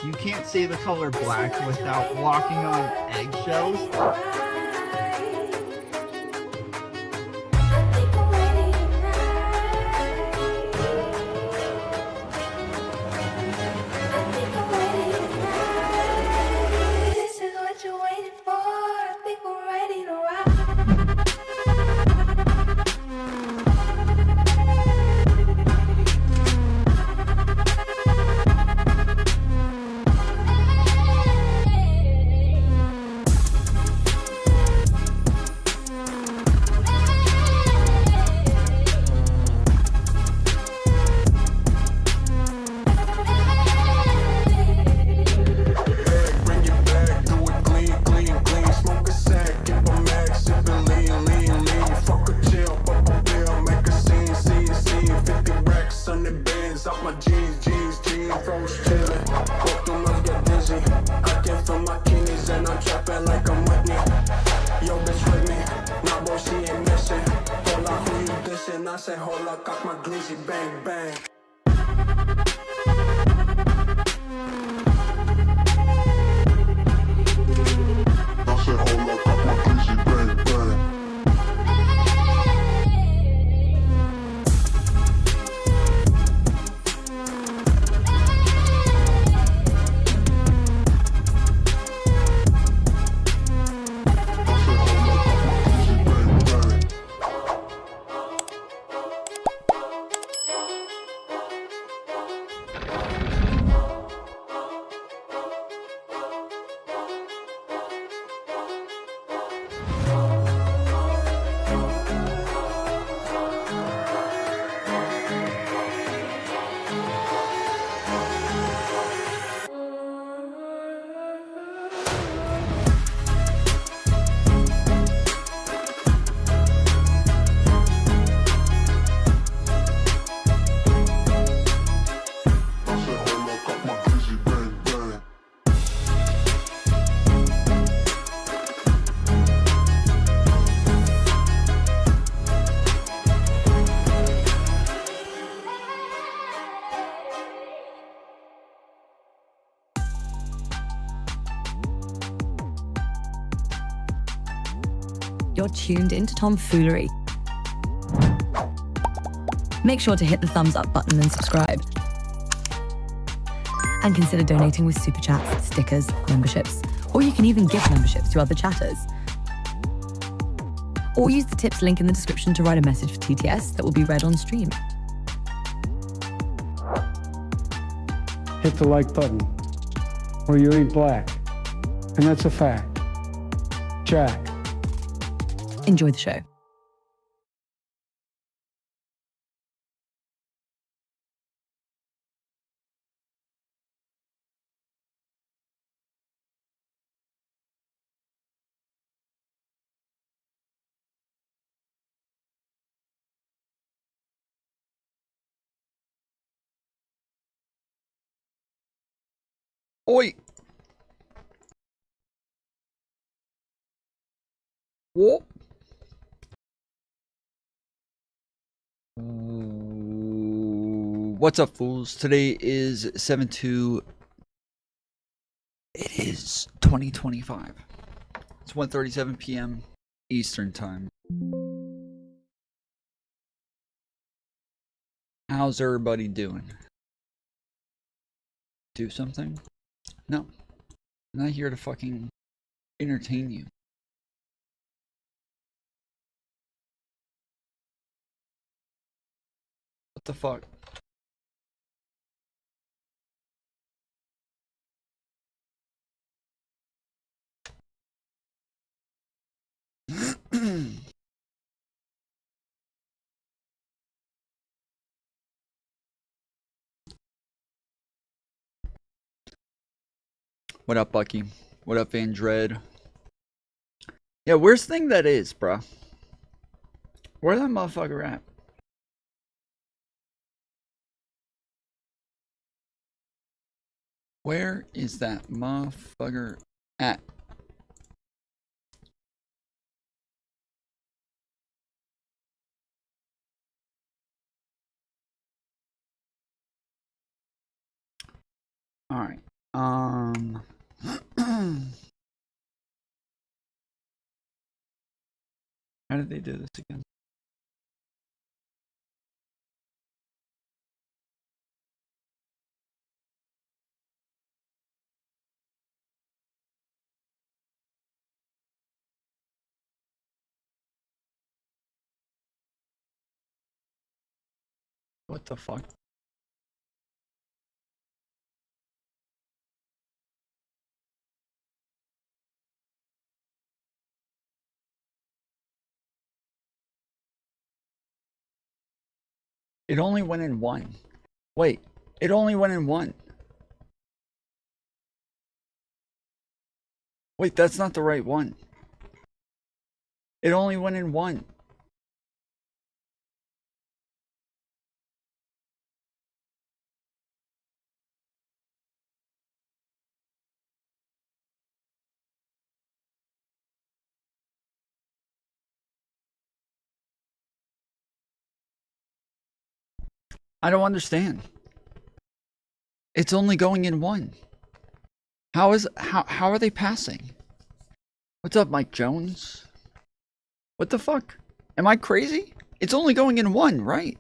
You can't say the color black without walking on eggshells. This is what you're waiting for. I think we're ready to ride. I say, hold up, cock my glizzy, bang, bang. I say, hold up, cock my glizzy, bang, bang. You're tuned into Foolery. Make sure to hit the thumbs up button and subscribe. And consider donating with super chats, stickers, memberships, or you can even give memberships to other chatters. Or use the tips link in the description to write a message for TTS that will be read on stream. Hit the like button, or you ain't black. And that's a fact. Jack. Enjoy the show. Oi! What? What's up, fools? Today is 7/2. It is 2025. It's 1:37 p.m. Eastern time. How's everybody doing? Do something? No. I'm not here to fucking entertain you. What the fuck? What up, Bucky? What up, Van Dread? Yeah, worst thing that is, bruh. Where that motherfucker at? Where is that motherfucker at? All right. How did they do this again? What the fuck? It only went in one. Wait, it only went in one. Wait, that's not the right one. It only went in one. I don't understand. It's only going in one. How are they passing? What's up, Mike Jones? What the fuck? Am I crazy? It's only going in one, right?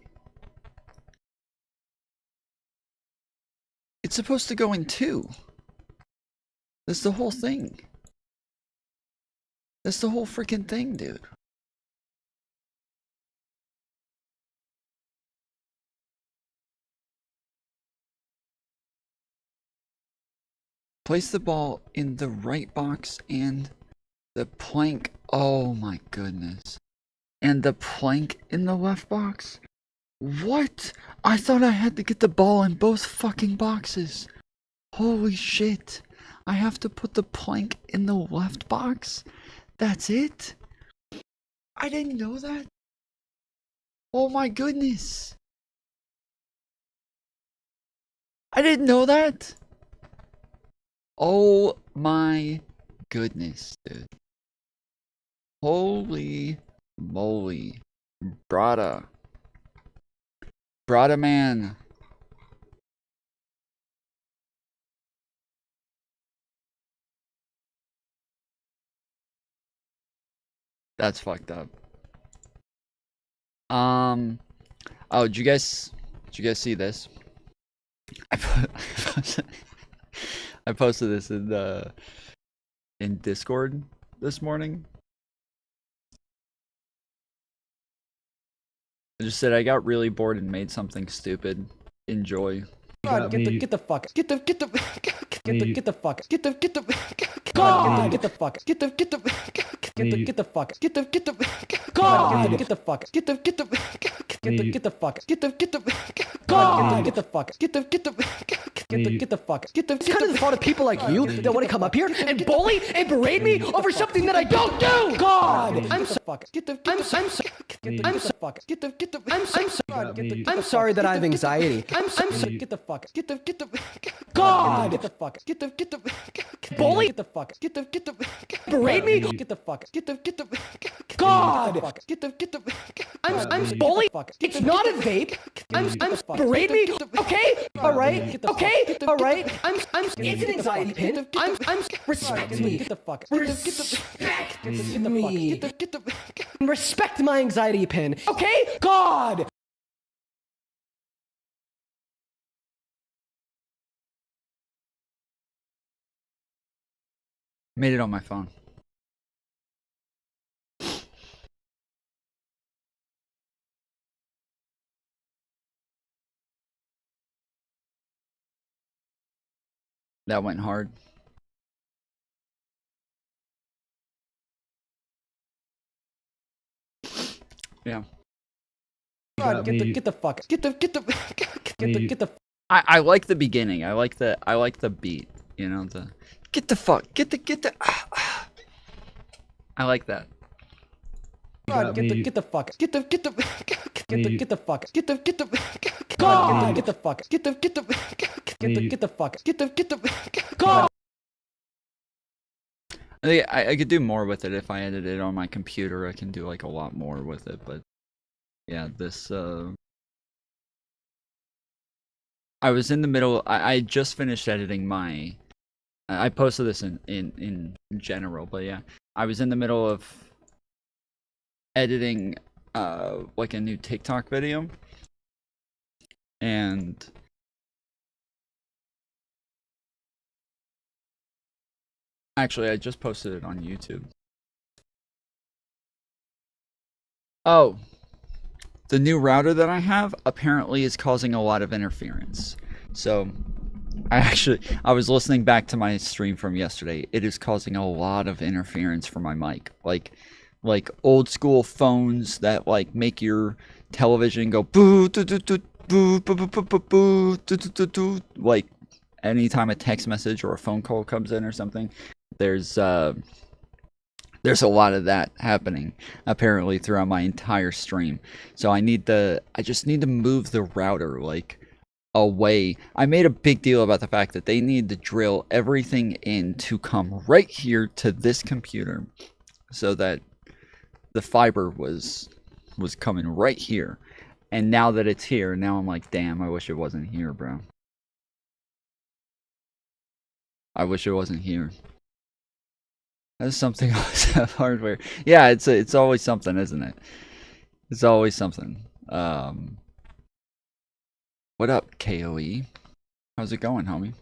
It's supposed to go in two. That's the whole thing. That's the whole freaking thing, dude. Place the ball in the right box and the plank. Oh my goodness. And the plank in the left box? What? I thought I had to get the ball in both fucking boxes. Holy shit. I have to put the plank in the left box? That's it? I didn't know that. Oh my goodness. I didn't know that. Oh my goodness, dude. Holy moly. Brada. Brada man. That's fucked up. Oh, did you guys see this? I posted this in Discord this morning. I just said I got really bored and made something stupid. Enjoy. God, get the fuck, get the fuck, get the fuck, God, get the fuck, get the fuck, God, get the fuck, God, get the fuck, it's kind of the fault of people like you that want to come up here and bully and berate me over something that I don't do. God, I'm sorry that I have anxiety. I'm get the fuck, get the God, get the fuck, get the bully, get the fuck, get the berate me, get the fuck, get the God, get the I'm bully. It's not a vape. I'm berate me. Okay, all right, okay, all right. It's an anxiety pin. I'm respect me. Get the fuck, respect me. Respect my anxiety pin. Okay, God. Made it on my phone. That went hard. Yeah. God, get the fuck, get the I like the beginning. I like the beat. You know, the Get the fuck. Get the. I like that. God, get the fuck. Get the fuck. Get the God, get the fuck. Get the fuck. God. I think I could do more with it if I edited it on my computer. I can do like a lot more with it, but yeah, this I was in the middle. I just finished editing my. I posted this in general, but yeah, I was in the middle of editing like a new TikTok video, and actually I just posted it on YouTube. Oh, the new router that I have apparently is causing a lot of interference. So I was listening back to my stream from yesterday. It is causing a lot of interference for my mic. Like old school phones that like make your television go boo doo doo doo boo boo boo boo boo boo doo doo doo doo. Like anytime a text message or a phone call comes in or something, there's a lot of that happening apparently throughout my entire stream. So I just need to move the router like away. I made a big deal about the fact that they need to drill everything in to come right here to this computer so that the fiber was coming right here. And now that it's here, now I'm like, damn, I wish it wasn't here, bro. I wish it wasn't here. That's something else of hardware. Yeah, it's always something, isn't it? It's always something. What up, KOE? How's it going, homie?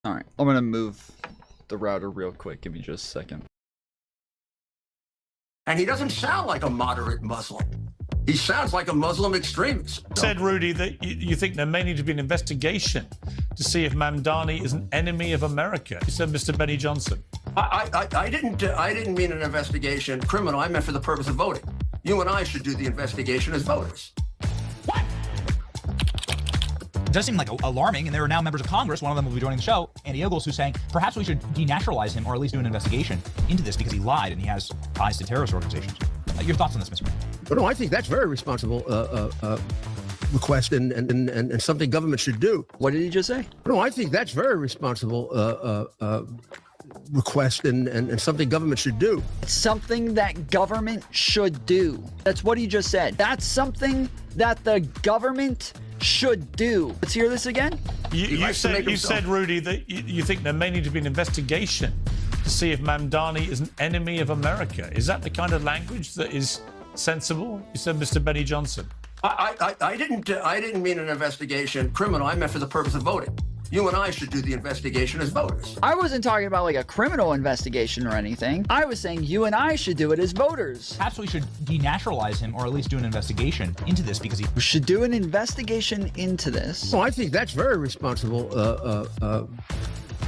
Alright, I'm gonna move the router real quick. Give me just a second. And he doesn't sound like a moderate Muslim. He sounds like a Muslim extremist. Said Rudy that you think there may need to be an investigation to see if Mamdani is an enemy of America. You said Mr. Benny Johnson. I didn't mean an investigation criminal. I meant for the purpose of voting. You and I should do the investigation as voters. It does seem like alarming, and there are now members of Congress, one of them will be joining the show, Andy Ogles, who's saying perhaps we should denaturalize him or at least do an investigation into this because he lied and he has ties to terrorist organizations. Your thoughts on this, Mr. Mayor? But no, I think that's very responsible request and something government should do. What did he just say? No, I think that's very responsible request and something government should do. It's something that government should do. That's what he just said. That's something that the government should do. Let's hear this again. You said, Rudy, that you think there may need to be an investigation to see if Mamdani is an enemy of America. Is that the kind of language that is sensible? You said Mr. Benny Johnson. I didn't mean an investigation criminal. I meant for the purpose of voting. You and I should do the investigation as voters. I wasn't talking about like a criminal investigation or anything. I was saying you and I should do it as voters. Perhaps we should denaturalize him or at least do an investigation into this because he... We should do an investigation into this. Well, I think that's very responsible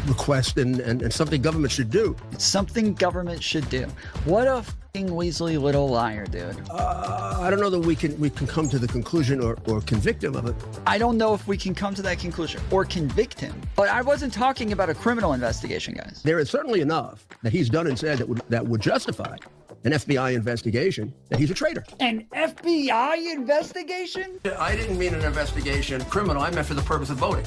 request and something government should do. It's something government should do. What a fucking Weasley little liar, dude. I don't know that we can come to the conclusion or convict him of it. I don't know if we can come to that conclusion or convict him. But I wasn't talking about a criminal investigation, guys. There is certainly enough that he's done and said that would justify an FBI investigation that he's a traitor. An FBI investigation? I didn't mean an investigation criminal. I meant for the purpose of voting.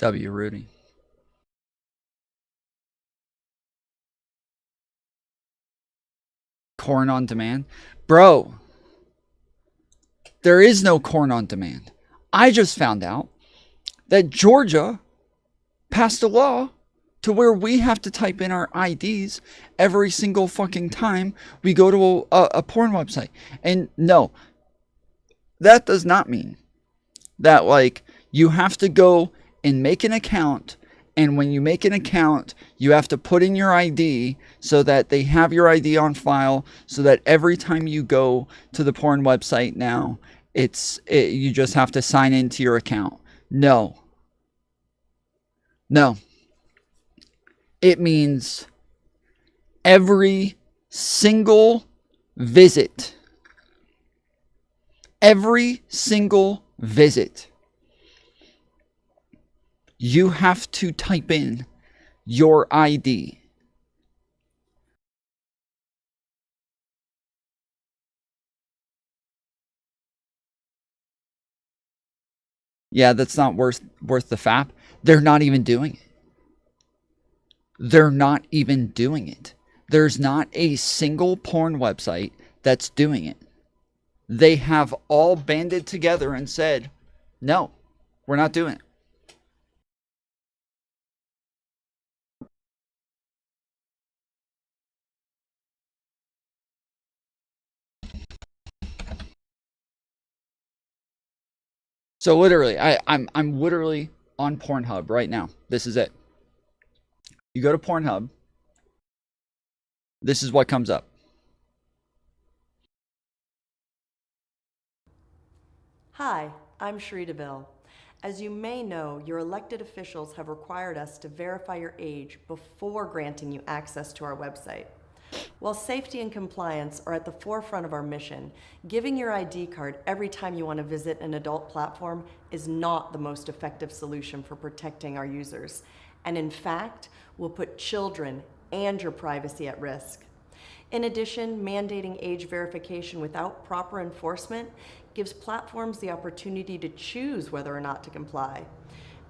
W. Rudy. Corn on demand? Bro, there is no corn on demand. I just found out that Georgia passed a law to where we have to type in our IDs every single fucking time we go to a porn website. And no, that does not mean that, like, you have to go and make an account, and when you make an account, you have to put in your ID so that they have your ID on file, so that every time you go to the porn website now, you just have to sign into your account. No. No. It means every single visit, you have to type in your ID. Yeah, that's not worth the fap. They're not even doing it. They're not even doing it. There's not a single porn website that's doing it. They have all banded together and said, no, we're not doing it. So literally, I'm literally on Pornhub right now. This is it. You go to Pornhub. This is what comes up. Hi, I'm Sheree DeVille. As you may know, your elected officials have required us to verify your age before granting you access to our website. While safety and compliance are at the forefront of our mission, giving your ID card every time you want to visit an adult platform is not the most effective solution for protecting our users, and in fact, will put children and your privacy at risk. In addition, mandating age verification without proper enforcement gives platforms the opportunity to choose whether or not to comply.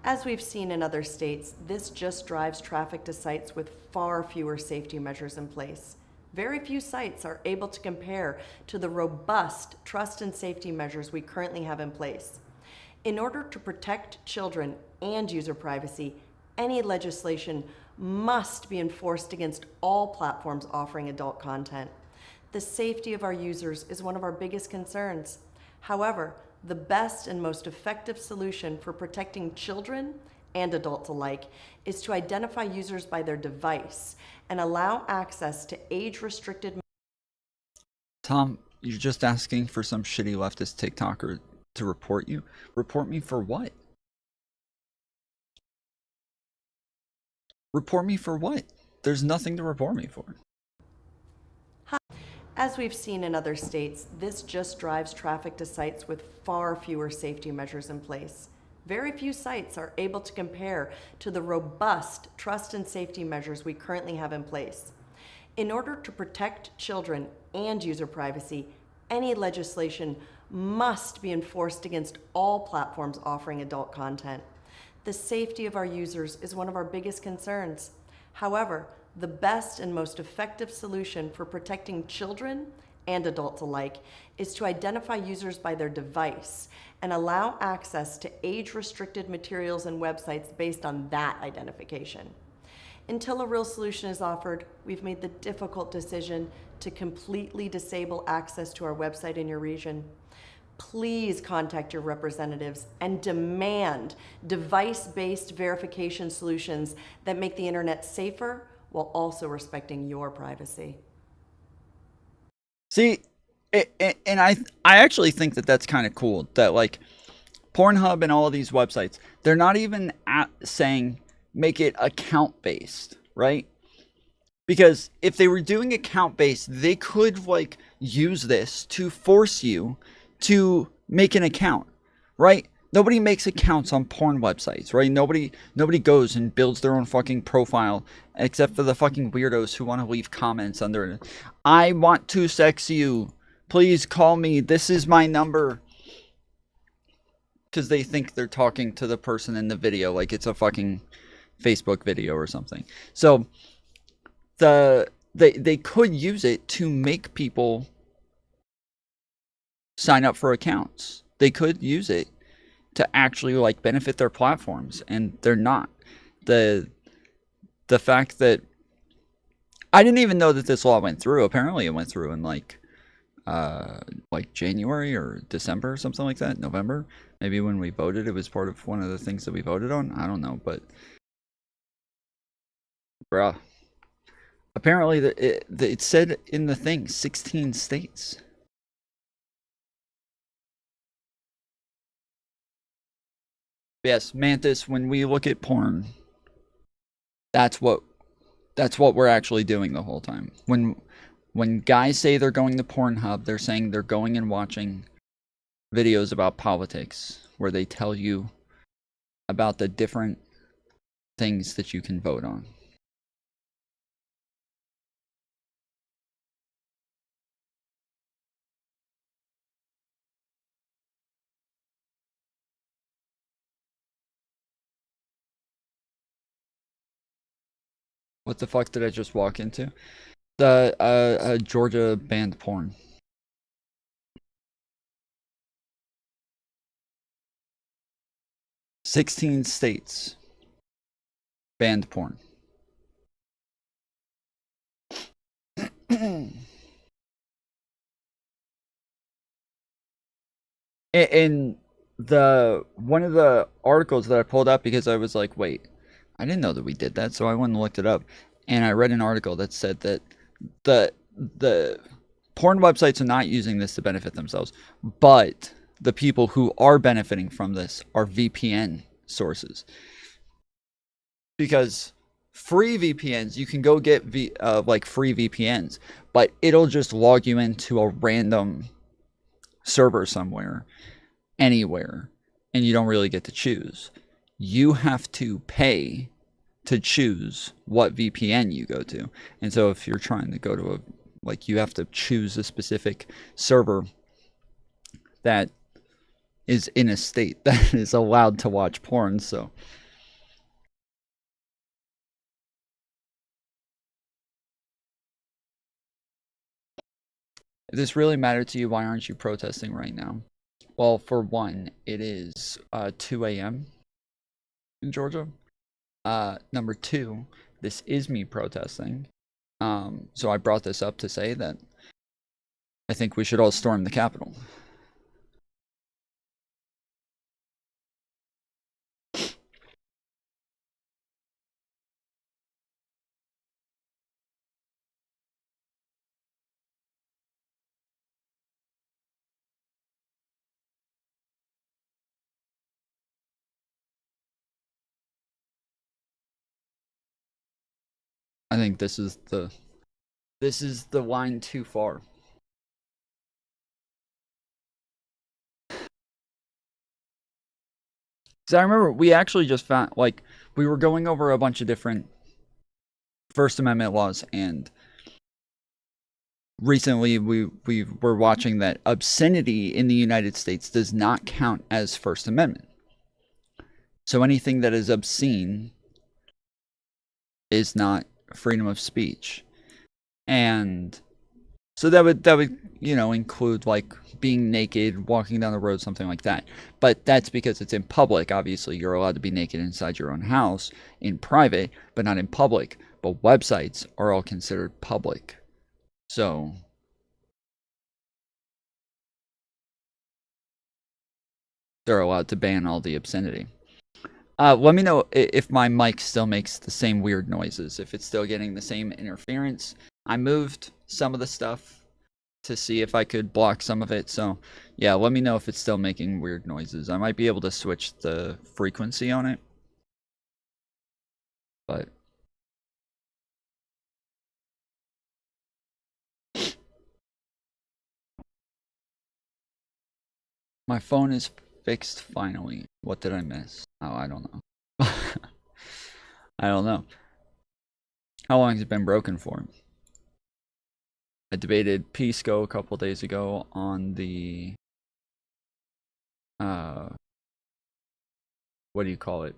As we've seen in other states, this just drives traffic to sites with far fewer safety measures in place. Very few sites are able to compare to the robust trust and safety measures we currently have in place. In order to protect children and user privacy, any legislation must be enforced against all platforms offering adult content. The safety of our users is one of our biggest concerns. However, the best and most effective solution for protecting children and adults alike is to identify users by their device and allow access to age-restricted... Tom, you're just asking for some shitty leftist TikToker to report you? Report me for what? Report me for what? There's nothing to report me for. As we've seen in other states, this just drives traffic to sites with far fewer safety measures in place. Very few sites are able to compare to the robust trust and safety measures we currently have in place. In order to protect children and user privacy, any legislation must be enforced against all platforms offering adult content. The safety of our users is one of our biggest concerns. However, the best and most effective solution for protecting children and adults alike is to identify users by their device and allow access to age-restricted materials and websites based on that identification. Until a real solution is offered, we've made the difficult decision to completely disable access to our website in your region. Please contact your representatives and demand device-based verification solutions that make the internet safer while also respecting your privacy. See, and I actually think that that's kind of cool that, like, Pornhub and all of these websites, they're not even saying make it account based, right? Because if they were doing account based, they could, like, use this to force you to make an account, right? Nobody makes accounts on porn websites, right? Nobody goes and builds their own fucking profile, except for the fucking weirdos who want to leave comments under it. I want to sex you. Please call me. This is my number. Because they think they're talking to the person in the video like it's a fucking Facebook video or something. So they could use it to make people sign up for accounts. They could use it to actually, like, benefit their platforms, and they're not. the fact that I didn't even know that this law went through. Apparently, it went through in like January or December or something like that, November. Maybe when we voted, it was part of one of the things that we voted on. I don't know, but bruh. Apparently, it said in the thing 16 states. Yes, Mantis, when we look at porn, that's what we're actually doing the whole time. When guys say they're going to Pornhub, they're saying they're going and watching videos about politics where they tell you about the different things that you can vote on. What the fuck did I just walk into? The Georgia banned porn. "16 states banned porn." In the one of the articles that I pulled up, because I was like, wait, I didn't know that we did that, so I went and looked it up, and I read an article that said that the porn websites are not using this to benefit themselves, but the people who are benefiting from this are VPN sources. Because free VPNs, you can go get like free VPNs, but it'll just log you into a random server somewhere, anywhere, and you don't really get to choose. You have to pay to choose what VPN you go to. And so if you're trying to go to you have to choose a specific server that is in a state that is allowed to watch porn. So if this really mattered to you, why aren't you protesting right now? Well, for one, it is 2 a.m. in Georgia. Number two, this is me protesting. So I brought this up to say that I think we should all storm the Capitol. I think this is the line too far. Because I remember we actually just found, like, we were going over a bunch of different First Amendment laws, and recently we were watching that obscenity in the United States does not count as First Amendment. So anything that is obscene is not freedom of speech. And so that would include like being naked, walking down the road, something like that. But that's because it's in public. Obviously, you're allowed to be naked inside your own house in private, but not in public. But websites are all considered public. So they're allowed to ban all the obscenity. Let me know if my mic still makes the same weird noises, if it's still getting the same interference. I moved some of the stuff to see if I could block some of it. So yeah, let me know if it's still making weird noises. I might be able to switch the frequency on it. But my phone is fixed finally. What did I miss? Oh, I don't know. I don't know. How long has it been broken for? I debated Pisco a couple days ago on the what do you call it?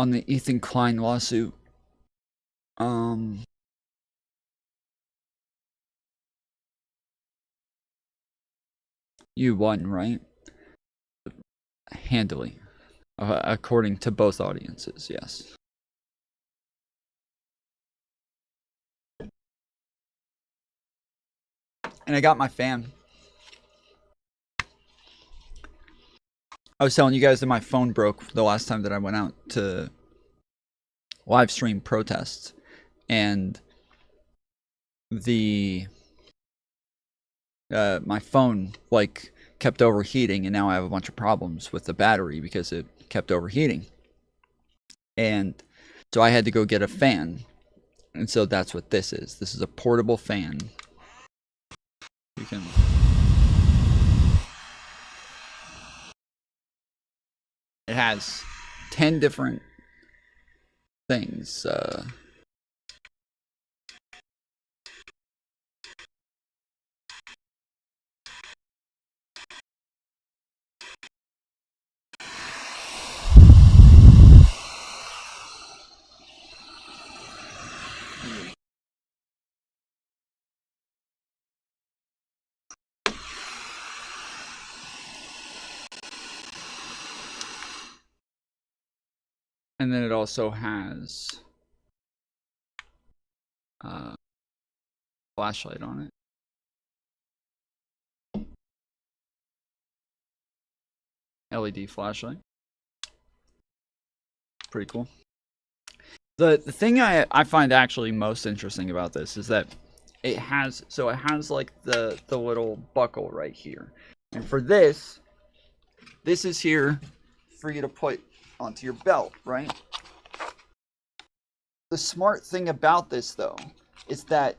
on the Ethan Klein lawsuit. You won, right? Handily. According to both audiences, yes. And I got my fan. I was telling you guys that my phone broke the last time that I went out to live stream protests. And the my phone like kept overheating, and now I have a bunch of problems with the battery because it kept overheating. And so I had to go get a fan. And so that's what this is. This is a portable fan. You can It has 10 different things. And then it also has flashlight on it. LED flashlight. Pretty cool. The thing I find actually most interesting about this is that it has like the little buckle right here. And for this is here for you to put onto your belt, right? The smart thing about this though is that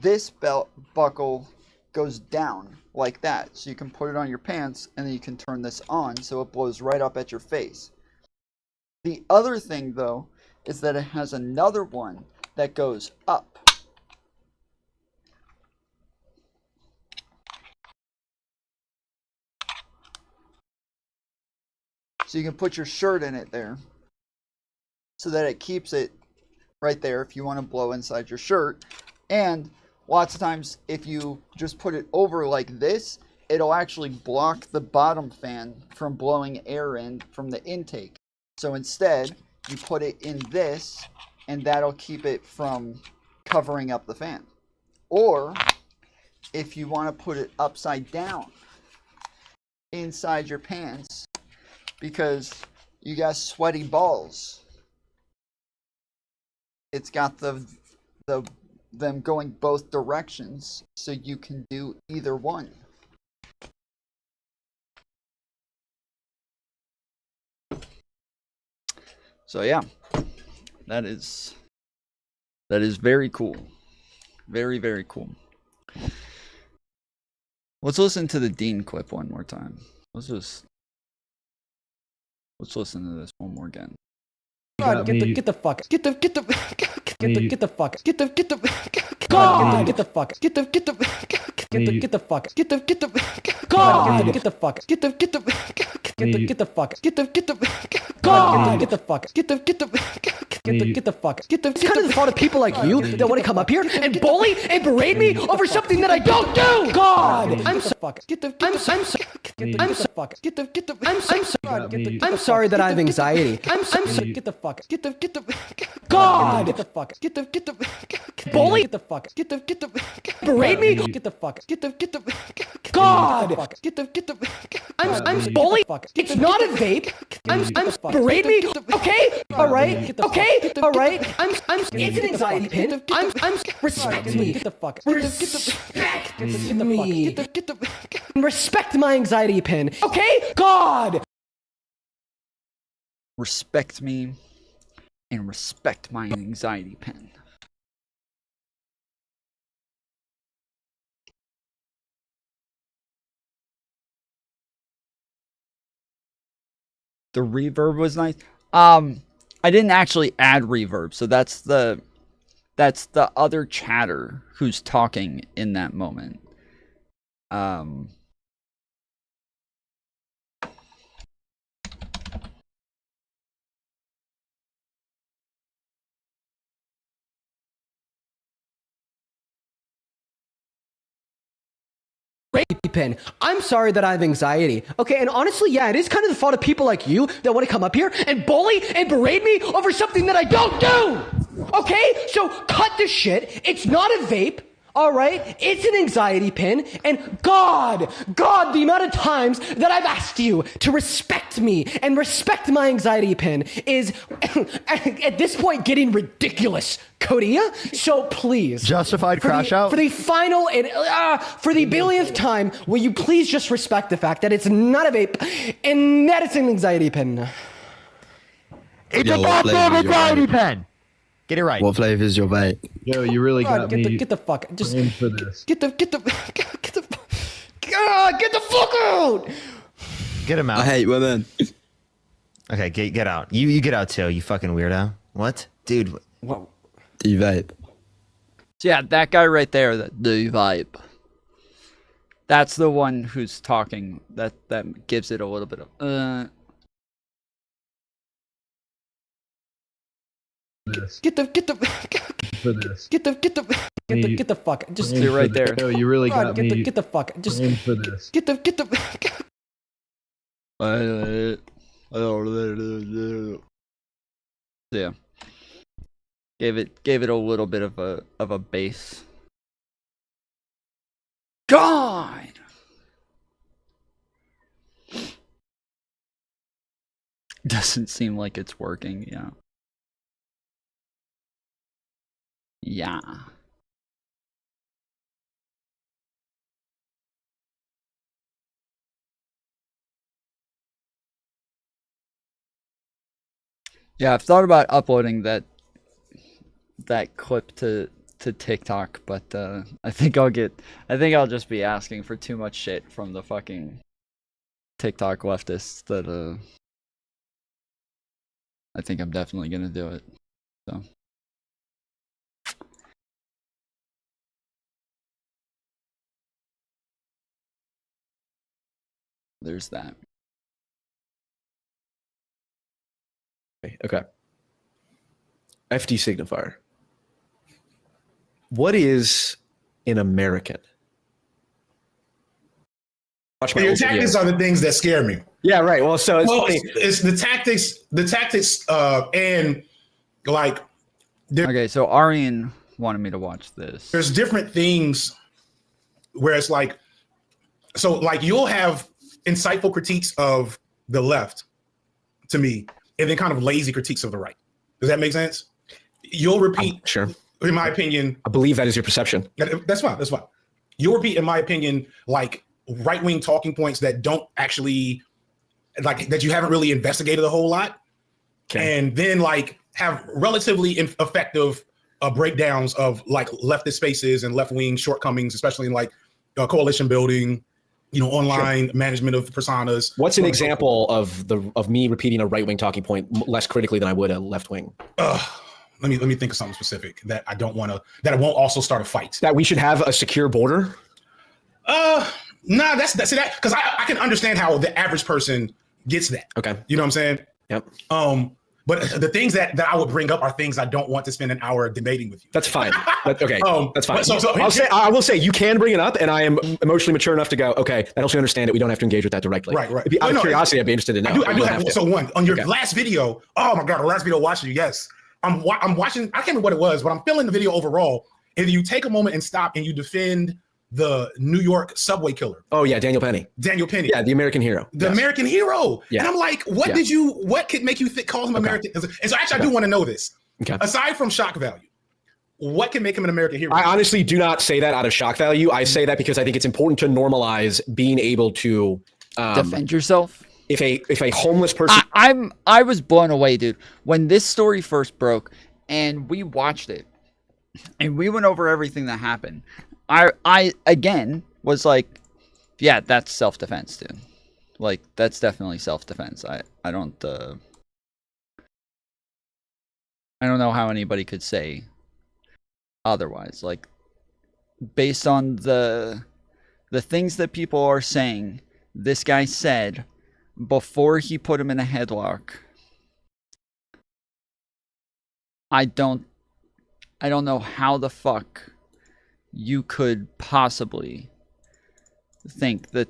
this belt buckle goes down like that, so you can put it on your pants and then you can turn this on so it blows right up at your face. The other thing though is that it has another one that goes up. So you can put your shirt in it there so that it keeps it right there if you want to blow inside your shirt. And lots of times if you just put it over like this, it'll actually block the bottom fan from blowing air in from the intake. So instead, you put it in this and that'll keep it from covering up the fan. Or if you want to put it upside down inside your pants, because you got sweaty balls, it's got them going both directions, so you can do either one. So yeah, that is very cool. Very, very cool. Let's listen to the Dean clip one more time. Let's listen to this one more again. God, get the fuck, get the fuck, God, get the fuck, get the fuck, God, get the fuck, get the fuck, God, get the fuck, get the fuck, it's kind of the thought of people like you that want to come up here and bully and berate me over something that I don't do. God, I'm sorry that I have anxiety. Get the fuck, God, get the fuck, bully, get the fuck, berate me, get the fuck, God, I'm bully. It's not a vape. I'm berate me. Okay, all right, okay, all right. It's an anxiety pin. Respect me. Get the fuck, respect me. Respect my anxiety pin. Okay, God. Respect me and respect my anxiety pen. The reverb was nice. I didn't actually add reverb, so that's the other chatter who's talking in that moment. pen. I'm sorry that I have anxiety. Okay, and honestly, yeah, it is kind of the fault of people like you that want to come up here and bully and berate me over something that I don't do. Okay, so cut the shit. It's not a vape. All right, it's an anxiety pin, and God, the amount of times that I've asked you to respect me and respect my anxiety pin is, at this point, getting ridiculous, Cody. So please, justified crash out for the final and for the billionth time, will you please just respect the fact that it's not a vape and that it's an anxiety pin? It's a goddamn anxiety pen. Get it right. What flavor is your vape? Yo, you really got me. Get the fuck. Just in for this. Get the fuck out. Get him out. I hate women. Okay, get out. You get out too. You fucking weirdo. What, dude? Whoa. Do you vape? Yeah, that guy right there, the vibe. That's the one who's talking. That gives it a little bit of Get the fuck. Just you're right there. Yo, you really got me. Get the fuck. Just for this. get the. Yeah. Gave it a little bit of a base. God. Doesn't seem like it's working, yeah. Yeah. Yeah, I've thought about uploading that clip to TikTok, but I think I'll just be asking for too much shit from the fucking TikTok leftists that I think I'm definitely gonna do it. So there's that. Okay. FD Signifier. What is an American? Your tactics are the things that scare me. Yeah, right. Well, so it's funny. It's the tactics, and like. Okay, so Arian wanted me to watch this. There's different things where it's like, so like you'll have insightful critiques of the left, to me, and then kind of lazy critiques of the right. Does that make sense? You'll repeat, sure. In my opinion, I believe that is your perception. That's fine. That's fine. You'll repeat, in my opinion, like right-wing talking points that don't actually, like that you haven't really investigated a whole lot, and then like have relatively effective breakdowns of like leftist spaces and left-wing shortcomings, especially in like coalition building, online management of personas. What's an example of me repeating a right-wing talking point less critically than I would a left-wing? Let me think of something specific that I don't want to, that I won't also start a fight. That we should have a secure border? Nah, that's that, because I can understand how the average person gets that. Okay. You know what I'm saying? Yep. But the things that I would bring up are things I don't want to spend an hour debating with you. That's fine. Okay, that's fine. So I will say you can bring it up, and I am emotionally mature enough to go, okay, that helps me understand that we don't have to engage with that directly. Right. Out of curiosity, I'd be interested to know. I do have so one on your last video. Oh my God, the last video watching you. Yes, I'm watching. I can't remember what it was, but I'm filming the video overall. And you take a moment and stop, and you defend the New York subway killer. Oh yeah, Daniel Penny. Yeah, the American hero. The American hero. Yeah. And I'm like, what could make you call him American? And so actually, I do want to know this. Okay. Aside from shock value, what can make him an American hero? I honestly do not say that out of shock value. I say that because I think it's important to normalize being able to defend yourself. If a homeless person, I was blown away, dude, when this story first broke, and we watched it, and we went over everything that happened. I again was like, yeah, that's self-defense, dude. Like, that's definitely self-defense. I don't know how anybody could say otherwise. Like, based on the things that people are saying, this guy said before he put him in a headlock. I don't know how the fuck you could possibly think that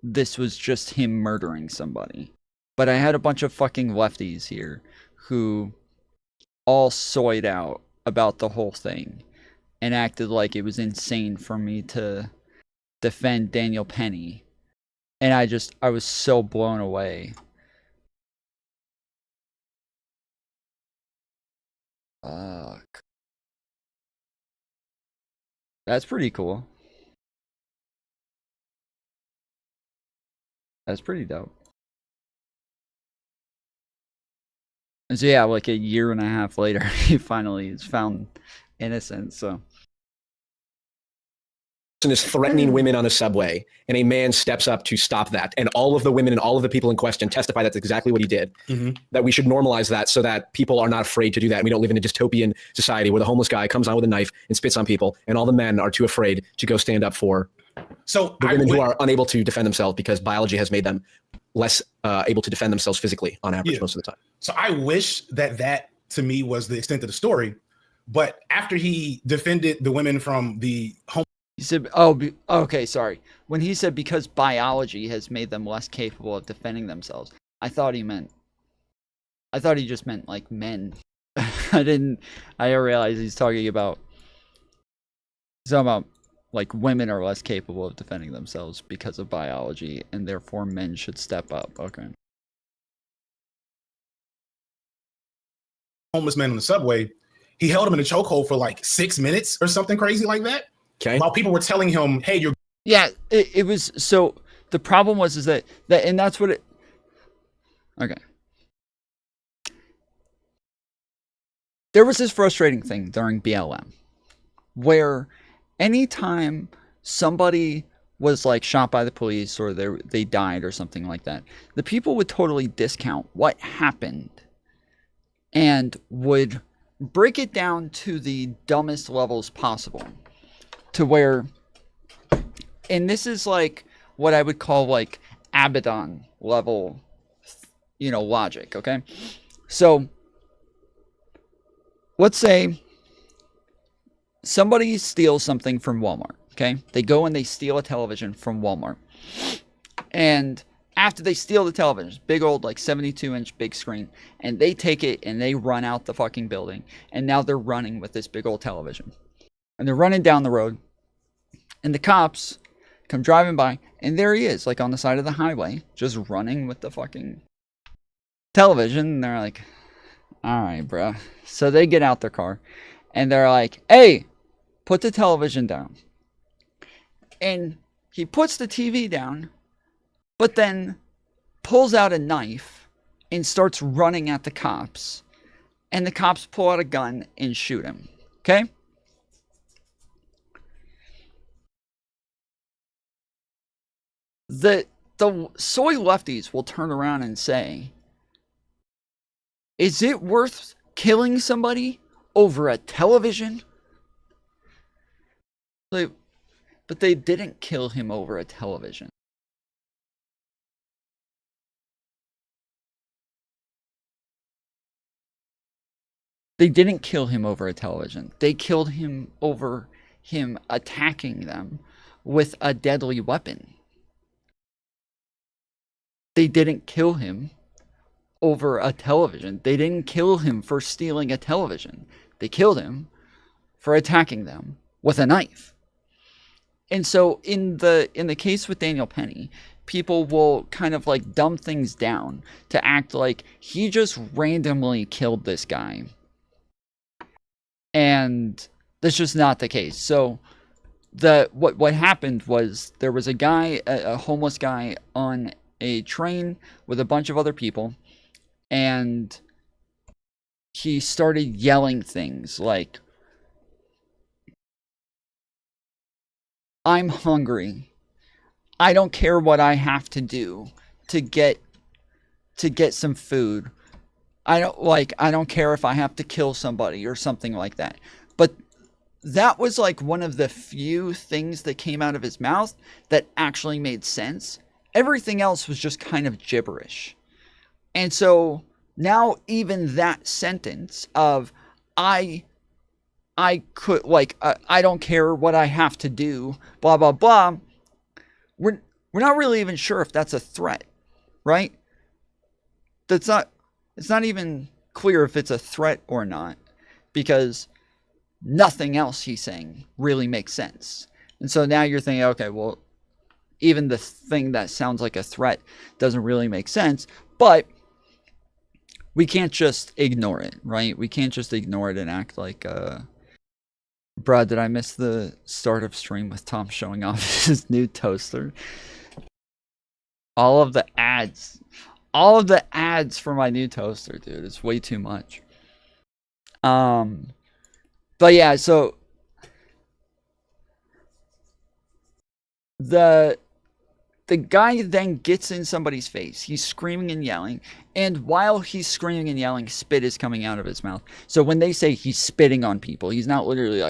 this was just him murdering somebody. But I had a bunch of fucking lefties here who all soyed out about the whole thing and acted like it was insane for me to defend Daniel Penny. And I was so blown away. Fuck. That's pretty cool. That's pretty dope. And so yeah, like a year and a half later, he finally is found innocent, so. Is threatening women on a subway, and a man steps up to stop that, and all of the women and all of the people in question testify that's exactly what he did. That we should normalize that so that people are not afraid to do that, and we don't live in a dystopian society where the homeless guy comes on with a knife and spits on people, and all the men are too afraid to go stand up for the women who are unable to defend themselves because biology has made them less able to defend themselves physically on average most of the time. So I wish that to me was the extent of the story, but after he defended the women from the home. He said, oh, okay, sorry. When he said because biology has made them less capable of defending themselves, I thought he just meant like men. I didn't realize he's talking about like women are less capable of defending themselves because of biology and therefore men should step up. Okay. Homeless man on the subway, he held him in a chokehold for like 6 minutes or something crazy like that. Okay. While people were telling him, hey, you're. Yeah, it was. So the problem was that and that's what it. Okay. There was this frustrating thing during BLM where anytime somebody was like shot by the police or they died or something like that, the people would totally discount what happened and would break it down to the dumbest levels possible. To where, and this is like what I would call like Abaddon level, logic, okay? So, let's say somebody steals something from Walmart, okay? They go and they steal a television from Walmart. And after they steal the television, big old like 72-inch big screen, and they take it and they run out the fucking building. And now they're running with this big old television. And they're running down the road, and the cops come driving by, and there he is, like on the side of the highway, just running with the fucking television. And they're like, all right, bro. So they get out their car, and they're like, hey, put the television down. And he puts the TV down, but then pulls out a knife and starts running at the cops. And the cops pull out a gun and shoot him. Okay? The soy lefties will turn around and say, is it worth killing somebody over a television? But they didn't kill him over a television. They didn't kill him over a television. They killed him over him attacking them with a deadly weapon. They didn't kill him over a television. They didn't kill him for stealing a television. They killed him for attacking them with a knife. And so in the case with Daniel Penny, people will kind of like dumb things down to act like he just randomly killed this guy. And that's just not the case. So what happened was there was a guy, a homeless guy on a train with a bunch of other people, and he started yelling things like, I'm hungry. I don't care what I have to do to get some food. I don't care if I have to kill somebody or something like that. But that was like one of the few things that came out of his mouth that actually made sense. Everything else was just kind of gibberish. And so now even that sentence of I don't care what I have to do, blah, blah, blah, we're not really even sure if that's a threat, right? It's not even clear if it's a threat or not, because nothing else he's saying really makes sense. And so now you're thinking, okay, well, even the thing that sounds like a threat doesn't really make sense, but we can't just ignore it, right? We can't just ignore it and act like, Brad, did I miss the start of stream with Tom showing off his new toaster? All of the ads for my new toaster, dude. It's way too much. But yeah, so the guy then gets in somebody's face. He's screaming and yelling, and while he's screaming and yelling, spit is coming out of his mouth. So when they say he's spitting on people, he's not literally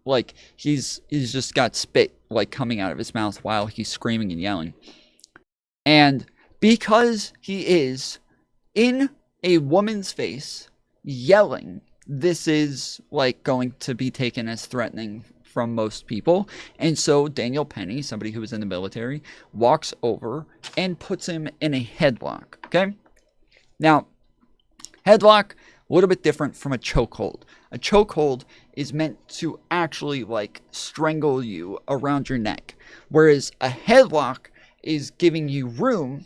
like he's just got spit like coming out of his mouth while he's screaming and yelling. And because he is in a woman's face yelling, this is like going to be taken as threatening from most people. And so Daniel Penny, somebody who was in the military, walks over and puts him in a headlock. Okay? Now, headlock, a little bit different from a chokehold. A chokehold is meant to actually like strangle you around your neck, whereas a headlock is giving you room,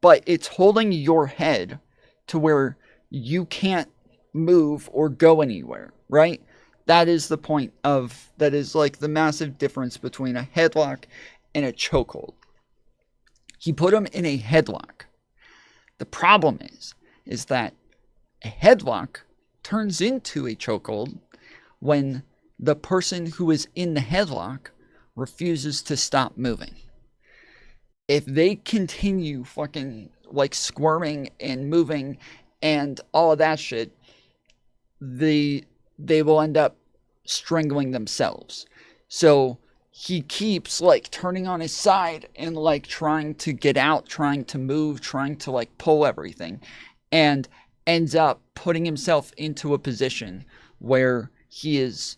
but it's holding your head to where you can't move or go anywhere, right? That is the point of, that is like the massive difference between a headlock and a chokehold. He put him in a headlock. The problem is that a headlock turns into a chokehold when the person who is in the headlock refuses to stop moving. If they continue fucking like squirming and moving and all of that shit, they will end up strangling themselves. So he keeps like turning on his side and like trying to get out, trying to move, trying to like pull everything, and ends up putting himself into a position where he is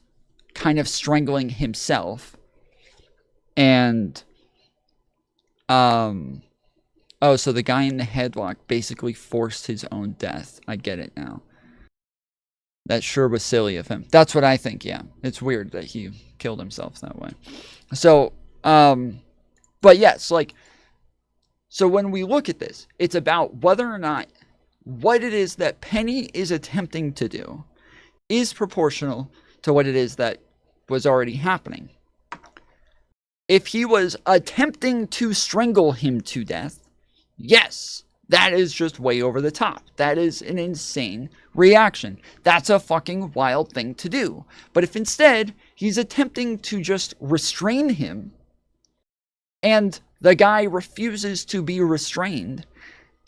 kind of strangling himself. And oh, so the guy in the headlock basically forced his own death. I get it now. That sure was silly of him. That's what I think, yeah. It's weird that he killed himself that way. So, but yes, like, so when we look at this, it's about whether or not what it is that Penny is attempting to do is proportional to what it is that was already happening. If he was attempting to strangle him to death, yes, that is just way over the top. That is an insane reaction. That's a fucking wild thing to do. But if instead he's attempting to just restrain him, and the guy refuses to be restrained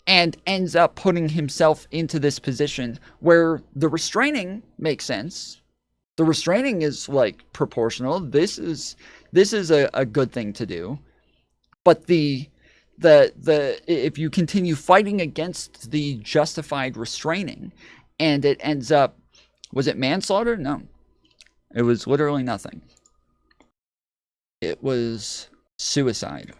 and ends up putting himself into this position where the restraining makes sense, the restraining is like proportional, this is a good thing to do. But if you continue fighting against the justified restraining and it ends up, was it manslaughter? No, it was literally nothing. It was suicide.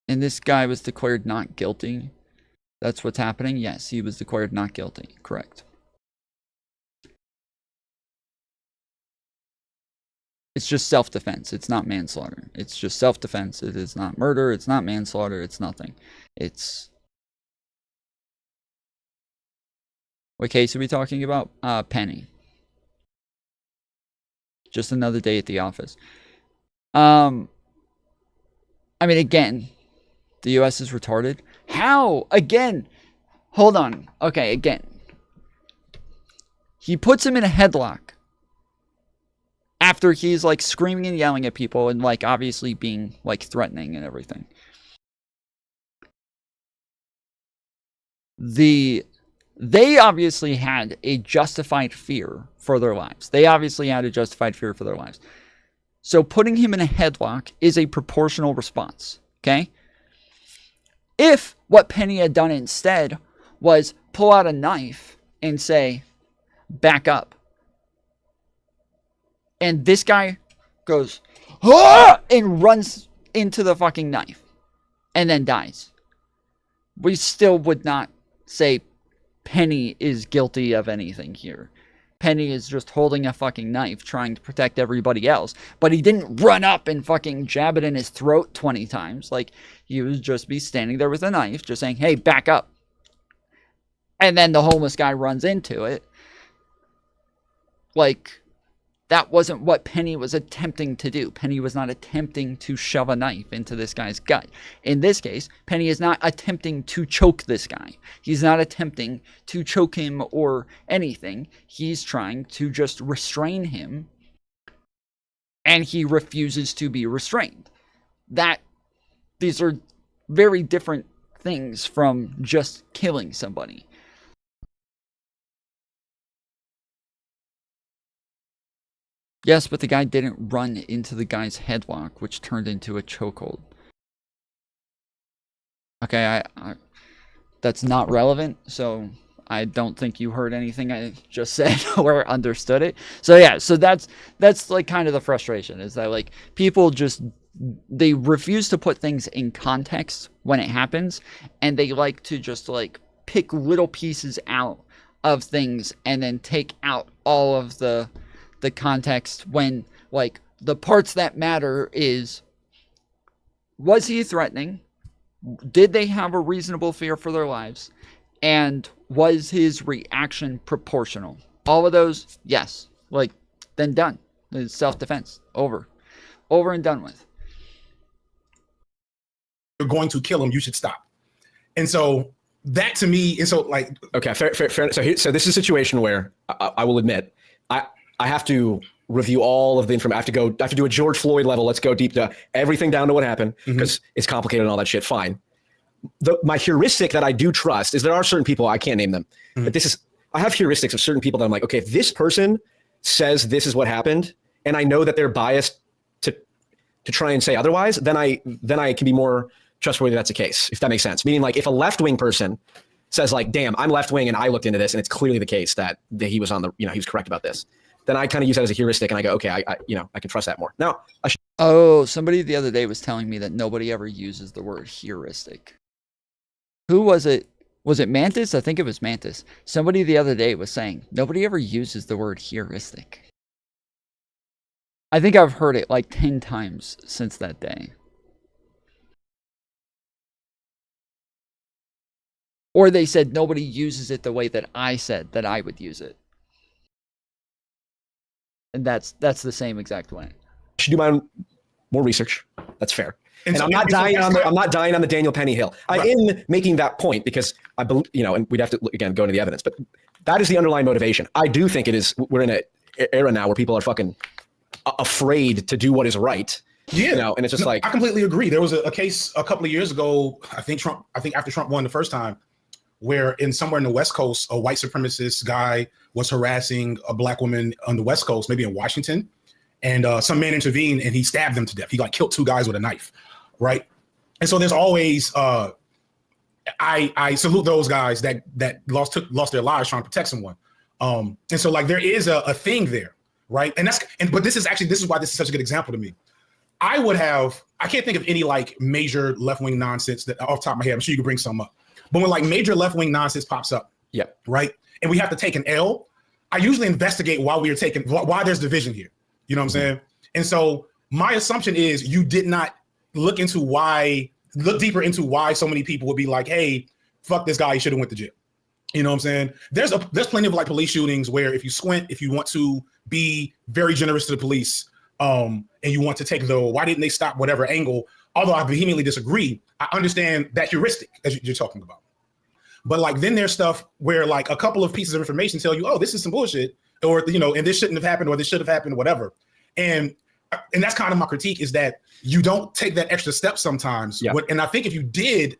And this guy was declared not guilty. That's what's happening? Yes, he was declared not guilty. Correct. It's just self-defense. It's not manslaughter. It's just self-defense. It is not murder. It's not manslaughter. It's nothing. It's... What case are we talking about? Penny. Just another day at the office. I mean, again, the U.S. is retarded. How? Again. Hold on. Okay, again. He puts him in a headlock after he's like screaming and yelling at people and like obviously being like threatening and everything. They obviously had a justified fear for their lives. So putting him in a headlock is a proportional response, okay? If what Penny had done instead was pull out a knife and say, back up. And this guy goes, ah! And runs into the fucking knife and then dies. We still would not say Penny is guilty of anything here. Penny is just holding a fucking knife trying to protect everybody else. But he didn't run up and fucking jab it in his throat 20 times. Like, he would just be standing there with a knife just saying, hey, back up. And then the homeless guy runs into it. Like, that wasn't what Penny was attempting to do. Penny was not attempting to shove a knife into this guy's gut. In this case, Penny is not attempting to choke this guy. He's not attempting to choke him or anything. He's trying to just restrain him. And he refuses to be restrained. These are very different things from just killing somebody. Yes, but the guy didn't run into the guy's headlock, which turned into a chokehold. Okay, that's not relevant, so I don't think you heard anything I just said or understood it. So yeah, so that's like kind of the frustration, is that like people just, they refuse to put things in context when it happens, and they like to just like pick little pieces out of things and then take out all of the context, when like the parts that matter is, was he threatening? Did they have a reasonable fear for their lives? And was his reaction proportional? All of those, yes. Like, then done. It's self-defense. Over and done with. You're going to kill him, you should stop. And so that to me is so like, okay, fair. So this is a situation where I will admit, I have to review all of the information. I have to do a George Floyd level. Let's go deep to everything down to what happened, because it's complicated and all that shit. Fine. My heuristic that I do trust is there are certain people, I can't name them, but I have heuristics of certain people that I'm like, okay, if this person says this is what happened, and I know that they're biased to try and say otherwise, then I can be more trustworthy that's the case, if that makes sense. Meaning, like, if a left-wing person says like, damn, I'm left-wing and I looked into this and it's clearly the case that he was on the, he was correct about this, then I kind of use that as a heuristic and I go, okay, I can trust that more. Now, oh, somebody the other day was telling me that nobody ever uses the word heuristic. Who was it? Was it Mantis? I think it was Mantis. Somebody the other day was saying, nobody ever uses the word heuristic. I think I've heard it like 10 times since that day. Or they said nobody uses it the way that I said that I would use it. And that's the same exact way. I should do my own more research. That's fair. And I'm not dying on the Daniel Penny hill. I am making that point because I believe, and we'd have to again go into the evidence, but that is the underlying motivation. I do think it is. We're in an era now where people are fucking afraid to do what is right. Yeah, and it's just like, I completely agree. There was a case a couple of years ago. I think after Trump won the first time, where somewhere in the West Coast, a white supremacist guy was harassing a black woman on the West Coast, maybe in Washington, and some man intervened and he stabbed them to death. He like killed 2 guys with a knife, right? And so there's always I salute those guys that lost their lives trying to protect someone. And so like there is a thing there, right? But this is why this is such a good example to me. I can't think of any like major left-wing nonsense that off the top of my head. I'm sure you can bring some up. But when like major left-wing nonsense pops up, right, and we have to take an L, I usually investigate why there's division here. You know what I'm saying? And so my assumption is you did not look deeper into why so many people would be like, hey, fuck this guy, he should have went to jail. You know what I'm saying? There's plenty of like police shootings where if you squint, if you want to be very generous to the police, and you want to take the why didn't they stop whatever angle, although I vehemently disagree, I understand that heuristic as you're talking about. But like then there's stuff where like a couple of pieces of information tell you, oh, this is some bullshit, or and this shouldn't have happened, or this should have happened, whatever. And that's kind of my critique, is that you don't take that extra step sometimes. And I think if you did,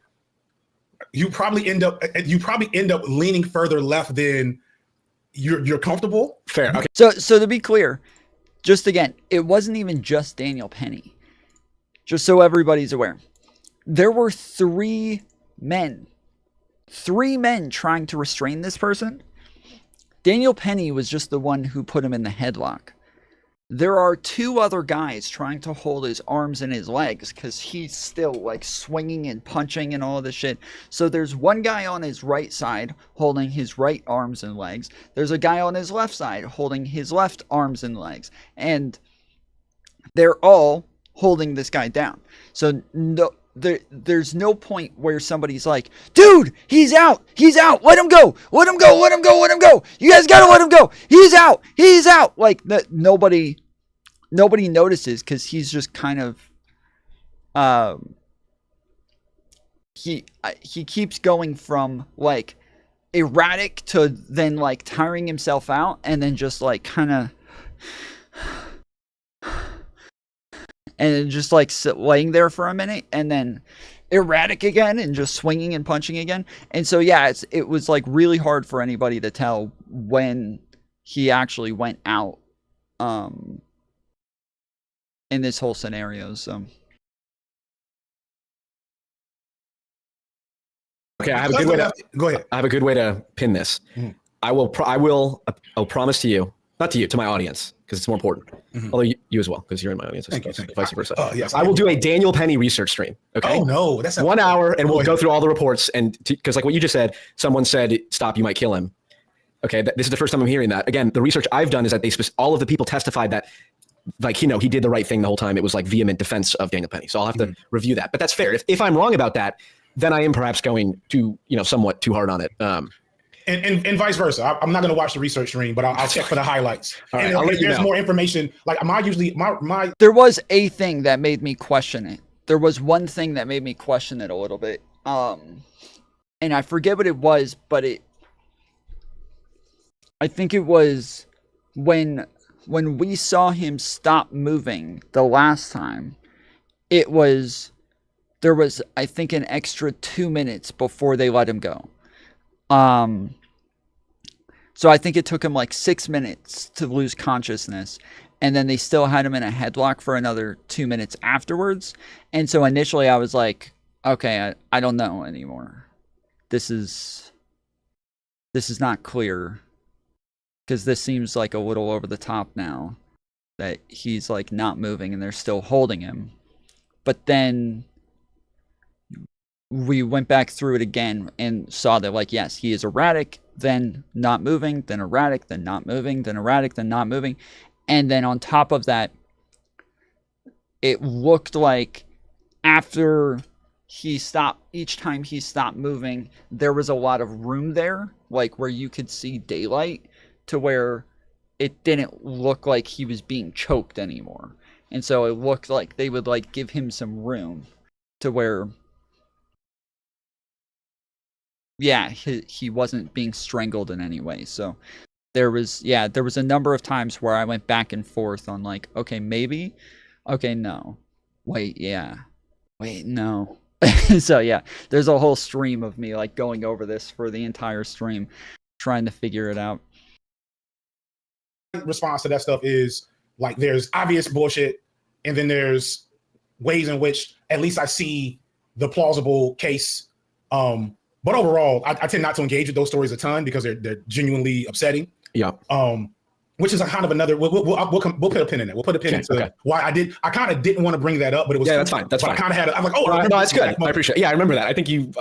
you probably end up leaning further left than you're comfortable. Fair. Okay. So to be clear, just again, it wasn't even just Daniel Penny. Just so everybody's aware, there were 3 men trying to restrain this person, Daniel Penny was just the one who put him in the headlock. There are 2 other guys trying to hold his arms and his legs because he's still like swinging and punching and all this shit. So there's one guy on his right side holding his right arms and legs. There's a guy on his left side holding his left arms and legs. And they're all holding this guy down. So there's no point where somebody's like, dude, he's out, let him go, you guys gotta let him go, he's out. Like, nobody notices because he's just kind of he keeps going from like erratic to then like tiring himself out and then just like kind of and just like laying there for a minute and then erratic again and just swinging and punching again. And so yeah, it was like really hard for anybody to tell when he actually went out in this whole scenario. So okay, I have a good way to go ahead. I have a good way to pin this. I'll promise to you, not to you, to my audience, because it's more important. Although you as well, because you're in my audience. Thank you. Vice versa. Yes, I will do a Daniel Penny research stream. Okay. Oh no, that's 1 hour, and we'll go through all the reports. And because like what you just said, someone said, "Stop, you might kill him." Okay, this is the first time I'm hearing that. Again, the research I've done is that all of the people testified that, like, he did the right thing the whole time. It was like vehement defense of Daniel Penny. So I'll have to review that. But that's fair. If I'm wrong about that, then I am perhaps going to somewhat too hard on it. And vice versa. I'm not going to watch the research stream, but I'll check for the highlights. All right, and I'll let you there's know. more information. Like my there was a thing that made me question it. There was one thing that made me question it a little bit. And I forget what it was, but I think it was when we saw him stop moving the last time. There was, I think, an extra 2 minutes before they let him go. So I think it took him like 6 minutes to lose consciousness, and then they still had him in a headlock for another 2 minutes afterwards. And so initially I was like, okay, I don't know anymore. This is not clear, because this seems like a little over the top now that he's like not moving and they're still holding him. But then we went back through it again and saw that, like, yes, he is erratic, then not moving, then erratic, then not moving, then erratic, then not moving. And then on top of that, it looked like after he stopped, each time he stopped moving, there was a lot of room there, like where you could see daylight, to where it didn't look like he was being choked anymore. And so it looked like they would like give him some room to where, yeah, he wasn't being strangled in any way. So there was a number of times where I went back and forth on like, okay, maybe, okay, no, wait, yeah, wait, no. So yeah, there's a whole stream of me like going over this for the entire stream, trying to figure it out. response to that stuff is like there's obvious bullshit, and then there's ways in which at least I see the plausible case. But overall, I tend not to engage with those stories a ton because they're genuinely upsetting. Yeah. Which is a kind of another. We'll put a pin in it. We'll put a pin into why I kind of didn't want to bring that up, but it was that's fine. That's fine. I kind of had. I'm like, oh, no, that's good. I appreciate it. Yeah, I remember that. I think you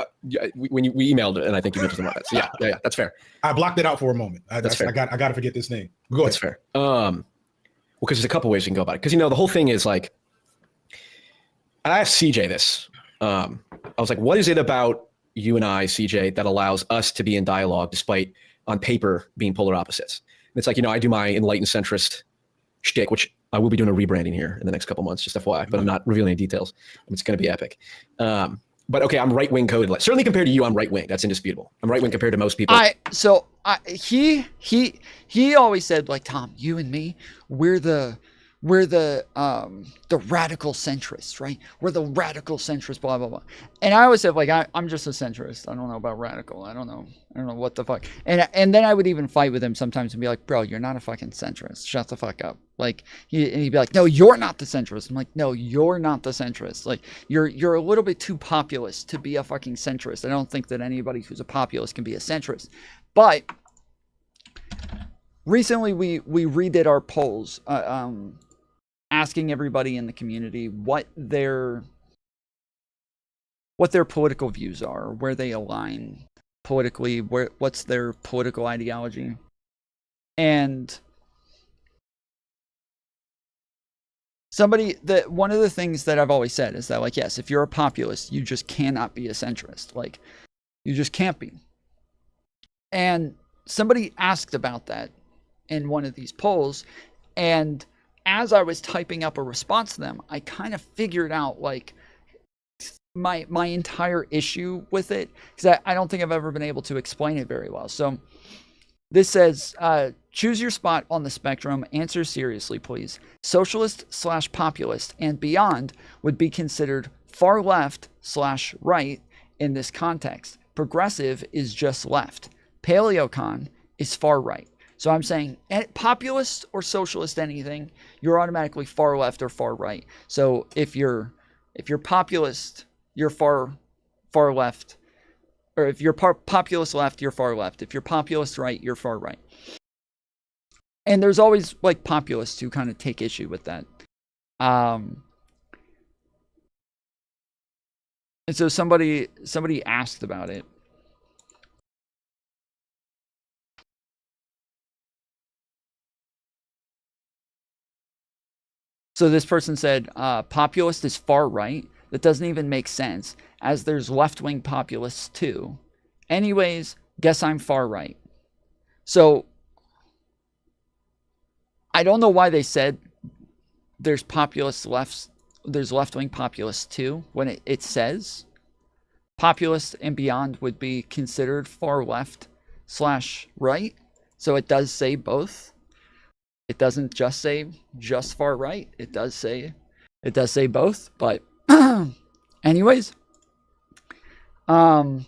when we emailed it, and I think you mentioned about that. So yeah, that's fair. I blocked it out for a moment. That's fair. I got to forget this name. Go ahead. That's fair. Well, because there's a couple ways you can go about it. Because the whole thing is like, I asked CJ this. I was like, what is it about you and I, CJ, that allows us to be in dialogue despite on paper being polar opposites? And it's like, I do my enlightened centrist shtick, which I will be doing a rebranding here in the next couple months, just FYI, but I'm not revealing any details. It's going to be epic. But okay, I'm right-wing coded. Certainly compared to you, I'm right-wing. That's indisputable. I'm right-wing compared to most people. He always said, like, Tom, you and me, we're the radical centrists, right? We're the radical centrists, blah, blah, blah. And I always said, like, I'm just a centrist. I don't know about radical. I don't know what the fuck. And then I would even fight with him sometimes and be like, bro, you're not a fucking centrist. Shut the fuck up. Like, he'd be like, no, you're not the centrist. I'm like, no, you're not the centrist. Like, you're a little bit too populist to be a fucking centrist. I don't think that anybody who's a populist can be a centrist. But recently we redid our polls, asking everybody in the community what their political views are, where they align politically, what's their political ideology. And one of the things that I've always said is that, like, yes, if you're a populist, you just cannot be a centrist. Like, you just can't be. And somebody asked about that in one of these polls, and as I was typing up a response to them, I kind of figured out, like, my entire issue with it, because I don't think I've ever been able to explain it very well. So this says, choose your spot on the spectrum. Answer seriously, please. Socialist/populist and beyond would be considered far left/right in this context. Progressive is just left. Paleocon is far right. So I'm saying populist or socialist anything, you're automatically far left or far right. So if you're populist, you're far left. Or if you're populist left, you're far left. If you're populist right, you're far right. And there's always, like, populists who kind of take issue with that. And so somebody asked about it. So this person said, populist is far right. That doesn't even make sense, as there's left-wing populists too. Anyways, guess I'm far right. So I don't know why they said there's left-wing populists too, when it says populist and beyond would be considered far left/right. So it does say both. It doesn't just say just far right. It does say both, but anyways, so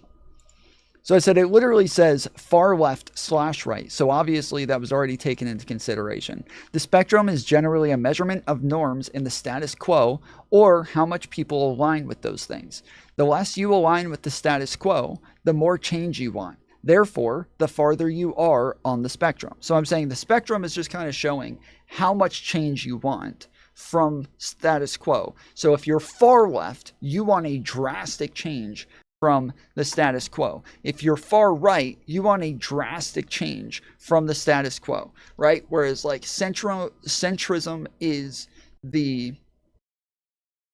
I said it literally says far left/right. So obviously that was already taken into consideration. The spectrum is generally a measurement of norms in the status quo, or how much people align with those things. The less you align with the status quo, the more change you want. Therefore, the farther you are on the spectrum. So I'm saying the spectrum is just kind of showing how much change you want from status quo. So if you're far left, you want a drastic change from the status quo. If you're far right, you want a drastic change from the status quo, right? Whereas, like, centrism is the,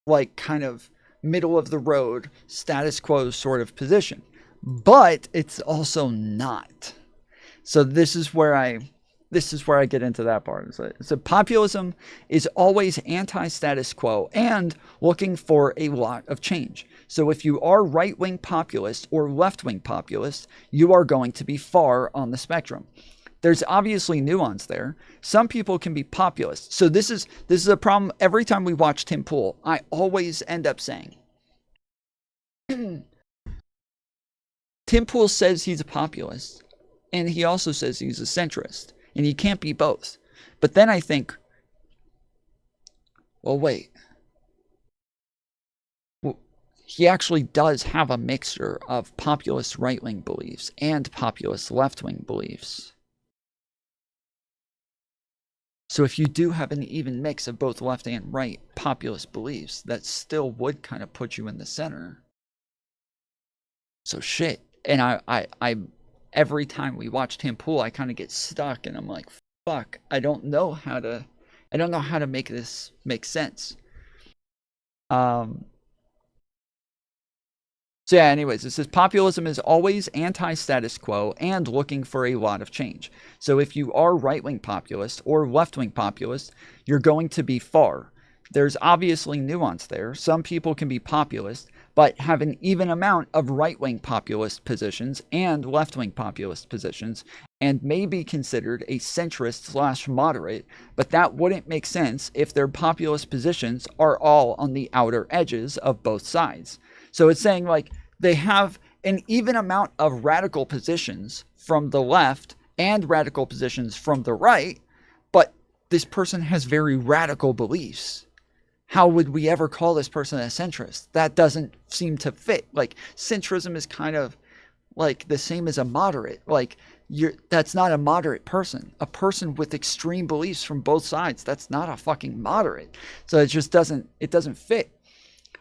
like, kind of middle of the road status quo sort of position, but it's also not. So this is where I get into that part. So populism is always anti-status quo and looking for a lot of change. So if you are right-wing populist or left-wing populist, you are going to be far on the spectrum. There's obviously nuance there. Some people can be populist. So this is a problem. Every time we watch Tim Pool, I always end up saying, Tim Pool says he's a populist, and he also says he's a centrist. And you can't be both. But then I think, well, wait. Well, he actually does have a mixture of populist right-wing beliefs and populist left-wing beliefs. So if you do have an even mix of both left and right populist beliefs, that still would kind of put you in the center. So shit. And I every time we watch Tim Pool, I kind of get stuck, and I'm like, fuck, I don't know how to make this make sense. So yeah, anyways, it says populism is always anti-status quo and looking for a lot of change. So if you are right-wing populist or left-wing populist, you're going to be far. There's obviously nuance there. Some people can be populist, but have an even amount of right-wing populist positions and left-wing populist positions, and may be considered a centrist/moderate, but that wouldn't make sense if their populist positions are all on the outer edges of both sides. So it's saying, like, they have an even amount of radical positions from the left and radical positions from the right, but this person has very radical beliefs. How would we ever call this person a centrist? That doesn't seem to fit. Like, centrism is kind of like the same as a moderate. Like that's not a moderate person. A person with extreme beliefs from both sides, that's not a fucking moderate. So it just doesn't fit.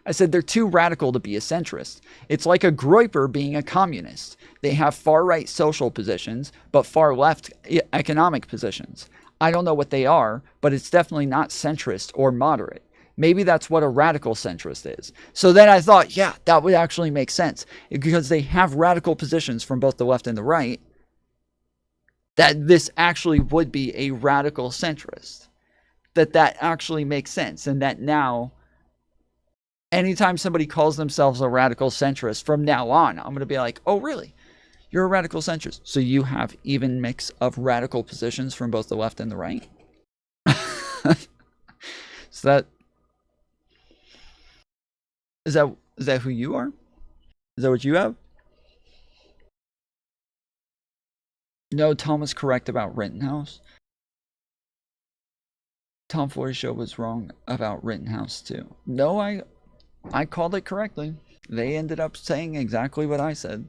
I said they're too radical to be a centrist. It's like a Groyper being a communist. They have far-right social positions, but far-left economic positions. I don't know what they are, but it's definitely not centrist or moderate. Maybe that's what a radical centrist is. So then I thought, yeah, that would actually make sense. Because they have radical positions from both the left and the right, that this actually would be a radical centrist. That actually makes sense. And that now, anytime somebody calls themselves a radical centrist, from now on, I'm going to be like, oh, really? You're a radical centrist. So you have even mix of radical positions from both the left and the right? So is that who you are? Is that what you have? No, Tom was correct about Rittenhouse. Tom Foolery show was wrong about Rittenhouse too. No, I called it correctly. They ended up saying exactly what I said.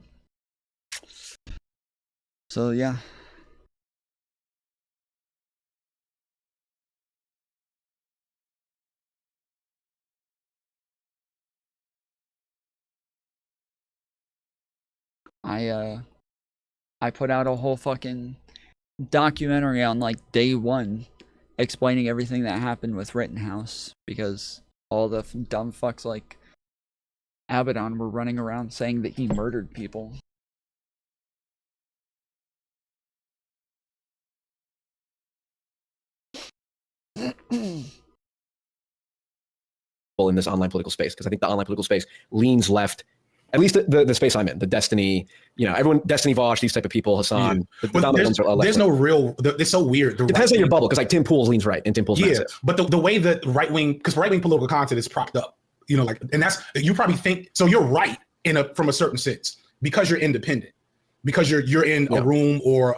So yeah. I put out a whole fucking documentary on like day one explaining everything that happened with Rittenhouse because all the dumb fucks like Abaddon were running around saying that he murdered people. In this online political space, because I think the online political space leans left, at least the space I'm in, the Destiny, everyone, Destiny Vosh, these type of people, Hassan. Yeah. There's no real, it's so weird. Depends on your bubble, because like Tim Pool's leans right, and Tim Pool's massive. But the way that because right-wing political content is propped up, and that's, you probably think, so you're right from a certain sense, because you're independent. Because you're in a room or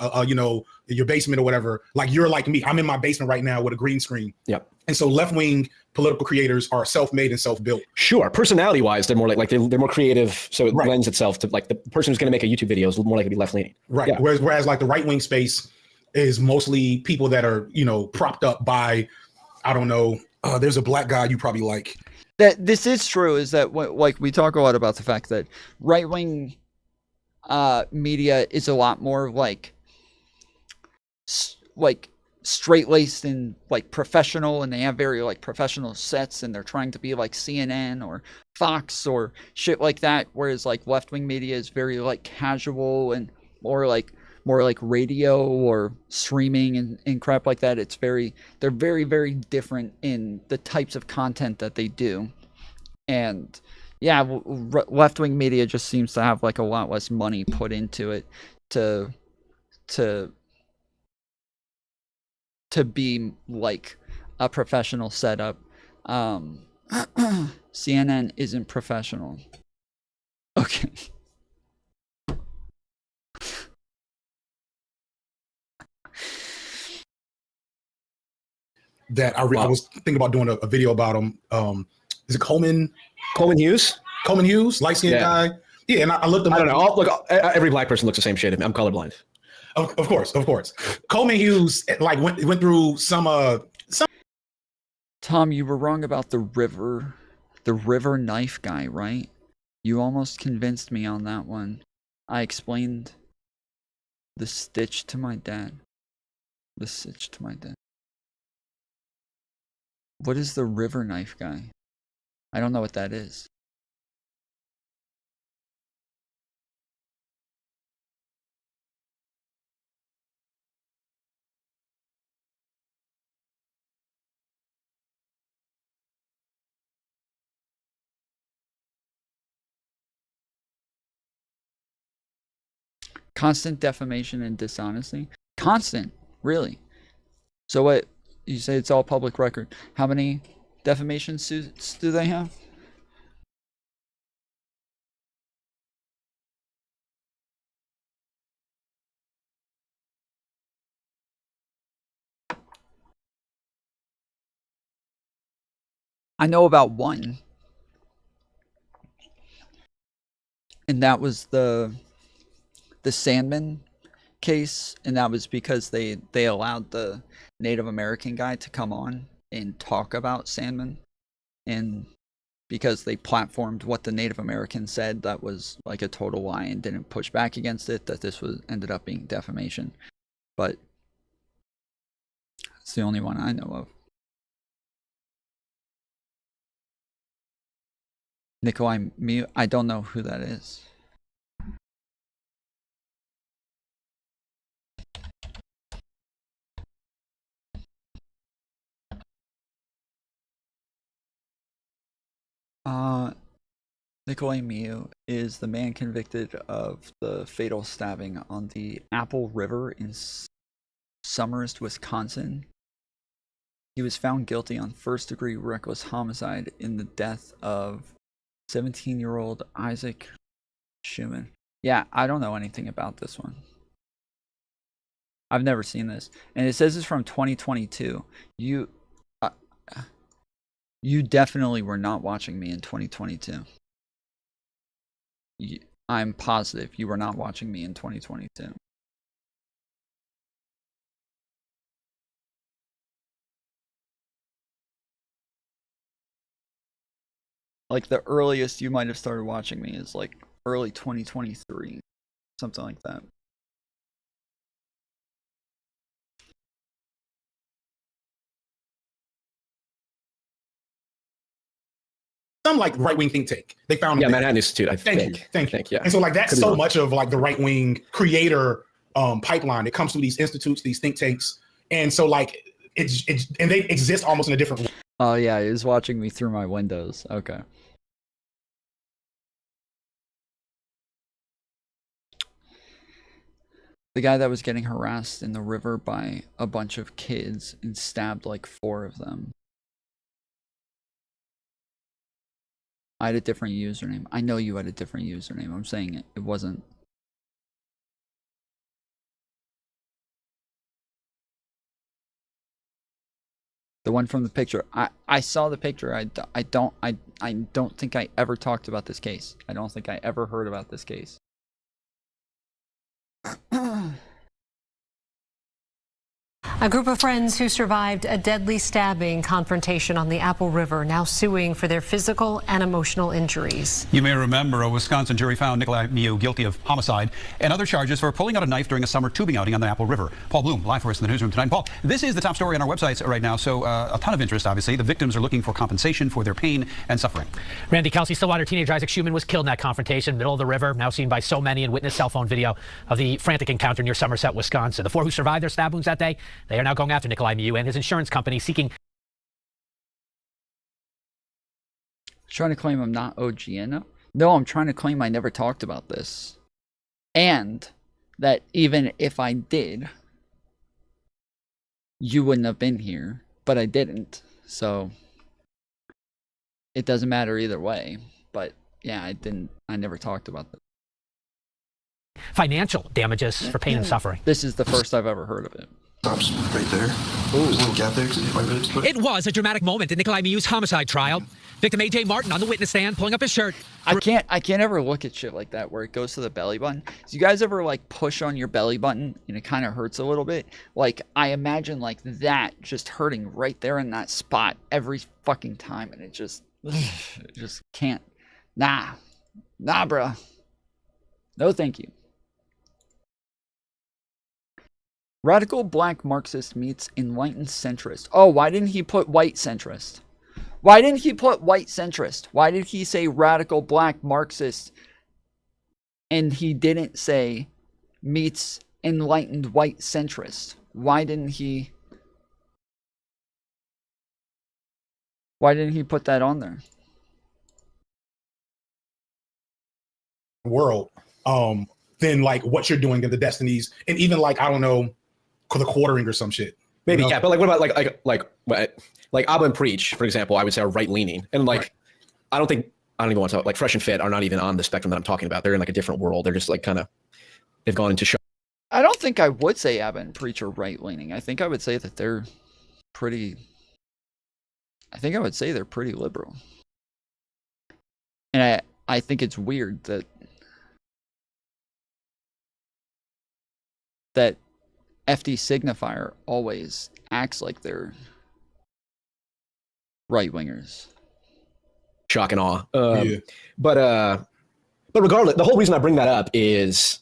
your basement or whatever, like you're like me. I'm in my basement right now with a green screen. Yep. And so left-wing political creators are self-made and self-built. Sure, personality-wise, they're more like they're more creative, so it lends itself to like the person who's going to make a YouTube video is more likely to be left-leaning. Right. Yeah. Whereas like the right-wing space is mostly people that are propped up by, I don't know. There's a black guy you probably like. That this is true is that like we talk a lot about the fact that right-wing media is a lot more like straight-laced and like professional, and they have very like professional sets, and they're trying to be like CNN or Fox or shit like that, whereas like left-wing media is very like casual and more like radio or streaming and crap like that. They're very, very different in the types of content that they do. And yeah, left-wing media just seems to have like a lot less money put into it to be like a professional setup. CNN isn't professional. Okay. That I was thinking about doing a video about him. Is it Coleman Hughes? Coleman Hughes, light-skinned guy. Yeah, and I looked him up. I don't know. Look, every black person looks the same shit. I'm colorblind. Of course. Coleman Hughes like went through some. Tom, you were wrong about the river knife guy, right? You almost convinced me on that one. I explained the stitch to my dad. What is the river knife guy? I don't know what that is. Constant defamation and dishonesty? Constant, really? So what, you say it's all public record. How many defamation suits do they have? I know about one. And that was the the Sandman case, and that was because they allowed the Native American guy to come on and talk about Sandman, and because they platformed what the Native American said that was like a total lie and didn't push back against it, that this was ended up being defamation. But it's the only one I know of. Nikolai Miu, I don't know who that is. Nikolai Miu is the man convicted of the fatal stabbing on the Apple River in Somers, Wisconsin. He was found guilty on first-degree reckless homicide in the death of 17-year-old Isaac Schumann. Yeah, I don't know anything about this one. I've never seen this. And it says it's from 2022. You definitely were not watching me in 2022. I'm positive you were not watching me in 2022. Like, the earliest you might have started watching me is like early 2023, something like that. Some like right-wing think tank. They found Manhattan Institute, I think. Thank you. Yeah. And so like that's Could be so wrong. much of like the right-wing creator pipeline. It comes through these institutes, these think tanks. And so like it's and they exist almost in a different way. Oh yeah, he was watching me through my windows. Okay. The guy that was getting harassed in the river by a bunch of kids and stabbed like 4 of them. I had a different username. I know you had a different username. I'm saying it wasn't. The one from the picture. I saw the picture. I don't think I ever talked about this case. I don't think I ever heard about this case. A group of friends who survived a deadly stabbing confrontation on the Apple River now suing for their physical and emotional injuries. You may remember a Wisconsin jury found Nikolai Miu guilty of homicide and other charges for pulling out a knife during a summer tubing outing on the Apple River. Paul Bloom, live for us in the newsroom tonight. Paul, this is the top story on our websites right now, so a ton of interest, obviously. The victims are looking for compensation for their pain and suffering. Randy, Kelsey, Stillwater teenager Isaac Schumann was killed in that confrontation, middle of the river, now seen by so many in witness cell phone video of the frantic encounter near Somerset, Wisconsin. The 4 who survived their stab wounds that day, they are now going after Nikolai Miu and his insurance company seeking. Trying to claim I'm not OGN? No, I'm trying to claim I never talked about this. And that even if I did, you wouldn't have been here, but I didn't. So it doesn't matter either way. But yeah, I never talked about that. Financial damages for pain and suffering. This is the first I've ever heard of it. Stops right there. There's a little gap there. It was a dramatic moment in Nikolai Miu's homicide trial. Victim A.J. Martin on the witness stand, pulling up his shirt. I can't ever look at shit like that where it goes to the belly button. Do you guys ever like push on your belly button and it kind of hurts a little bit? Like, I imagine like that just hurting right there in that spot every fucking time, and it just can't. Nah, bruh. No, thank you. Radical black Marxist meets enlightened centrist. Oh, why didn't he put white centrist? Why didn't he put white centrist? Why did he say radical black Marxist and he didn't say meets enlightened white centrist? Why didn't he put that on there? World, than like what you're doing in the destinies, and even like I don't know, the quartering or some shit. Maybe, you know? yeah, but like what about like Abba and Preach, for example, I would say are right leaning, and like right. I don't even want to talk, like Fresh and Fit are not even on the spectrum that I'm talking about. They're in like a different world. They're just like kind of, they've gone into show. I don't think I would say Abba and Preach are right leaning. I think I would say that they're pretty. I think I would say they're pretty liberal, and I think it's weird that that FD Signifier always acts like they're right-wingers. Shock and awe. But regardless, the whole reason I bring that up is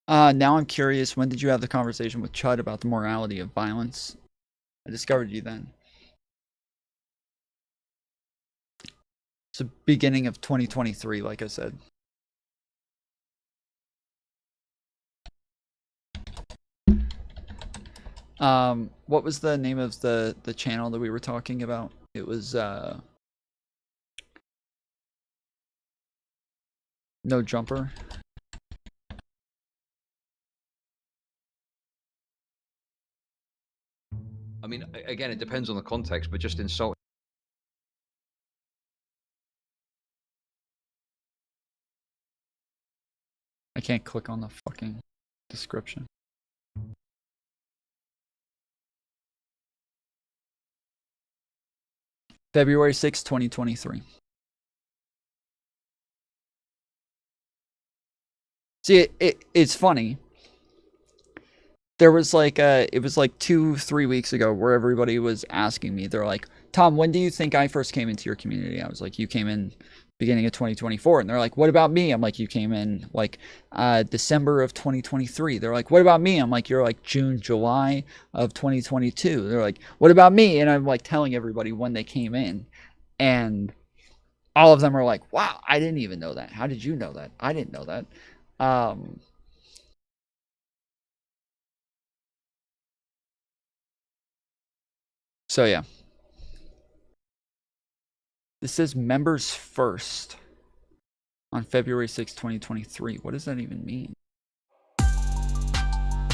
now I'm curious, when did you have the conversation with Chud about the morality of violence? I discovered you then. It's the beginning of 2023, like I said. What was the name of the channel that we were talking about? It was No Jumper. I mean, again, it depends on the context, but just insult. I can't click on the fucking description. February 6, 2023. See, it's funny. There was like it was like 2-3 weeks ago where everybody was asking me, they're like, Tom, when do you think I first came into your community? I was like, you came in beginning of 2024. And they're like, what about me? I'm like, you came in like December of 2023. They're like, what about me? I'm like, you're like June, July of 2022. They're like, what about me? And I'm like telling everybody when they came in. And all of them are like, wow, I didn't even know that. How did you know that? I didn't know that. So yeah. This says members first on February 6, 2023. What does that even mean?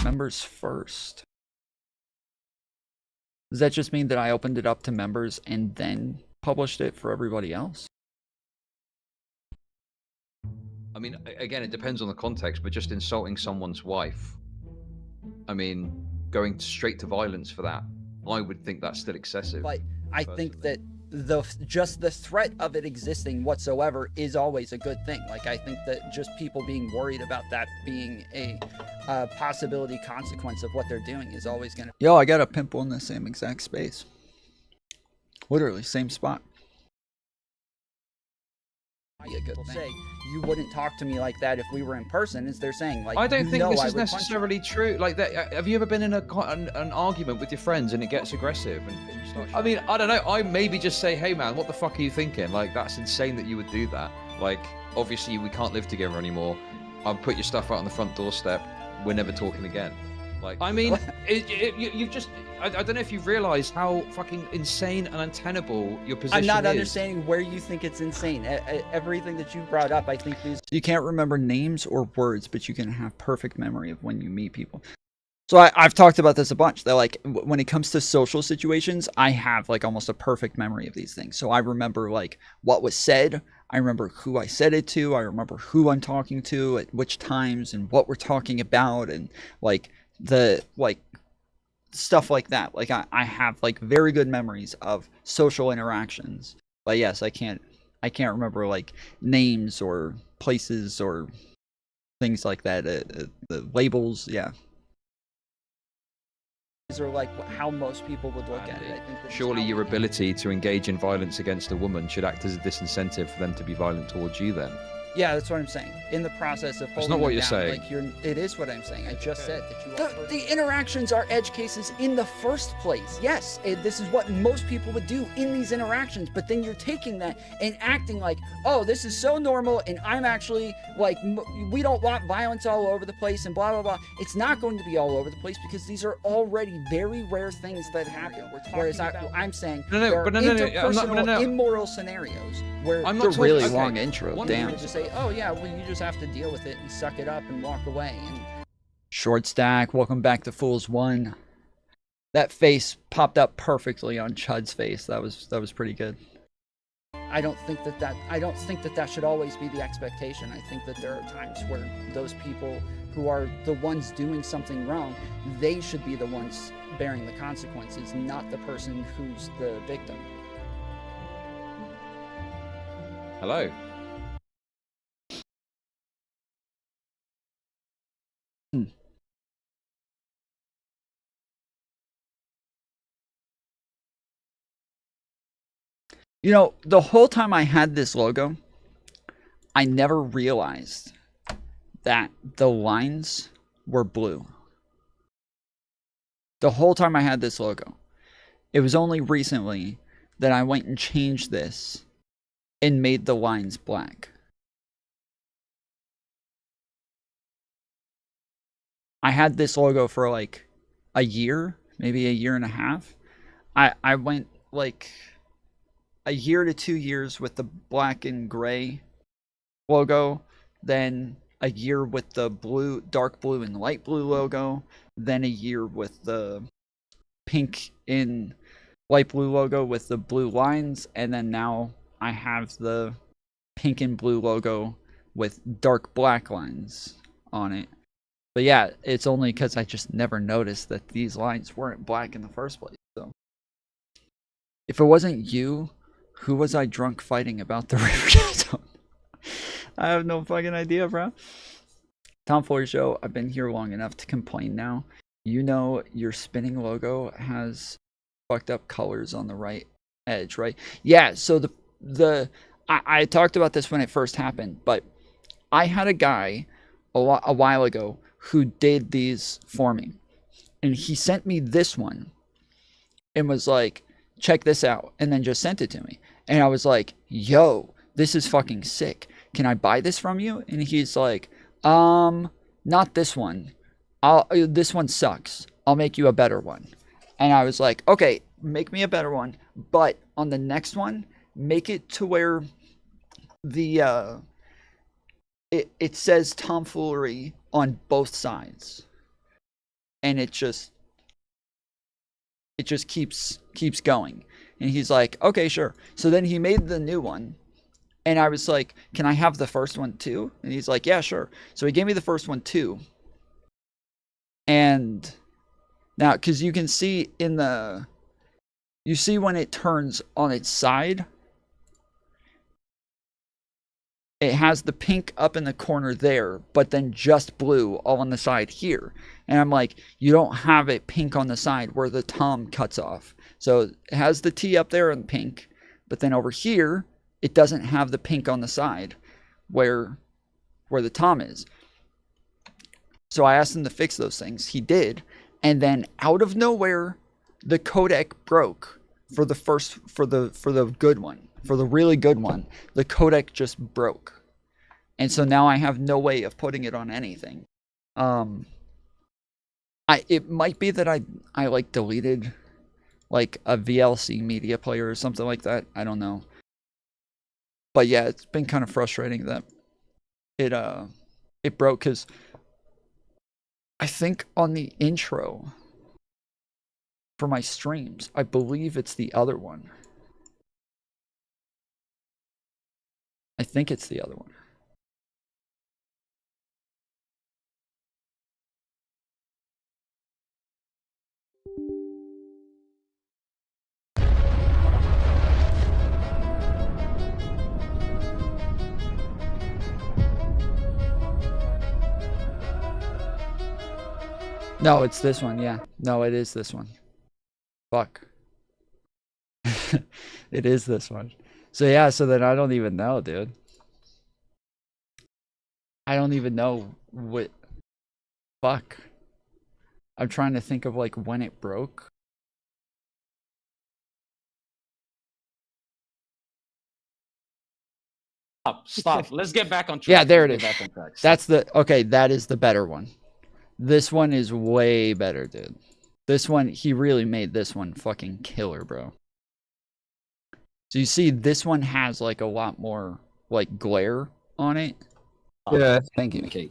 Members first. Does that just mean that I opened it up to members and then published it for everybody else? I mean, again, it depends on the context, but just insulting someone's wife. I mean, going straight to violence for that, I would think that's still excessive. But I think that just the threat of it existing whatsoever is always a good thing. Like, I think that just people being worried about that being a possibility consequence of what they're doing is always gonna. Yo, I got a pimple in the same exact space. Literally, same spot. Be a good thing. Say you wouldn't talk to me like that if we were in person. Is they're saying like I don't think this is would punch you. necessarily true. Like that, have you ever been in an argument with your friends and it gets aggressive? And I mean, I don't know. I maybe just say, hey man, what the fuck are you thinking? Like that's insane that you would do that. Like obviously we can't live together anymore. I'll put your stuff out on the front doorstep. We're never talking again. Like I mean, you've just. I don't know if you've realized how fucking insane and untenable your position is. I'm not understanding where you think it's insane. Everything that you brought up, I think is... You can't remember names or words, but you can have perfect memory of when you meet people. So I've talked about this a bunch. That like when it comes to social situations, I have like almost a perfect memory of these things. So I remember like what was said. I remember who I said it to. I remember who I'm talking to at which times and what we're talking about and like stuff like that. Like I have like very good memories of social interactions, but yes, I can't remember like names or places or things like that. The labels, yeah. These are like how most people would look at it. I think surely your ability to engage in violence against a woman should act as a disincentive for them to be violent towards you then. Yeah, that's what I'm saying. In the process of That's not what you're saying. Like it is what I'm saying. I just said that you. The interactions are edge cases in the first place. Yes, this is what most people would do in these interactions. But then you're taking that and acting like, oh, this is so normal, and I'm actually like, we don't want violence all over the place, and blah blah blah. It's not going to be all over the place because these are already very rare things that happen. Whereas I'm saying interpersonal immoral scenarios where I'm it's not a really okay. long intro. Damn. Just say, oh yeah, well you just have to deal with it and suck it up and walk away. And short stack, welcome back to Fools 1. That face popped up perfectly on Chud's face. That was pretty good. I don't think that should always be the expectation. I think that there are times where those people who are the ones doing something wrong, they should be the ones bearing the consequences, not the person who's the victim. Hello. You know, the whole time I had this logo, I never realized that the lines were blue. The whole time I had this logo. It was only recently that I went and changed this and made the lines black. I had this logo for like a year, maybe a year and a half. I went like a year to 2 years with the black and gray logo, then a year with the blue, dark blue and light blue logo, then a year with the pink and light blue logo with the blue lines, and then now I have the pink and blue logo with dark black lines on it. But yeah, it's only because I just never noticed that these lines weren't black in the first place. So if it wasn't you, who was I drunk fighting about the Riverdale? I have no fucking idea, bro. Tom Foolery Show, I've been here long enough to complain now. You know your spinning logo has fucked up colors on the right edge, right? Yeah, so I talked about this when it first happened, but I had a guy a while ago who did these for me. And he sent me this one and was like, check this out, and then just sent it to me. And I was like, yo, this is fucking sick. Can I buy this from you? And he's like, not this one. This one sucks. I'll make you a better one. And I was like, okay, make me a better one. But on the next one, make it to where the it says tomfoolery on both sides. And it just keeps going. And he's like, okay, sure. So then he made the new one. And I was like, can I have the first one too? And he's like, yeah, sure. So he gave me the first one too. And now, because you can see you see when it turns on its side, it has the pink up in the corner there, but then just blue all on the side here. And I'm like, you don't have it pink on the side where the Tom cuts off. So it has the T up there in pink, but then over here, it doesn't have the pink on the side where the Tom is. So I asked him to fix those things. He did. And then out of nowhere, the codec broke for the good one. For the really good one, the codec just broke. And so now I have no way of putting it on anything. It might be that I like deleted like a VLC media player or something like that. I don't know. But yeah, it's been kind of frustrating that it broke, because I think on the intro for my streams, I believe it's the other one. I think it's the other one. No, it's this one, yeah. No, it is this one. Fuck. It is this one. So yeah, so then I don't even know, dude. I don't even know what... Fuck. I'm trying to think of like when it broke. Stop. Let's get back on track. Yeah, there it is. Back on track. That's the... Okay, that is the better one. This one is way better, dude. This one, he really made this one fucking killer, bro. So you see, this one has like a lot more like glare on it. Yeah, thank you. Okay.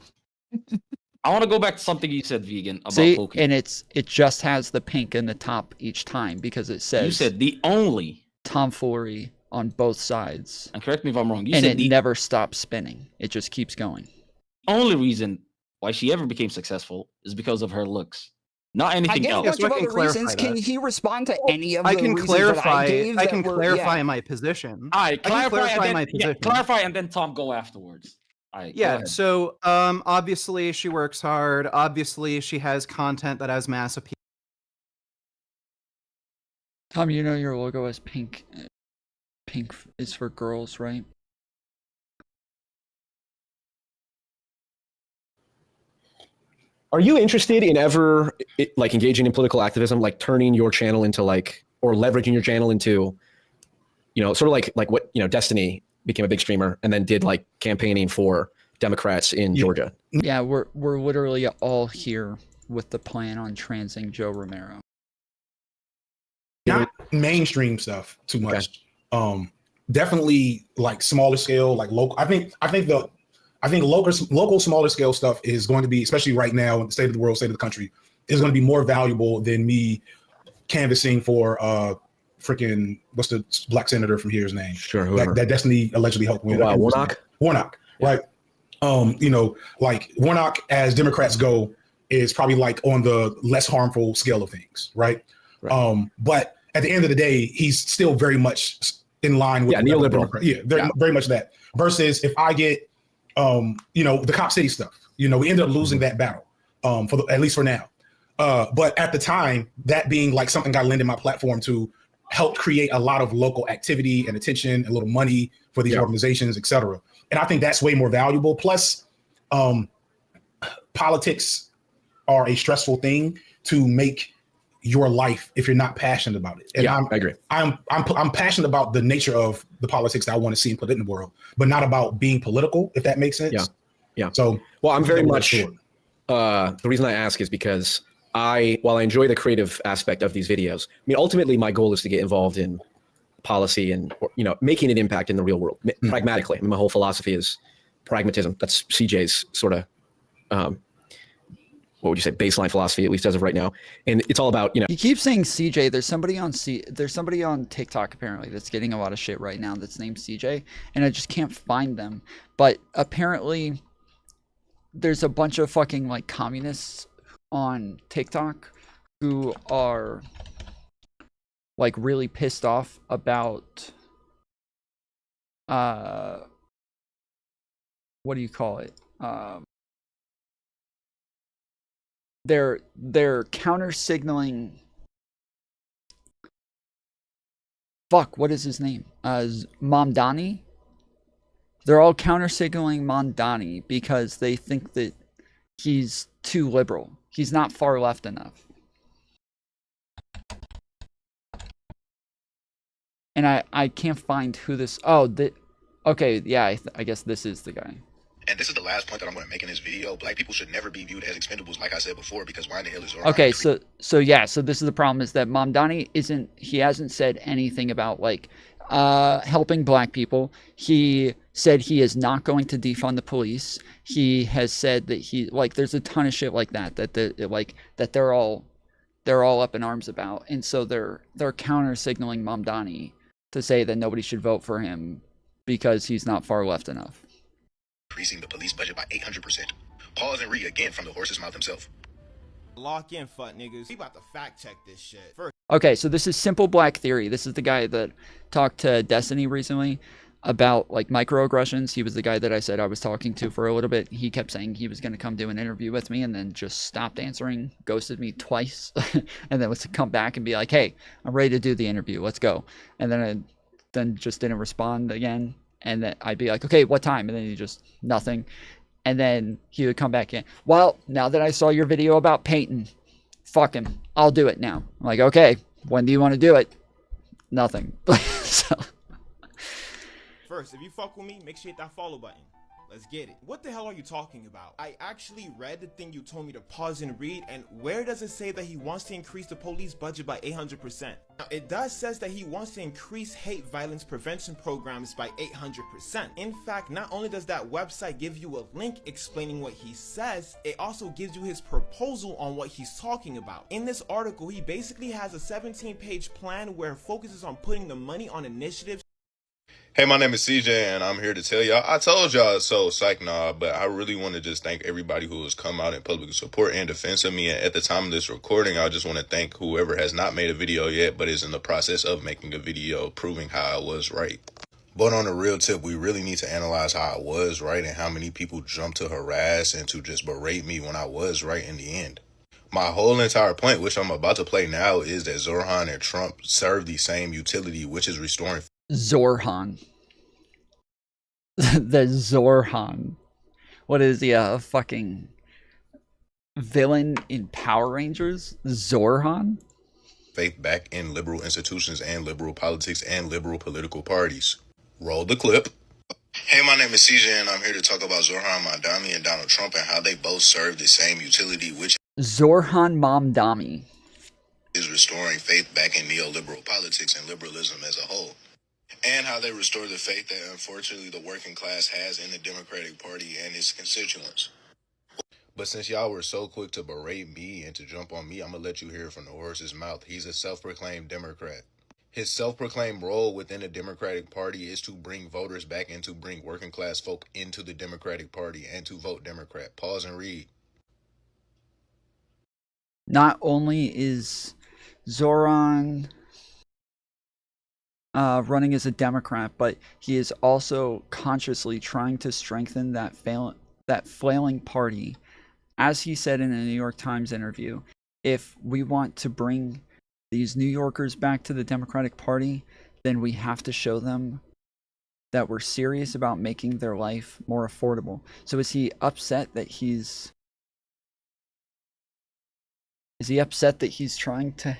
I want to go back to something you said, Vegan, about See, Pokemon. and it just has the pink in the top each time because it says... You said the only... tomfoolery on both sides. And correct me if I'm wrong. You and said it never stops spinning. It just keeps going. Only reason why she ever became successful is because of her looks. Not anything else. Yes, I can clarify that. Can he respond to any of I the can reasons clarify. that I gave? I can that were, clarify yeah. my position. All right, clarify my position. Clarify, and then Tom go afterwards. All right, go Yeah. ahead. So, obviously she works hard. Obviously she has content that has mass appeal. Tom, you know your logo has pink pink is for girls, right? Are you interested in ever like engaging in political activism, like turning your channel into like, or leveraging your channel into, you know, sort of like what, you know, Destiny became a big streamer and then did like campaigning for Democrats in Georgia? Yeah, we're literally all here with the plan on transing Joe Romero. Not mainstream stuff too much. Definitely like smaller scale, like local. I think local smaller scale stuff is going to be, especially right now in the state of the world, state of the country, is going to be more valuable than me canvassing for freaking what's the black senator from here's name? Sure, that Destiny allegedly helped win. Warnock, right? You know, like Warnock, as Democrats go, is probably like on the less harmful scale of things, right? But at the end of the day, he's still very much in line with neoliberal. Very much that. Versus if I get, you know, the Cop City stuff, you know, we ended up losing that battle, at least for now. But at the time, that being like something I lended my platform to help create a lot of local activity and attention, a little money for these organizations, et cetera. And I think that's way more valuable. Plus, politics are a stressful thing to make your life if you're not passionate about it. And I agree. I'm passionate about the nature of the politics that I want to see and put in the world, but not about being political, if that makes sense. Yeah. So, well, I'm very much, the reason I ask is because while I enjoy the creative aspect of these videos, I mean, ultimately my goal is to get involved in policy and, you know, making an impact in the real world, pragmatically. I mean, my whole philosophy is pragmatism. That's CJ's sort of, what would you say, baseline philosophy, at least as of right now. And it's all about, you know. He keeps saying CJ. There's somebody on TikTok apparently that's getting a lot of shit right now that's named CJ, and I just can't find them. But apparently there's a bunch of fucking like communists on TikTok who are like really pissed off about what do you call it? They're counter signaling. Fuck, what is his name? Mamdani. They're all counter signaling Mamdani because they think that he's too liberal. He's not far left enough. And I can't find who this. Okay, yeah, I guess this is the guy. And this is the last point that I'm going to make in this video. Black people should never be viewed as expendables, like I said before, because why in the hell is Zoran? Okay, so this is the problem, is that Mamdani hasn't said anything about like helping black people. He said he is not going to defund the police. He has said that there's a ton of shit like that they're all up in arms about, and so they're counter signaling Mamdani to say that nobody should vote for him because he's not far left enough. Increasing the police budget by 800%. Pause and read again from the horse's mouth himself. Lock in, fuck niggas. We about to fact check this shit. First. Okay, so this is Simple Black Theory. This is the guy that talked to Destiny recently about like microaggressions. He was the guy that I said I was talking to for a little bit. He kept saying he was going to come do an interview with me and then just stopped answering, ghosted me twice, and then was to come back and be like, hey, I'm ready to do the interview. Let's go. And then just didn't respond again. And then I'd be like, okay, what time? And then he just nothing. And then he would come back in. Well, now that I saw your video about Peyton, fuck him. I'll do it now. I'm like, okay, when do you want to do it? Nothing. So. First, if you fuck with me, make sure you hit that follow button. Let's get it. What the hell are you talking about? I actually read the thing you told me to pause and read, and where does it say that he wants to increase the police budget by 800%? Now, it does says that he wants to increase hate violence prevention programs by 800%. In fact, not only does that website give you a link explaining what he says, it also gives you his proposal on what he's talking about. In this article, he basically has a 17-page plan where it focuses on putting the money on initiatives. Hey, my name is CJ, and I'm here to tell y'all, I told y'all so, psych nah, but I really want to just thank everybody who has come out in public support and defense of me. And at the time of this recording, I just want to thank whoever has not made a video yet, but is in the process of making a video proving how I was right. But on a real tip, we really need to analyze how I was right and how many people jumped to harass and to just berate me when I was right in the end. My whole entire point, which I'm about to play now, is that Zoran and Trump serve the same utility, which is restoring Zorhan. The Zorhan. What is he, a fucking villain in Power Rangers? Zorhan? Faith back in liberal institutions and liberal politics and liberal political parties. Roll the clip. Hey, my name is CJ, and I'm here to talk about Zohran Mamdani and Donald Trump and how they both serve the same utility, which Zorhan Mamdani is restoring faith back in neoliberal politics and liberalism as a whole. And how they restore the faith that, unfortunately, the working class has in the Democratic Party and its constituents. But since y'all were so quick to berate me and to jump on me, I'm going to let you hear it from the horse's mouth. He's a self-proclaimed Democrat. His self-proclaimed role within the Democratic Party is to bring voters back and to bring working class folk into the Democratic Party and to vote Democrat. Pause and read. Not only is Zoran running as a Democrat, but he is also consciously trying to strengthen that flailing party. As he said in a New York Times interview, if we want to bring these New Yorkers back to the Democratic Party, then we have to show them that we're serious about making their life more affordable. So is he upset that he's trying to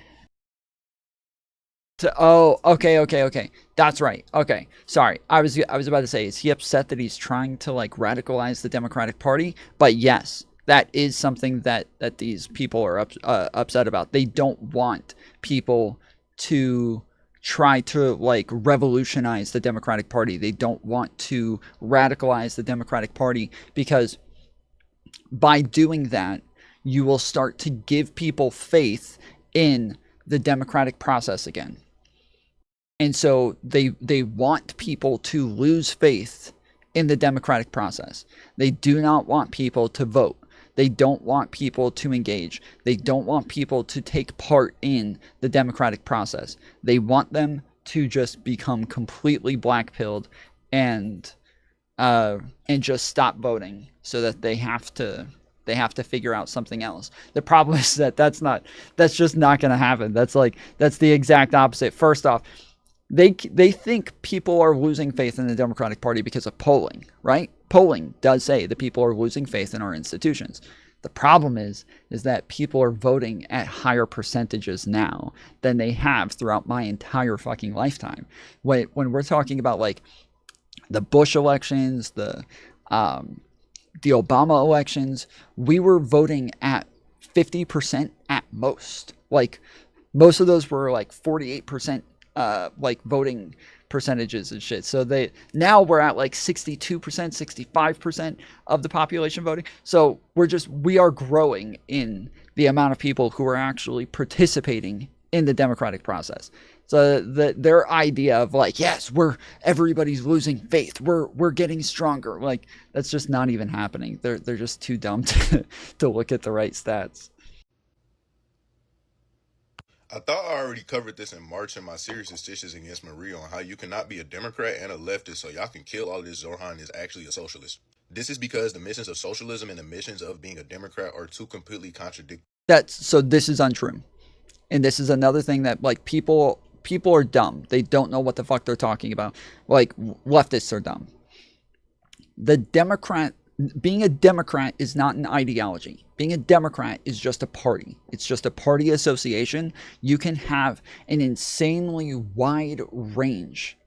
oh, okay. That's right. Okay. Sorry. I was about to say, is he upset that he's trying to like radicalize the Democratic Party? But yes, that is something that these people are upset about. They don't want people to try to like revolutionize the Democratic Party. They don't want to radicalize the Democratic Party, because by doing that, you will start to give people faith in the democratic process again. And so they want people to lose faith in the democratic process. They do not want people to vote. They don't want people to engage. They don't want people to take part in the democratic process. They want them to just become completely black-pilled and just stop voting, so that they have to figure out something else. The problem is that that's just not going to happen. That's the exact opposite. First off, they think people are losing faith in the Democratic Party because of polling, right? Polling does say that people are losing faith in our institutions. The problem is that people are voting at higher percentages now than they have throughout my entire fucking lifetime. When we're talking about like the Bush elections, the Obama elections, we were voting at 50% at most. Like most of those were like 48% like voting percentages and shit. So now we're at like 62%, 65% of the population voting. So we are growing in the amount of people who are actually participating in the democratic process. So their idea of like, yes, everybody's losing faith, we're getting stronger, like that's just not even happening. They're just too dumb to look at the right stats. I thought I already covered this in March in my series of Stitches Against Marie on how you cannot be a Democrat and a leftist, so y'all can kill all this. Zoran is actually a socialist. This is because the missions of socialism and the missions of being a Democrat are two completely contradictory. So this is untrue. And this is another thing that like people are dumb. They don't know what the fuck they're talking about. Like leftists are dumb. Being a Democrat is not an ideology. Being a Democrat is just a party. It's just a party association. You can have an insanely wide range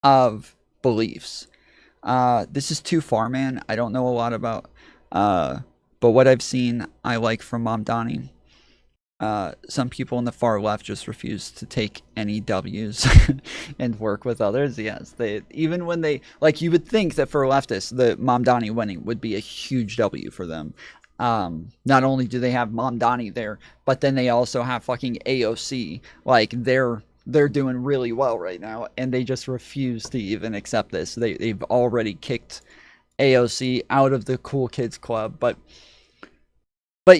of beliefs. This is too far, man. I don't know a lot about, but what I've seen, I like from Mamdani. Some people on the far left just refuse to take any W's and work with others. Yes, even when they like, you would think that for leftists, the Mamdani winning would be a huge W for them. Not only do they have Mamdani there, but then they also have fucking AOC. Like they're doing really well right now, and they just refuse to even accept this. They've already kicked AOC out of the Cool Kids Club, But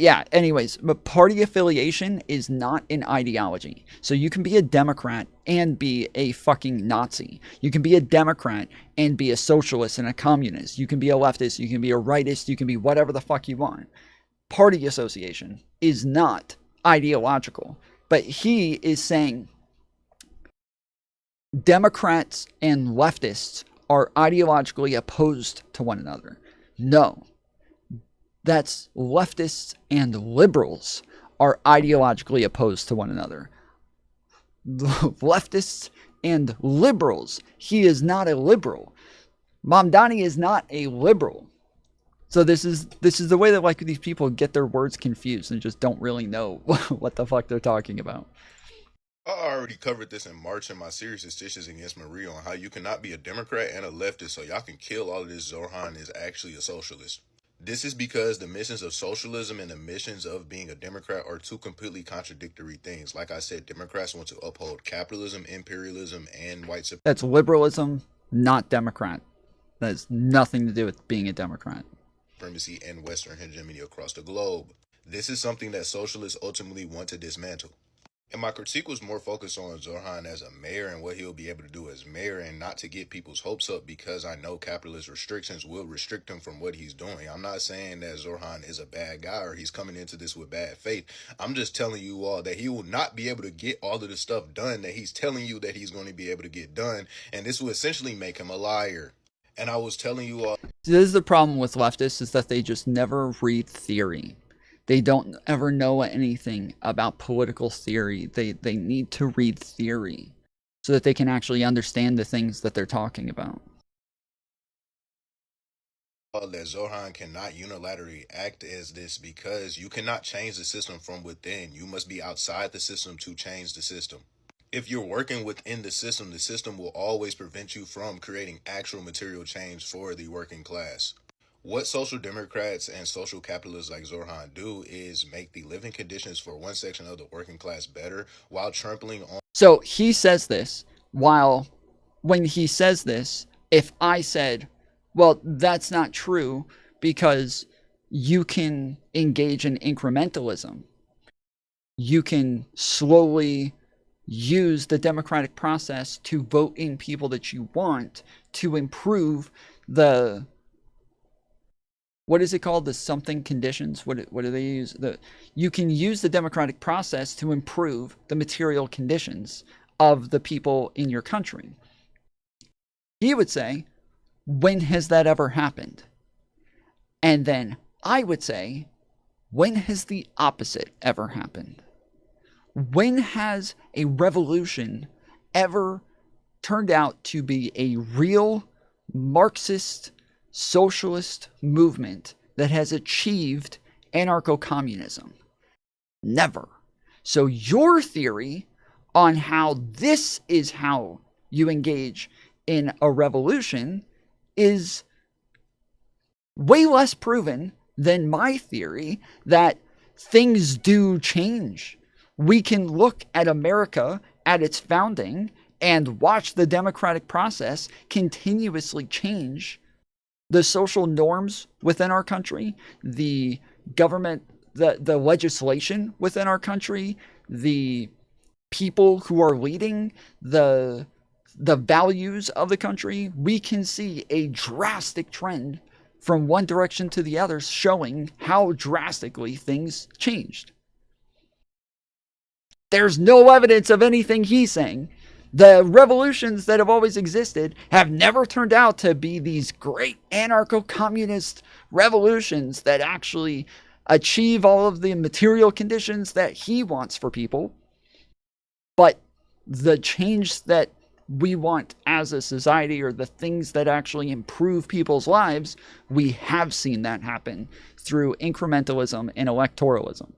yeah, anyways, but party affiliation is not an ideology. So you can be a Democrat and be a fucking Nazi. You can be a Democrat and be a socialist and a communist. You can be a leftist, you can be a rightist, you can be whatever the fuck you want. Party association is not ideological. But he is saying Democrats and leftists are ideologically opposed to one another. No. That's leftists and liberals are ideologically opposed to one another. Leftists and liberals. He is not a liberal. Mamdani is not a liberal. So this is the way that like these people get their words confused and just don't really know what the fuck they're talking about. I already covered this in March in my series of Stitches Against Marie on how you cannot be a Democrat and a leftist, so y'all can kill all of this. Zorhan is actually a socialist. This is because the missions of socialism and the missions of being a Democrat are two completely contradictory things. Like I said, Democrats want to uphold capitalism, imperialism, and white supremacy. That's liberalism, not Democrat. That has nothing to do with being a Democrat. Supremacy and Western hegemony across the globe. This is something that socialists ultimately want to dismantle. And my critique was more focused on Zorhan as a mayor and what he'll be able to do as mayor, and not to get people's hopes up, because I know capitalist restrictions will restrict him from what he's doing. I'm not saying that Zorhan is a bad guy or he's coming into this with bad faith. I'm just telling you all that he will not be able to get all of the stuff done that he's telling you that he's going to be able to get done, and this will essentially make him a liar. And I was telling you all... This is the problem with leftists, is that they just never read theory. They don't ever know anything about political theory. They need to read theory so that they can actually understand the things that they're talking about. That Zorhan cannot unilaterally act as this because you cannot change the system from within. You must be outside the system to change the system. If you're working within the system will always prevent you from creating actual material change for the working class. What social democrats and social capitalists like Zorhan do is make the living conditions for one section of the working class better while trampling on... So he says this, while when he says this, if I said, well, that's not true because you can engage in incrementalism. You can slowly use the democratic process to vote in people that you want to improve the... What is it called? The something conditions? What do they use? You can use the democratic process to improve the material conditions of the people in your country. He would say, when has that ever happened? And then I would say, when has the opposite ever happened? When has a revolution ever turned out to be a real Marxist socialist movement that has achieved anarcho-communism? Never. So your theory on how this is how you engage in a revolution is way less proven than my theory that things do change. We can look at America at its founding and watch the democratic process continuously change the social norms within our country, the government, the legislation within our country, the people who are leading the values of the country. We can see a drastic trend from one direction to the other, showing how drastically things changed. There's no evidence of anything he's saying. The revolutions that have always existed have never turned out to be these great anarcho-communist revolutions that actually achieve all of the material conditions that he wants for people. But the change that we want as a society, or the things that actually improve people's lives, we have seen that happen through incrementalism and electoralism.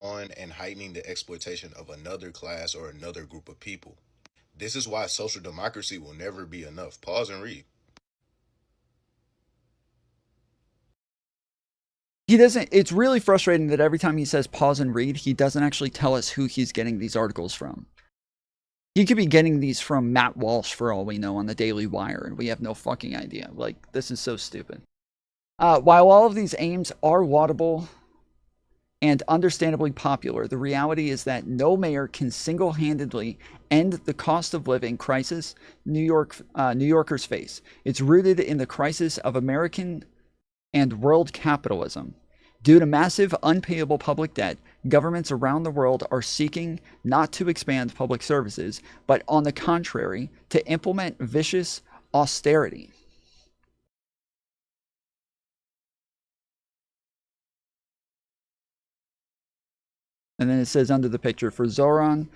On and heightening the exploitation of another class or another group of people. This is why social democracy will never be enough. Pause and read. He doesn't, it's really frustrating that every time he says pause and read, he doesn't actually tell us who he's getting these articles from. He could be getting these from Matt Walsh for all we know on the Daily Wire, and we have no fucking idea. Like, this is so stupid. While all of these aims are laudable and understandably popular, the reality is that no mayor can single-handedly end the cost of living crisis New Yorkers face. It's rooted in the crisis of American and world capitalism. Due to massive unpayable public debt, Governments around the world are seeking not to expand public services, but on the contrary, to implement vicious austerity. And then it says under the picture, for Zoran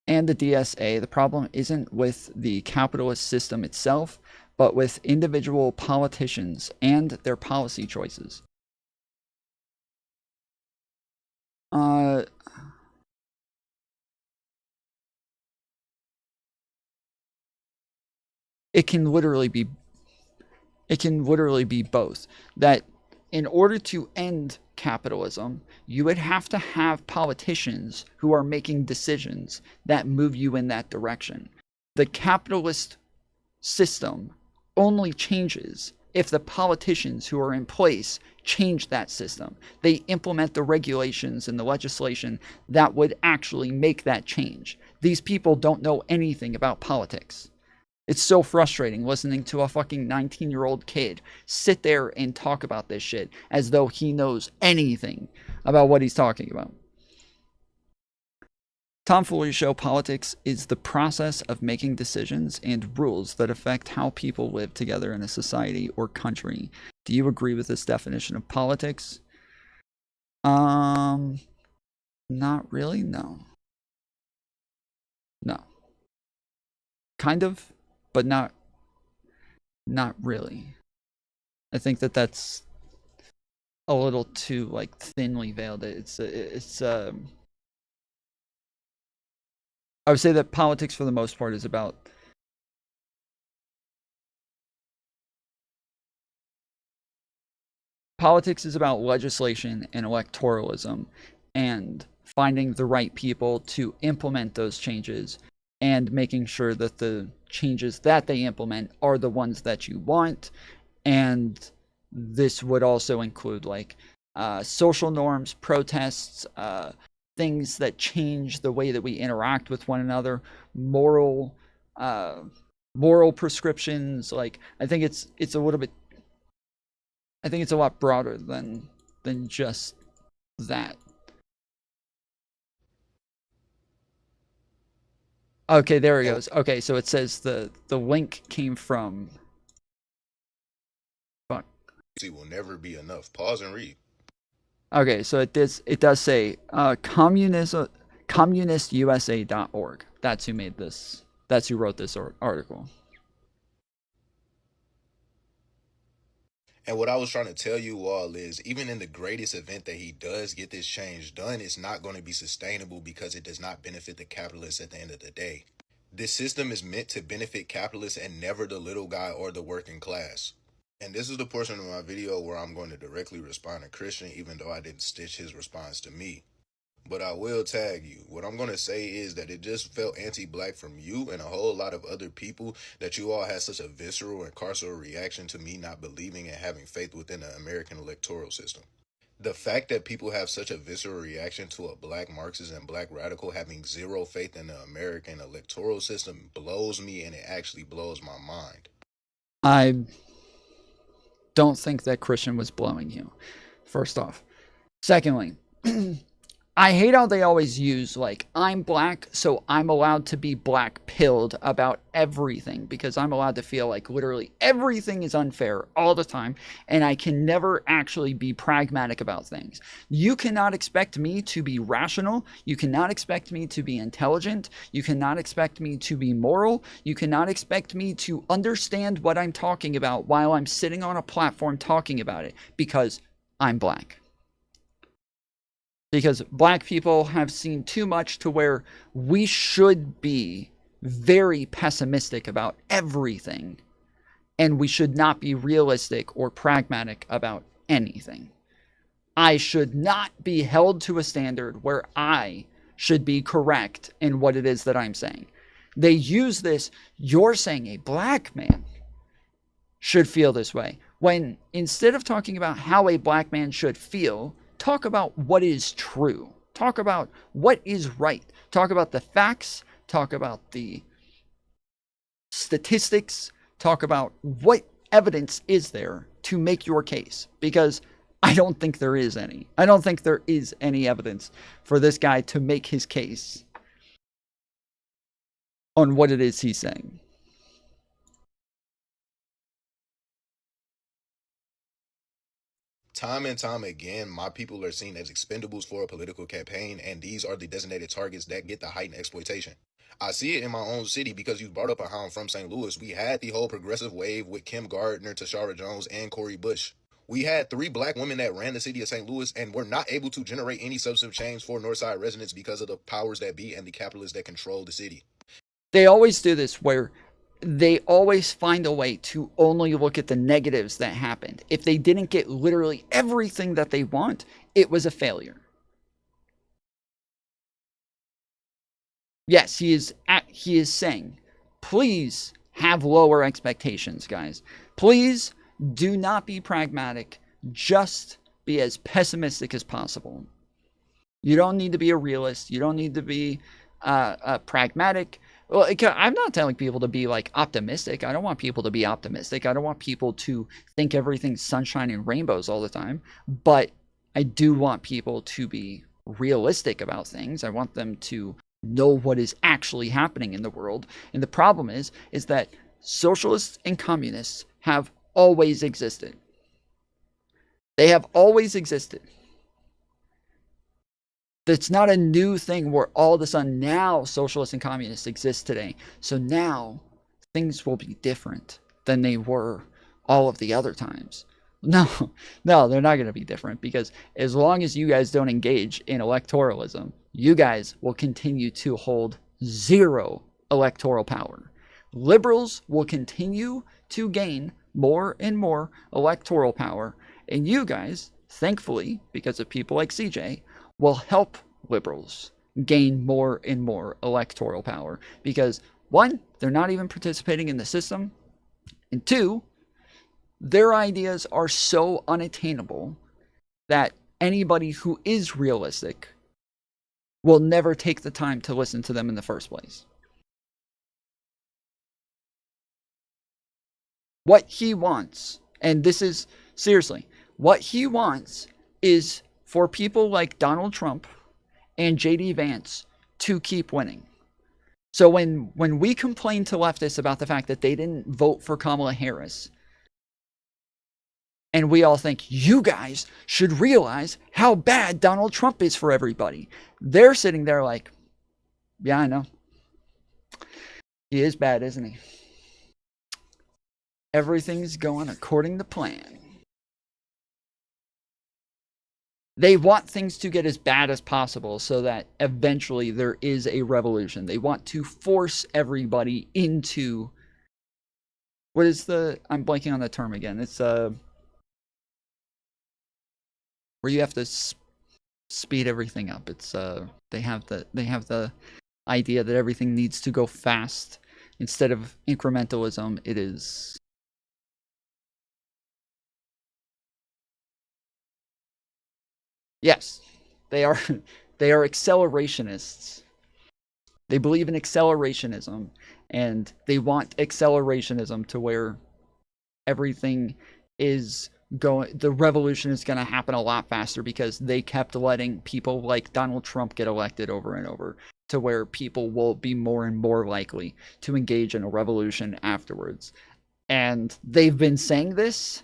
and the DSA, the problem isn't with the capitalist system itself, but with individual politicians and their policy choices. It can literally be both. That in order to end capitalism, you would have to have politicians who are making decisions that move you in that direction. The capitalist system only changes if the politicians who are in place change that system. They implement the regulations and the legislation that would actually make that change. These people don't know anything about politics. It's so frustrating listening to a fucking 19-year-old kid sit there and talk about this shit as though he knows anything about what he's talking about. Tomfoolery show politics is the process of making decisions and rules that affect how people live together in a society or country. Do you agree with this definition of politics? Not really, no. No. Kind of. But not really. I think that that's a little too like thinly veiled. I would say that politics for the most part is about legislation and electoralism and finding the right people to implement those changes and making sure that the changes that they implement are the ones that you want. And this would also include like social norms, protests, things that change the way that we interact with one another, moral prescriptions. Like I think it's a little bit, I think it's a lot broader than just that. Okay, there it goes. Okay, so it says the link came from. Fuck. It will never be enough. Pause and read. Okay, so it does say communistusa.org. That's who made this. That's who wrote this article. And what I was trying to tell you all is, even in the greatest event that he does get this change done, it's not going to be sustainable because it does not benefit the capitalists at the end of the day. This system is meant to benefit capitalists and never the little guy or the working class. And this is the portion of my video where I'm going to directly respond to Christian, even though I didn't stitch his response to me. But I will tag you. What I'm going to say is that it just felt anti-black from you and a whole lot of other people that you all had such a visceral and carceral reaction to me not believing and having faith within the American electoral system. The fact that people have such a visceral reaction to a black Marxist and black radical having zero faith in the American electoral system blows me, and it actually blows my mind. I don't think that Christian was blowing you, first off. Secondly, I hate how they always use, like, I'm black, so I'm allowed to be black-pilled about everything, because I'm allowed to feel like literally everything is unfair all the time, and I can never actually be pragmatic about things. You cannot expect me to be rational. You cannot expect me to be intelligent. You cannot expect me to be moral. You cannot expect me to understand what I'm talking about while I'm sitting on a platform talking about it, because I'm black. Because black people have seen too much to where we should be very pessimistic about everything, and we should not be realistic or pragmatic about anything. I should not be held to a standard where I should be correct in what it is that I'm saying. They use this, you're saying a black man should feel this way, when instead of talking about how a black man should feel, talk about what is true. Talk about what is right. Talk about the facts. Talk about the statistics. Talk about what evidence is there to make your case. Because I don't think there is any. I don't think there is any evidence for this guy to make his case on what it is he's saying. Time and time again, my people are seen as expendables for a political campaign, and these are the designated targets that get the heightened exploitation. I see it in my own city because you brought up how I'm from St. Louis. We had the whole progressive wave with Kim Gardner, Tashara Jones, and Cori Bush. We had 3 black women that ran the city of St. Louis and were not able to generate any substantive change for Northside residents because of the powers that be and the capitalists that control the city. They always do this where they always find a way to only look at the negatives that happened. If they didn't get literally everything that they want, it was a failure. Yes, he is saying, please have lower expectations, guys. Please do not be pragmatic. Just be as pessimistic as possible. You don't need to be a realist. You don't need to be pragmatic. Well, I'm not telling people to be like optimistic. I don't want people to be optimistic. I don't want people to think everything's sunshine and rainbows all the time. But I do want people to be realistic about things. I want them to know what is actually happening in the world. And the problem is that socialists and communists have always existed. They have always existed. It's not a new thing where all of a sudden now socialists and communists exist today. So now things will be different than they were all of the other times. No, they're not going to be different, because as long as you guys don't engage in electoralism, you guys will continue to hold 0 electoral power. Liberals will continue to gain more and more electoral power, and you guys, thankfully, because of people like CJ, will help liberals gain more and more electoral power, because 1, they're not even participating in the system, and 2, their ideas are so unattainable that anybody who is realistic will never take the time to listen to them in the first place. What he wants, and this is seriously, what he wants is for people like Donald Trump and JD Vance to keep winning. So when we complain to leftists about the fact that they didn't vote for Kamala Harris, and we all think you guys should realize how bad Donald Trump is for everybody, they're sitting there like, yeah, I know. He is bad, isn't he? Everything's going according to plan. They want things to get as bad as possible so that eventually there is a revolution. They want to force everybody into, what is the, I'm blanking on the term again. It's where you have to speed everything up. It's they have the idea that everything needs to go fast instead of incrementalism. It is, yes, they are accelerationists. They believe in accelerationism, and they want accelerationism to where everything is going, the revolution is going to happen a lot faster, because they kept letting people like Donald Trump get elected over and over, to where people will be more and more likely to engage in a revolution afterwards. And they've been saying this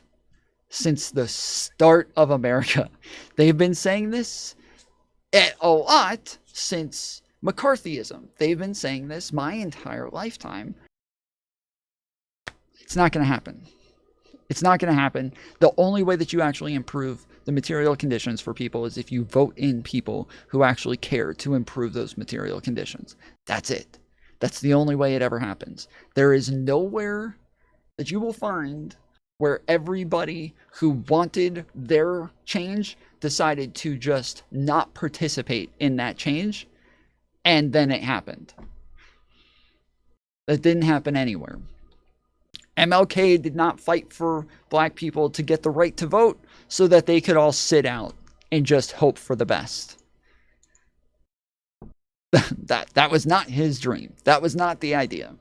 since the start of America. They've been saying this a lot since McCarthyism. They've been saying this my entire lifetime. It's not going to happen. It's not going to happen. The only way that you actually improve the material conditions for people is if you vote in people who actually care to improve those material conditions. That's it. That's the only way it ever happens. There is nowhere that you will find where everybody who wanted their change decided to just not participate in that change, and then it happened. That didn't happen anywhere. MLK did not fight for black people to get the right to vote so that they could all sit out and just hope for the best. That was not his dream. That was not the idea.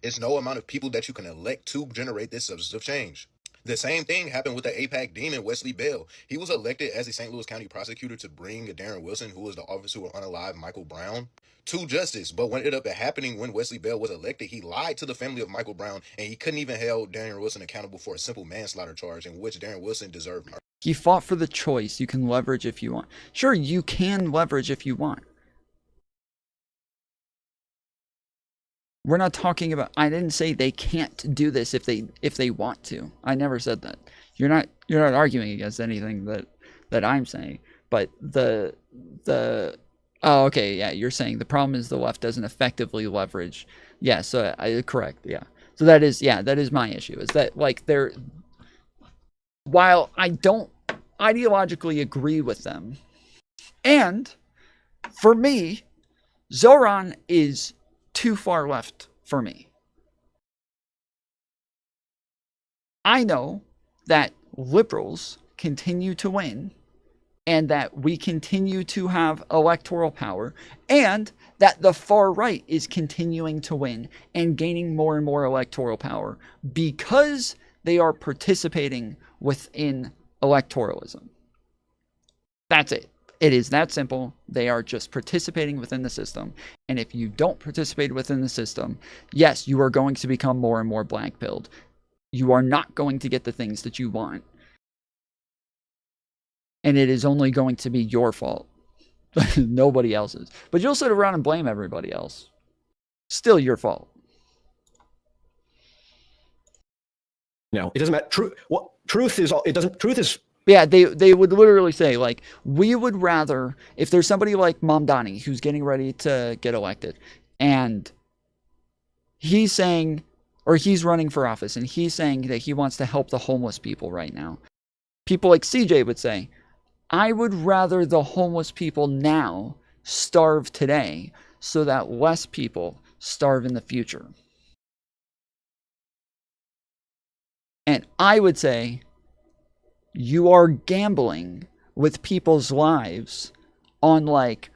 It's no amount of people that you can elect to generate this substantive change. The same thing happened with the APAC demon, Wesley Bell. He was elected as a St. Louis County prosecutor to bring Darren Wilson, who was the officer who unalived Michael Brown, to justice. But what ended up happening when Wesley Bell was elected, he lied to the family of Michael Brown, and he couldn't even hold Darren Wilson accountable for a simple manslaughter charge in which Darren Wilson deserved murder. He fought for the choice. You can leverage if you want. Sure, you can leverage if you want. We're not talking about, I didn't say they can't do this if they want to. I never said that. You're not arguing against anything that I'm saying. But oh, okay, yeah, you're saying the problem is the left doesn't effectively leverage. Yeah, so correct, yeah. So that is my issue, is that, like, while I don't ideologically agree with them, and for me, Zoran is too far left for me. I know that liberals continue to win, and that we continue to have electoral power, and that the far right is continuing to win and gaining more and more electoral power because they are participating within electoralism. That's it. It is that simple. They are just participating within the system. And if you don't participate within the system, yes, you are going to become more and more black-pilled. You are not going to get the things that you want. And it is only going to be your fault. Nobody else's. But you'll sit around and blame everybody else. Still your fault. No, it doesn't matter. Truth is all. It doesn't. Truth is. Yeah, they would literally say, like, we would rather, if there's somebody like Mamdani who's getting ready to get elected, and he's saying, or he's running for office, and he's saying that he wants to help the homeless people right now. People like CJ would say, I would rather the homeless people now starve today so that less people starve in the future. And I would say, you are gambling with people's lives on like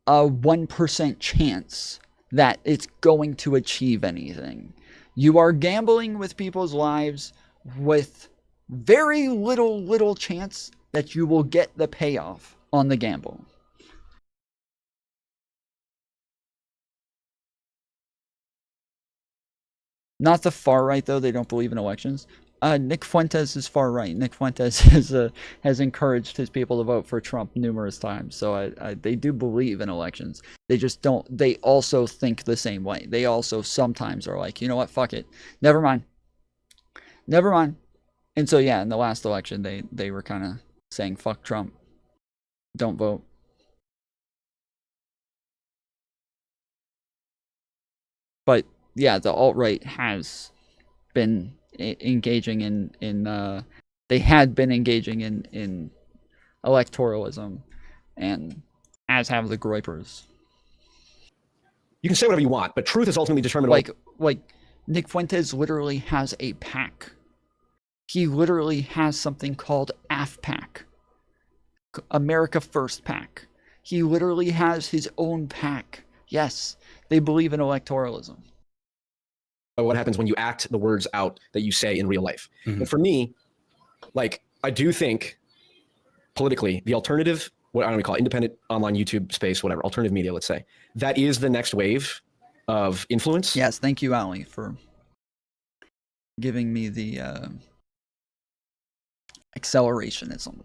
a 1% chance that it's going to achieve anything. You are gambling with people's lives with very little chance that you will get the payoff on the gamble. Not the far right, though. They don't believe in elections. Nick Fuentes is far right. Nick Fuentes has encouraged his people to vote for Trump numerous times. So they do believe in elections. They just don't. They also think the same way. They also sometimes are like, you know what, fuck it. Never mind. Never mind. And so, yeah, in the last election, they were kind of saying, fuck Trump. Don't vote. But, yeah, the alt-right has been engaging in they had been engaging in electoralism, and as have the Groypers. You can say whatever you want, but truth is ultimately determined. Like Nick Fuentes literally has a PAC. He literally has something called AFPAC, America First PAC. He literally has his own PAC. Yes, they believe in electoralism. What happens when you act the words out that you say in real life. And for me, like, I do think politically the alternative, what I don't know, we call it, independent online YouTube space, whatever, alternative media, let's say, that is the next wave of influence. Yes, thank you, Ali, for giving me the accelerationism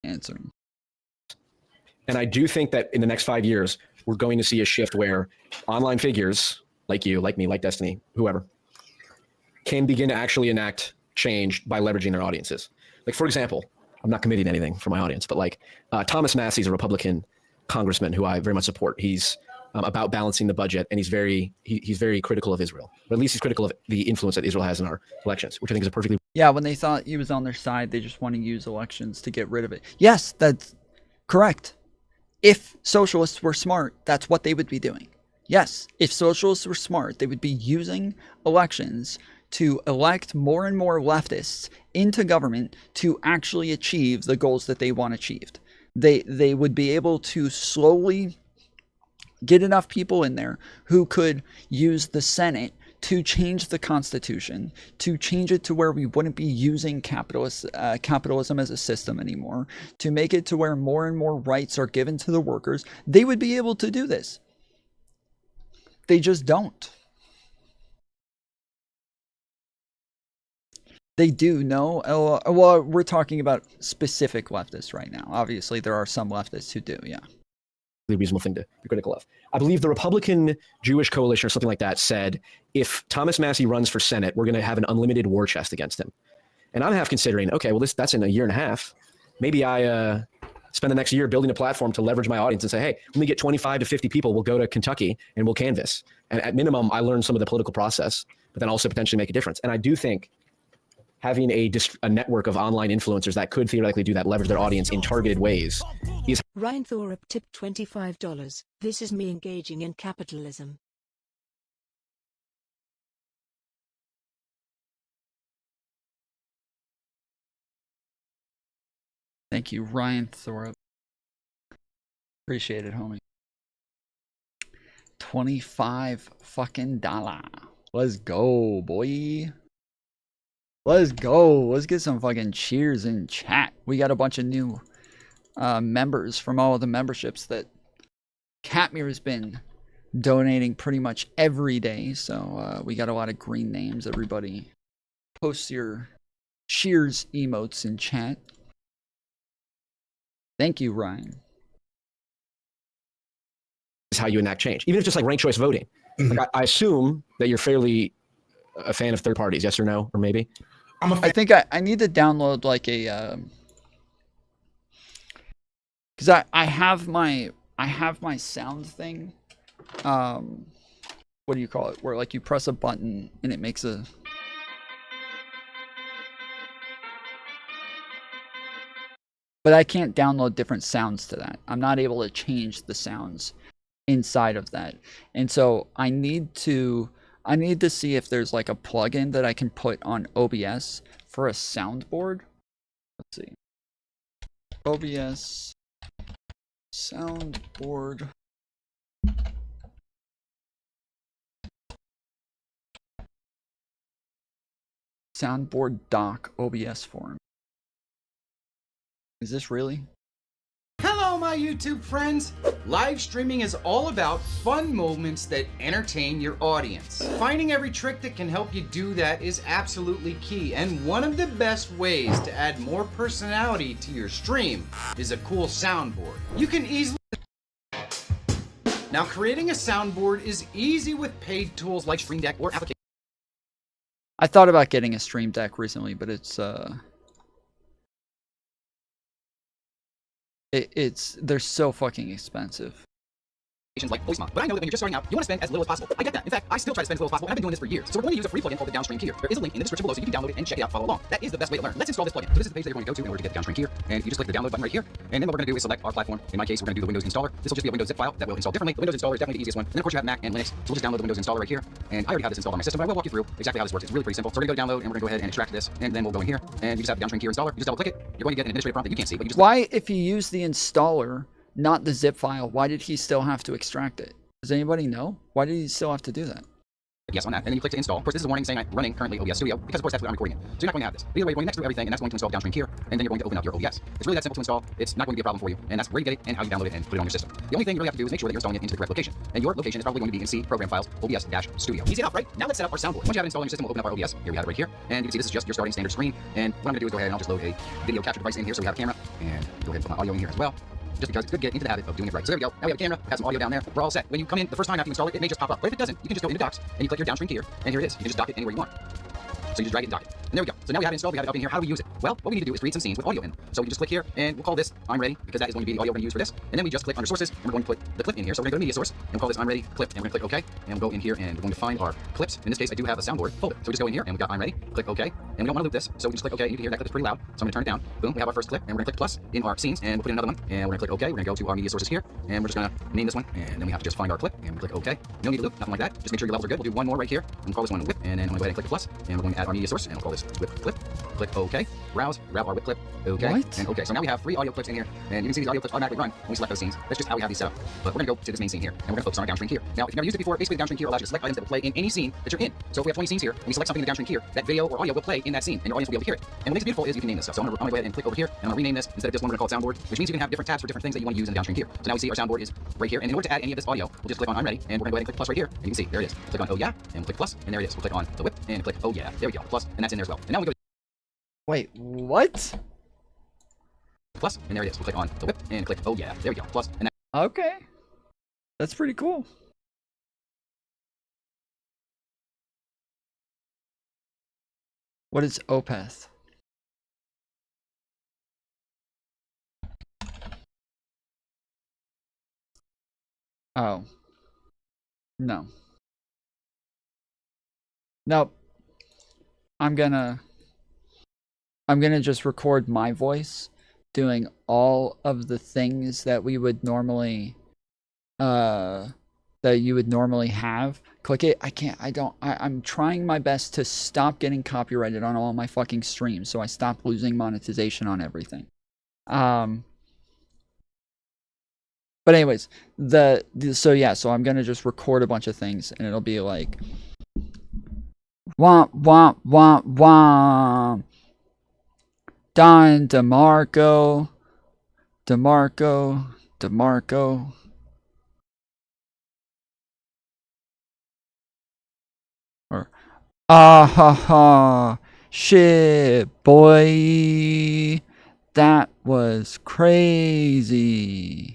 answer. And I do think that in the next 5 years, we're going to see a shift where online figures like you, like me, like Destiny, whoever, can begin to actually enact change by leveraging their audiences. Like, for example, I'm not committing anything for my audience, but like Thomas Massey's a Republican congressman who I very much support. He's about balancing the budget, and he's very critical of Israel, or at least he's critical of the influence that Israel has in our elections, which I think is a perfectly... Yeah, when they thought he was on their side, they just want to use elections to get rid of it. Yes, that's correct. If socialists were smart, that's what they would be doing. Yes, if socialists were smart, they would be using elections to elect more and more leftists into government to actually achieve the goals that they want achieved. They would be able to slowly get enough people in there who could use the Senate to change the Constitution, to change it to where we wouldn't be using capitalism as a system anymore, to make it to where more and more rights are given to the workers, they would be able to do this. They just don't. They do know. Well, we're talking about specific leftists right now. Obviously, there are some leftists who do, yeah. The reasonable thing to be critical of. I believe the Republican Jewish Coalition or something like that said, if Thomas Massie runs for Senate, we're going to have an unlimited war chest against him. And I'm half considering, okay, well, that's in a year and a half. Maybe I spend the next year building a platform to leverage my audience and say, hey, let me get 25 to 50 people. We'll go to Kentucky and we'll canvass. And at minimum, I learn some of the political process, but then also potentially make a difference. And I do think having a network of online influencers that could theoretically do that, leverage their audience in targeted ways, is... Ryan Thorup tipped $25. This is me engaging in capitalism. Thank you, Ryan Thorup. Appreciate it, homie. $25 fucking dollar. Let's go, boy. Let's go. Let's get some fucking cheers in chat. We got a bunch of new members from all of the memberships that Katmir's been donating pretty much every day. So we got a lot of green names. Everybody post your cheers emotes in chat. Thank you, Ryan. Is how you enact change, even if just like ranked choice voting. Like I assume that you're fairly a fan of third parties, yes or no, or maybe. I think I need to download like a because I have my sound thing. What do you call it? Where like you press a button and it makes a. But I can't download different sounds to that. I'm not able to change the sounds inside of that. And so I need to see if there's like a plugin that I can put on OBS for a soundboard. Let's see. OBS soundboard. Soundboard doc OBS form. Is this really? Hello, my YouTube friends. Live streaming is all about fun moments that entertain your audience. Finding every trick that can help you do that is absolutely key, and one of the best ways to add more personality to your stream is a cool soundboard. You can easily... Now, creating a soundboard is easy with paid tools like Stream Deck or applications. I thought about getting a Stream Deck recently, but it's they're so fucking expensive. Like voice mod. But I know that when you're just starting out, you want to spend as little as possible. I get that. In fact, I still try to spend as little as possible, and I've been doing this for years. So we're going to use a free plugin called the Downstream Keyer. There is a link in the description below so you can download it and check it out, follow along. That is the best way to learn. Let's install this plugin. So this is the page that you're going to go to in order to get the Downstream Keyer. And you just click the download button right here. And then what we're going to do is select our platform. In my case, we're going to do the Windows installer. This will just be a Windows zip file that will install differently. The Windows installer is definitely the easiest one. And then of course you have Mac and Linux. So we'll just download the Windows installer right here. And I already have this installed on my system, but I will walk you through exactly how this works. It's really pretty simple. So we're going to go to download and we're going to go ahead and extract this. And then we'll go in here and you just have the Downstream Keyer installer. You just double click it. You're going to get an administrative prompt that you can't see, but you just... Why, if you use the installer, not the zip file, why did he still have to extract it? Does anybody know? Why did he still have to do that? Yes on that, and then you click to install. Of course, this is a warning saying I'm running currently OBS Studio, because of course that's what I'm recording in. So you're not going to have this. But either way, you're going next to everything, and that's going to install Downstream Keyer, and then you're going to open up your OBS. It's really that simple to install. It's not going to be a problem for you, and that's where you get it and how you download it and put it on your system. The only thing you really have to do is make sure that you're installing it into the correct location. And your location is probably going to be in C Program Files OBS-Studio. Easy enough, right? Now let's set up our soundboard. Once you have it installed on your system, we'll open up our OBS. Here we have it right here, and you can see this is just your starting standard screen. And what I'm going to do is go ahead and I'll just load a video capture device in here so we have a camera, and go ahead and put my audio in here as well. Just because it's good to get into the habit of doing it right. So there we go. Now we have a camera, have some audio down there. We're all set. When you come in the first time after you install it, it may just pop up. But if it doesn't, you can just go into Docs and you click your Downstream Keyer, and here it is. You can just dock it anywhere you want. So you just drag it and dock it. And there we go. So now we have it installed, we have it up in here. How do we use it? Well, what we need to do is create some scenes with audio in. So we just click here, and we'll call this I'm Ready, because that is going to be the audio we're going to use for this. And then we just click under Sources, and we're going to put the clip in here. So we're going to go to Media Source, and we'll call this I'm Ready Clip, and we're going to click OK. And we'll go in here, and we're going to find our clips. In this case, I do have a soundboard folder. So we just go in here, and we've got I'm Ready, click OK. And we don't want to loop this, so we just click OK. And you can hear that clip is pretty loud, so I'm going to turn it down. Boom, we have our first clip, and we're going to click plus in our scenes, and we'll put in another one. And we're going to click OK. We're going to go to our Media Sources here, and we're just going to name this one. And then we have to just find our clip, and we click OK. No need to loop, nothing like that. Just make sure your levels are good. We'll do one more right here, and we'll call this one Whip. And then I'm going to go ahead and click the plus, and we're going to add our Media Source, and we'll call this Whip Clip. click OK. Browse, grab our whip clip, OK, What? and OK. So now we have 3 audio clips in here, and you can see these audio clips automatically run when we select those scenes. That's just how we have these set up. But we're gonna go to this main scene here, and we're gonna focus on our downstream keyer. Now, if you've never used it before, basically the downstream keyer allows you to select items that will play in any scene that you're in. So if we have 20 scenes here, and we select something in the downstream keyer, that video or audio will play in that scene, and your audience will be able to hear it. And what makes it beautiful is you can name this stuff. So I'm gonna go ahead and click over here, and I'm gonna rename this. Instead of just one, we're gonna call it soundboard, which means you can have different tabs for different things that you want to use in the downstream keyer. So now we see our soundboard is right here, and in order to add any of this audio, we'll just click on I'm ready, and we're gonna go ahead and click plus right here, and you can see there it is. Click on oh yeah, and click plus, and there it is. We'll click on the whip, and click oh yeah, there we go, plus, and that's in there as well. And now we go. Wait, what? Plus, and there it is. We'll click on the whip and click, oh yeah, there we go. Plus, and that. Okay. That's pretty cool. What is Opeth? Oh. No. Nope. I'm gonna just record my voice doing all of the things that we would normally that you would normally have. Click it. I'm trying my best to stop getting copyrighted on all my fucking streams, so I stop losing monetization on everything. But anyways, so I'm gonna just record a bunch of things, and it'll be like womp womp womp womp. Don DeMarco. Or ah ha ha, shit boy, that was crazy.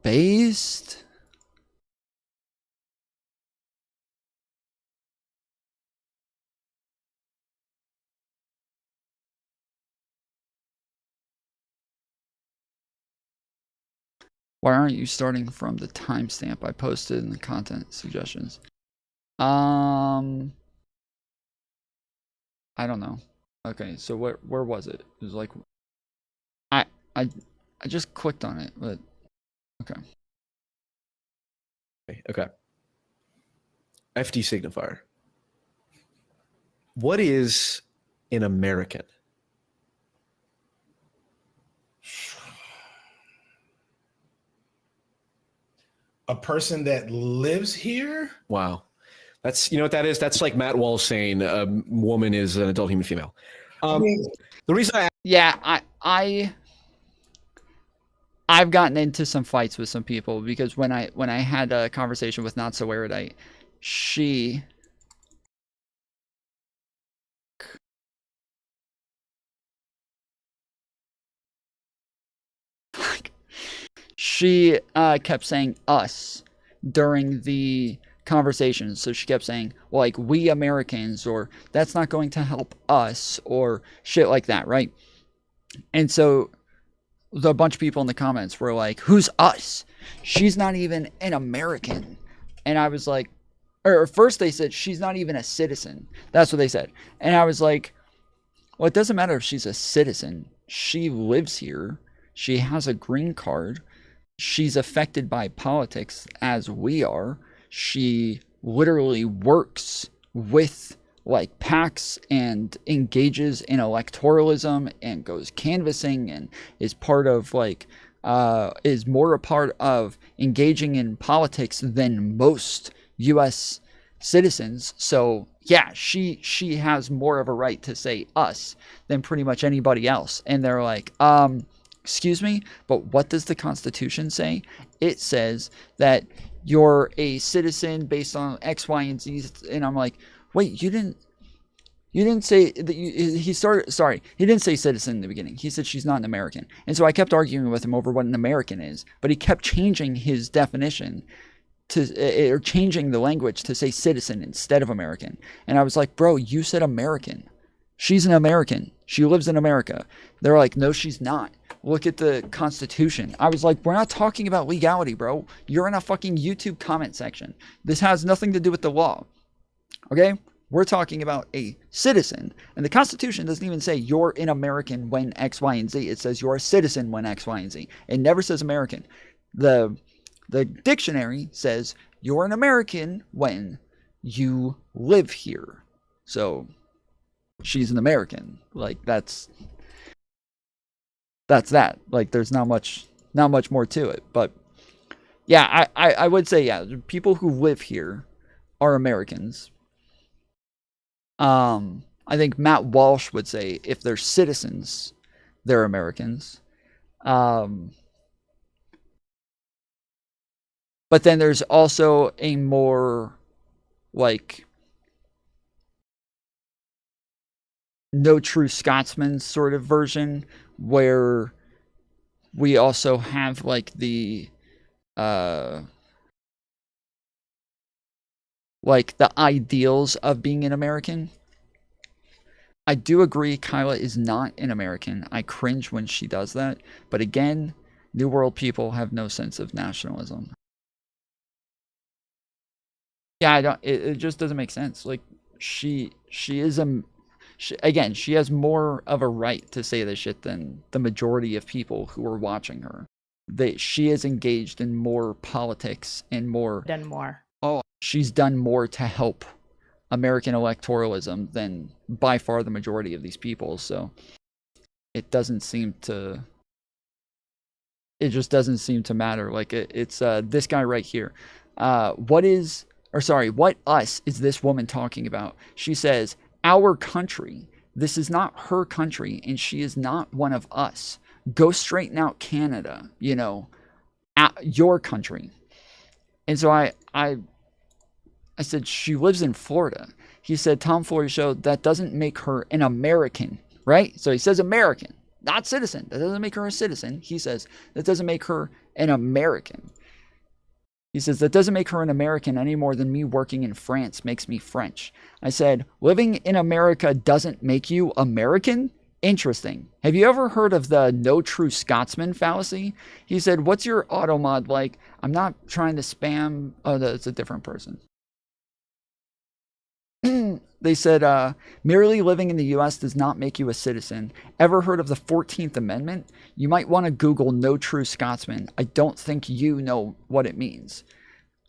Based. Why aren't you starting from the timestamp I posted in the content suggestions? I don't know. Okay, so where was it? It was like I just clicked on it, but okay. Okay. FD signifier. What is an American? A person that lives here? Wow. That's, you know what that is? That's like Matt Walsh saying a woman is an adult human female. The reason I've gotten into some fights with some people because when I had a conversation with Not So Erudite, she kept saying us during the conversation. So she kept saying, well, like, we Americans, or that's not going to help us, or shit like that, right? And so a bunch of people in the comments were like, who's us? She's not even an American. And I was like, or first they said she's not even a citizen. That's what they said. And I was like, well, it doesn't matter if she's a citizen. She lives here. She has a green card. She's affected by politics as we are. She literally works with like PACs and engages in electoralism and goes canvassing and is part of like is more a part of engaging in politics than most US citizens. So yeah, she has more of a right to say us than pretty much anybody else. And they're like, excuse me, but what does the Constitution say? It says that you're a citizen based on X, Y, and Z. And I'm like, wait, you didn't say that he didn't say citizen in the beginning. He said she's not an American. And so I kept arguing with him over what an American is, but he kept changing his definition or changing the language to say citizen instead of American. And I was like, bro, you said American. She's an American. She lives in America. They're like, no, she's not. Look at the Constitution. I was like, we're not talking about legality, bro. You're in a fucking YouTube comment section. This has nothing to do with the law. Okay? We're talking about a citizen. And the Constitution doesn't even say you're an American when X, Y, and Z. It says you're a citizen when X, Y, and Z. It never says American. The The dictionary says you're an American when you live here. So she's an American. Like that's that. Like there's not much more to it. But yeah, I would say, yeah, people who live here are Americans. I think Matt Walsh would say if they're citizens, they're Americans. But then there's also a more like no true Scotsman sort of version where we also have like the ideals of being an American. I do agree Kyla is not an American. I cringe when she does that. But again, New World people have no sense of nationalism. Yeah, it just doesn't make sense. Like she is again, she has more of a right to say this shit than the majority of people who are watching her. She is engaged in more politics and more. Done more. Oh, she's done more to help American electoralism than by far the majority of these people. So it doesn't seem to. It just doesn't seem to matter. Like it's this guy right here. What us is this woman talking about? She says, our country. This is not her country, and she is not one of us. Go straighten out Canada, your country. And so I said, she lives in Florida. He said, Tom Flory showed that doesn't make her an American, right? So he says American, not citizen. That doesn't make her a citizen. He says, that doesn't make her an American. He says, that doesn't make her an American any more than me working in France makes me French. I said, living in America doesn't make you American? Interesting. Have you ever heard of the no true Scotsman fallacy? He said, what's your auto mod like? I'm not trying to spam. Oh, that's a different person. They said, merely living in the U.S. does not make you a citizen. Ever heard of the 14th Amendment? You might want to Google no true Scotsman. I don't think you know what it means.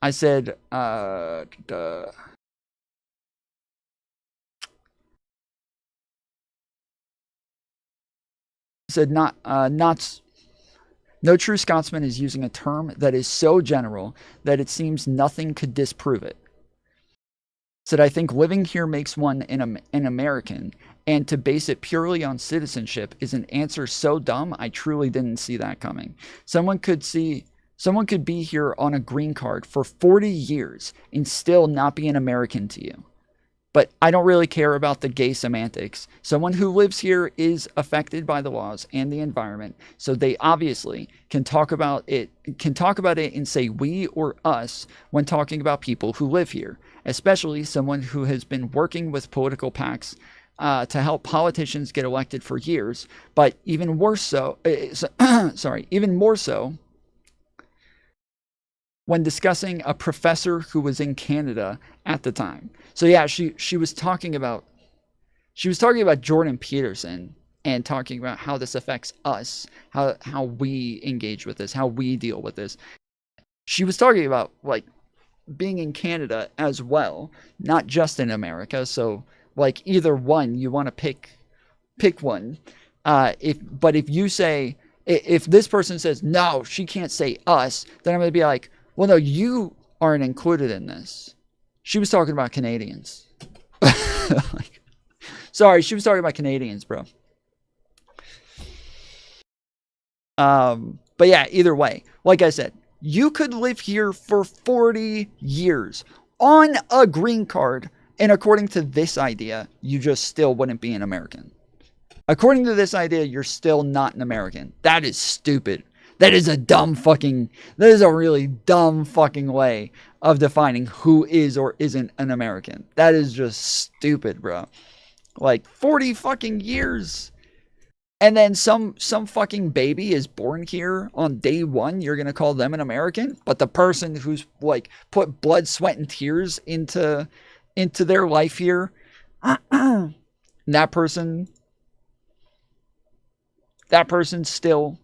I said, no true Scotsman is using a term that is so general that it seems nothing could disprove it. Said, I think living here makes one an American, and to base it purely on citizenship is an answer so dumb, I truly didn't see that coming. Someone could be here on a green card for 40 years and still not be an American to you. But I don't really care about the gay semantics. Someone who lives here is affected by the laws and the environment, so they obviously can talk about it and say we or us when talking about people who live here, especially someone who has been working with political PACs to help politicians get elected for years, but even worse so, even more so when discussing a professor who was in Canada at the time. So yeah, she was talking about Jordan Peterson and talking about how this affects us, how we engage with this, how we deal with this. She was talking about like being in Canada as well, not just in America. So like either one, you want to pick one. If you say, if this person says no, she can't say us, then I'm going to be like, well, no, you aren't included in this. She was talking about Canadians. Sorry, she was talking about Canadians, bro. But yeah, either way, like I said, you could live here for 40 years on a green card, and according to this idea, you just still wouldn't be an American. According to this idea, you're still not an American. That is stupid. That is a really dumb fucking way of defining who is or isn't an American. That is just stupid, bro. Like 40 fucking years. And then some fucking baby is born here on day one, you're going to call them an American? But the person who's like put blood, sweat, and tears into their life here, that person still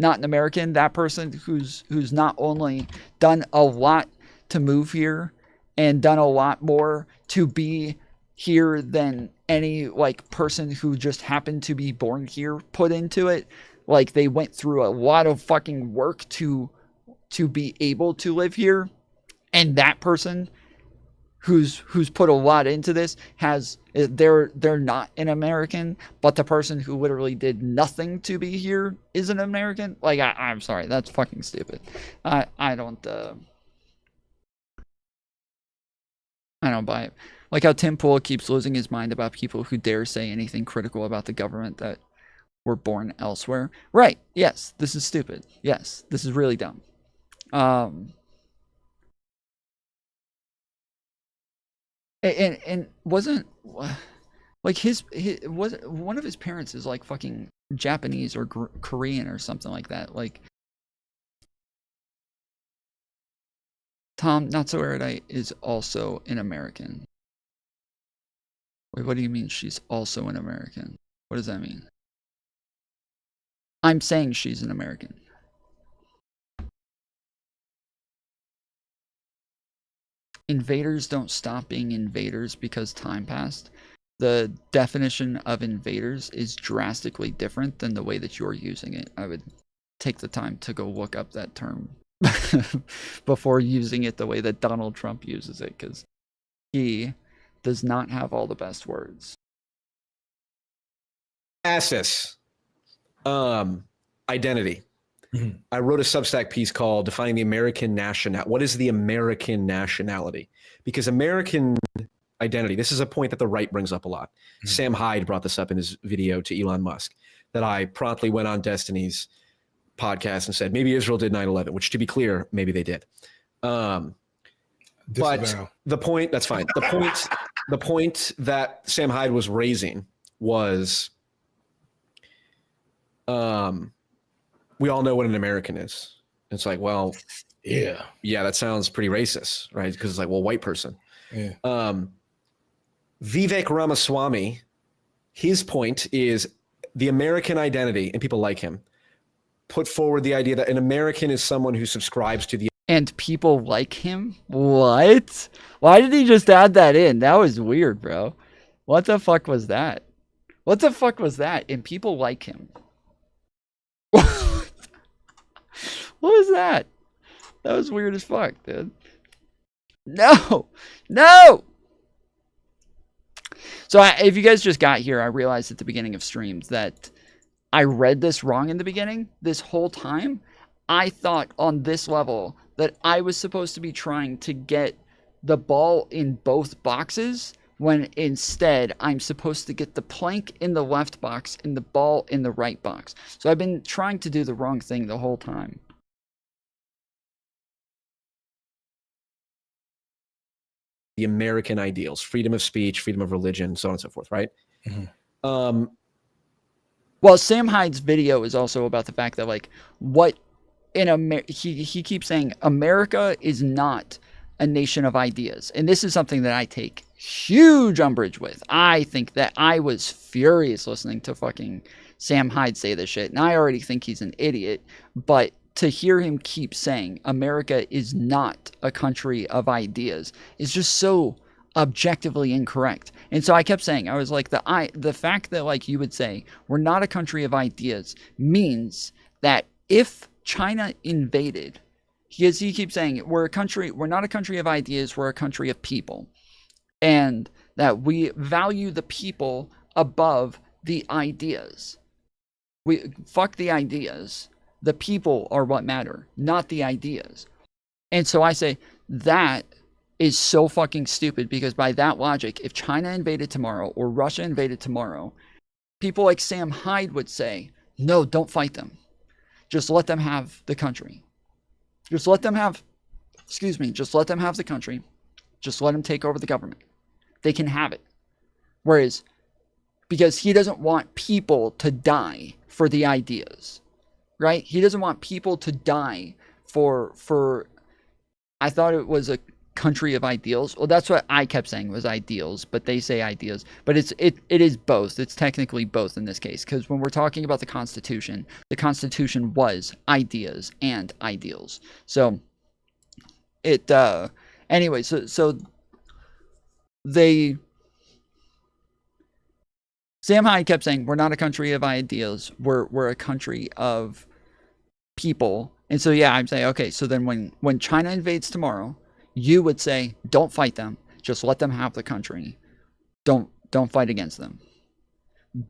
not an American, that person who's not only done a lot to move here and done a lot more to be here than any like person who just happened to be born here put into it. Like they went through a lot of fucking work to be able to live here, and that person who's put a lot into this they're not an American, but the person who literally did nothing to be here is an American. Like I'm sorry, that's fucking stupid. I don't buy it. Like how Tim Pool keeps losing his mind about people who dare say anything critical about the government that were born elsewhere. Right. Yes, this is stupid. Yes, this is really dumb. And wasn't like his was one of his parents is like fucking Japanese or Korean or something like that. Like Tom Not So Erudite is also an American. Wait, what do you mean she's also an American? What does that mean? I'm saying she's an American. Invaders don't stop being invaders because time passed. The definition of invaders is drastically different than the way that you're using it. I would take the time to go look up that term before using it the way that Donald Trump uses it, because he does not have all the best words. Assis. Identity. I wrote a Substack piece called Defining the American Nationality. What is the American nationality? Because American identity, this is a point that the right brings up a lot. Sam Hyde brought this up in his video to Elon Musk, that I promptly went on Destiny's podcast and said, maybe Israel did 9/11, which, to be clear, maybe they did. But the point, that's fine. The point that Sam Hyde was raising was, we all know what an American is. It's like, well, yeah, that sounds pretty racist, right? Because it's like, well, white person. Yeah. Vivek Ramaswamy, his point is the American identity, and people like him, put forward the idea that an American is someone who subscribes to the... And people like him? What? Why did he just add that in? That was weird, bro. What the fuck was that? What the fuck was that? And people like him. What was that? That was weird as fuck, dude. No! No! So if you guys just got here, I realized at the beginning of streams that I read this wrong in the beginning. This whole time, I thought on this level that I was supposed to be trying to get the ball in both boxes, when instead I'm supposed to get the plank in the left box and the ball in the right box. So I've been trying to do the wrong thing the whole time. The American ideals, freedom of speech, freedom of religion, so on and so forth, right? Well, Sam Hyde's video is also about the fact that, like, what in he keeps saying America is not a nation of ideas. And this is something that I take huge umbrage with. I think that I was furious listening to fucking Sam Hyde say this shit. And I already think he's an idiot, but to hear him keep saying America is not a country of ideas is just so objectively incorrect. And so I kept saying, I was like, the fact that, like, you would say we're not a country of ideas means that if China invaded, because he keeps saying we're not a country of ideas, we're a country of people, and that we value the people above the ideas. We fuck the ideas. The people are what matter, not the ideas. And so I say that is so fucking stupid, because by that logic, if China invaded tomorrow or Russia invaded tomorrow, people like Sam Hyde would say, no, don't fight them. Just let them have the country. Just let them have, just let them have the country. Just let them take over the government. They can have it. Whereas, because he doesn't want people to die for the ideas, right? He doesn't want people to die for I thought it was country of ideals. Well, that's what I kept saying was ideals, but they say ideas. But it is both. It's technically both in this case, because when we're talking about the Constitution was ideas and ideals. So it anyway, so they Sam Hyde kept saying we're not a country of ideals, we're a country of people. And so yeah, I'm saying, okay, so then when China invades tomorrow, you would say don't fight them, just let them have the country. Don't fight against them.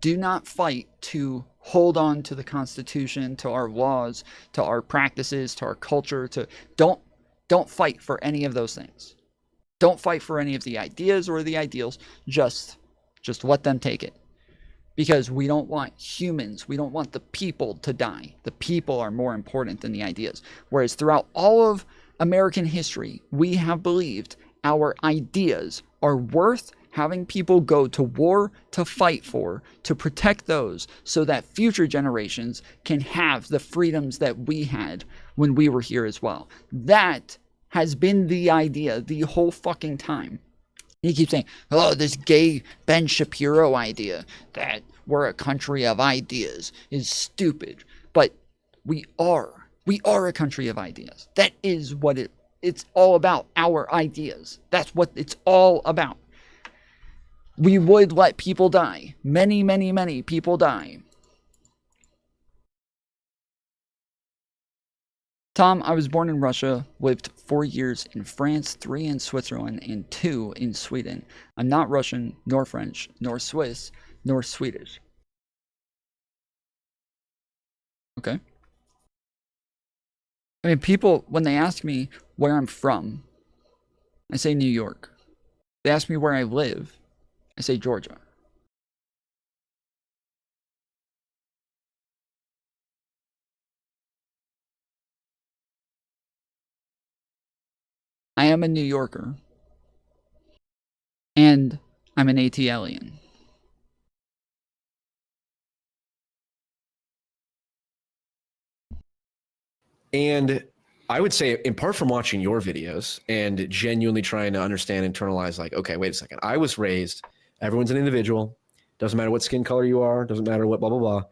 Do not fight to hold on to the Constitution, to our laws, to our practices, to our culture, to don't fight for any of those things. Don't fight for any of the ideas or the ideals, just let them take it. Because we don't want humans, we don't want the people to die. The people are more important than the ideas. Whereas throughout all of American history, we have believed our ideas are worth having people go to war to fight for, to protect those, so that future generations can have the freedoms that we had when we were here as well. That has been the idea the whole fucking time. He keeps saying, oh, this gay Ben Shapiro idea that we're a country of ideas is stupid. But we are a country of ideas. That is what it's all about, our ideas. That's what it's all about. We would let people die. Many, many, many people die. Tom, I was born in Russia, lived 4 years in France, 3 in Switzerland, and 2 in Sweden. I'm not Russian, nor French, nor Swiss, nor Swedish. Okay. I mean, people, when they ask me where I'm from, I say New York. They ask me where I live, I say Georgia. I am a New Yorker. And I'm an ATLian. And I would say, in part from watching your videos and genuinely trying to understand, internalize, like, okay, wait a second. I was raised, everyone's an individual. Doesn't matter what skin color you are. Doesn't matter what blah, blah,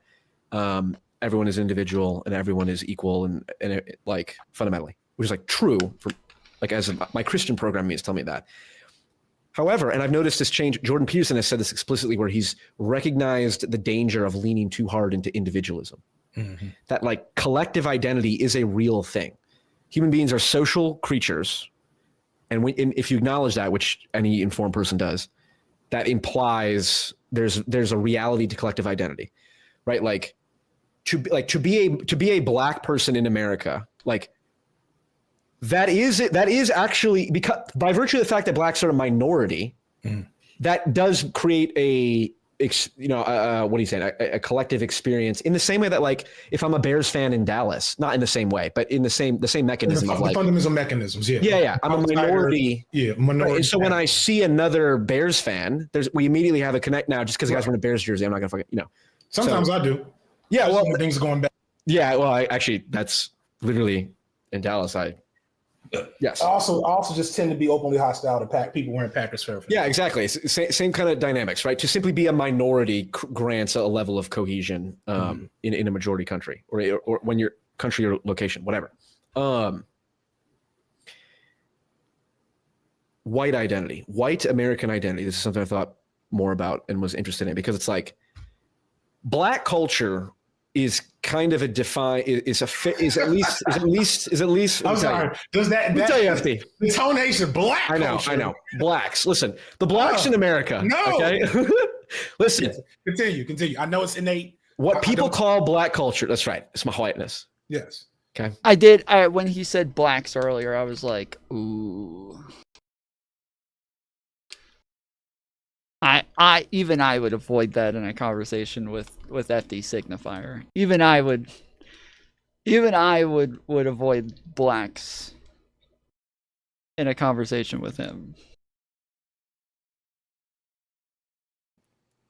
blah. Everyone is individual and everyone is equal and like fundamentally, which is like true for like as my Christian programming is telling me that. However, and I've noticed this change, Jordan Peterson has said this explicitly where he's recognized the danger of leaning too hard into individualism. Mm-hmm. That like collective identity is a real thing. Human beings are social creatures. And if you acknowledge that, which any informed person does, that implies there's a reality to collective identity, right? Like to be a black person in America, like that is actually, because by virtue of the fact that blacks are a minority, that does create what do you say? A collective experience in the same way that, like, if I'm a Bears fan in Dallas, not in the same way, but in the same mechanism the of like fundamental mechanisms. Yeah. I'm a minority. Yeah. Minority. Right? So when I see another Bears fan, we immediately have a connect now just because the guy's wearing a Bears jersey. I'm not going to Sometimes I do. Yeah. Well, when things are going bad. Yeah. Well, actually, that's literally in Dallas. Yes. I also just tend to be openly hostile to people wearing Packers fair. Yeah, exactly. Same kind of dynamics, right? To simply be a minority grants a level of cohesion in a majority country or when your country or location, whatever. White identity, white American identity. This is something I thought more about and was interested in because it's like black culture is kind of a is at least. I'm sorry. Does that tell you, FD. The tonation black? I know. Blacks. Listen, the blacks in America. No. Okay. Listen. Continue. I know it's innate. What people call black culture. That's right. It's my whiteness. Yes. Okay. I did. When he said blacks earlier, I was like, ooh. I would avoid that in a conversation with FD Signifier. Even I would avoid blacks in a conversation with him.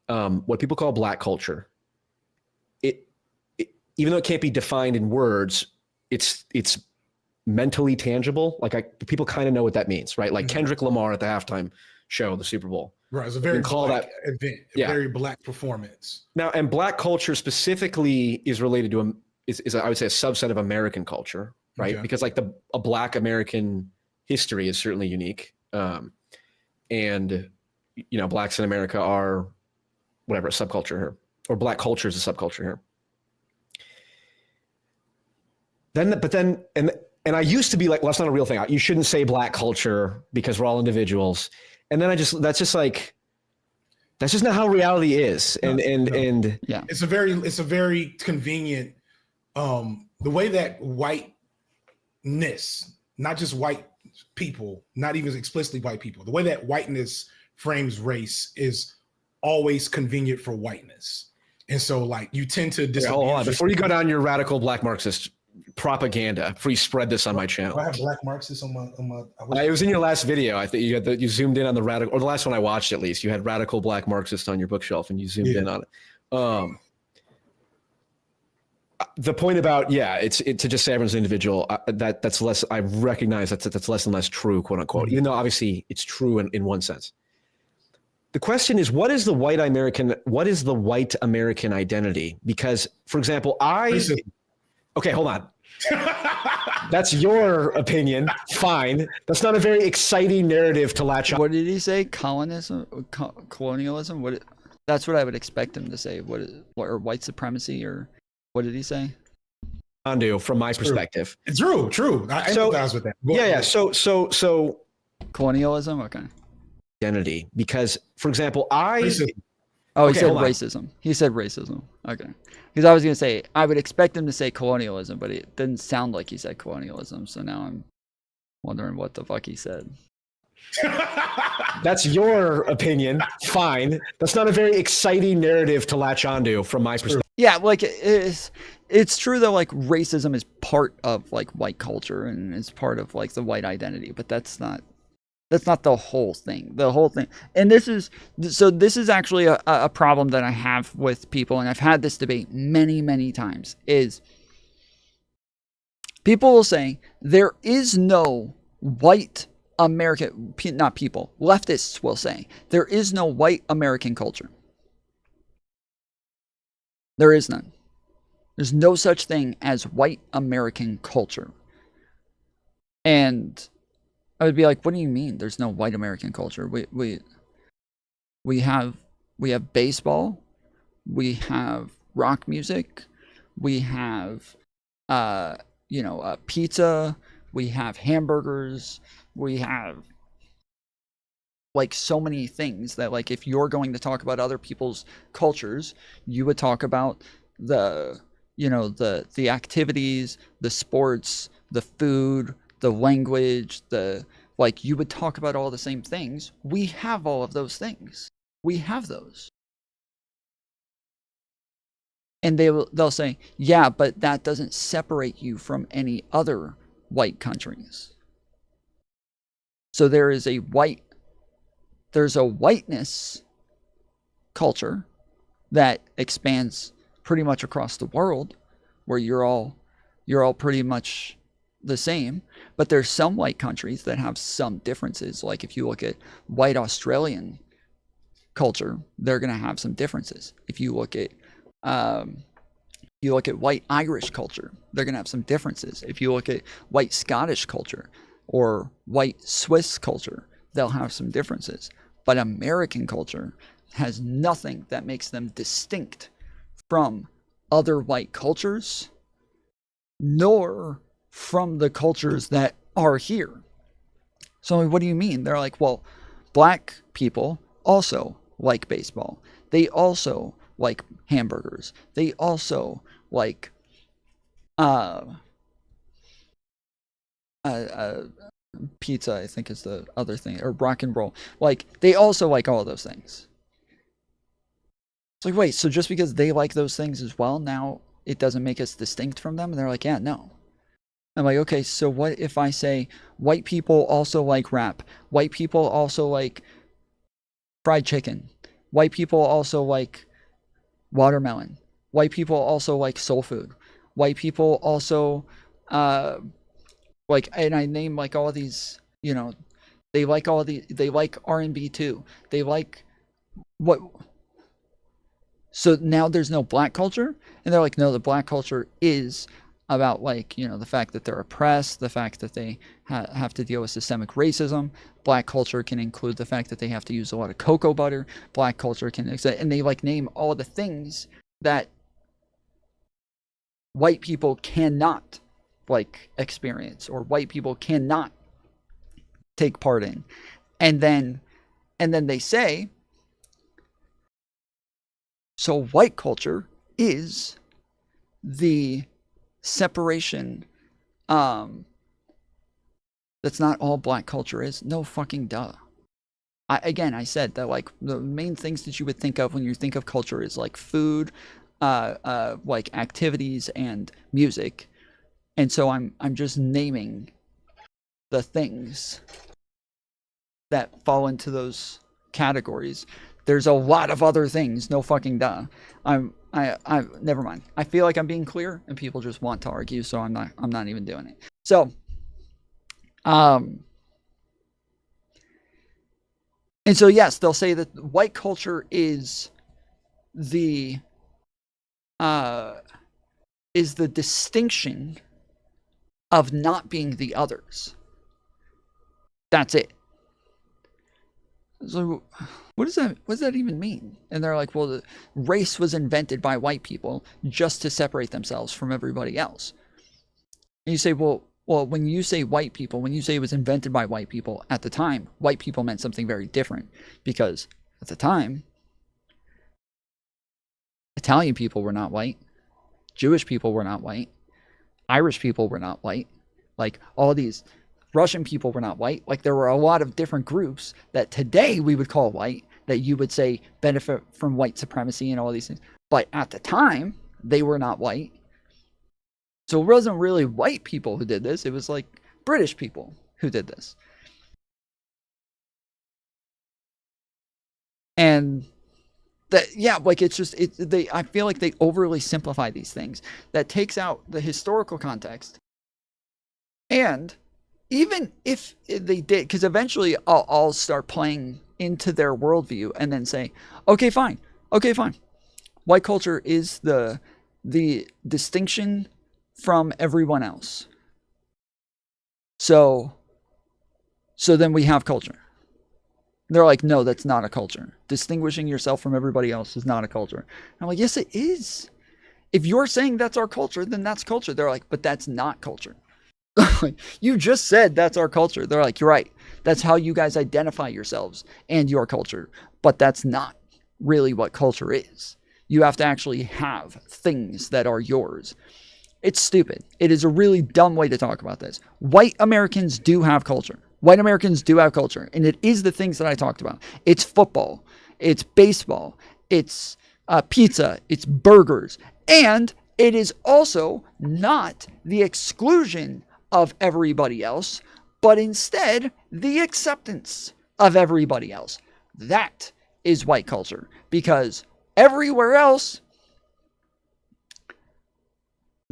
What people call black culture, it even though it can't be defined in words, it's mentally tangible. Like people kind of know what that means, right? Like Kendrick Lamar at the halftime show, the Super Bowl. Right, it's a very call black that event, a very black performance. Now, and black culture specifically is related to is I would say a subset of American culture, right? Okay. Because like a black American history is certainly unique, and blacks in America are whatever a subculture here, or black culture is a subculture here. And I used to be like, well, that's not a real thing. You shouldn't say black culture because we're all individuals. And then that's just not how reality is. And yeah, it's a very convenient, the way that whiteness, not just white people, not even explicitly white people, the way that whiteness frames race is always convenient for whiteness. And so like you tend to hold on. Before you go down your radical black Marxist propaganda, before you spread this on my channel. I have black Marxists on my it was in your last video. I think you zoomed in on the radical, or the last one I watched at least. You had radical black Marxist on your bookshelf, and you zoomed in on it. The point about it's to just say everyone's an individual. That's less. I recognize that's less and less true, quote unquote. Even though obviously it's true in one sense. The question is, what is the white American identity? Because, for example, okay, hold on. That's your opinion. Fine. That's not a very exciting narrative to latch on. What did he say? Colonialism? That's what I would expect him to say. Or white supremacy, or what did he say? Undo from my perspective. It's true. I empathize with that. Yeah. So colonialism. Okay. Identity, because, for example, he said racism. He said racism. Okay. Because I was going to say, I would expect him to say colonialism, but it didn't sound like he said colonialism. So now I'm wondering what the fuck he said. That's your opinion. Fine. That's not a very exciting narrative to latch onto from my perspective. Yeah, like it's true that like racism is part of like white culture and it's part of like the white identity, but that's not the whole thing. The whole thing. And this is actually a problem that I have with people, and I've had this debate many, many times, is people will say there is no white American, not people, leftists will say there is no white American culture. There is none. There's no such thing as white American culture. And I would be like, what do you mean there's no white American culture? We have baseball, we have rock music, we have pizza, we have hamburgers, we have like so many things that like if you're going to talk about other people's cultures, you would talk about the activities, the sports, the food, the language, you would talk about all the same things. We have all of those things. We have those. And they'll say, yeah, but that doesn't separate you from any other white countries. So there's a whiteness culture that expands pretty much across the world, where you're all pretty much the same, but there's some white countries that have some differences. Like if you look at white Australian culture, they're going to have some differences. If you look at white Irish culture, they're going to have some differences. If you look at white Scottish culture or white Swiss culture, they'll have some differences. But American culture has nothing that makes them distinct from other white cultures, nor from the cultures that are here. So what do you mean? They're like, well, black people also like baseball. They also like hamburgers. They also like pizza, I think is the other thing, or rock and roll. Like they also like all of those things. It's like, wait, so just because they like those things as well, now it doesn't make us distinct from them? And they're like, yeah, no. I'm like, okay, so what if I say white people also like rap? White people also like fried chicken. White people also like watermelon. White people also like soul food. White people also Like, and I name like all these, you know, they like R&B too. They like what? So now there's no black culture, and they're like, no, the black culture is about like, you know, the fact that they're oppressed, the fact that they have to deal with systemic racism. Black culture can include the fact that they have to use a lot of cocoa butter. Black culture can, and they like name all the things that white people cannot like experience, or white people cannot take part in. And then they say, so white culture is the separation that's not all black culture is. No fucking duh. I said that like the main things that you would think of when you think of culture is like food, like activities and music. And so I'm just naming the things that fall into those categories. There's a lot of other things. No fucking duh. I never mind. I feel like I'm being clear, and people just want to argue, so I'm not even doing it. So, and so yes, they'll say that white culture is the distinction of not being the others. That's it. So what does that even mean? And they're like, well, the race was invented by white people just to separate themselves from everybody else. And you say, well, when you say white people, when you say it was invented by white people, at the time, white people meant something very different, because at the time, Italian people were not white, Jewish people were not white, Irish people were not white, like all these Russian people were not white. Like there were a lot of different groups that today we would call white, that you would say benefit from white supremacy and all these things. But at the time, they were not white. So it wasn't really white people who did this. It was like British people who did this. And that, yeah, like it's just, I feel like they overly simplify these things. That takes out the historical context. And even if they did, because eventually I'll start playing into their worldview and then say, okay, fine. White culture is the distinction from everyone else. So then we have culture. They're like, no, that's not a culture. Distinguishing yourself from everybody else is not a culture. And I'm like, yes, it is. If you're saying that's our culture, then that's culture. They're like, but that's not culture. You just said that's our culture. They're like, you're right. That's how you guys identify yourselves and your culture. But that's not really what culture is. You have to actually have things that are yours. It's stupid. It is a really dumb way to talk about this. White Americans do have culture. White Americans do have culture. And it is the things that I talked about. It's football. It's baseball. It's pizza. It's burgers. And it is also not the exclusion of everybody else, but instead the acceptance of everybody else. That is white culture, because everywhere else,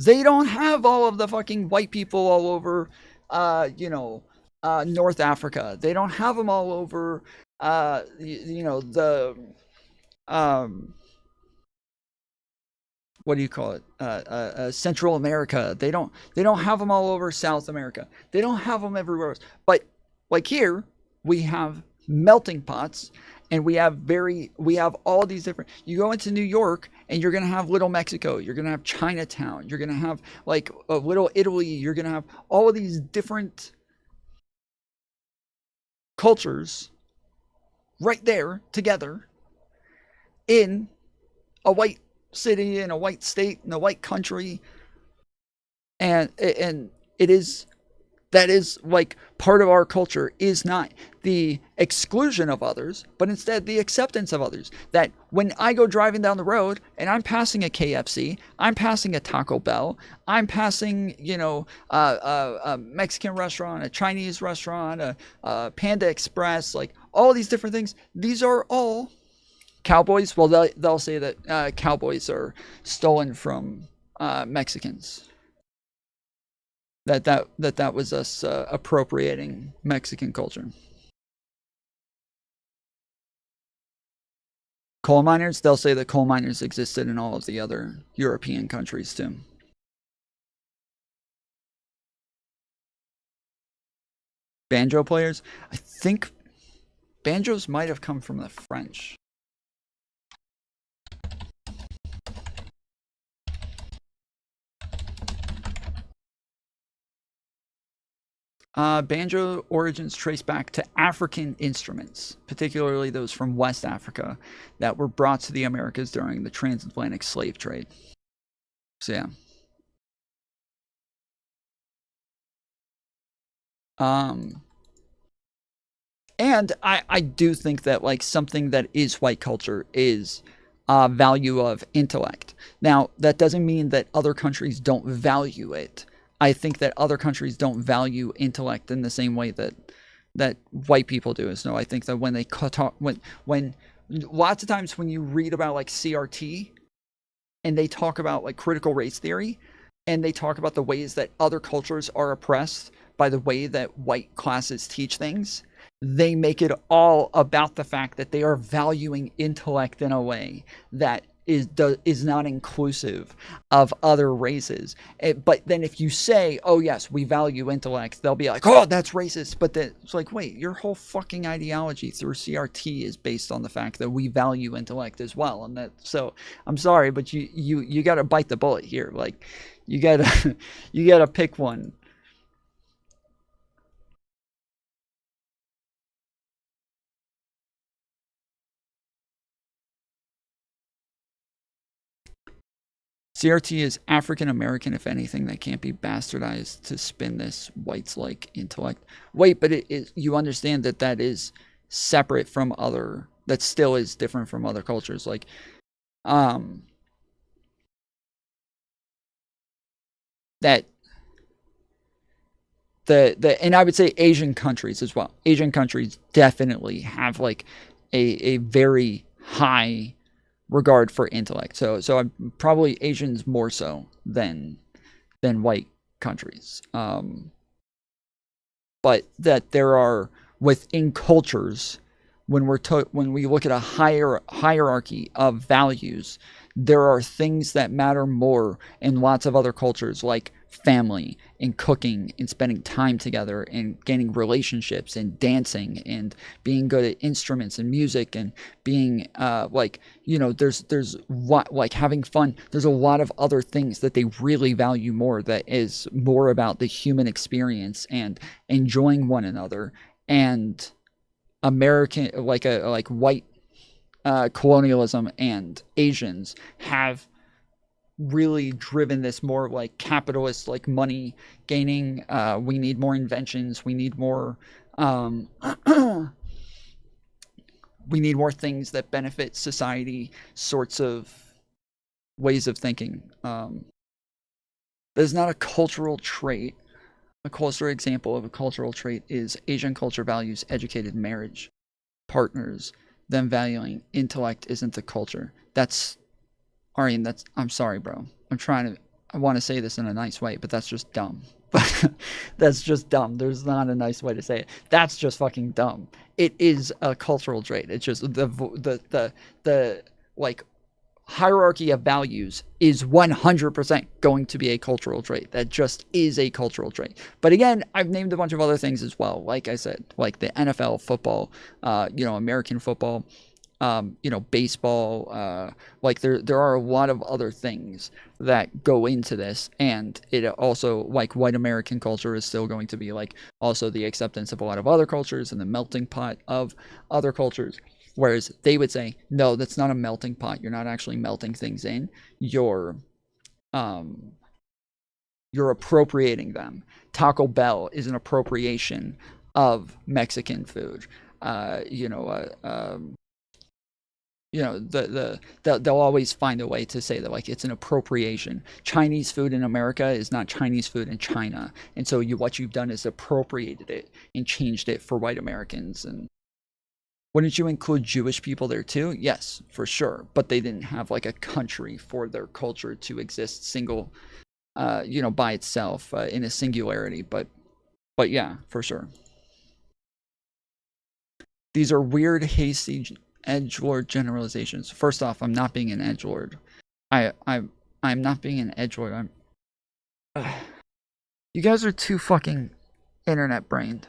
they don't have all of the fucking white people all over, North Africa. They don't have them all over, what do you call it? Central America. They don't have them all over South America. They don't have them everywhere else. But like here, we have melting pots, and we have all these different. You go into New York, and you're gonna have Little Mexico. You're gonna have Chinatown. You're gonna have like Little Italy. You're gonna have all of these different cultures right there together in a white city, in a white state, in a white country. And that is like part of our culture, is not the exclusion of others, but instead the acceptance of others. That when I go driving down the road and I'm passing a KFC, I'm passing a Taco Bell, I'm passing, a Mexican restaurant, a Chinese restaurant, a Panda Express, like all these different things. These are all cowboys. Well, they'll say that cowboys are stolen from Mexicans. That was us appropriating Mexican culture. Coal miners, they'll say that coal miners existed in all of the other European countries too. Banjo players, I think banjos might have come from the French. Banjo origins trace back to African instruments, particularly those from West Africa, that were brought to the Americas during the transatlantic slave trade. So yeah. And I do think that like something that is white culture is value of intellect. Now, that doesn't mean that other countries don't value it. I think that other countries don't value intellect in the same way that white people do. So I think that when they talk, when lots of times when you read about like CRT and they talk about like critical race theory and they talk about the ways that other cultures are oppressed by the way that white classes teach things, they make it all about the fact that they are valuing intellect in a way that is not inclusive of other races. But then if you say, oh yes, we value intellect, they'll be like, oh, that's racist. But then it's like, wait, your whole fucking ideology through CRT is based on the fact that we value intellect as well. And that, so I'm sorry, but you got to bite the bullet here. Like you got to pick one. CRT is African American, if anything, that can't be bastardized to spin this whites like intellect. Wait, but you understand that that is separate from other, that still is different from other cultures. Like, that and I would say Asian countries as well. Asian countries definitely have like a very high regard for intellect. So I'm probably Asians more so than white countries. But that there are within cultures, when we look at a hierarchy of values, there are things that matter more in lots of other cultures, like family and cooking and spending time together and gaining relationships and dancing and being good at instruments and music and being like, you know, there's what, like having fun. There's a lot of other things that they really value more, that is more about the human experience and enjoying one another. And American, like white colonialism and Asians have really driven this more like capitalist, like money gaining. We need more inventions. We need more we need more things that benefit society, sorts of ways of thinking. There's not a cultural trait. A cultural example of a cultural trait is Asian culture values educated marriage partners. Them valuing intellect isn't the culture. That's, Arian, that's, I'm sorry, bro. I want to say this in a nice way, but that's just dumb. That's just dumb. There's not a nice way to say it. That's just fucking dumb. It is a cultural trait. It's just the like hierarchy of values is 100% going to be a cultural trait. That just is a cultural trait. But again, I've named a bunch of other things as well. Like I said, like the NFL, football, American football, baseball, like there are a lot of other things that go into this. And it also, like, white American culture is still going to be like also the acceptance of a lot of other cultures and the melting pot of other cultures. Whereas they would say, no, that's not a melting pot. You're not actually melting things in. You're appropriating them. Taco Bell is an appropriation of Mexican food. They'll always find a way to say that, like, it's an appropriation. Chinese food in America is not Chinese food in China. And so what you've done is appropriated it and changed it for white Americans. And wouldn't you include Jewish people there too? Yes, for sure. But they didn't have like a country for their culture to exist single you know, by itself in a singularity. But yeah, for sure. These are weird, hasty edgelord generalizations. First off, I'm not being an edgelord. I'm not being an edgelord. You guys are too fucking internet brained.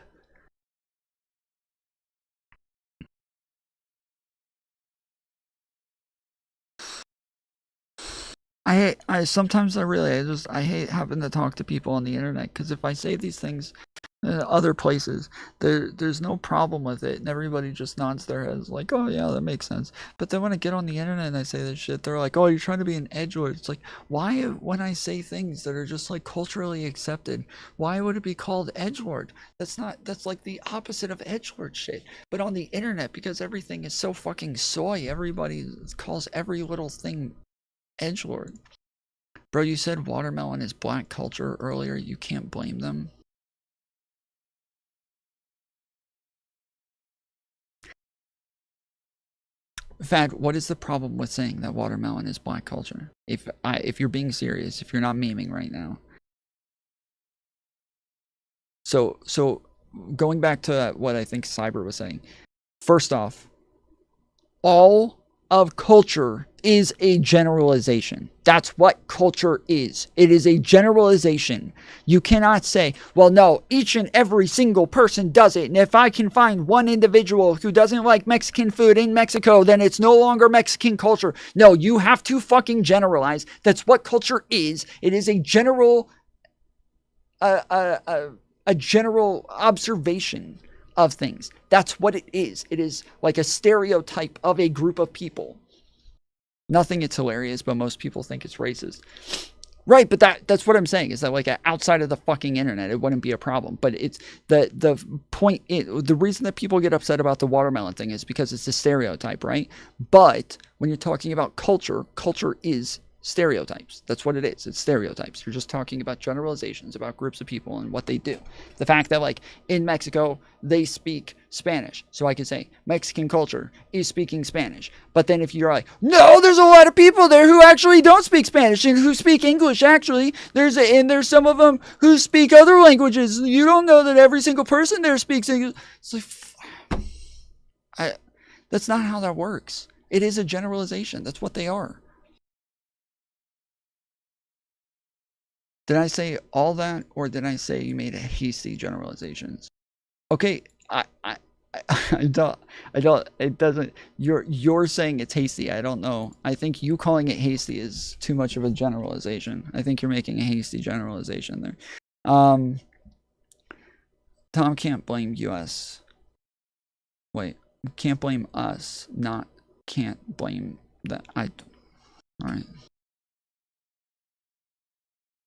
I sometimes I hate having to talk to people on the internet, because if I say these things in other places, there's no problem with it, and everybody just nods their heads like, oh yeah, that makes sense. But then when I get on the internet and I say this shit, they're like, oh, you're trying to be an edgelord. It's like, why, when I say things that are just like culturally accepted, why would it be called edgelord? That's like the opposite of edgelord shit. But on the internet, because everything is so fucking soy, everybody calls every little thing edgelord. Bro, you said watermelon is black culture earlier. You can't blame them. Fad, what is the problem with saying that watermelon is black culture? If you're being serious, if you're not memeing right now. So going back to what I think Cyber was saying. First off, all of culture is a generalization. That's what culture is. It is a generalization. You cannot say, well, no, each and every single person does it. And if I can find one individual who doesn't like Mexican food in Mexico, then it's no longer Mexican culture. No, you have to fucking generalize. That's what culture is. It is a general, a general observation of things. That's what it is. It is like a stereotype of a group of people. Nothing, it's hilarious, but most people think it's racist. Right, but that's what I'm saying, is that like outside of the fucking internet, it wouldn't be a problem. But it's the point, the reason that people get upset about the watermelon thing is because it's a stereotype, right? But when you're talking about culture, culture is stereotypes. That's what it is. It's stereotypes. You're just talking about generalizations about groups of people and what they do. The fact that like in Mexico, they speak Spanish. So I can say Mexican culture is speaking Spanish. But then if you're like, no, there's a lot of people there who actually don't speak Spanish and who speak English. Actually, there's some of them who speak other languages. You don't know that every single person there speaks English. It's like, that's not how that works. It is a generalization. That's what they are. Did I say all that, or did I say you made a hasty generalizations? Okay, I don't, it doesn't, you're saying it's hasty. I don't know. I think you calling it hasty is too much of a generalization. I think you're making a hasty generalization there. Tom can't blame US. Wait, can't blame us, not can't blame that. All right.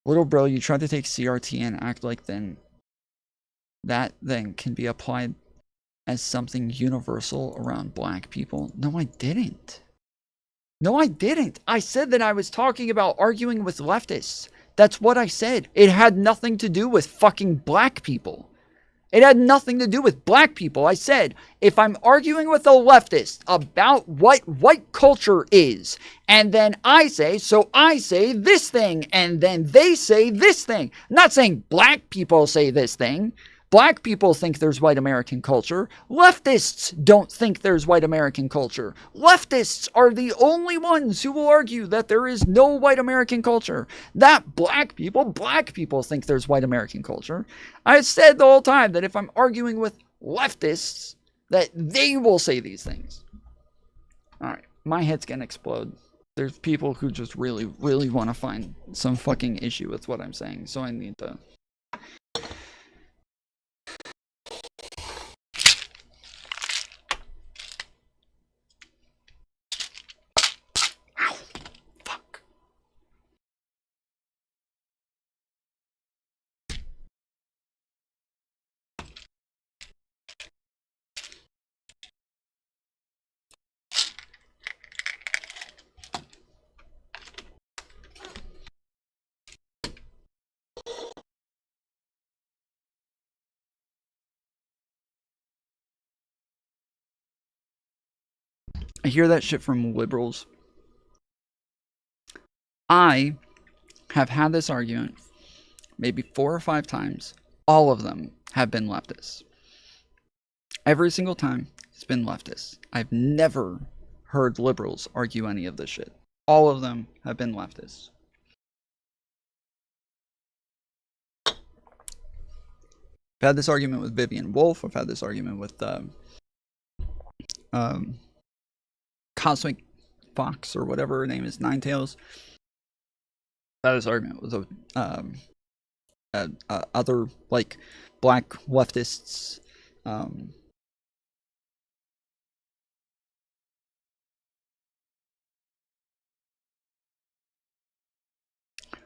Little bro, you tried to take CRT and act like that then can be applied as something universal around black people. No, I didn't. No, I didn't. I said that I was talking about arguing with leftists. That's what I said. It had nothing to do with fucking black people. It had nothing to do with black people. I said, if I'm arguing with a leftist about what white culture is, and then I say this thing, and then they say this thing. I'm not saying black people say this thing. Black people think there's white American culture. Leftists don't think there's white American culture. Leftists are the only ones who will argue that there is no white American culture. That black people think there's white American culture. I said the whole time that if I'm arguing with leftists, that they will say these things. All right, my head's gonna explode. There's people who just really, really want to find some fucking issue with what I'm saying, so I need to... I hear that shit from liberals. I have had this argument maybe 4 or 5 times. All of them have been leftists. Every single time it's been leftists. I've never heard liberals argue any of this shit. All of them have been leftists. I've had this argument with Vivian Wolf. I've had this argument with Cosmic Fox or whatever her name is, Ninetails. I've had this argument with other like black leftists.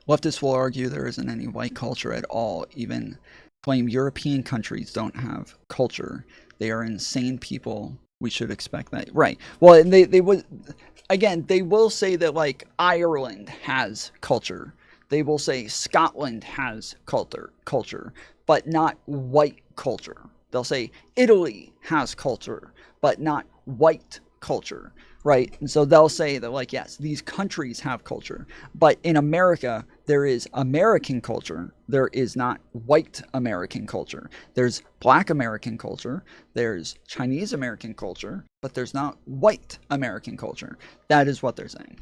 Leftists will argue there isn't any white culture at all, even claim European countries don't have culture. They are insane people. We should expect that. Right. Well, and they would, again, they will say that like Ireland has culture. They will say Scotland has culture, but not white culture. They'll say Italy has culture, but not white culture. Right. And so they'll say that, like, yes, these countries have culture, but in America, there is American culture. There is not white American culture. There's black American culture. There's Chinese American culture, but there's not white American culture. That is what they're saying.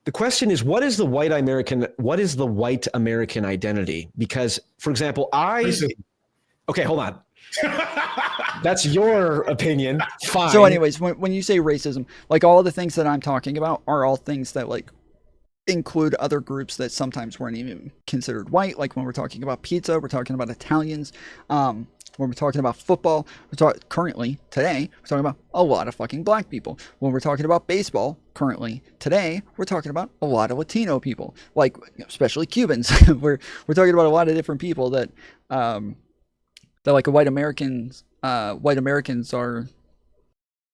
The question is, what is the white American identity? Because, for example, okay, hold on. That's your opinion. Fine. So anyways, when you say racism, like all the things that I'm talking about are all things that like include other groups that sometimes weren't even considered white. Like when we're talking about pizza, we're talking about Italians. When we're talking about football, currently, today, we're talking about a lot of fucking black people. When we're talking about baseball, currently, today, we're talking about a lot of Latino people, like especially Cubans. we're talking about a lot of different people that like white Americans are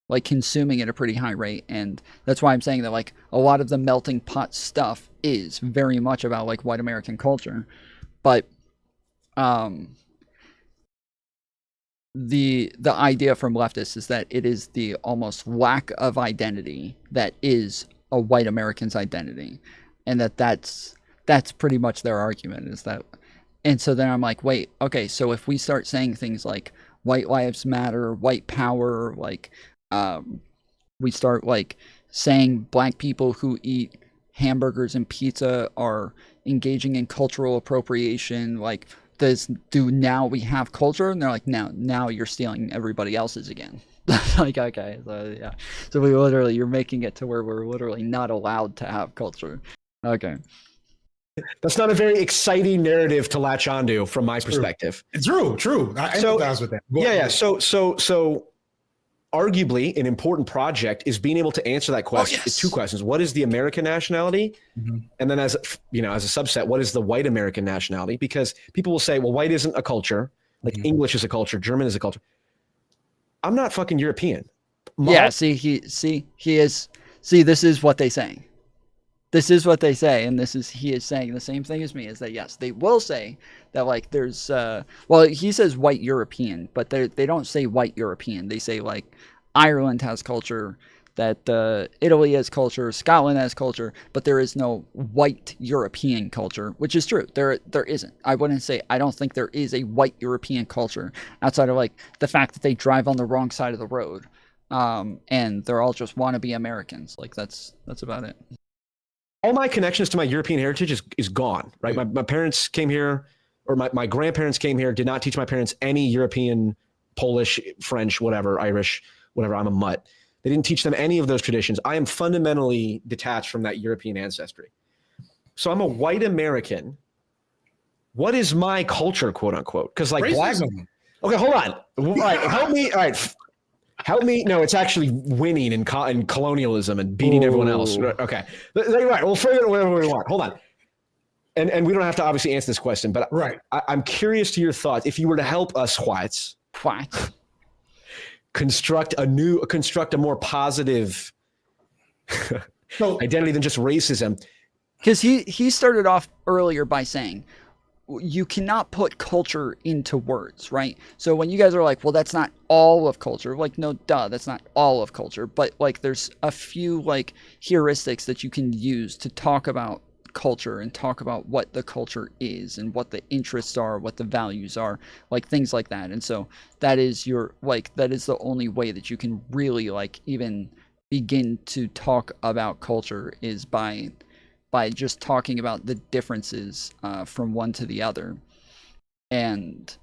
like consuming at a pretty high rate, and that's why I'm saying that like a lot of the melting pot stuff is very much about like white American culture, but the idea from leftists is that it is the almost lack of identity that is a white American's identity, and that's pretty much their argument is that. And so then I'm like, wait, okay, so if we start saying things like white lives matter, white power, like we start like saying black people who eat hamburgers and pizza are engaging in cultural appropriation, like do now we have culture? And they're like, now you're stealing everybody else's again. Like, okay, so yeah. So you're making it to where we're literally not allowed to have culture. Okay. That's not a very exciting narrative to latch onto from my perspective. It's true. I empathize with that. Yeah. So arguably an important project is being able to answer that question. It's 2 questions. What is the American nationality? Mm-hmm. And then as a subset, what is the white American nationality? Because people will say, well, white isn't a culture. Like English is a culture. German is a culture. I'm not fucking European. He is. See, this is what they're saying. This is what they say, and he is saying the same thing as me, is that yes, they will say that like there's he says white European, but they don't say white European. They say like Ireland has culture, that Italy has culture, Scotland has culture, but there is no white European culture, which is true. There isn't. I don't think there is a white European culture outside of like the fact that they drive on the wrong side of the road, and they're all just wannabe Americans. Like that's about it. All my connections to my European heritage is gone, right? My parents came here, or my grandparents came here, did not teach my parents any European, Polish, French, whatever, Irish, whatever. I'm a mutt. They didn't teach them any of those traditions. I am fundamentally detached from that European ancestry. So I'm a white American. What is my culture, quote unquote? Because like racism. Okay, hold on. All right, help me. All right. Help me. No, it's actually winning and colonialism and beating everyone else. Okay. Right. We'll figure it whatever we want. Hold on. And we don't have to obviously answer this question, but I'm curious to your thoughts. If you were to help us whites construct a more positive identity than just racism. Because he started off earlier by saying you cannot put culture into words, right? So when you guys are like, well, that's not all of culture, like, no, duh, that's not all of culture, but like there's a few like heuristics that you can use to talk about culture and talk about what the culture is and what the interests are, what the values are, like things like that. And so that is your, like, that is the only way that you can really like even begin to talk about culture, is by just talking about the differences from one to the other. And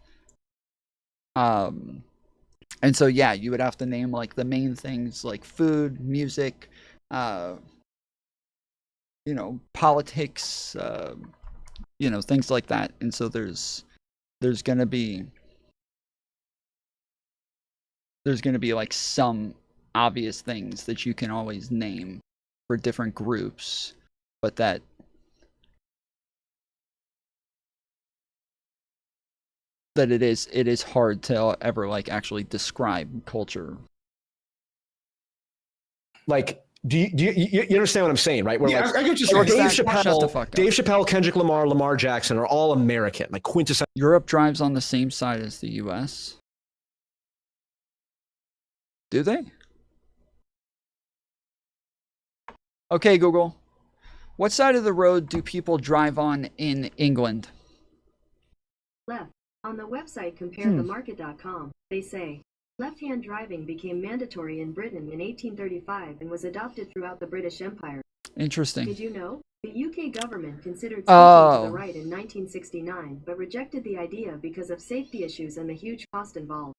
so yeah, you would have to name like the main things like food, music, you know, politics, you know, things like that. And so there's gonna be like some obvious things that you can always name for different groups, but that it is hard to ever like actually describe culture. Like, do you understand what I'm saying, right? Where Yeah, like, I get what you're or saying. Dave Chappelle, Kendrick Lamar, Lamar Jackson are all American, like quintessential. Europe drives on the same side as the US. Do they? Okay, Google. What side of the road do people drive on in England? Left. On the website comparethemarket.com, they say, left-hand driving became mandatory in Britain in 1835 and was adopted throughout the British Empire. Interesting. Did you know? The UK government considered switching Oh. to the right in 1969, but rejected the idea because of safety issues and the huge cost involved.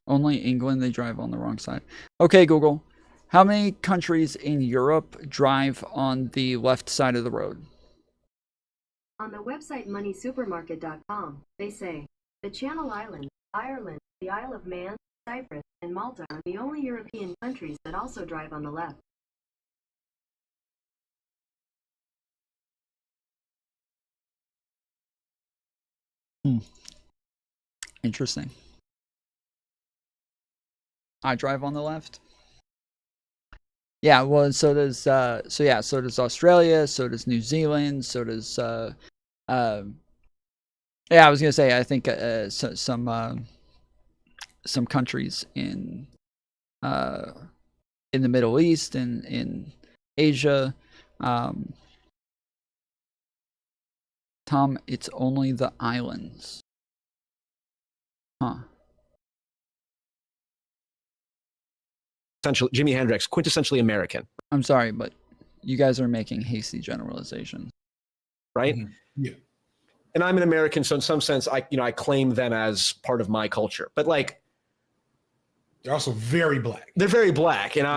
Only England, they drive on the wrong side. Okay, Google. How many countries in Europe drive on the left side of the road? On the website moneysupermarket.com, they say, the Channel Islands, Ireland, the Isle of Man, Cyprus, and Malta are the only European countries that also drive on the left. Interesting. I drive on the left. Yeah, well, so does so does Australia, so does New Zealand, so does yeah, I was gonna say, I think some countries in the Middle East and in Asia. Tom, it's only the islands. Huh. Essentially, Jimi Hendrix, quintessentially American. I'm sorry, but you guys are making hasty generalizations. Right? Yeah. And I'm an American, so in some sense, I claim them as part of my culture. But like, they're also very black. They're very black, and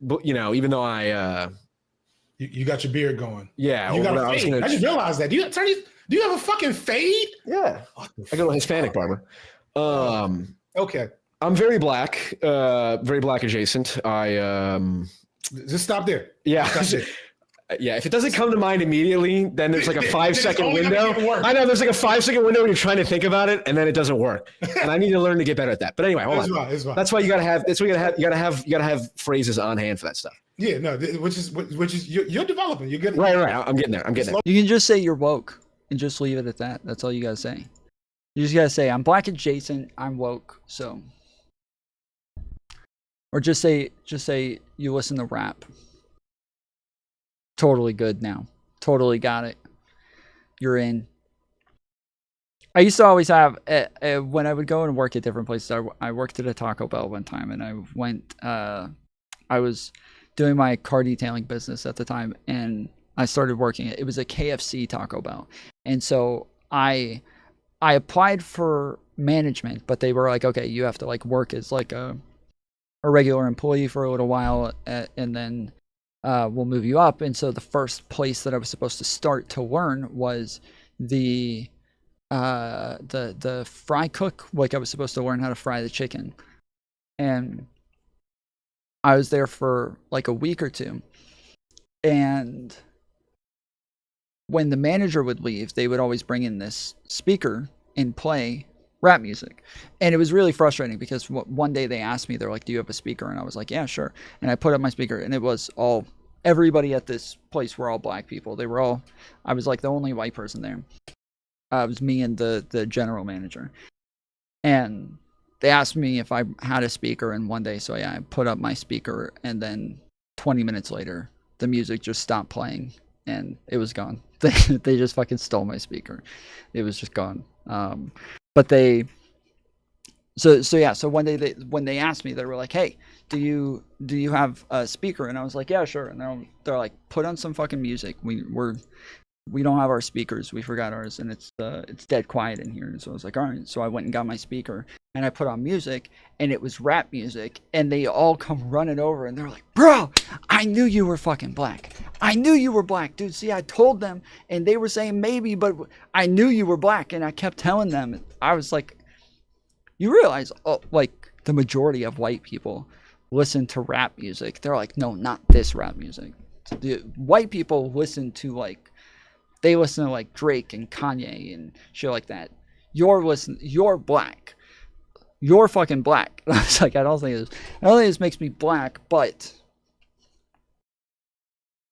even though I, you got your beard going. Yeah, you got a fade. I just realized that. Do you have a fucking fade? Yeah, I go to a Hispanic barber. Okay. I'm very black adjacent. Just stop there. Yeah. Stop there. Yeah, if it doesn't come to mind immediately, then there's like a 5-second window. Work. I know there's like a 5-second window when you're trying to think about it, and then it doesn't work. And I need to learn to get better at that. But anyway, hold on. It's fine. That's why you gotta have. That's why you gotta have phrases on hand for that stuff. Yeah, no, which is you're developing. You're good. Right. I'm getting there. You can just say you're woke and just leave it at that. That's all you gotta say. You just gotta say, I'm black adjacent, I'm woke, so. Or just say you listen to rap. Totally good now. Totally got it. You're in. I used to always have, when I would go and work at different places, I worked at a Taco Bell one time, and I was doing my car detailing business at the time, and I started working it. It was a KFC Taco Bell. And so I applied for management, but they were like, okay, you have to like work as like a regular employee for a little while, and then we'll move you up. And so the first place that I was supposed to start to learn was the fry cook. Like, I was supposed to learn how to fry the chicken, and I was there for like a week or two. And when the manager would leave, they would always bring in this speaker and play rap music. And it was really frustrating because one day they asked me, they're like, do you have a speaker? And I was like, yeah, sure. And I put up my speaker, and it was all everybody at this place were all black people. They were all, I was like the only white person there. It was me and the general manager. And they asked me if I had a speaker, and one day, so yeah, I put up my speaker, and then 20 minutes later, the music just stopped playing, and it was gone. They just fucking stole my speaker. It was just gone. But they, so yeah, so one day when they asked me, they were like, "Hey, do you have a speaker?" And I was like, "Yeah, sure." And they're like, "Put on some fucking music. We don't have our speakers. We forgot ours, and it's dead quiet in here." And so I was like, all right. So I went and got my speaker, and I put on music, and it was rap music, and they all come running over, and they're like, "Bro, I knew you were fucking black. I knew you were black, dude. See, I told them, and they were saying maybe, but I knew you were black, and I kept telling them." I was like, you realize, like, the majority of white people listen to rap music. They're like, no, not this rap music. The white people listen to, like, they listen to like Drake and Kanye and shit like that. You're black. You're fucking black. I was like, I don't think this makes me black, but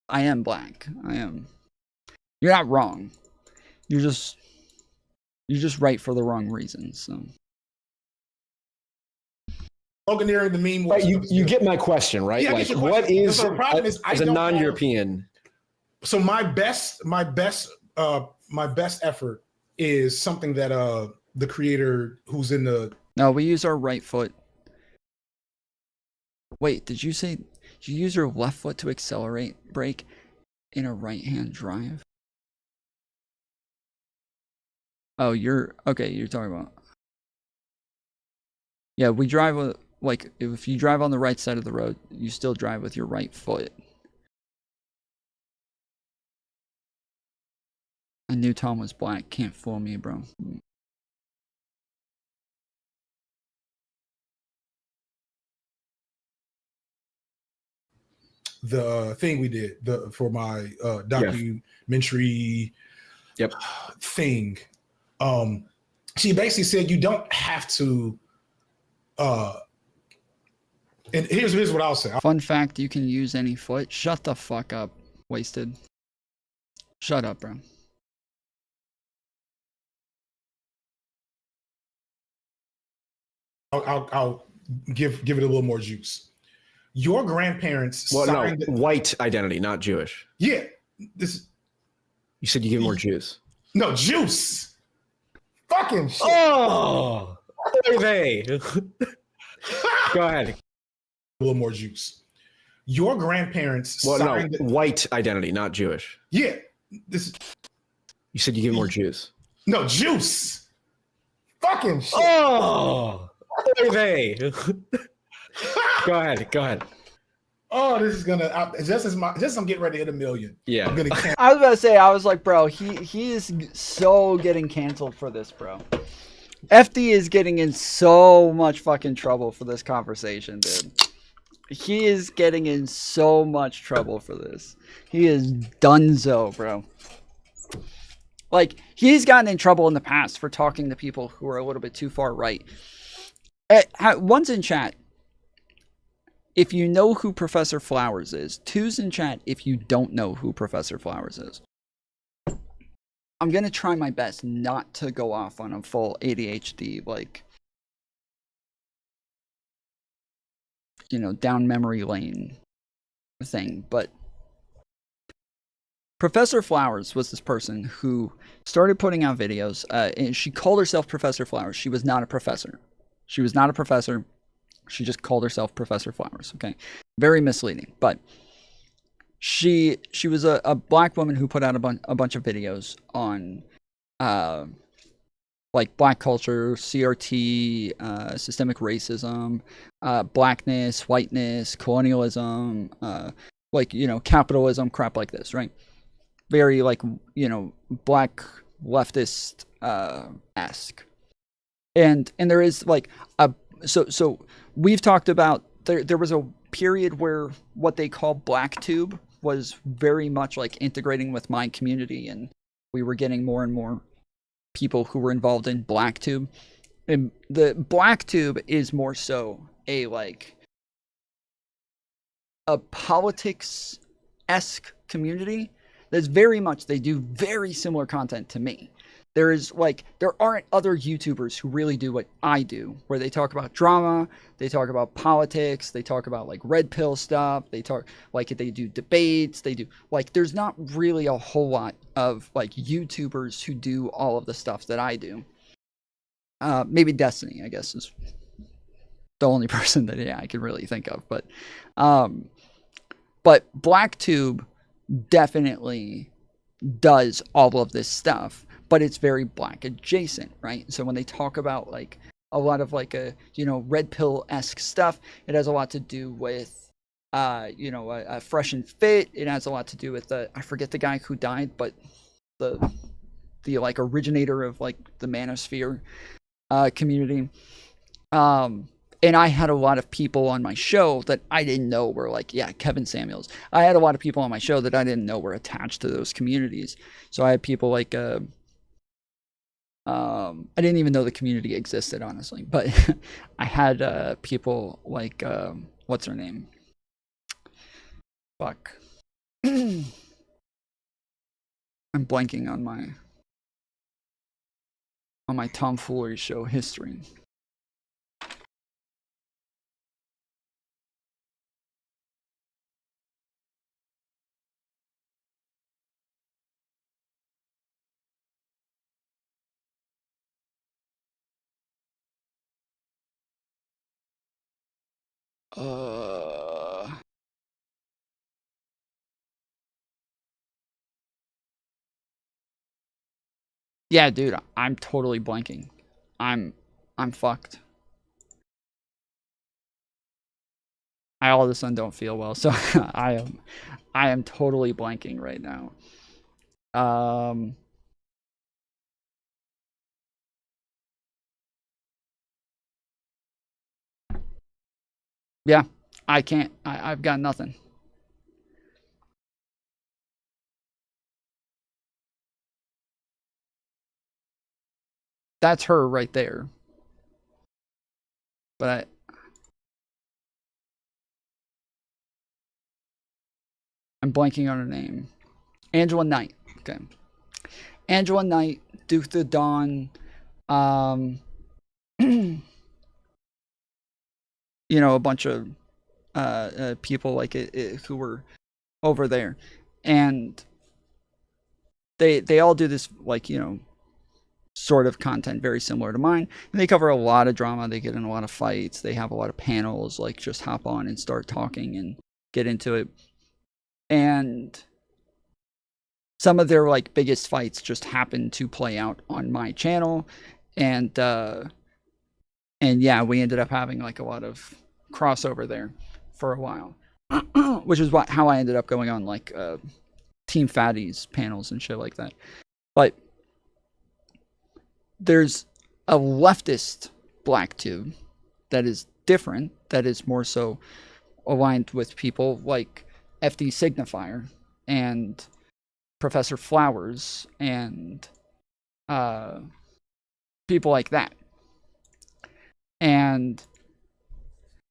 I am black. I am. You're not wrong. You're just right for the wrong reasons. So. Sloganeering the meme. But you get my question, right? Yeah, like, what is, so the problem is, as a non-European? So my best effort is something that the creator who's in the. No, we use our right foot. Wait, did you say you use your left foot to accelerate brake in a right-hand drive? Oh, you're talking about. Yeah, we drive with, like, if you drive on the right side of the road, you still drive with your right foot. I knew Tom was black. Can't fool me, bro. The thing we did for my documentary thing. She basically said you don't have to. And here's what I'll say. Fun fact: you can use any foot. Shut the fuck up, wasted. Shut up, bro. I'll give it a little more juice. Your grandparents signed white identity, not Jewish. Yeah, you said you give more juice. No juice. Fucking shit. Oh, they. Go ahead. A little more juice. Your grandparents signed white identity, not Jewish. Yeah, you said you give more juice. No juice. Fucking shit. Oh, they. Go ahead. Oh, this is gonna just as I'm getting ready to hit 1 million. Yeah, I'm gonna. I was about to say, I was like, bro, he is so getting canceled for this, bro. FD is getting in so much fucking trouble for this conversation, dude. He is getting in so much trouble for this. He is donezo, bro. Like, he's gotten in trouble in the past for talking to people who are a little bit too far right. One's in chat. If you know who Professor Flowers is. Two's in chat if you don't know who Professor Flowers is. I'm going to try my best not to go off on a full ADHD, like, you know, down memory lane thing. But Professor Flowers was this person who started putting out videos. And she called herself Professor Flowers. She was not a professor. She was not a professor. She just called herself Professor Flowers. Okay. Very misleading. But she was a black woman who put out a bunch of videos on like black culture, CRT, systemic racism, blackness, whiteness, colonialism, like, you know, capitalism, crap like this, right? Very, like, you know, black leftist esque. And there is like so we've talked about there was a period where what they call BlackTube was very much like integrating with my community, and we were getting more and more people who were involved in BlackTube. And the BlackTube is more so a like a politics esque community that's very much, they do very similar content to me. There aren't other YouTubers who really do what I do, where they talk about drama, they talk about politics, they talk about like red pill stuff, they do debates, there's not really a whole lot of like YouTubers who do all of the stuff that I do. Maybe Destiny, I guess, is the only person that I can really think of, but BlackTube definitely does all of this stuff, but it's very black adjacent, right? So when they talk about like a lot of like red pill-esque stuff, it has a lot to do with a Fresh and Fit. It has a lot to do with I forget the guy who died, but the like originator of like the manosphere community. And I had a lot of people on my show that I didn't know were like, Kevin Samuels. I had a lot of people on my show that I didn't know were attached to those communities. So I had people like, I didn't even know the community existed, honestly. But I had people like, what's her name? Fuck. I'm blanking on my Tomfoolery show history. Yeah, dude, I'm totally blanking. I'm fucked. I all of a sudden don't feel well, so I am totally blanking right now. Yeah, I can't. I've got nothing. That's her right there. But I'm blanking on her name. Angela Knight. Okay. Angela Knight, Duke the Dawn, a bunch of people like it who were over there, and they all do this like sort of content very similar to mine, and they cover a lot of drama. They get in a lot of fights. They have a lot of panels, like just hop on and start talking and get into it. And some of their like biggest fights just happen to play out on my channel, and yeah, we ended up having like a lot of crossover there for a while, which is how I ended up going on like Team Fatties panels and shit like that. But there's a leftist BlackTube that is different, that is more so aligned with people like FD Signifier and Professor Flowers and people like that. And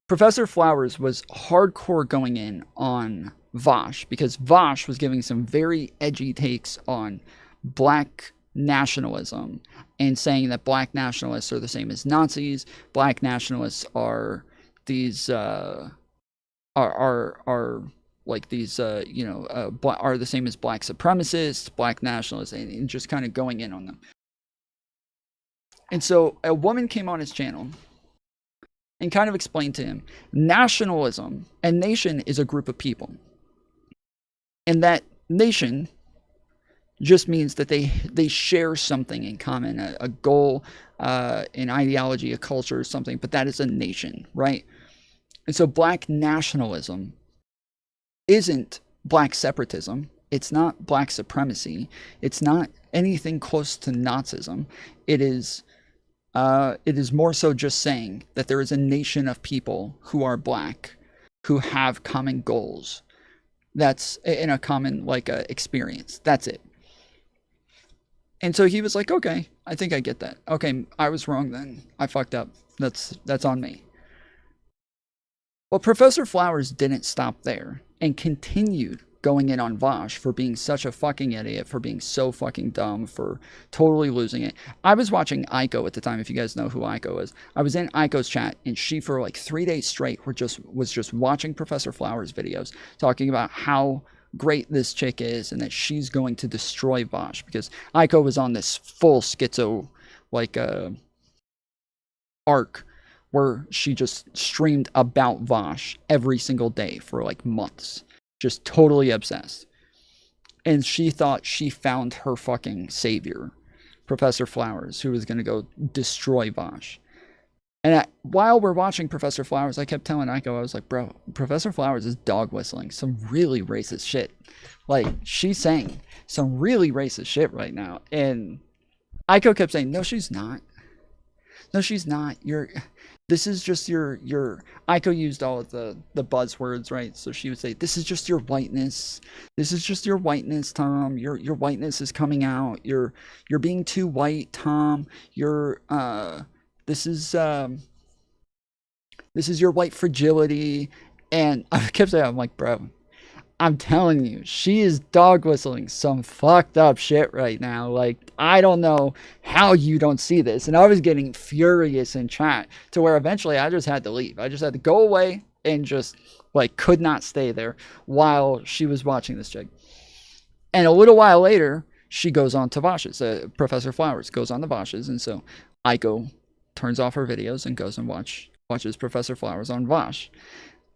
Professor Flowers was hardcore going in on Vosh, because Vosh was giving some very edgy takes on black nationalism and saying that black nationalists are the same as Nazis. Black nationalists are these are like these are the same as black supremacists, black nationalists, and just kind of going in on them. And so a woman came on his channel and kind of explained to him, nationalism and nation is a group of people, and that nation just means that they share something in common, a goal, an ideology, a culture, or something, but that is a nation, right? And so black nationalism isn't black separatism. It's not black supremacy. It's not anything close to Nazism. It is more so just saying that there is a nation of people who are black, who have common goals. That's in a common experience. That's it. And so he was like, okay, I think I get that. Okay, I was wrong then. I fucked up. That's on me. Well, Professor Flowers didn't stop there and continued going in on Vosh for being such a fucking idiot, for being so fucking dumb, for totally losing it. I was watching Aiko at the time, if you guys know who Aiko is. I was in Aiko's chat, and she, for like 3 days straight, was just watching Professor Flowers videos, talking about how great this chick is and that she's going to destroy Vosh, because Aiko was on this full schizo, like, arc where she just streamed about Vosh every single day for like months. Just totally obsessed. And she thought she found her fucking savior, Professor Flowers, who was going to go destroy Vosh. And while we're watching Professor Flowers, I kept telling Aiko, I was like, bro, Professor Flowers is dog whistling some really racist shit. Like, she's saying some really racist shit right now. And Aiko kept saying, no, she's not. No, she's not. This is just your Aiko used all of the buzzwords, right? So she would say, this is just your whiteness. This is just your whiteness, Tom. Your whiteness is coming out. You're being too white, Tom. This is your white fragility. And I kept saying, I'm like, bro, I'm telling you, she is dog whistling some fucked up shit right now. Like, I don't know how you don't see this. And I was getting furious in chat to where eventually I just had to leave. I just had to go away and just, like, could not stay there while she was watching this chick. And a little while later, she goes on to Vosh's. Professor Flowers goes on to Vosh's. And so Aiko turns off her videos and goes and watches Professor Flowers on Vosh.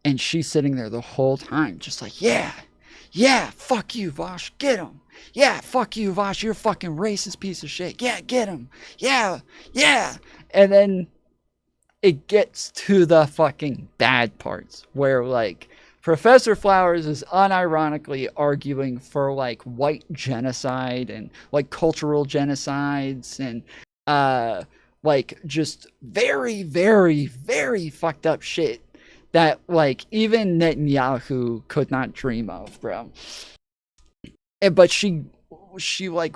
And she's sitting there the whole time, just like, yeah, fuck you, Vosh, get him. Yeah, fuck you, Vosh, you're a fucking racist piece of shit. Yeah, get him. Yeah. And then it gets to the fucking bad parts where, like, Professor Flowers is unironically arguing for, like, white genocide and, like, cultural genocides and, like, just very, very, very fucked up shit that, like, even Netanyahu could not dream of, bro. But she like,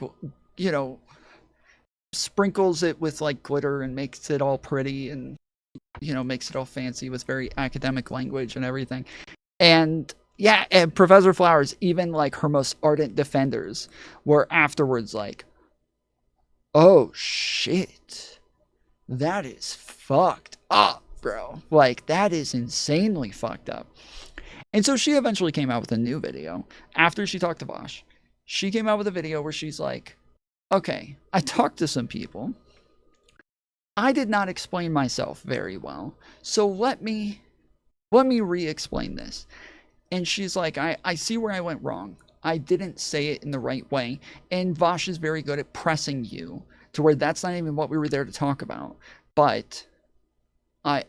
you know, sprinkles it with, like, glitter and makes it all pretty and, you know, makes it all fancy with very academic language and everything. And, yeah, and Professor Flowers, even, like, her most ardent defenders were afterwards like, oh, shit. That is fucked up, bro. Like, that is insanely fucked up. And so she eventually came out with a new video after she talked to Vosh. She came out with a video where she's like, okay, I talked to some people. I did not explain myself very well. So let me re-explain this. And she's like, I see where I went wrong. I didn't say it in the right way. And Vosh is very good at pressing you to where that's not even what we were there to talk about. But I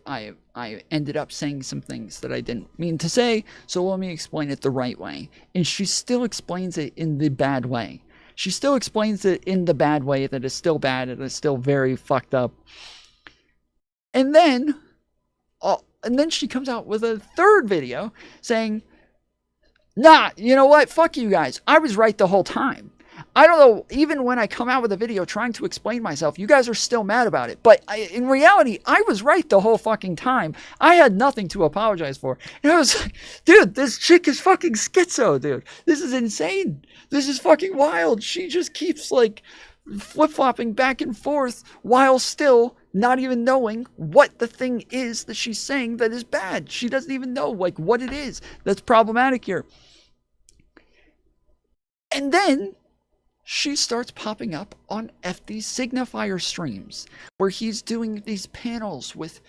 ended up saying some things that I didn't mean to say, so let me explain it the right way. And she still explains it in the bad way. She still explains it in the bad way that is still bad and is still very fucked up. And then she comes out with a third video saying, nah, you know what? Fuck you guys. I was right the whole time. I don't know, even when I come out with a video trying to explain myself, you guys are still mad about it. But in reality, I was right the whole fucking time. I had nothing to apologize for. And I was like, dude, this chick is fucking schizo, dude. This is insane. This is fucking wild. She just keeps, like, flip-flopping back and forth while still not even knowing what the thing is that she's saying that is bad. She doesn't even know, like, what it is that's problematic here. And then she starts popping up on FD Signifier streams where he's doing these panels with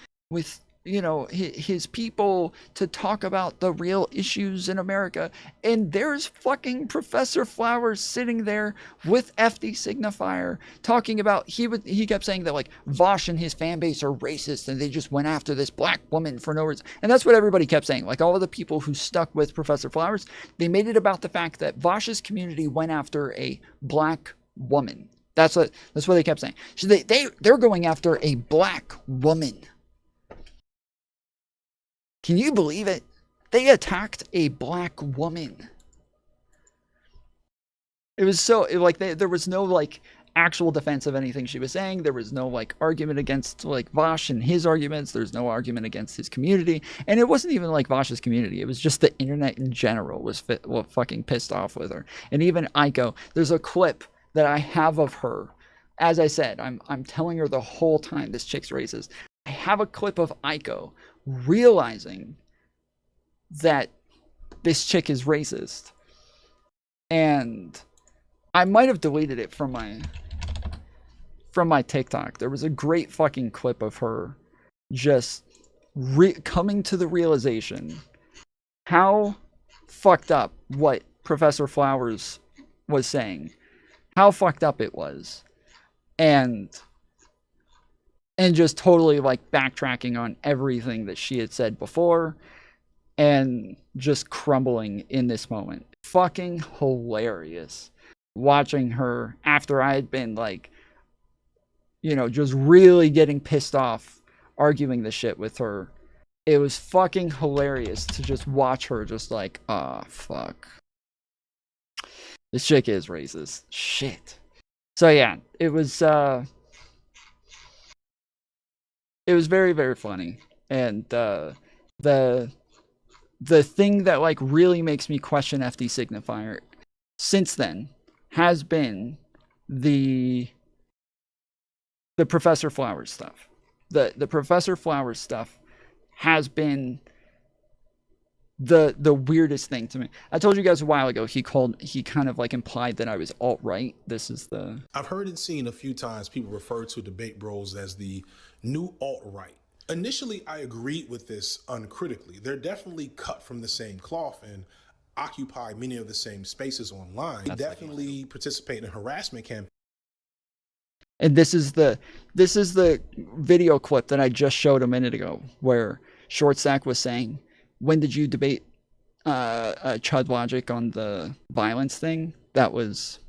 you know, his people to talk about the real issues in America. And there's fucking Professor Flowers sitting there with FD Signifier talking about, he kept saying that, like, Vosh and his fan base are racist and they just went after this black woman for no reason. And that's what everybody kept saying. Like, all of the people who stuck with Professor Flowers, they made it about the fact that Vosh's community went after a black woman. That's what they kept saying. So they're going after a black woman. Can you believe it? They attacked a black woman. It was so, like, there was no, like, actual defense of anything she was saying. There was no like argument against like Vosh and his arguments. There's no argument against his community. And it wasn't even like Vosh's community. It was just the internet in general was fucking pissed off with her. And even Aiko, there's a clip that I have of her. As I said, I'm telling her the whole time this chick's racist. I have a clip of Aiko realizing that this chick is racist. And I might have deleted it from my TikTok. There was a great fucking clip of her just coming to the realization how fucked up what Professor Flowers was saying, how fucked up it was, and just totally like backtracking on everything that she had said before and just crumbling in this moment. Fucking hilarious watching her after I had been like, you know, just really getting pissed off arguing the shit with her. It was fucking hilarious to just watch her just like, ah, fuck. This chick is racist. Shit. So yeah, it was very, very funny. And the thing that like really makes me question FD Signifier since then has been the Professor Flowers stuff. The Professor Flowers stuff has been the weirdest thing to me. I told you guys a while ago, he kind of like implied that I was alt-right. This is the... I've heard and seen a few times people refer to debate bros as the new alt-right. Initially, I agreed with this uncritically. They're definitely cut from the same cloth and occupy many of the same spaces online. They definitely participate in harassment campaigns. And this is the video clip that I just showed a minute ago, where Short Stack was saying, when did you debate Chud Logic on the violence thing? That was...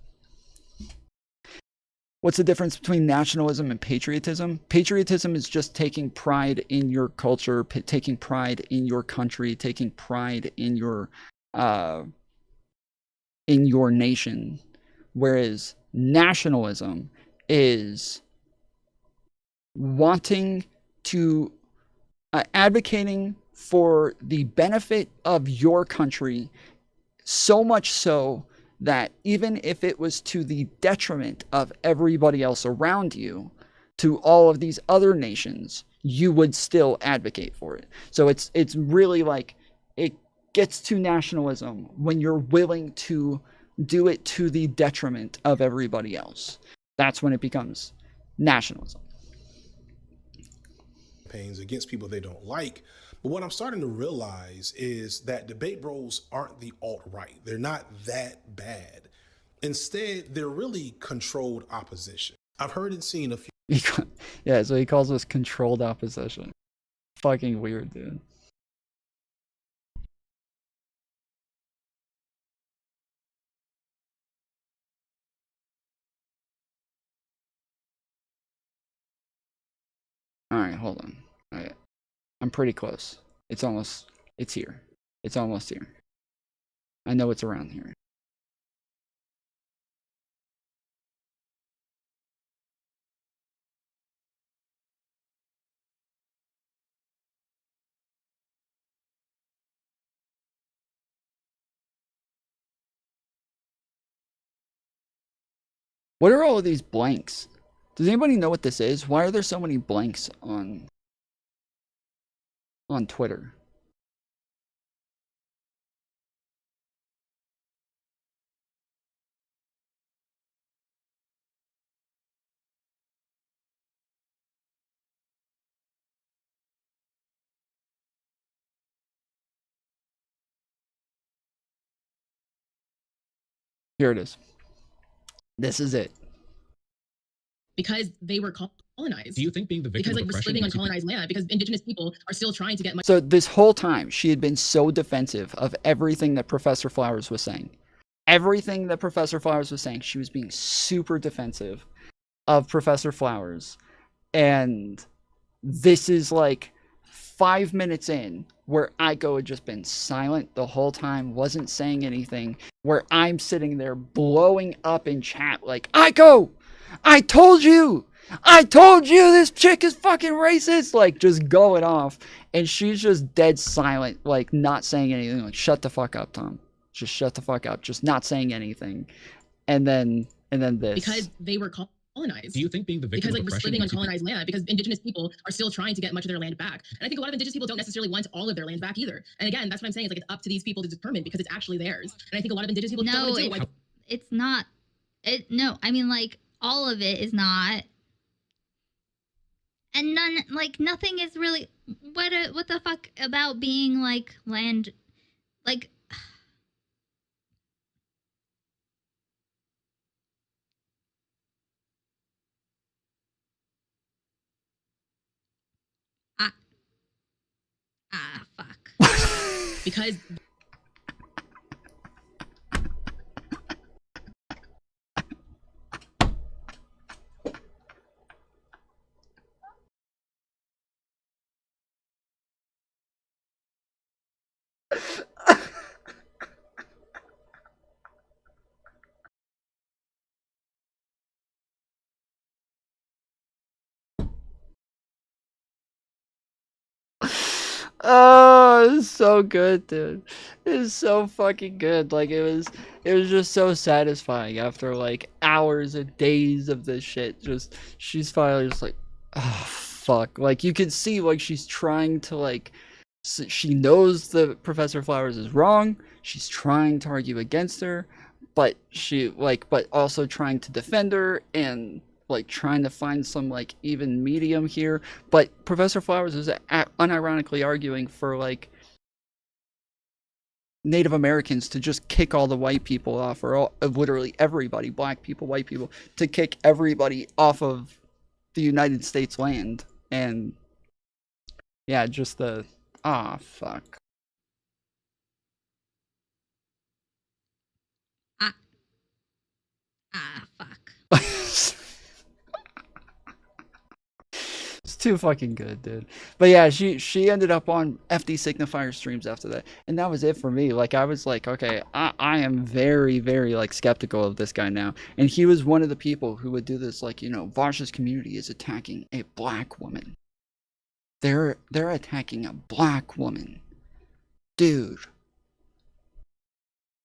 What's the difference between nationalism and patriotism? Patriotism is just taking pride in your culture, taking pride in your country, taking pride in your nation. Whereas nationalism is wanting to advocating for the benefit of your country, so much so that even if it was to the detriment of everybody else around you, to all of these other nations, you would still advocate for it. So it's really like, it gets to nationalism when you're willing to do it to the detriment of everybody else. That's when it becomes nationalism. Campaigns against people they don't like. But what I'm starting to realize is that debate bros aren't the alt-right. They're not that bad. Instead, they're really controlled opposition. I've heard and seen a few. Yeah, so he calls us controlled opposition. Fucking weird, dude. Alright, hold on. Alright. I'm pretty close. It's here. It's almost here. I know it's around here. What are all of these blanks? Does anybody know what this is? Why are there so many blanks on Twitter? Here it is. This is it. Because they were colonized. Do you think being the victim because, we're living on colonized land, because indigenous people are still trying to get money. So this whole time, she had been so defensive of everything that Professor Flowers was saying. Everything that Professor Flowers was saying, she was being super defensive of Professor Flowers. And this is like 5 minutes in, where Aiko had just been silent the whole time, wasn't saying anything, where I'm sitting there blowing up in chat like, Aiko! I told you! I told you this chick is fucking racist! Like, just going off. And she's just dead silent, like, not saying anything. Like, shut the fuck up, Tom. Just shut the fuck up. Just not saying anything. And then this. Because they were colonized. Do you think being the victim because of like we're oppression living on makes you- colonized land, because indigenous people are still trying to get much of their land back, and I think a lot of indigenous people don't necessarily want all of their land back either. And again, that's what I'm saying. It's like it's up to these people to determine because it's actually theirs. And I think a lot of indigenous people don't want to do it. It's not. No, I mean, like, all of it is not. And nothing is really. What the fuck about being, like, land. Like. Fuck. Because. Oh, it's so good, dude. It's so fucking good. Like, it was just so satisfying after, like, hours and days of this shit. Just, she's finally just like, oh, fuck. Like, you can see, like, she's trying to, like, she knows that Professor Flowers is wrong. She's trying to argue against her, but but also trying to defend her and, like, trying to find some, like, even medium here. But Professor Flowers is unironically arguing for, like, Native Americans to just kick all the white people off, or literally everybody, black people, white people, to kick everybody off of the United States land. And yeah, just the fuck. Fuck. It's too fucking good, dude. But yeah, she ended up on FD Signifier streams after that, and that was it for me. Like, I was like, okay, I am very, very, like, skeptical of this guy now. And he was one of the people who would do this, like, you know, Varsha's community is attacking a black woman. They're attacking a black woman. Dude.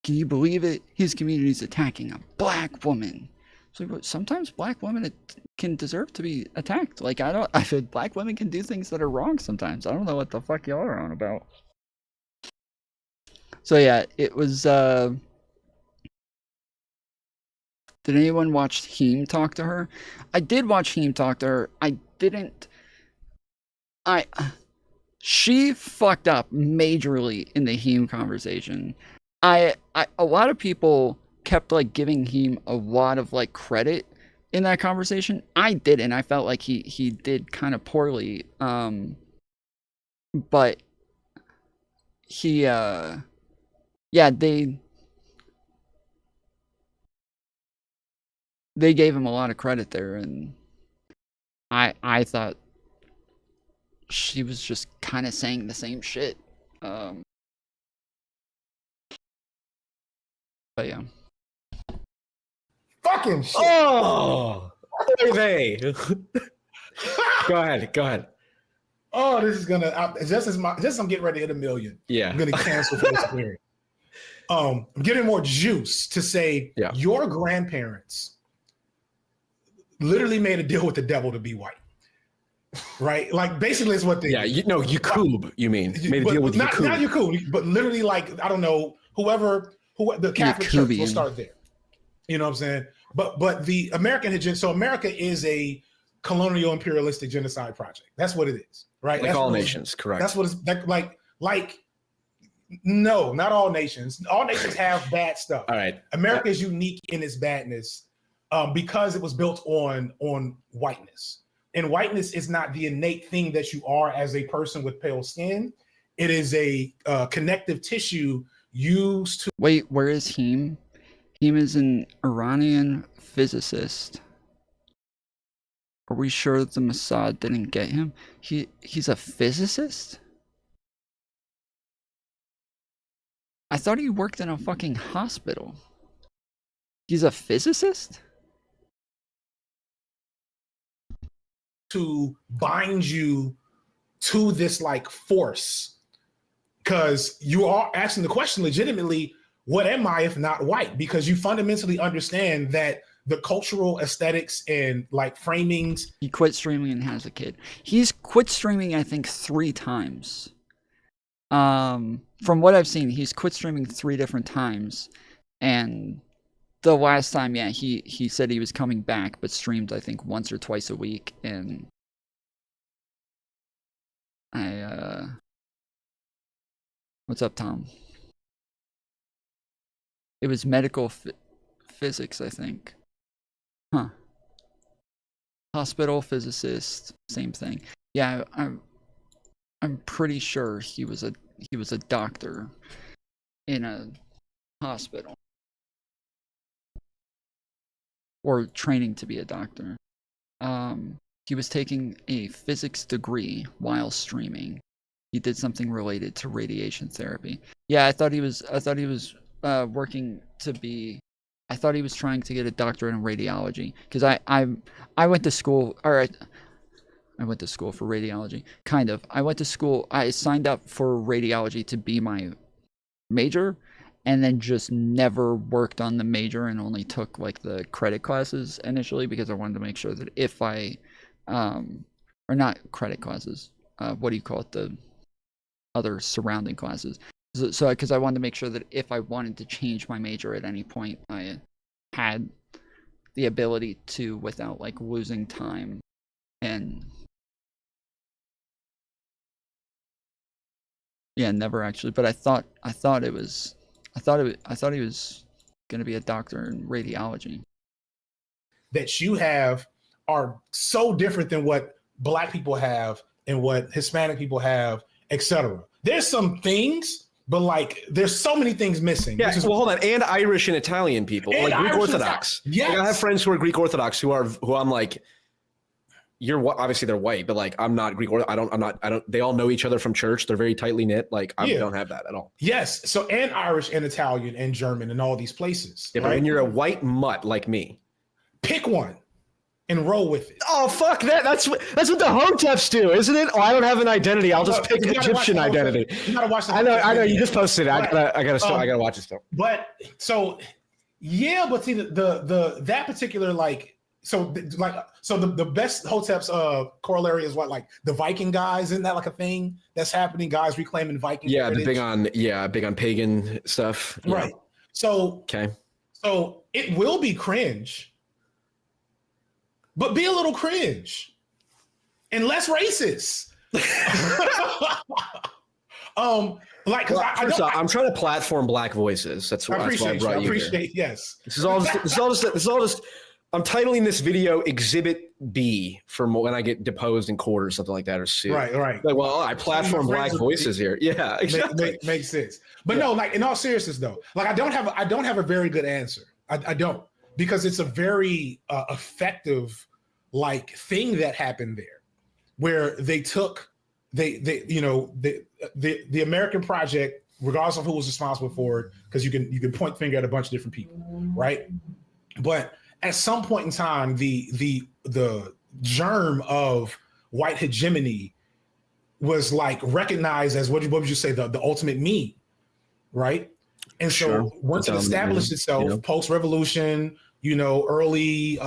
Can you believe it? His community is attacking a black woman. So sometimes black women can deserve to be attacked. Like, I said, black women can do things that are wrong sometimes. I don't know what the fuck y'all are on about. So yeah, it was, did anyone watch Heem talk to her? I did watch Heem talk to her. She fucked up majorly in the Heem conversation. A lot of people kept, like, giving him a lot of, like, credit in that conversation. I didn't. I felt like he did kind of poorly. But he yeah, they gave him a lot of credit there, and I thought she was just kind of saying the same shit. But yeah. Fucking shit. Oh, baby. Go ahead. Oh, this is gonna just as I'm getting ready to hit 1 million. Yeah, I'm gonna cancel for this period. I'm getting more juice to say your grandparents literally made a deal with the devil to be white, right? Like, basically, it's what they. Yeah, Yakub. You mean made a deal with Yakub? Not Yakub, but literally, like, I don't know, whoever the Catholic Church. We'll start there. You know what I'm saying? But the American agenda. So America is a colonial imperialistic genocide project. That's what it is, right? Like, that's all nations, correct? That's what it's like. No, not all nations. All nations have bad stuff. All right. America is unique in its badness because it was built on whiteness. And whiteness is not the innate thing that you are as a person with pale skin. It is a connective tissue used to. Wait, where is Heem? Heem is an Iranian physicist. Are we sure that the Mossad didn't get him? He's a physicist? I thought he worked in a fucking hospital. He's a physicist? to bind you to this like force, because you are asking the question legitimately, what am I if not white? Because you fundamentally understand that the cultural aesthetics and like framings. He quit streaming and has a kid. He's quit streaming, I think, 3 times. From what I've seen, he's quit streaming 3 different times. And the last time, yeah, he said he was coming back, but streamed, I think, once or twice a week. And what's up, Tom? It was medical physics, I think. Huh. Hospital physicist, same thing. Yeah, I'm pretty sure he was a doctor in a hospital, or training to be a doctor. He was taking a physics degree while streaming. He did something related to radiation therapy. Yeah, I thought he was working to be. I thought he was trying to get a doctorate in radiology, because I went to school, or I went to school for radiology, kind of. I signed up for radiology to be my major, and then just never worked on the major and only took like the credit classes initially, because I wanted to make sure that if I, or not credit classes, what do you call it, the other surrounding classes. So because I wanted to make sure that if I wanted to change my major at any point, I had the ability to without like losing time. And yeah, never actually, but I thought he was going to be a doctor in radiology. That you have are so different than what Black people have and what Hispanic people have, etc. There's some things, but like there's so many things missing. Yeah, well, hold on. And Irish and Italian people, and like Greek Irish Orthodox. Yes. Like, I have friends who are Greek Orthodox who I'm like, you're obviously they're white, but like I'm not Greek or I don't. They all know each other from church. They're very tightly knit. Like I don't have that at all. Yes. So and Irish and Italian and German and all these places. Yeah, but right? when you're a white mutt like me, pick one and roll with it. Oh fuck that! That's what the Hoteps do, isn't it? Oh, I don't have an identity. I'll just pick an Egyptian identity. You gotta watch. I know. You just posted it. I gotta watch it still. But so yeah, but see the that particular like. So the best Hoteps corollary is what, like the Viking guys, isn't that like a thing that's happening? Guys reclaiming Viking. Yeah, heritage? big on pagan stuff. Yeah. Right. So okay. So it will be cringe, but be a little cringe and less racist. Like, because I'm trying to platform Black voices. That's why I brought you here. Yes. This is all just. I'm titling this video Exhibit B for when I get deposed in court or something like that, or sued. Right. Like, well, I platform Black voices here. Yeah, exactly. Makes sense. But no, like in all seriousness though, like I don't have a very good answer. I don't, because it's a very effective like thing that happened there, where they took the American project, regardless of who was responsible for it, because you can point finger at a bunch of different people, right? But at some point in time, the germ of white hegemony was like recognized as what would you say the ultimate mean, right? And so once it established itself, post-revolution, early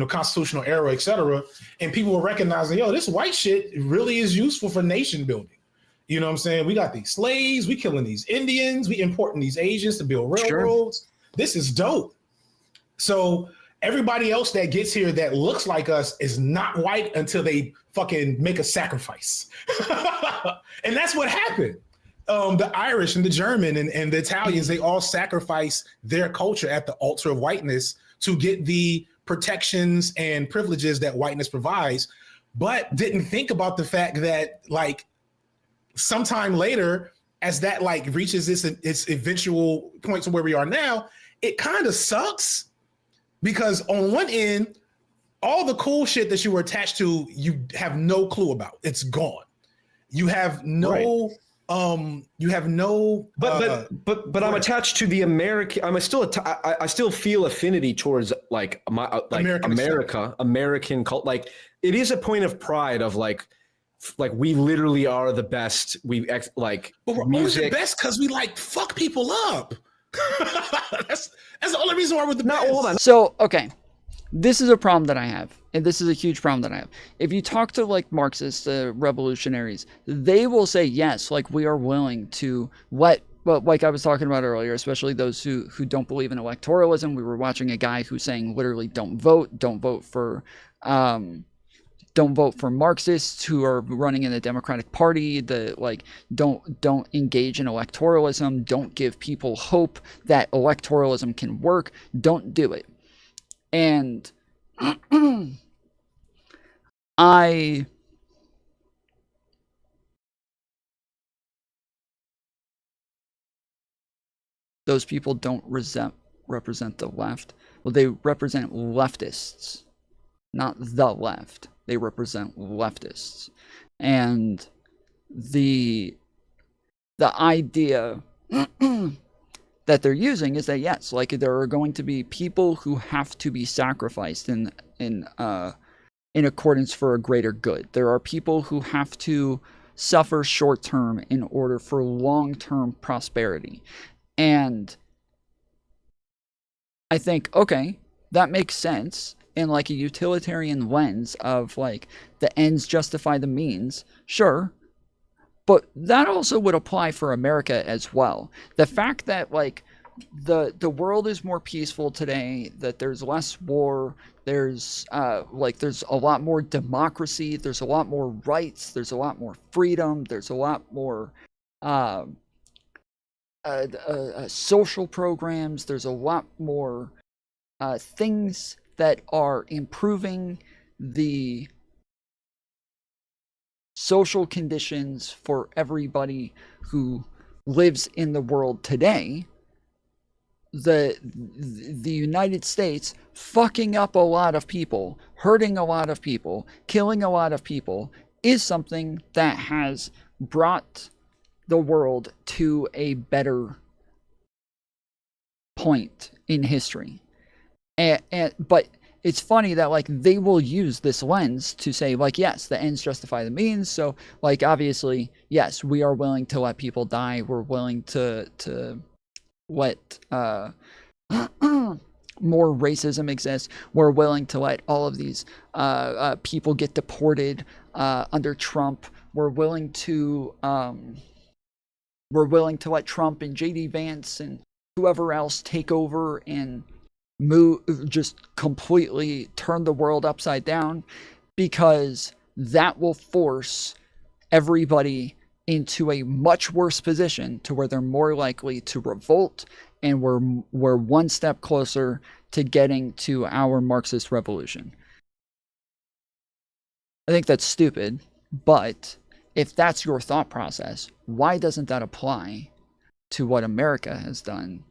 constitutional era, etc., and people were recognizing, this white shit really is useful for nation building. You know what I'm saying? We got these slaves, we killing these Indians, we importing these Asians to build railroads. This is dope. So everybody else that gets here that looks like us is not white until they fucking make a sacrifice. And that's what happened. The Irish and the German and the Italians, they all sacrifice their culture at the altar of whiteness to get the protections and privileges that whiteness provides, but didn't think about the fact that like sometime later, as that like reaches its eventual point to where we are now, it kind of sucks. Because on one end, all the cool shit that you were attached to, you have no clue about. It's gone. You have no You have no. But I'm attached to the American. I still feel affinity towards like American cult. Like it is a point of pride of like we literally are the best. But we're music. only the best because we like fuck people up. that's the only reason why we're the best. Hold on. So, okay. This is a problem that I have, and this is a huge problem that I have. If you talk to like Marxists, revolutionaries, they will say, yes, like we are willing to let, but like I was talking about earlier, especially those who don't believe in electoralism. We were watching a guy who's saying literally don't vote for Marxists who are running in the Democratic Party. Don't engage in electoralism. Don't give people hope that electoralism can work. Don't do it. And those people don't represent the left. Well, they represent leftists, not the left. They represent leftists. And the idea that they're using is that, yes, like there are going to be people who have to be sacrificed in accordance for a greater good. There are people who have to suffer short term in order for long-term prosperity. And I think, okay, that makes sense in like a utilitarian lens of like the ends justify the means. Sure. But that also would apply for America as well. The fact that like the world is more peaceful today, that there's less war, there's a lot more democracy, there's a lot more rights, there's a lot more freedom, there's a lot more social programs, there's a lot more things that are improving the social conditions for everybody who lives in the world today. The United States fucking up a lot of people, hurting a lot of people, killing a lot of people is something that has brought the world to a better point in history. But it's funny that like they will use this lens to say like, yes, the ends justify the means. So like obviously, yes, we are willing to let people die. We're willing to let more racism exist. We're willing to let all of these people get deported under Trump. We're willing to let Trump and JD Vance and whoever else take over and just completely turn the world upside down, because that will force everybody into a much worse position to where they're more likely to revolt, and we're one step closer to getting to our Marxist revolution. I think that's stupid, but if that's your thought process, why doesn't that apply to what America has done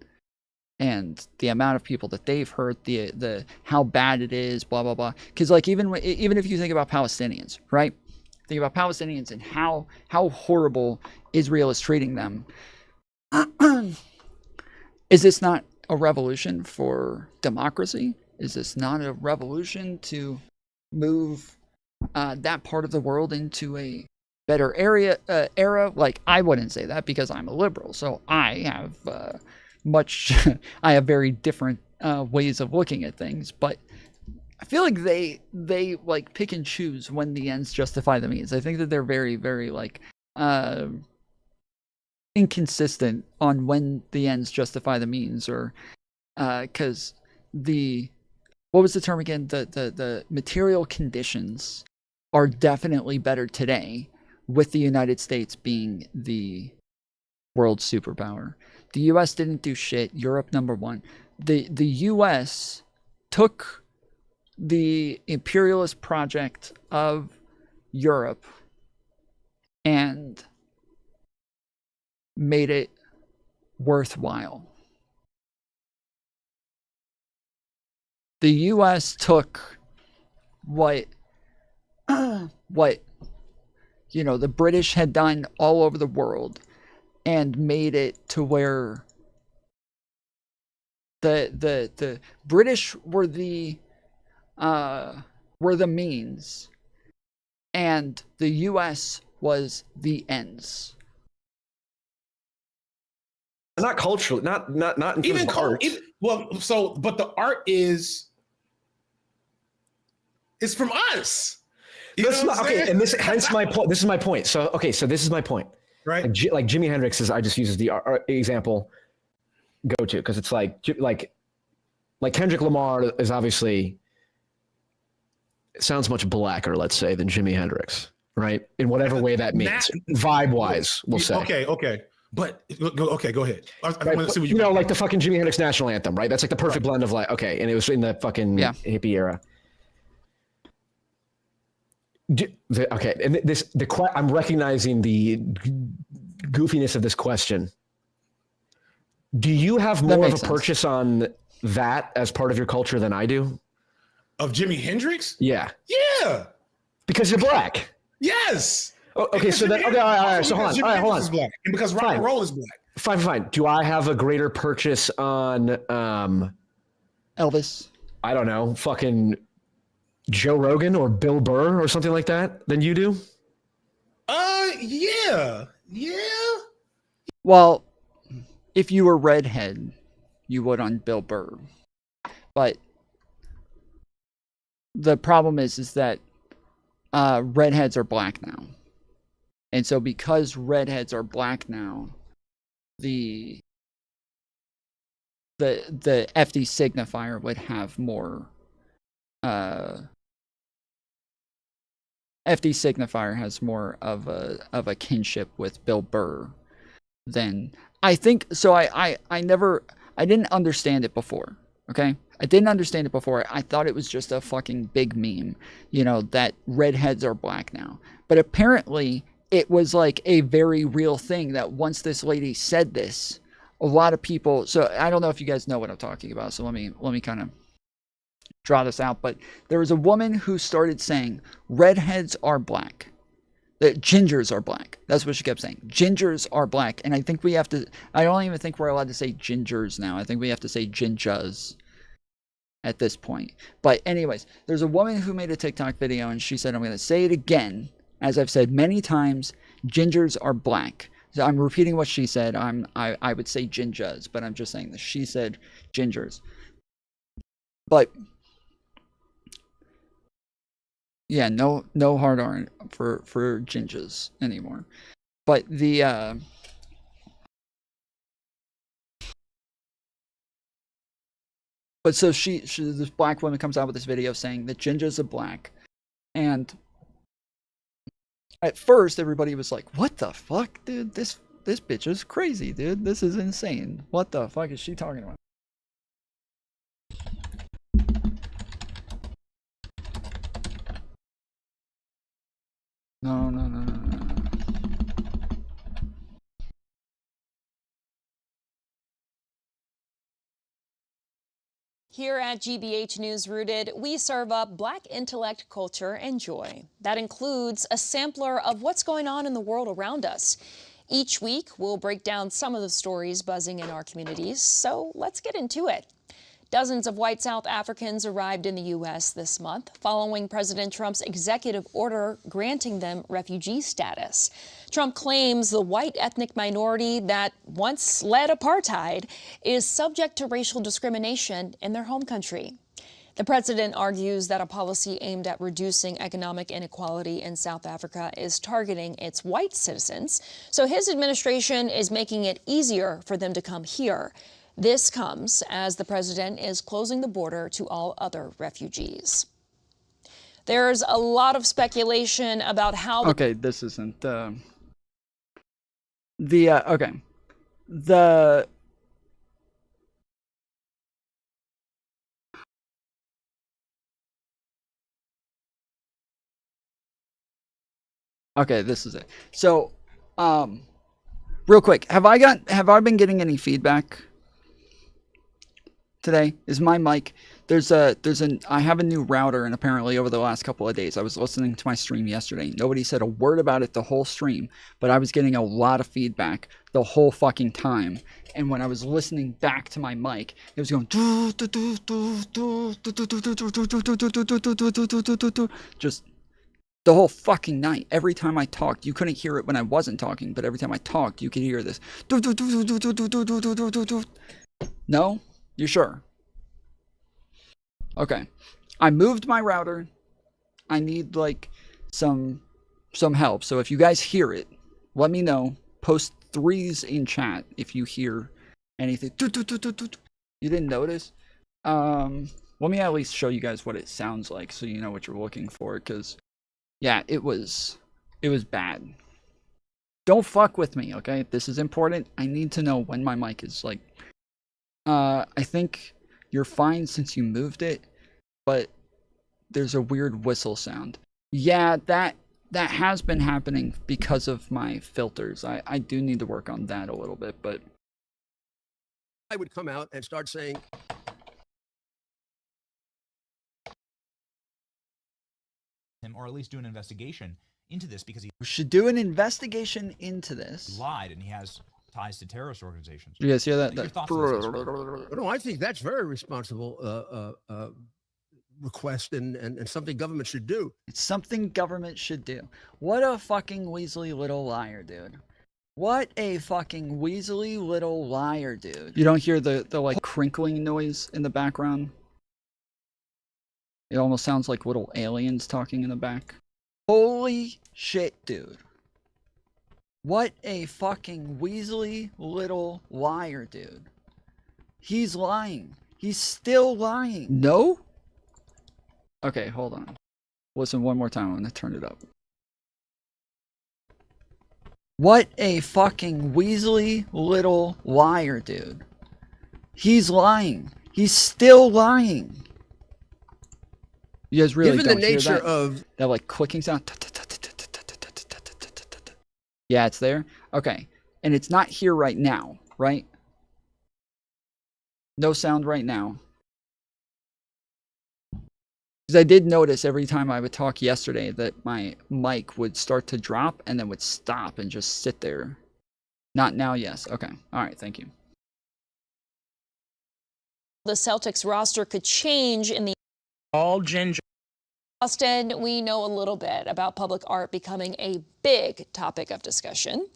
and the amount of people that they've hurt, the how bad it is, blah blah blah? Because like even if you think about Palestinians, right? Think about Palestinians and how horrible Israel is treating them. Is this not a revolution for democracy? Is this not a revolution to move that part of the world into a better era? Like, I wouldn't say that because I'm a liberal, so I have I have very different ways of looking at things, but I feel like they like pick and choose when the ends justify the means. I think that they're very, very like inconsistent on when the ends justify the means, or because what was the term again? The material conditions are definitely better today with the United States being the world superpower. The US didn't do shit. Europe number one. The US took the imperialist project of Europe and made it worthwhile. The US took what the British had done all over the world and made it to where the British were the means, and the U.S. was the ends. Not culturally, not in terms Even of art. but the art is from us. That's not, okay, and hence my point. This is my point. So this is my point. Right. Like Jimi Hendrix I just use as the example go to, because it's like Kendrick Lamar is obviously sounds much blacker, let's say, than Jimi Hendrix, right? In whatever way that means, vibe wise, we'll say. Okay. But go ahead. I Right, want to see what you know, like the fucking Jimi Hendrix national anthem, right? That's like the perfect blend of like, okay, and it was in the fucking hippie era. I'm recognizing the goofiness of this question. Do you have more of a purchase on that as part of your culture than I do? Of Jimi Hendrix? Yeah. Yeah. Because you're black. Yes. Okay, so then, okay, all right, so hold on. All right, hold on. Is black, and because rock and roll is black. Fine. Do I have a greater purchase on Elvis? I don't know, fucking Joe Rogan or Bill Burr or something like that than you do? Yeah. Well, if you were redhead, you would on Bill Burr. But the problem is that redheads are black now. And so because redheads are black now, the FD Signifier would have more FD Signifier has more of a kinship with Bill Burr than I think. So I didn't understand it before. Okay, I didn't understand it before. I thought it was just a fucking big meme, you know, that redheads are black now. But apparently it was like a very real thing that once this lady said this, a lot of people, so I don't know if you guys know what I'm talking about, so let me kind of draw this out. But there was a woman who started saying redheads are black, that gingers are black. That's what she kept saying. Gingers are black. And I think we have to, I don't even think we're allowed to say gingers now. I think we have to say ginjas at this point. But anyways, there's a woman who made a TikTok video and she said, I'm going to say it again. As I've said many times, gingers are black. So I'm repeating what she said. I would say ginjas, but I'm just saying this. She said gingers. But yeah, no hard R for ginjas anymore. But the but so she this black woman comes out with this video saying that gingers are black, and at first everybody was like, what the fuck, dude, this bitch is crazy, dude, this is insane, what the fuck is she talking about? No. Here at GBH News Rooted, we serve up Black intellect, culture, and joy. That includes a sampler of what's going on in the world around us. Each week, we'll break down some of the stories buzzing in our communities, so let's get into it. Dozens of white South Africans arrived in the U.S. this month following President Trump's executive order granting them refugee status. Trump claims the white ethnic minority that once led apartheid is subject to racial discrimination in their home country. The president argues that a policy aimed at reducing economic inequality in South Africa is targeting its white citizens, so his administration is making it easier for them to come here. This comes as the president is closing the border to all other refugees. There's a lot of speculation about how... Okay, this isn't... Okay. Okay, this is it. So, real quick, have I been getting any feedback today? Is my mic, I have a new router, and apparently over the last couple of days, I was listening to my stream yesterday. Nobody said a word about it the whole stream, but I was getting a lot of feedback the whole fucking time. And when I was listening back to my mic, it was going just the whole fucking night. Every time I talked, you couldn't hear it when I wasn't talking, but every time I talked, you could hear this. No? You sure? Okay. I moved my router. I need like some help. So if you guys hear it, let me know. Post 3s in chat if you hear anything. You didn't notice? Let me at least show you guys what it sounds like so you know what you're looking for, because yeah, it was bad. Don't fuck with me, okay? This is important. I need to know when my mic is like I think you're fine since you moved it, but there's a weird whistle sound. Yeah, that has been happening because of my filters. I do need to work on that a little bit, but I would come out and start saying, him, or at least do an investigation into this, because he should do an investigation into this. Lied, and he has ties to terrorist organizations. You guys hear that? Your thoughts on this, Mr. no, I think that's very responsible request and something government should do. It's something government should do. What a fucking weaselly little liar, dude. What a fucking weaselly little liar, dude. You don't hear the like crinkling noise in the background? It almost sounds like little aliens talking in the back. Holy shit, dude. What a fucking weaselly little liar, dude. He's lying. He's still lying. No? Okay, hold on. Listen one more time. I'm gonna turn it up. What a fucking weaselly little liar, dude. He's lying. He's still lying. You guys really Given don't the nature hear that? of That like clicking sound. Yeah, it's there. Okay, and it's not here right now, right? No sound right now. Because I did notice every time I would talk yesterday that my mic would start to drop and then would stop and just sit there. Not now, yes. Okay. All right, thank you. The Celtics roster could change in the all ginger. Austin, we know a little bit about public art becoming a big topic of discussion.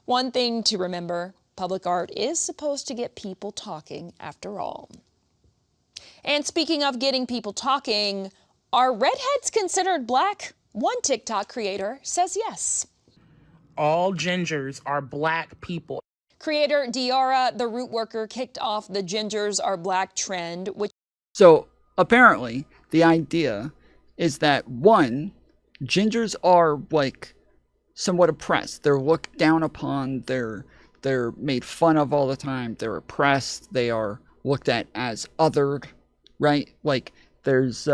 One thing to remember, public art is supposed to get people talking after all. And speaking of getting people talking, are redheads considered black? One TikTok creator says yes. All gingers are black people. Creator Diara, the root worker, kicked off the gingers are black trend, which... So, apparently, the idea is that, one, gingers are, like, somewhat oppressed. They're looked down upon. They're made fun of all the time. They're oppressed. They are looked at as othered, right? Like, there's...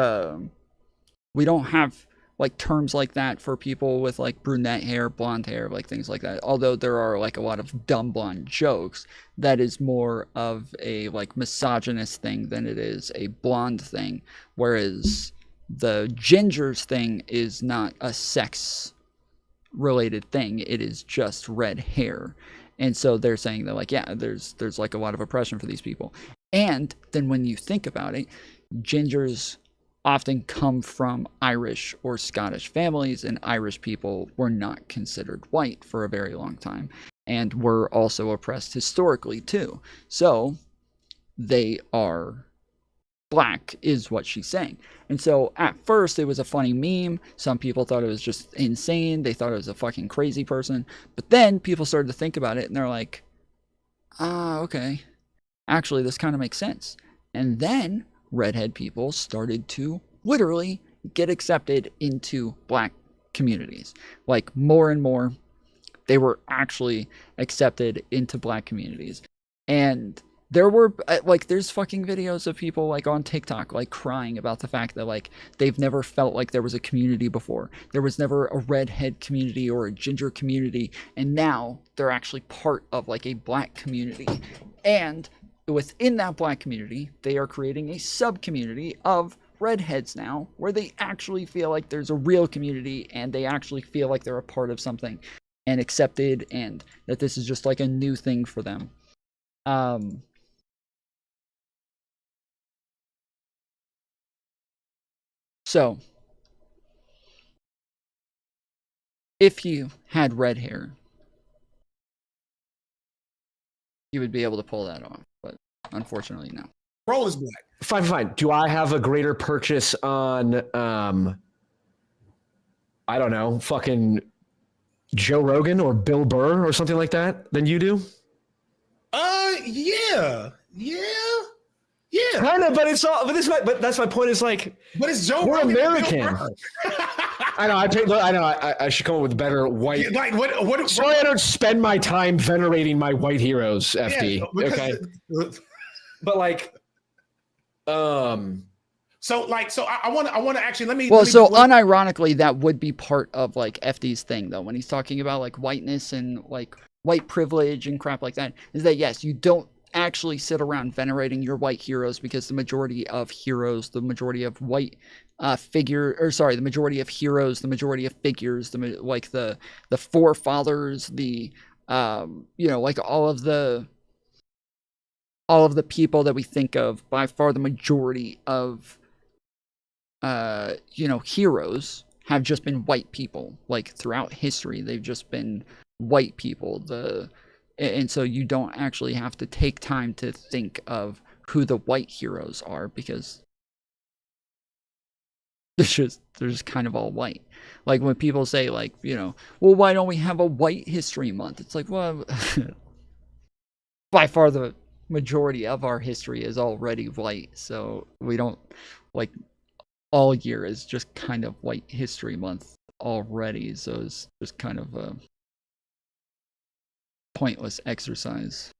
we don't have like terms like that for people with like brunette hair, blonde hair, like things like that. Although there are like a lot of dumb blonde jokes, that is more of a like misogynist thing than it is a blonde thing. Whereas the gingers thing is not a sex related thing. It is just red hair. And so they're saying that like, yeah, there's like a lot of oppression for these people. And then when you think about it, gingers often come from Irish or Scottish families, and Irish people were not considered white for a very long time and were also oppressed historically too. So they are black is what she's saying. And so at first it was a funny meme. Some people thought it was just insane. They thought it was a fucking crazy person. But then people started to think about it and they're like, okay, actually this kind of makes sense. And then redhead people started to literally get accepted into black communities. Like more and more, they were actually accepted into black communities. And there were like, there's fucking videos of people like on TikTok, like crying about the fact that like they've never felt like there was a community before. There was never a redhead community or a ginger community. And now they're actually part of like a black community. And within that black community, they are creating a sub-community of redheads now, where they actually feel like there's a real community and they actually feel like they're a part of something and accepted, and that this is just like a new thing for them. So, if you had red hair, you would be able to pull that off, but unfortunately, no. Roll is black. Fine. Do I have a greater purchase on, I don't know, fucking Joe Rogan or Bill Burr or something like that than you do? Yeah. Kind of, but it's all. But that's my point. Is like, but it's Joe. We're Rogan American. I know. I should come up with better white. Like what? So I don't spend my time venerating my white heroes. FD. Yeah, okay. But like, So I want to actually let me. Unironically, that would be part of like FD's thing, though, when he's talking about like whiteness and like white privilege and crap like that. Is that yes, you don't actually sit around venerating your white heroes, because the majority of heroes, the majority of white the majority of heroes, the majority of figures, the forefathers, the like all of the people that we think of, by far the majority of heroes have just been white people. Like throughout history, they've just been white people. And so you don't actually have to take time to think of who the white heroes are, because they're just kind of all white. Like when people say like, well, why don't we have a white history month? It's like, well, by far the majority of our history is already white, so we don't, like, all year is just kind of white history month already, so it's just kind of a pointless exercise.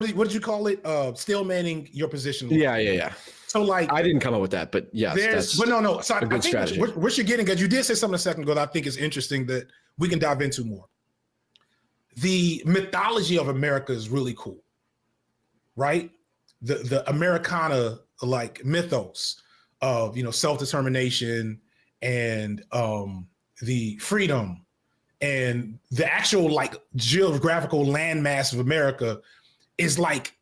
What did you call it? Still manning your position. Yeah. So like, I didn't come up with that, but yes, that's no. So a good strategy. What you're getting, because you did say something a second ago that I think is interesting that we can dive into more. The mythology of America is really cool, right? The Americana like mythos of self-determination and the freedom and the actual like geographical landmass of America is like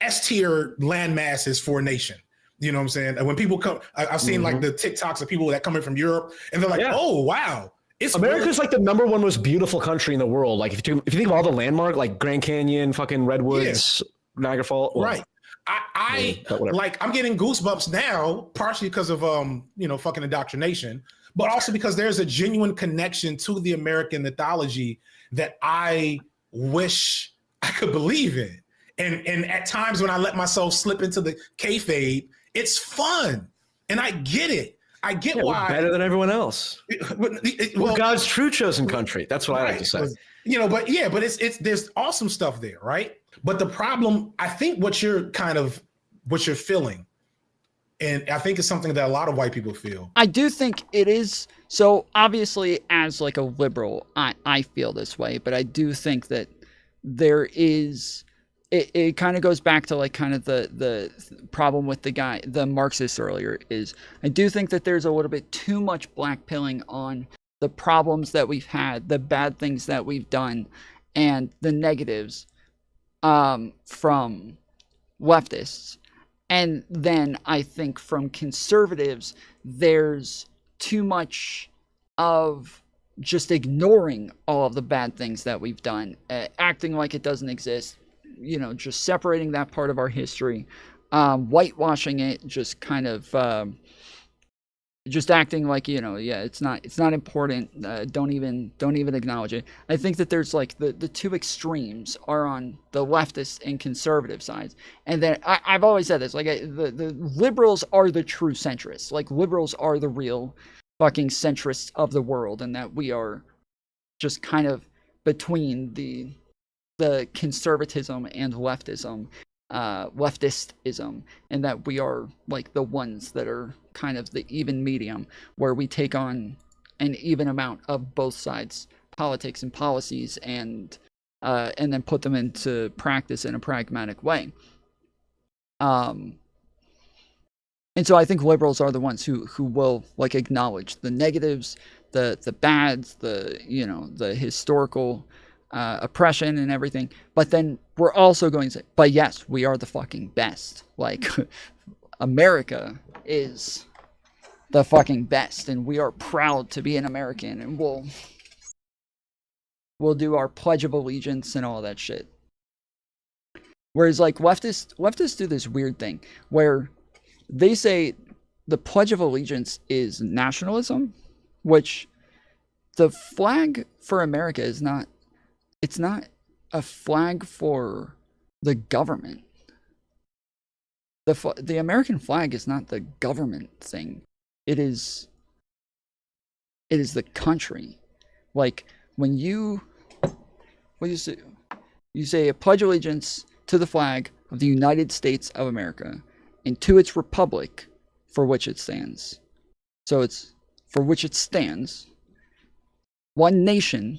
S-tier land masses for a nation. You know what I'm saying? And when people come, I've seen like the TikToks of people that come in from Europe, and they're like, "Oh wow, America's like the number one most beautiful country in the world." Like if you think of all the landmark, like Grand Canyon, fucking Redwoods, Niagara Falls, right? I'm getting goosebumps now, partially because of fucking indoctrination, but also because there's a genuine connection to the American mythology that I wish I could believe in. And at times when I let myself slip into the kayfabe, it's fun, and I get it. I get why we're better than everyone else. We're God's true chosen country. That's what I like to say. But it's there's awesome stuff there, right? But the problem, I think, what you're feeling, and I think it's something that a lot of white people feel. I do think it is. So obviously, as like a liberal, I feel this way, but I do think that there is. It kind of goes back to like kind of the problem with the Marxist earlier, is I do think that there's a little bit too much blackpilling on the problems that we've had, the bad things that we've done, and the negatives from leftists. And then I think from conservatives, there's too much of just ignoring all of the bad things that we've done, acting like it doesn't exist. Just separating that part of our history, whitewashing it, just kind of just acting like it's not important. Don't even acknowledge it. I think that there's like the two extremes are on the leftist and conservative sides, and then I've always said this, like the liberals are the true centrists. Like liberals are the real fucking centrists of the world, and that we are just kind of between the conservatism and leftism, leftistism, and that we are like the ones that are kind of the even medium, where we take on an even amount of both sides, politics and policies, and and then put them into practice in a pragmatic way. And so I think liberals are the ones who will like acknowledge the negatives, the bads, the historical oppression and everything. But then we're also going to say, but yes, we are the fucking best. Like America is the fucking best, and we are proud to be an American, and we'll do our Pledge of Allegiance and all that shit. Whereas like leftists do this weird thing where they say the Pledge of Allegiance is nationalism, which the flag for America is not. It's not a flag for the government. The American flag is not the government thing. It is the country. Like when you say a pledge allegiance to the flag of the United States of America and to its republic for which it stands. So it's for which it stands, one nation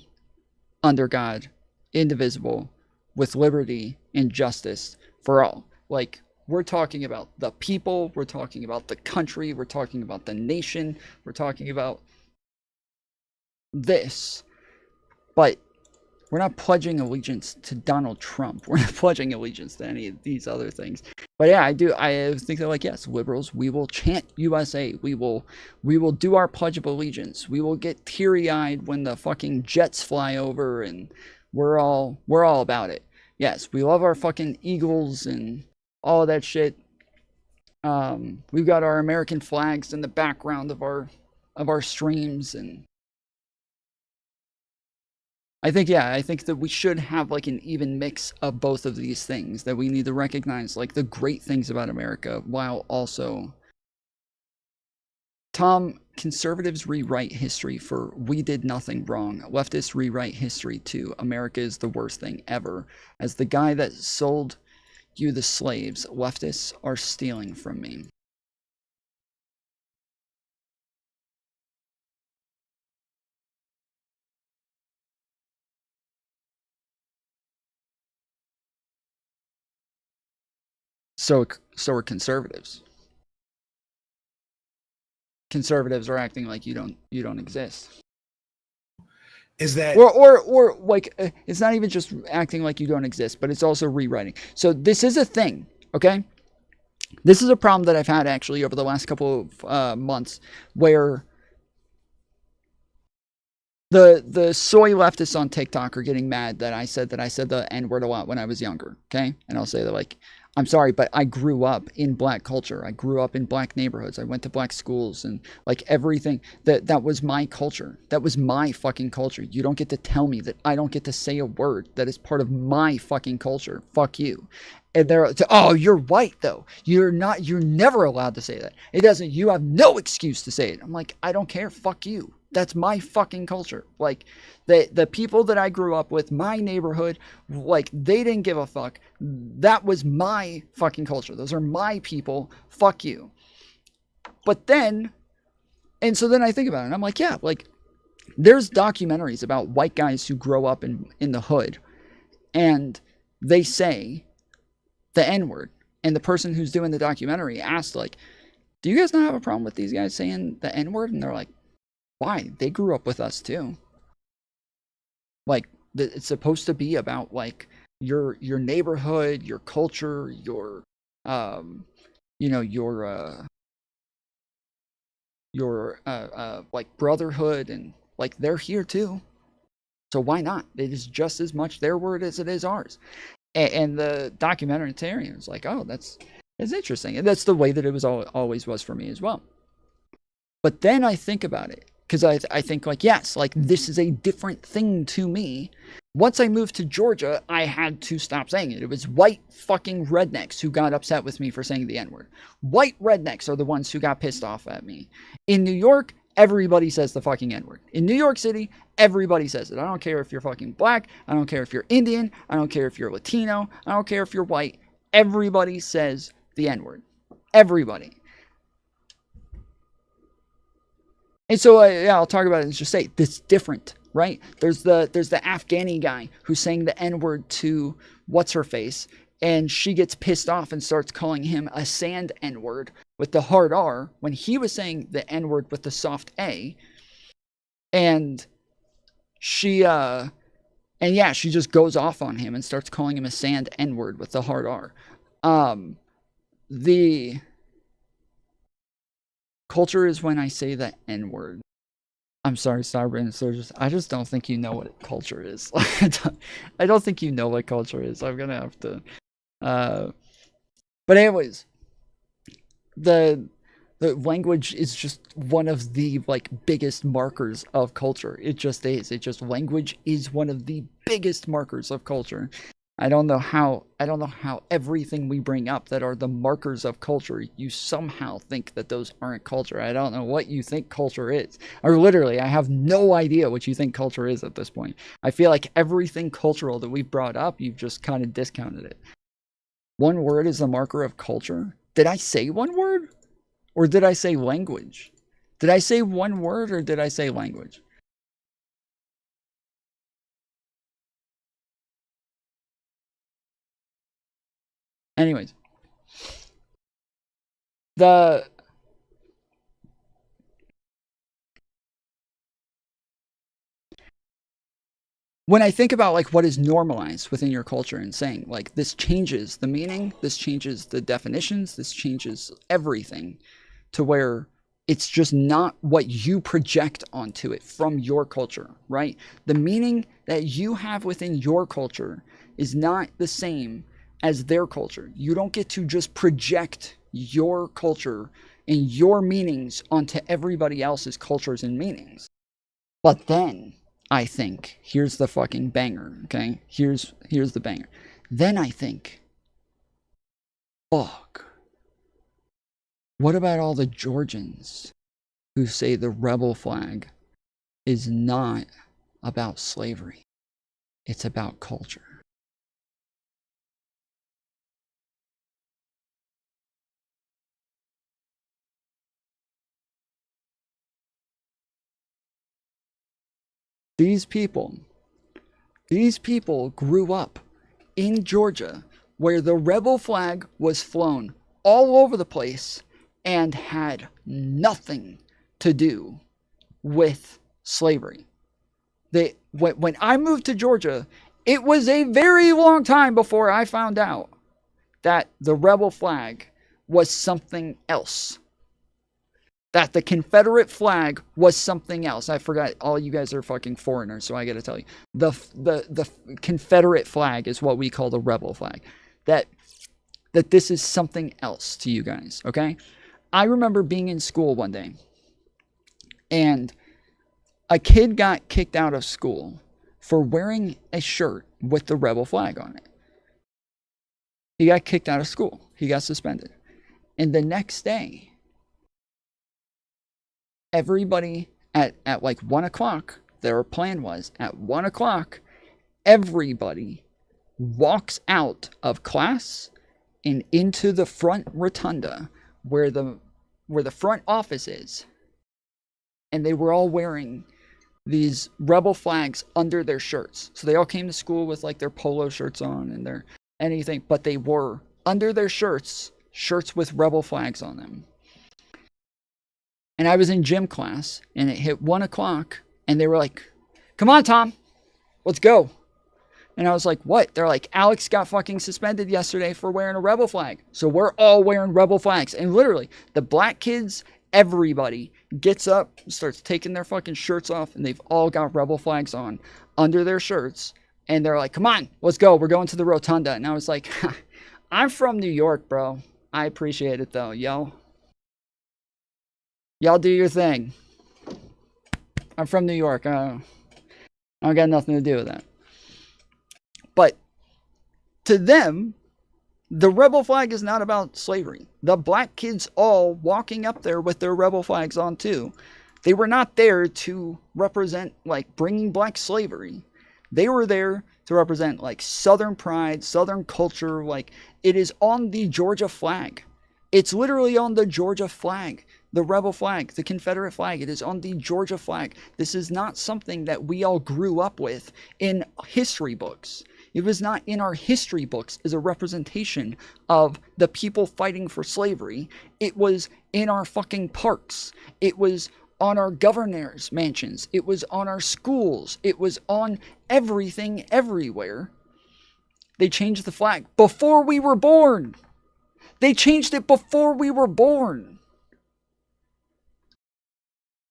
under God, indivisible, with liberty and justice for all. Like, we're talking about the people, we're talking about the country, we're talking about the nation, we're talking about this. But we're not pledging allegiance to Donald Trump. We're not pledging allegiance to any of these other things. But yeah, I think that, like, yes, liberals, we will chant USA. We will do our Pledge of Allegiance. We will get teary-eyed when the fucking jets fly over, and we're all about it. Yes, we love our fucking Eagles and all of that shit. We've got our American flags in the background of our streams, and I think that we should have like an even mix of both of these things, that we need to recognize like the great things about America while also Tom, conservatives rewrite history for we did nothing wrong. Leftists rewrite history too. America is the worst thing ever. As the guy that sold you the slaves, leftists are stealing from me. So are conservatives. Conservatives are acting like you don't exist. Is that or like it's not even just acting like you don't exist, but it's also rewriting. So this is a thing, okay? This is a problem that I've had actually over the last couple of months, where the soy leftists on TikTok are getting mad that I said the N-word a lot when I was younger, okay? And I'll say that, like, I'm sorry, but I grew up in black culture. I grew up in black neighborhoods. I went to black schools, and like everything that was my culture. That was my fucking culture. You don't get to tell me that I don't get to say a word that is part of my fucking culture. Fuck you. And they're, oh, you're white though. You're never allowed to say that. You have no excuse to say it. I'm like, I don't care. Fuck you. That's my fucking culture. Like, the people that I grew up with, my neighborhood, like, they didn't give a fuck. That was my fucking culture. Those are my people. Fuck you. But then, and so then I think about it, and I'm like, yeah, like, there's documentaries about white guys who grow up in the hood, and they say the N-word. And the person who's doing the documentary asked, like, do you guys not have a problem with these guys saying the N-word? And they're like, why? They grew up with us too. Like, it's supposed to be about like your neighborhood, your culture, your like brotherhood, and like they're here too. So why not? It is just as much their word as it is ours. And the documentarian was like, oh, that's interesting. And that's the way that it was always was for me as well. But then I think about it, because I think, like, yes, like, this is a different thing to me. Once I moved to Georgia, I had to stop saying it. It was white fucking rednecks who got upset with me for saying the N-word. White rednecks are the ones who got pissed off at me. In New York, everybody says the fucking N-word. In New York City, everybody says it. I don't care if you're fucking black. I don't care if you're Indian. I don't care if you're Latino. I don't care if you're white. Everybody says the N-word. Everybody. And so, I'll talk about it and just say, this is different. right? There's the Afghani guy who's saying the N-word to what's her face, and she gets pissed off and starts calling him a sand N-word with the hard R when he was saying the N-word with the soft A. And she she just goes off on him and starts calling him a sand N-word with the hard R. The culture is when I say the N-word. I'm sorry, Starbrand Surges. I just don't think you know what culture is. I don't think you know what culture is. I'm gonna have to. But anyways, the language is just one of the biggest markers of culture. It just is. Language is one of the biggest markers of culture. I don't know how everything we bring up that are the markers of culture, you somehow think that those aren't culture. I don't know what you think culture is. Or literally, I have no idea what you think culture is at this point. I feel like everything cultural that we've brought up, you've just kind of discounted it. One word is the marker of culture? Did I say one word? Or did I say language? Did I say one word or did I say language? Anyways, when I think about what is normalized within your culture and saying this changes the meaning, this changes the definitions, this changes everything to where it's just not what you project onto it from your culture, right? The meaning that you have within your culture is not the same as their culture. You don't get to just project your culture and your meanings onto everybody else's cultures and meanings. But then I think, here's the fucking banger, okay? Here's the banger. Then I think, fuck. What about all the Georgians who say the rebel flag is not about slavery? It's about culture. These people grew up in Georgia where the rebel flag was flown all over the place and had nothing to do with slavery. When I moved to Georgia, it was a very long time before I found out that the rebel flag was something else. That the Confederate flag was something else. I forgot, all you guys are fucking foreigners, so I gotta tell you. The Confederate flag is what we call the rebel flag. That this is something else to you guys, okay? I remember being in school one day, and a kid got kicked out of school for wearing a shirt with the rebel flag on it. He got kicked out of school. He got suspended. And the next day, everybody at 1 o'clock, their plan was at 1 o'clock, everybody walks out of class and into the front rotunda where the front office is. And they were all wearing these rebel flags under their shirts. So they all came to school with their polo shirts on and their anything, but they wore under their shirts with rebel flags on them. And I was in gym class, and it hit 1 o'clock, and they were like, "Come on, Tom, let's go." And I was like, "What?" They're like, "Alex got fucking suspended yesterday for wearing a rebel flag." So we're all wearing rebel flags. And literally, the black kids, everybody gets up, starts taking their fucking shirts off, and they've all got rebel flags on under their shirts. And they're like, "Come on, let's go. We're going to the rotunda." And I was like, "I'm from New York, bro. I appreciate it, though, yo. Y'all do your thing. I'm from New York. I don't got nothing to do with that." But to them, the rebel flag is not about slavery. The black kids all walking up there with their rebel flags on too. They were not there to represent bringing black slavery. They were there to represent Southern pride, Southern culture. It is on the Georgia flag. It's literally on the Georgia flag the rebel flag, the Confederate flag. It is on the Georgia flag. This is not something that we all grew up with in history books. It was not in our history books as a representation of the people fighting for slavery. It was in our fucking parks. It was on our governor's mansions. It was on our schools. It was on everything, everywhere. They changed the flag before we were born. They changed it before we were born.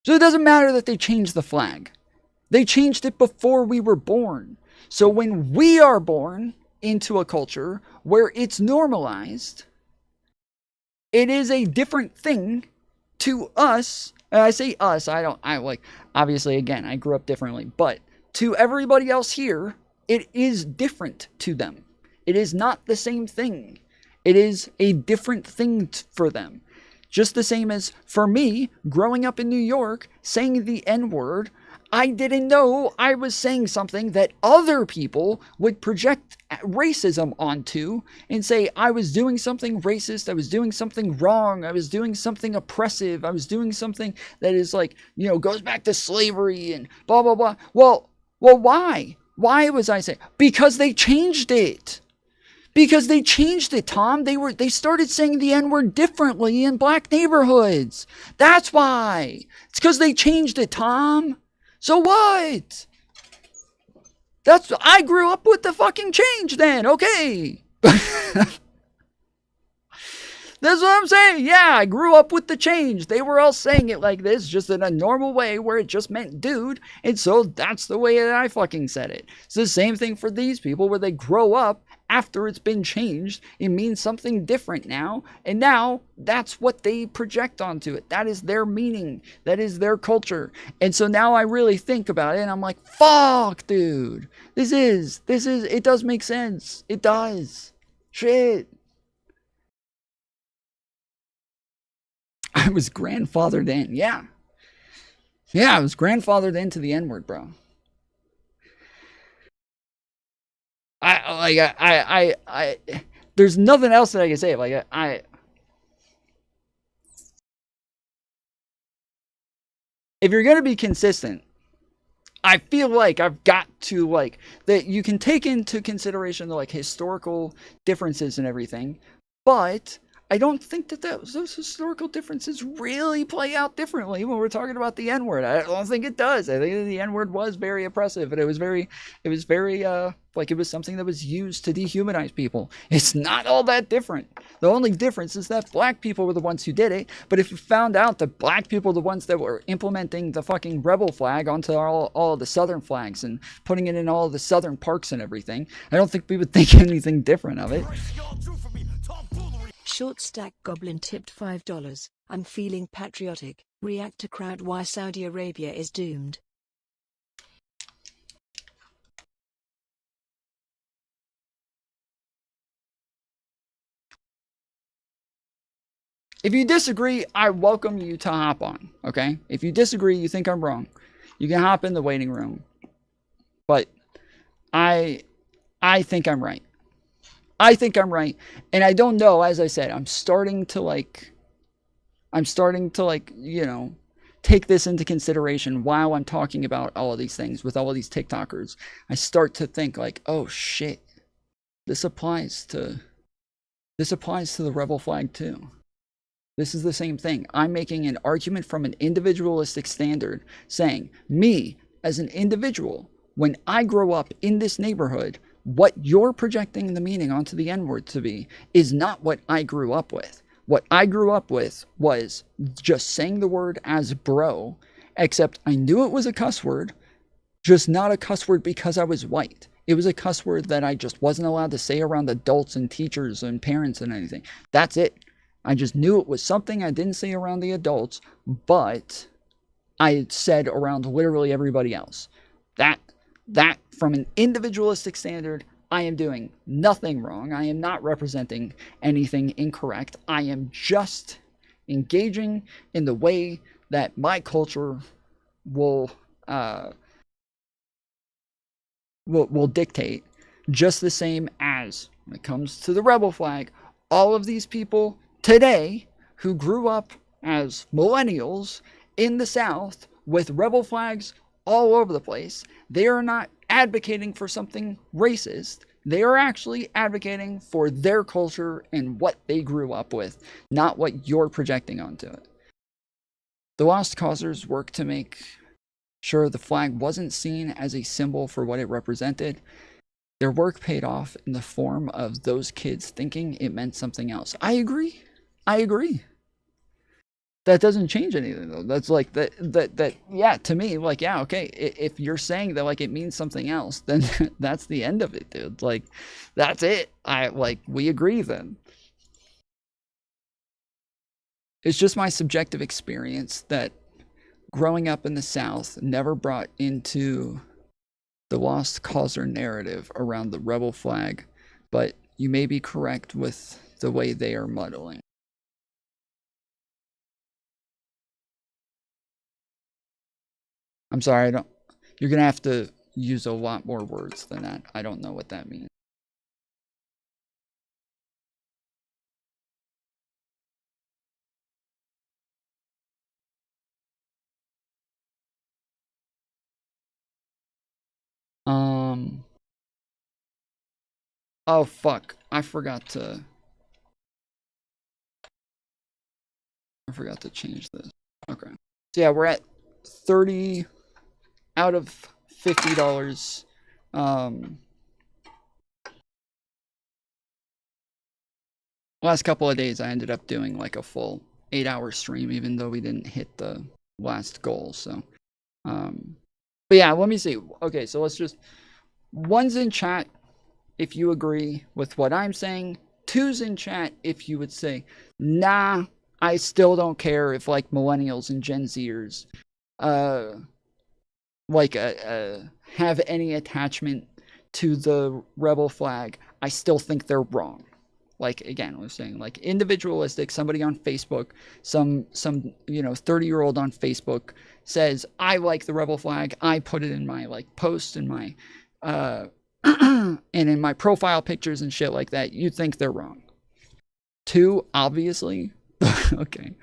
So it doesn't matter that they changed the flag. They changed it before we were born. So when we are born into a culture where it's normalized, it is a different thing to us. And I say us, obviously, again, I grew up differently, but to everybody else here, it is different to them. It is not the same thing. It is a different thing for them. Just the same as for me, growing up in New York, saying the N-word, I didn't know I was saying something that other people would project racism onto and say I was doing something racist, I was doing something wrong, I was doing something oppressive, I was doing something that is like, goes back to slavery and blah, blah, blah. Well, why? Why was I saying? Because they changed it. Because they changed it, Tom. They started saying the N-word differently in black neighborhoods. That's why. It's because they changed it, Tom. So what? I grew up with the fucking change then, okay. That's what I'm saying. Yeah, I grew up with the change. They were all saying it like this, just in a normal way where it just meant dude. And so that's the way that I fucking said it. It's the same thing for these people where they grow up after it's been changed. It means something different now. And now that's what they project onto it. That is their meaning. That is their culture. And so now I really think about it and I'm like, fuck, dude. It does make sense. It does. Shit. I was grandfathered in. Yeah. Yeah, I was grandfathered into the N-word, bro. There's nothing else that I can say. If you're going to be consistent, I feel like I've got to, that you can take into consideration the, historical differences and everything, but I don't think that those historical differences really play out differently when we're talking about the N-word. I don't think it does. I think that the N-word was very oppressive, and it was very, it was something that was used to dehumanize people. It's not all that different. The only difference is that black people were the ones who did it, but if we found out that black people were the ones that were implementing the fucking rebel flag onto all of the southern flags and putting it in all of the southern parks and everything, I don't think we would think anything different of it. Short Stack Goblin tipped $5. I'm feeling patriotic. React to crowd why Saudi Arabia is doomed. If you disagree, I welcome you to hop on, okay? If you disagree, you think I'm wrong, you can hop in the waiting room. But I think I'm right. I think I'm right. And I don't know, as I said, I'm starting to take this into consideration while I'm talking about all of these things with all of these TikTokers. I start to think oh shit, this applies to the rebel flag too. This is the same thing. I'm making an argument from an individualistic standard, saying me as an individual, when I grow up in this neighborhood, what you're projecting the meaning onto the N-word to be is not what I grew up with. What I grew up with was just saying the word as bro, except I knew it was a cuss word, just not a cuss word because I was white. It was a cuss word that I just wasn't allowed to say around adults and teachers and parents and anything. That's it. I just knew it was something I didn't say around the adults, but I said around literally everybody else. That from an individualistic standard, I am doing nothing wrong. I am not representing anything incorrect. I am just engaging in the way that my culture will dictate, just the same as when it comes to the rebel flag. All of these people today who grew up as millennials in the South with rebel flags all over the place, they are not advocating for something racist. They are actually advocating for their culture and what they grew up with, not what you're projecting onto it. The Lost Causers worked to make sure the flag wasn't seen as a symbol for what it represented. Their work paid off in the form of those kids thinking it meant something else. I agree. That doesn't change anything though. That's like that yeah, to me, like, yeah, okay, if you're saying that like it means something else, then that's the end of it, dude. Like, that's it. We agree then. It's just my subjective experience that growing up in the South never brought into the Lost Causer narrative around the rebel flag, but you may be correct with the way they are muddling. I'm sorry, you're gonna have to use a lot more words than that. I don't know what that means. Oh fuck, I forgot to change this. Okay. So yeah, we're at 30 out of $50. Last couple of days I ended up doing like a full 8-hour stream, even though we didn't hit the last goal. So but yeah, let me see. Okay, so let's just, one's in chat if you agree with what I'm saying, two's in chat if you would say, nah, I still don't care if like millennials and Gen Zers have any attachment to the rebel flag. I still think they're wrong. Like, again, I was saying, like, individualistic, somebody on Facebook, some 30-year-old on Facebook says, I like the rebel flag, I put it in my like post in my and in my profile pictures and shit like that, you think they're wrong. Two, obviously. Okay.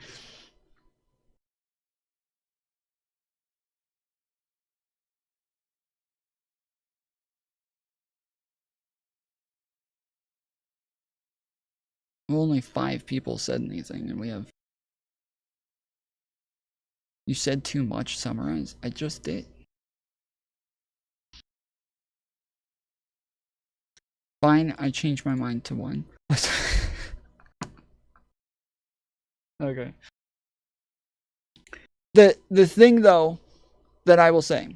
Only 5 people said anything, and we have... You said too much, Summarize. I just did. Fine, I changed my mind to 1. Okay. The thing, though, that I will say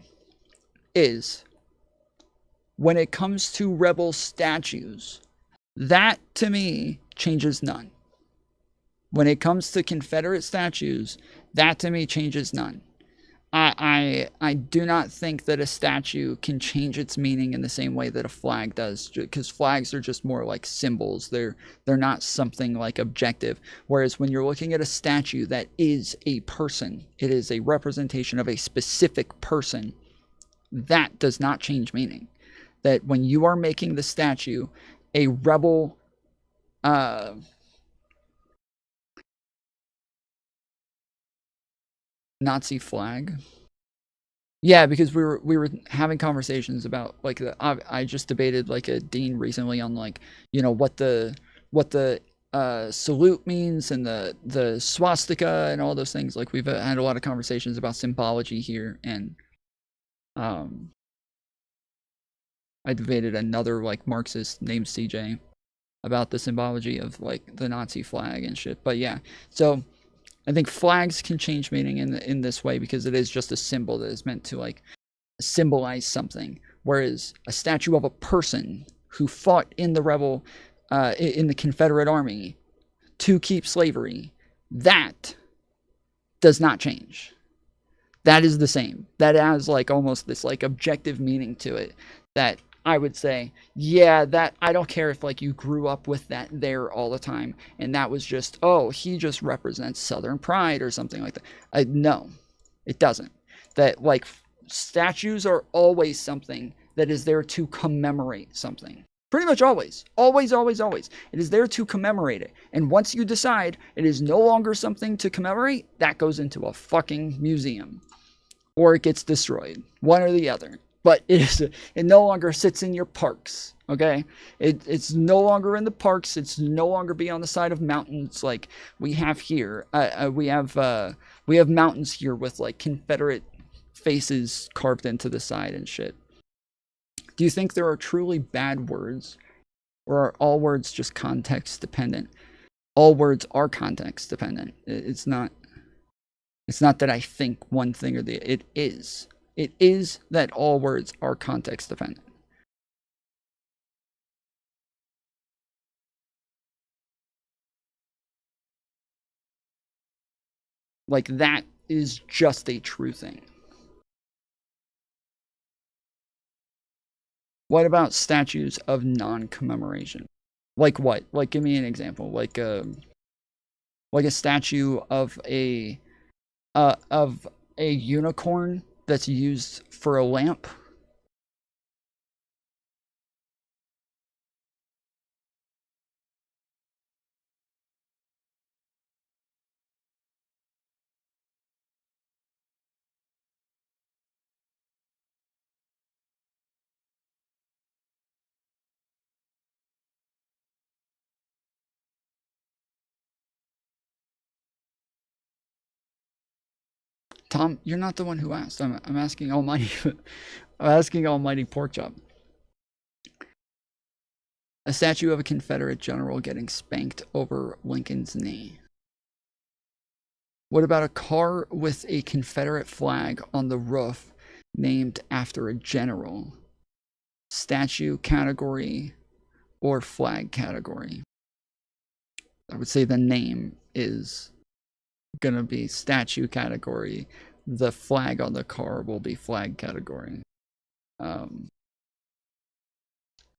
is, when it comes to rebel statues, that, to me, changes none. When it comes to Confederate statues, that, to me, changes none. I do not think that a statue can change its meaning in the same way that a flag does, because flags are just more like symbols. They're not something like objective. Whereas when you're looking at a statue that is a person, it is a representation of a specific person, that does not change meaning. That when you are making the statue a rebel Nazi flag. Yeah, because we were having conversations about like I just debated like a dean recently on like, you know, what the salute means and the swastika and all those things. Like, we've had a lot of conversations about symbology here, and I debated another like Marxist named CJ about the symbology of like the Nazi flag and shit. But yeah, so I think flags can change meaning in this way because it is just a symbol that is meant to like symbolize something. Whereas a statue of a person who fought in the rebel, in the Confederate Army to keep slavery, that does not change. That is the same. That has like almost this like objective meaning to it that I would say, yeah, that I don't care if like you grew up with that there all the time and that was just, oh, he just represents Southern pride or something like that. No, it doesn't. That like statues are always something that is there to commemorate something. Pretty much always. Always, always, always. It is there to commemorate it. And once you decide it is no longer something to commemorate, that goes into a fucking museum. Or it gets destroyed. One or the other. But it no longer sits in your parks. Okay? It's no longer in the parks. It's no longer be on the side of mountains like we have here. We have mountains here with like Confederate faces carved into the side and shit. Do you think there are truly bad words, or are all words just context dependent? All words are context dependent. It's not that I think one thing or the it is. It is that all words are context dependent. Like that is just a true thing. What about statues of non-commemoration? Like what? Like, give me an example. Like a statue of a unicorn that's used for a lamp. Tom, you're not the one who asked. I'm asking Almighty. I'm asking Almighty Porkchop. A statue of a Confederate general getting spanked over Lincoln's knee. What about a car with a Confederate flag on the roof named after a general? Statue category or flag category? I would say the name is gonna be statue category. The flag on the car will be flag category.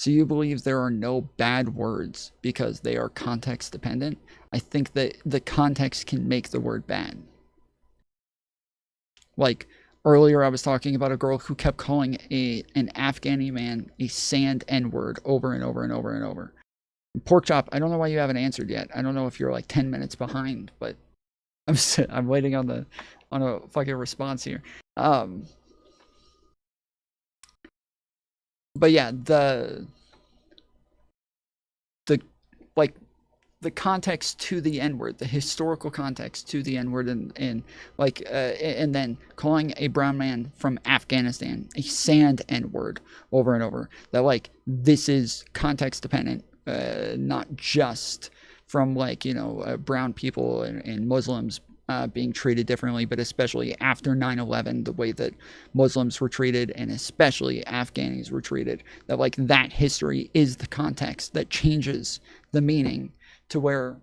So you believe there are no bad words because they are context dependent? I think that the context can make the word bad. Like earlier I was talking about a girl who kept calling an Afghani man a sand N-word over and over and over and over. Porkchop, I don't know why you haven't answered yet. I don't know if you're like 10 minutes behind, but I'm waiting on a fucking response here. But yeah, the context to the N-word, the historical context to the N-word, and then calling a brown man from Afghanistan a sand N-word over and over. That like this is context dependent, not just from like brown people and Muslims being treated differently, but especially after 9/11, the way that Muslims were treated and especially Afghanis were treated, that like that history is the context that changes the meaning to where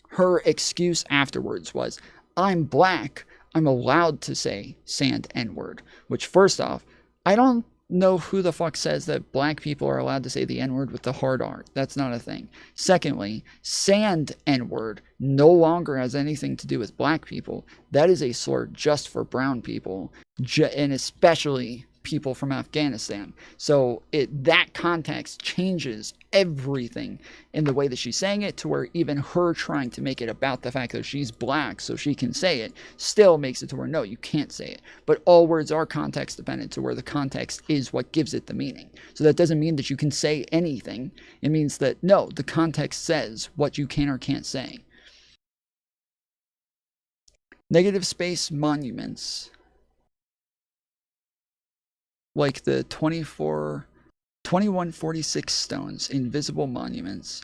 her excuse afterwards was, I'm black, I'm allowed to say sand N-word, which first off, I don't know who the fuck says that black people are allowed to say the N-word with the hard R. That's not a thing. Secondly, sand N-word no longer has anything to do with black people. That is a slur just for brown people, and especially people from Afghanistan. So that context changes everything in the way that she's saying it, to where even her trying to make it about the fact that she's black so she can say it still makes it to where no, you can't say it. But all words are context dependent, to where the context is what gives it the meaning. So that doesn't mean that you can say anything. It means that no, the context says what you can or can't say. Negative space monuments, like the 2146 stones, invisible monuments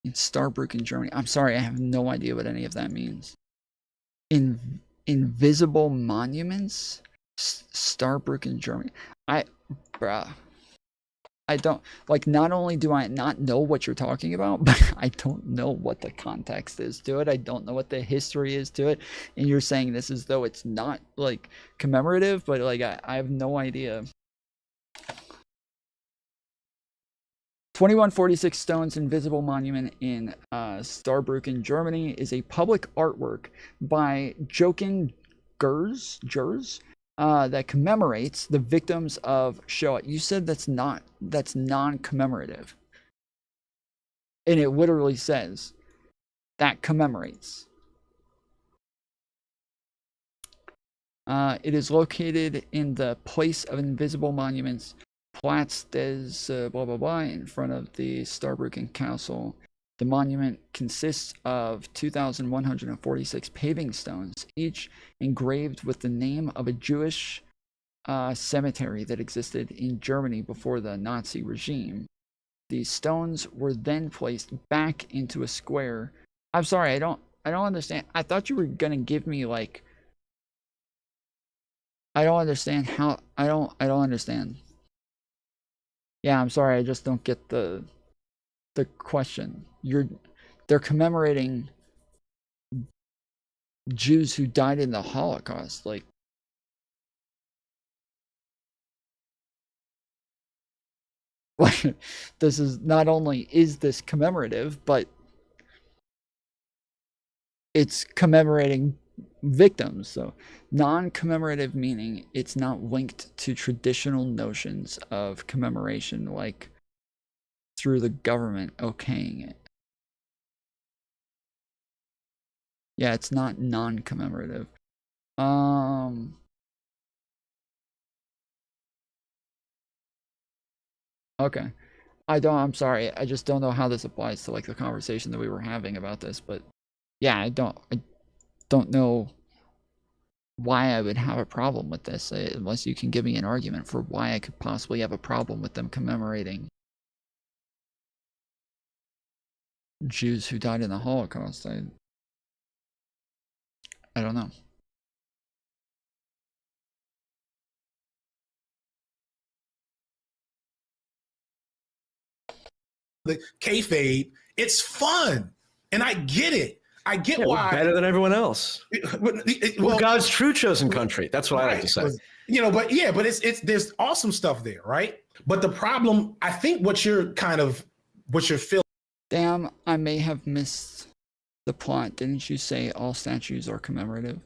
in Starbrücken, Germany. I'm sorry, I have no idea what any of that means. Invisible monuments? Starbrücken, Germany. Bruh. I don't, like, not only do I not know what you're talking about, but I don't know what the context is to it. I don't know what the history is to it. And you're saying this as though it's not, like, commemorative, but, like, I have no idea. 2146 Stones Invisible Monument in Starbrücken, Germany is a public artwork by Jochen Gers that commemorates the victims of Shoah. You said that's non-commemorative. And it literally says that commemorates. It is located in the Place of Invisible Monuments, Platz des blah blah blah, in front of the Saarbrücken Castle. The monument consists of 2,146 paving stones, each engraved with the name of a Jewish cemetery that existed in Germany before the Nazi regime. These stones were then placed back into a square. I'm sorry, I don't understand. I thought you were gonna give me like. I don't understand how. I don't understand. Yeah, I'm sorry. I just don't get the question. They're commemorating Jews who died in the Holocaust. Like, this is not only is this commemorative, but it's commemorating victims. So non-commemorative meaning it's not linked to traditional notions of commemoration, like through the government okaying it. Yeah, it's not non-commemorative. Okay. I'm sorry. I just don't know how this applies to like the conversation that we were having about this, but yeah, I don't know why I would have a problem with this, unless you can give me an argument for why I could possibly have a problem with them commemorating Jews who died in the Holocaust. I don't know. The kayfabe, it's fun, and I get it. I get why we're better than everyone else. We're God's true chosen country. That's what I like to say. You know, but yeah, but it's there's awesome stuff there, right? But the problem, I think, what you're feeling. Damn, I may have missed the plot. Didn't you say all statues are commemorative?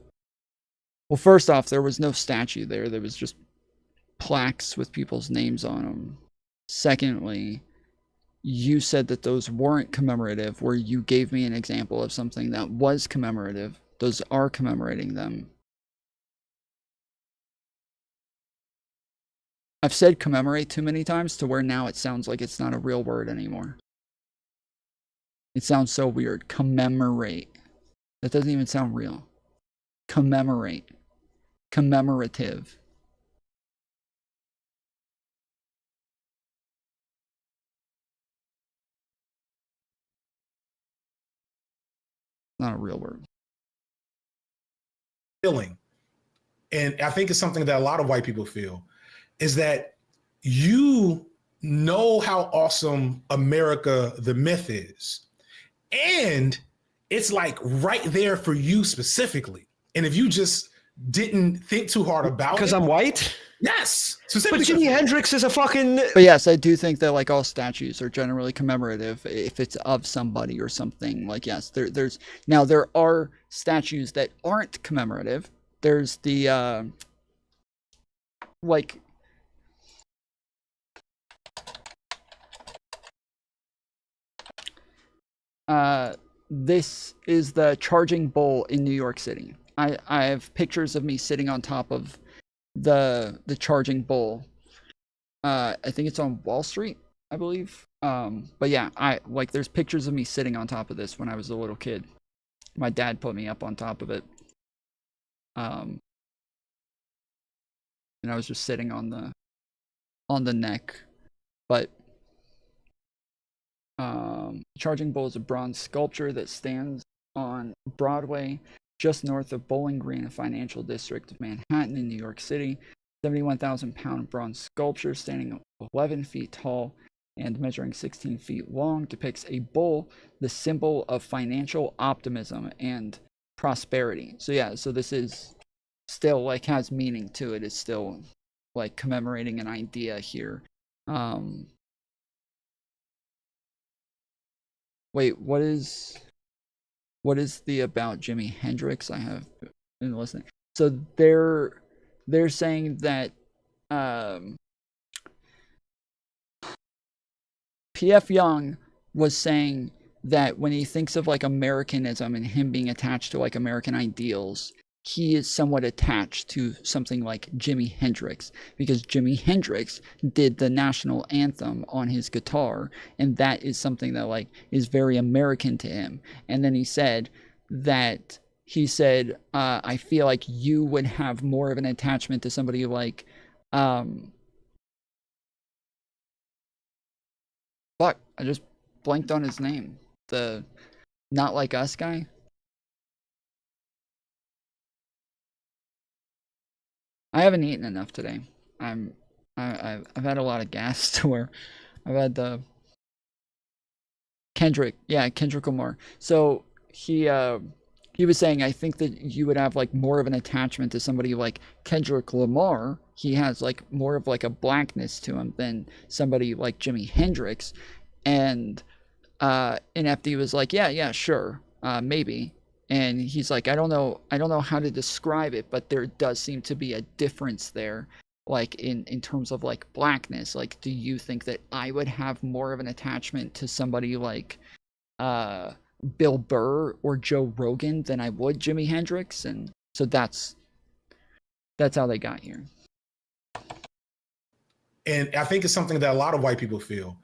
Well, first off, there was no statue there. There was just plaques with people's names on them. Secondly, you said that those weren't commemorative, where you gave me an example of something that was commemorative. Those are commemorating them. I've said commemorate too many times to where now it sounds like it's not a real word anymore. It sounds so weird. Commemorate. That doesn't even sound real. Commemorate. Commemorative. Not a real word. Feeling, and I think it's something that a lot of white people feel, is that you know how awesome America the myth is, and it's like right there for you specifically. And if you just didn't think too hard about it, because I'm white. Yes, but Jimi Hendrix is a fucking. But yes, I do think that like all statues are generally commemorative if it's of somebody or something. Like yes, there are statues that aren't commemorative. There's the like this is the charging bull in New York City. I have pictures of me sitting on top of the charging bull. I think it's on Wall Street, I believe. But yeah, there's pictures of me sitting on top of this when I was a little kid. My dad put me up on top of it. And I was just sitting on the neck. But charging bull is a bronze sculpture that stands on Broadway, just north of Bowling Green, a financial district of Manhattan in New York City. 71,000-pound bronze sculpture standing 11 feet tall and measuring 16 feet long depicts a bull, the symbol of financial optimism and prosperity. So yeah, so this is still like has meaning to it. It's still like commemorating an idea here. Wait, what is the about Jimi Hendrix? I have been listening. So they're saying that PFJung was saying that when he thinks of like Americanism and him being attached to like American ideals, he is somewhat attached to something like Jimi Hendrix, because Jimi Hendrix did the national anthem on his guitar, and that is something that like is very American to him. And then he said that I feel like you would have more of an attachment to somebody like fuck, I just blanked on his name. The Not Like Us guy. I haven't eaten enough today. I've had a lot of gas to where I've had the Kendrick Lamar. So he was saying, I think that you would have like more of an attachment to somebody like Kendrick Lamar. He has like more of like a blackness to him than somebody like Jimi Hendrix. And FD was like, yeah, sure, maybe. And he's like, I don't know how to describe it, but there does seem to be a difference there, like in terms of like blackness. Like, do you think that I would have more of an attachment to somebody like Bill Burr or Joe Rogan than I would Jimi Hendrix? And so that's how they got here. And I think it's something that a lot of white people feel,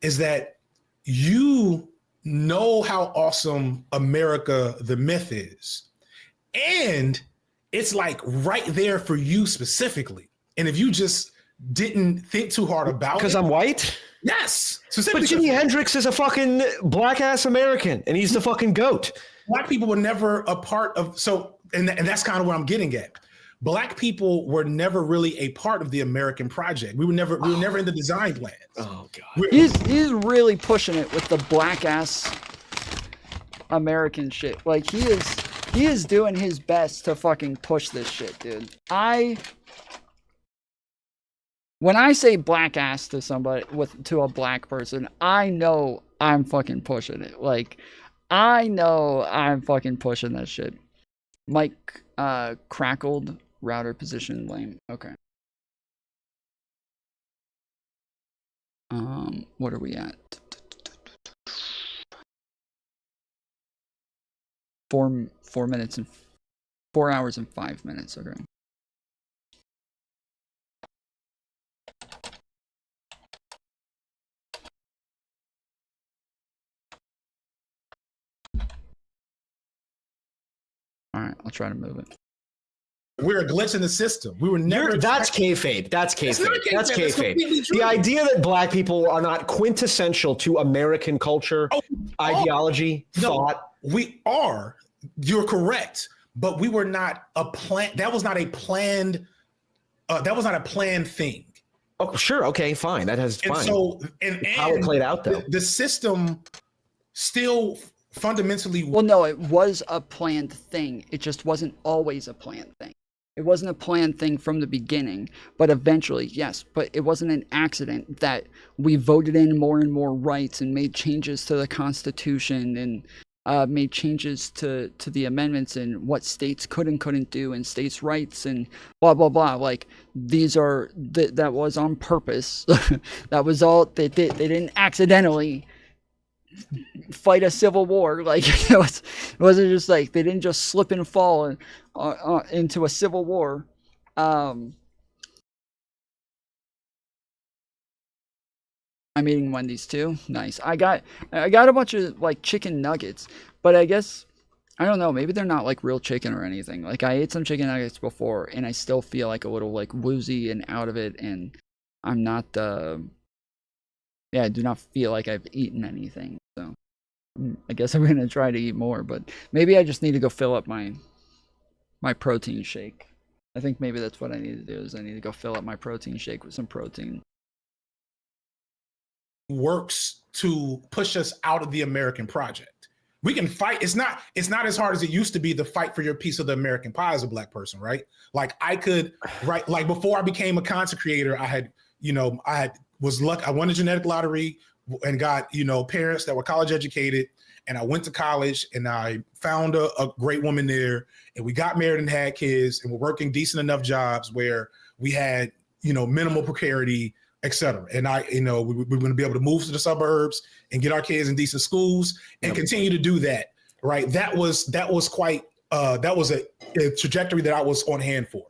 is that you know how awesome America the myth is, and it's like right there for you specifically. And if you just didn't think too hard about it, because I'm white. Yes, but Jimi Hendrix is a fucking black ass American, and he's the fucking GOAT. Black people were never a part of, and that's kind of what I'm getting at. Black people were never really a part of the American project. We were never in the design plans. Oh God. He's really pushing it with the black ass American shit. Like he is doing his best to fucking push this shit, dude. When I say black ass to somebody to a black person, I know I'm fucking pushing it. Like I know I'm fucking pushing that shit. Mike crackled. Router position lame. Okay. What are we at? 4 minutes and 4 hours and 5 minutes. Okay. All right, I'll try to move it. We're a glitch in the system. We were never. That's kayfabe. That's kayfabe. That's kayfabe. That's the idea that black people are not quintessential to American culture, ideology, thought. We are. You're correct. But we were not a plan. That was not a planned. That was not a planned thing. Oh, sure. Okay, fine. That has fine. So, and how it played out, though. The system still fundamentally. Well, no, it was a planned thing. It just wasn't always a planned thing. It wasn't a planned thing from the beginning, but eventually, yes. But it wasn't an accident that we voted in more and more rights and made changes to the Constitution and made changes to the amendments and what states could and couldn't do and states' rights and blah, blah, blah. Like, these are, that was on purpose. That was all, they didn't accidentally fight a civil war. Like it wasn't just like they didn't just slip and fall into a civil war. I'm eating Wendy's too. Nice. I got a bunch of like chicken nuggets, but I guess I don't know, maybe they're not like real chicken or anything. Like I ate some chicken nuggets before and I still feel like a little like woozy and out of it, and I'm not I do not feel like I've eaten anything. So I guess I'm gonna try to eat more, but maybe I just need to go fill up my protein shake. I think maybe that's what I need to do, is I need to go fill up my protein shake with some protein. Works to push us out of the American project. We can fight. It's not as hard as it used to be to fight for your piece of the American pie as a black person, right? Like I could, right? Like before I became a content creator, was lucky. I won a genetic lottery, and got, you know, parents that were college educated. And I went to college and I found a great woman there, and we got married and had kids, and we're working decent enough jobs where we had, you know, minimal precarity, et cetera. And we we're going to be able to move to the suburbs and get our kids in decent schools and continue to do that. Right. That was quite that was a trajectory that I was on hand for.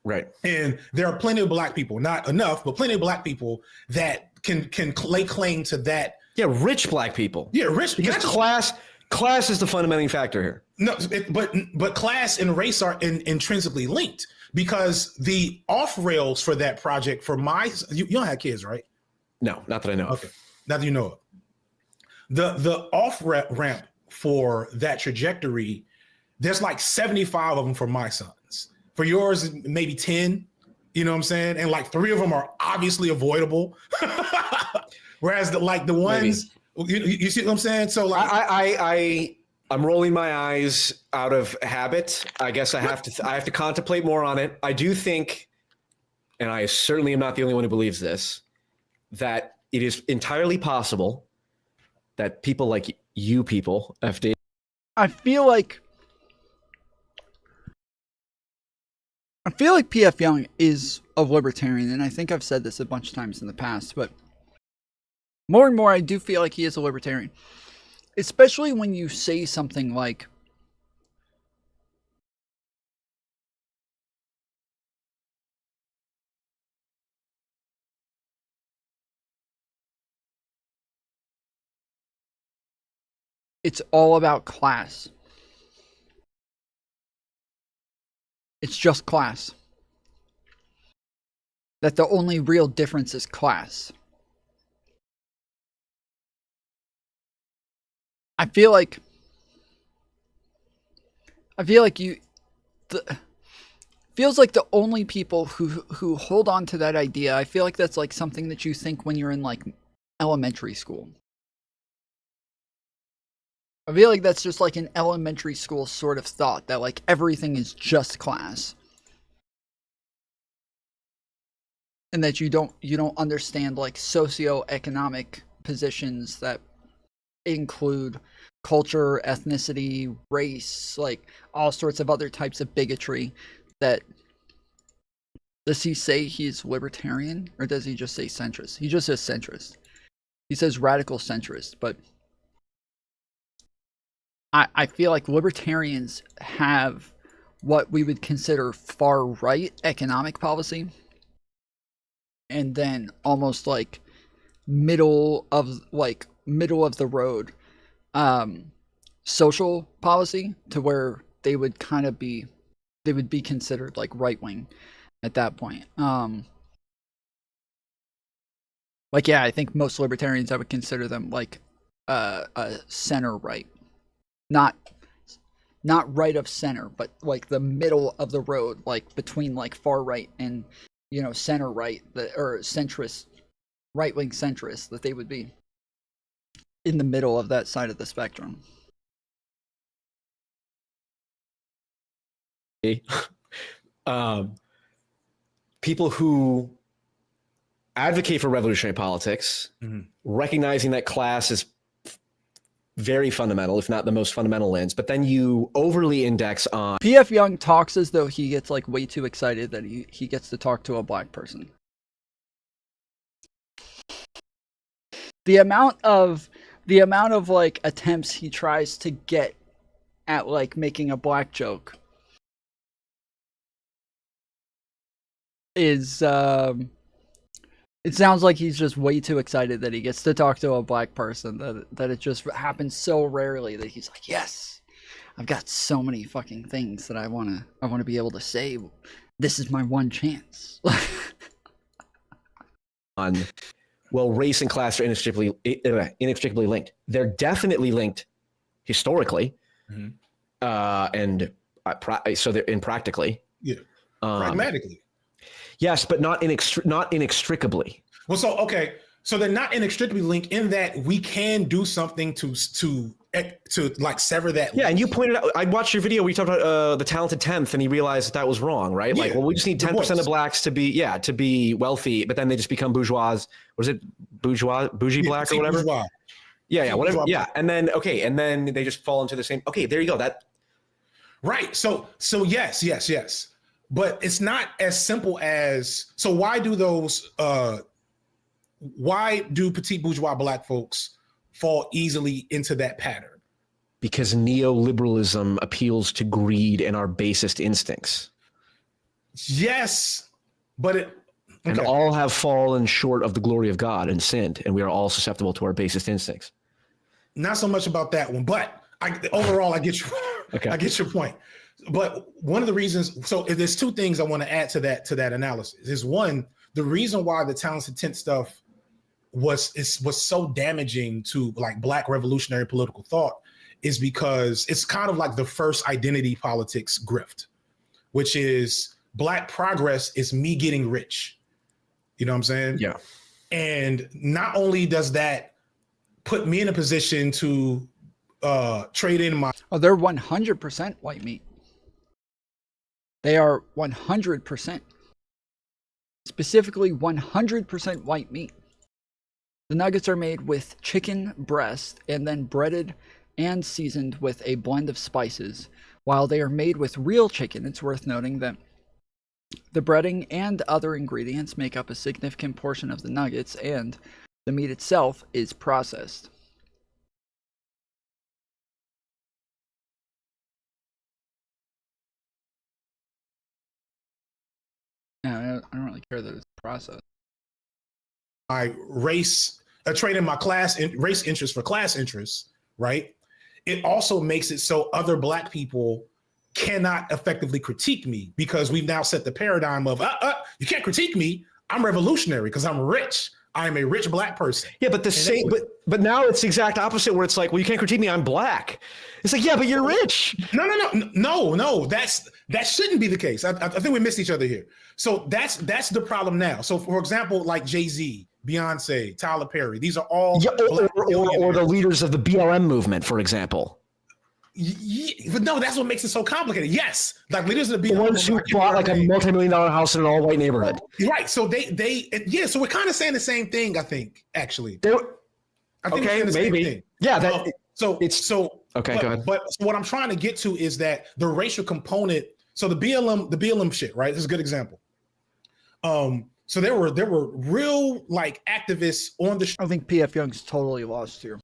Right. And there are plenty of Black people, not enough, but plenty of Black people that can lay claim to that. Yeah, rich Black people. Yeah, rich. Because class is the fundamental factor here. No, but class and race are intrinsically linked, because the off rails for that project, for you don't have kids, right? No, not that I know. Okay, not that you know of. The off ramp for that trajectory, there's like 75 of them for my sons. For yours, maybe 10. You know what I'm saying? And like 3 of them are obviously avoidable. Whereas the ones, you see what I'm saying? So like, I'm rolling my eyes out of habit. I guess I have to contemplate more on it. I do think, and I certainly am not the only one who believes this, that it is entirely possible that people like you people, FD. I feel like PFJung is a libertarian, and I think I've said this a bunch of times in the past, but more and more I do feel like he is a libertarian. Especially when you say something like, it's all about class. It's just class. That the only real difference is class. I feel like feels like the only people who hold on to that idea, I feel like that's like something that you think when you're in like elementary school. I feel like that's just like an elementary school sort of thought, that like everything is just class. And that you don't understand like socioeconomic positions that include culture, ethnicity, race, like all sorts of other types of bigotry. That, does he say he's libertarian, or does he just say centrist? He just says centrist. He says radical centrist, but I feel like libertarians have what we would consider far right economic policy, and then almost like middle of the road social policy, to where they would be considered like right wing at that point. Like, yeah, I think most libertarians, I would consider them like a center right, not right of center, but like the middle of the road, like between like far right and, you know, center right, or centrist, right wing centrist, that they would be in the middle of that side of the spectrum. People who advocate for revolutionary politics, recognizing that class is very fundamental, if not the most fundamental lens, but then you overly index on... PFJung talks as though he gets like way too excited that he gets to talk to a black person. The amount of like attempts he tries to get at like making a black joke is it sounds like he's just way too excited that he gets to talk to a black person, that it just happens so rarely that he's like, yes, I've got so many fucking things that I want to be able to say. This is my one chance. Well, race and class are inextricably linked. They're definitely linked historically, and so they're practically. Yeah, pragmatically. Yes, but not inextricably. Well, so they're not inextricably linked in that we can do something to to like sever that. Yeah, and you pointed out. I watched your video where you talked about the talented 10th, and you realized that was wrong, right? Like, Yeah, well, we just need 10% of blacks to be wealthy, but then they just become bourgeois. Was it bougie black or whatever? Bourgeois. Yeah, whatever. Bourgeois. Yeah, and then they just fall into the same. Okay, there you go. That right. So yes. But it's not as simple as. So why do those? Why do petite bourgeois black folks fall easily into that pattern? Because neoliberalism appeals to greed and our basest instincts. Yes, but it. Okay. And all have fallen short of the glory of God and sinned, and we are all susceptible to our basest instincts. Not so much about that one, but overall, I get you. Okay. I get your point. But one of the reasons, so there's two things I want to add to that analysis. Is one, the reason why the talented 10th stuff was so damaging to like black revolutionary political thought is because it's kind of like the first identity politics grift, which is black progress is me getting rich. You know what I'm saying? Yeah. And not only does that put me in a position to trade in my. Oh, they're 100% white meat. They are 100%. Specifically 100% white meat. The nuggets are made with chicken breast and then breaded and seasoned with a blend of spices. While they are made with real chicken, it's worth noting that the breading and other ingredients make up a significant portion of the nuggets, and the meat itself is processed. Yeah, I don't really care that it's processed. My race, trading my race interest for class interests, right? It also makes it so other black people cannot effectively critique me because we've now set the paradigm of, you can't critique me. I'm revolutionary because I'm rich. I'm a rich black person. Yeah, but but now it's the exact opposite where it's like, well, you can't critique me, I'm black. It's like, yeah, but you're rich. No. That shouldn't be the case. I think we missed each other here. So that's the problem now. So for example, like Jay-Z, Beyonce, Tyler Perry, these are all or the leaders of the BLM movement, for example. But no, that's what makes it so complicated. Yes, like leaders of the BLM, the ones who bought like a multi-million-dollar house in an all-white neighborhood. Right. So so we're kind of saying the same thing, I think, actually. I think okay, maybe. Yeah. Okay, go ahead. But what I'm trying to get to is that the racial component. So the BLM shit, right? This is a good example. So there were real like activists on the. I think PFJung's totally lost here.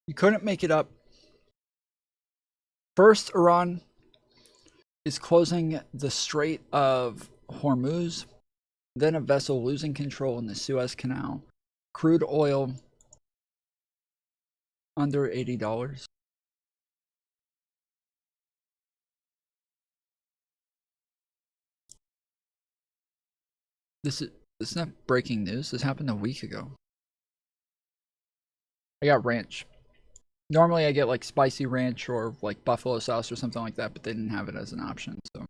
You couldn't make it up. First, Iran is closing the Strait of Hormuz, then a vessel losing control in the Suez Canal. Crude oil under $80. This is not breaking news. This happened a week ago. I got ranch. Normally I get like spicy ranch or like buffalo sauce or something like that, but they didn't have it as an option, so.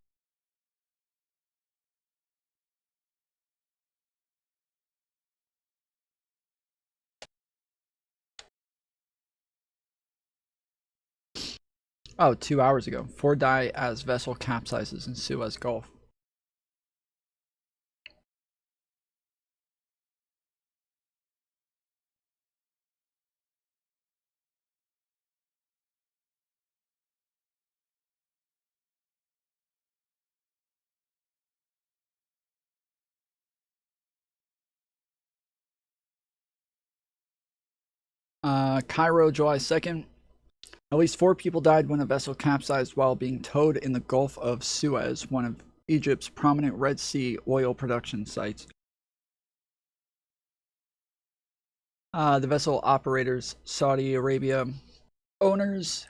Oh, 2 hours ago. 4 die as vessel capsizes in Suez Gulf. Cairo, July 2nd. At least 4 people died when a vessel capsized while being towed in the Gulf of Suez, one of Egypt's prominent Red Sea oil production sites. The vessel operators, Saudi Arabia owners,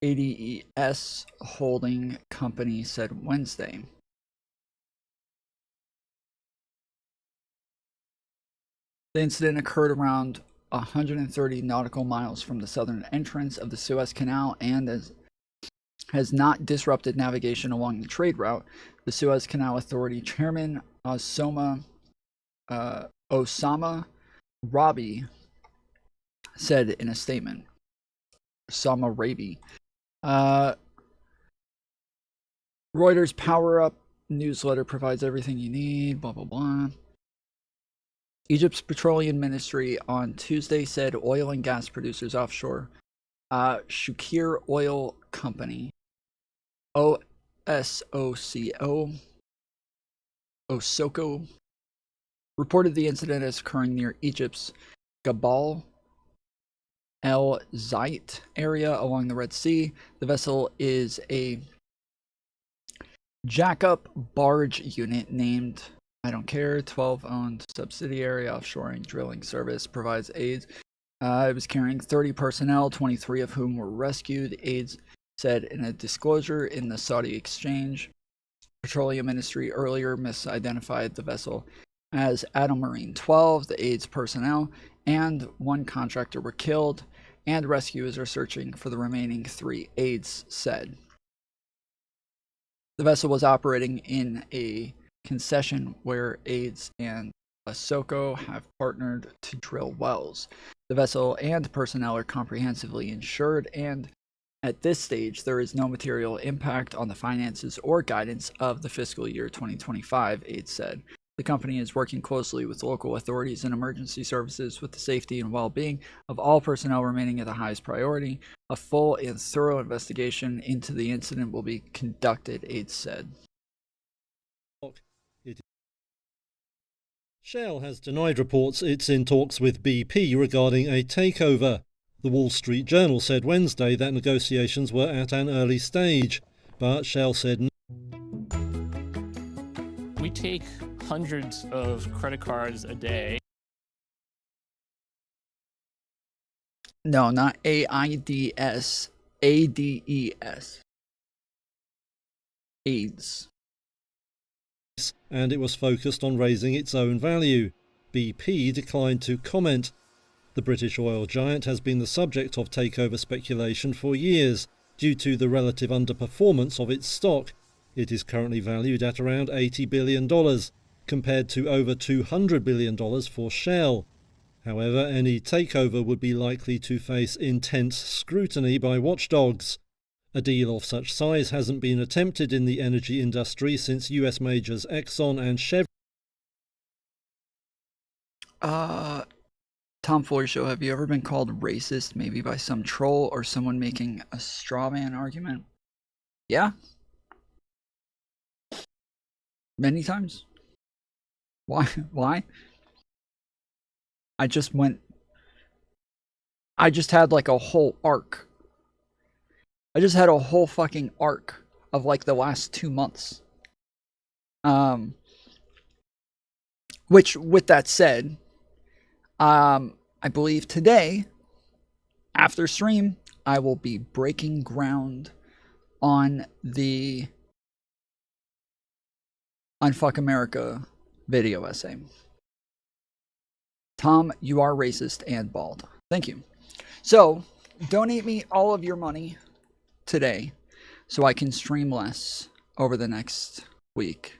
ADES holding company said Wednesday. The incident occurred around 130 nautical miles from the southern entrance of the Suez Canal and has not disrupted navigation along the trade route. The Suez Canal Authority Chairman Osama Rabi said in a statement. Osama Rabi. Reuters Power Up newsletter provides everything you need, blah, blah, blah. Egypt's Petroleum Ministry on Tuesday said oil and gas producers offshore Shukir Oil Company, Osoko, reported the incident as occurring near Egypt's Gabal El Zayt area along the Red Sea. The vessel is a jack-up barge unit named, I don't care, 12-owned subsidiary offshoring drilling service, provides aids. It was carrying 30 personnel, 23 of whom were rescued, aides said in a disclosure in the Saudi Exchange. Petroleum Ministry earlier misidentified the vessel as Adamarine 12. The aides personnel and one contractor were killed, and rescuers are searching for the remaining 3, aides said. The vessel was operating in a concession where aides and Osoko have partnered to drill wells. The vessel and personnel are comprehensively insured, and at this stage, there is no material impact on the finances or guidance of the fiscal year 2025, aides said. The company is working closely with local authorities and emergency services with the safety and well-being of all personnel remaining at the highest priority. A full and thorough investigation into the incident will be conducted, aides said. Shell has denied reports it's in talks with BP regarding a takeover. The Wall Street Journal said Wednesday that negotiations were at an early stage, but Shell said no. We take hundreds of credit cards a day. No, not AIDS, ADES. AIDS. And it was focused on raising its own value. BP declined to comment. The British oil giant has been the subject of takeover speculation for years due to the relative underperformance of its stock. It is currently valued at around $80 billion, compared to over $200 billion for Shell. However, any takeover would be likely to face intense scrutiny by watchdogs. A deal of such size hasn't been attempted in the energy industry since US majors Exxon and Chevron. Tom Floyd Show, have you ever been called racist, maybe by some troll or someone making a straw man argument? Yeah. Many times. Why? Why? I just had like a whole arc. I just had a whole fucking arc of like the last 2 months. Which, with that said, I believe today, after stream, I will be breaking ground on the Unfuck America video essay. Tom, you are racist and bald. Thank you. So, donate me all of your money today so I can stream less over the next week.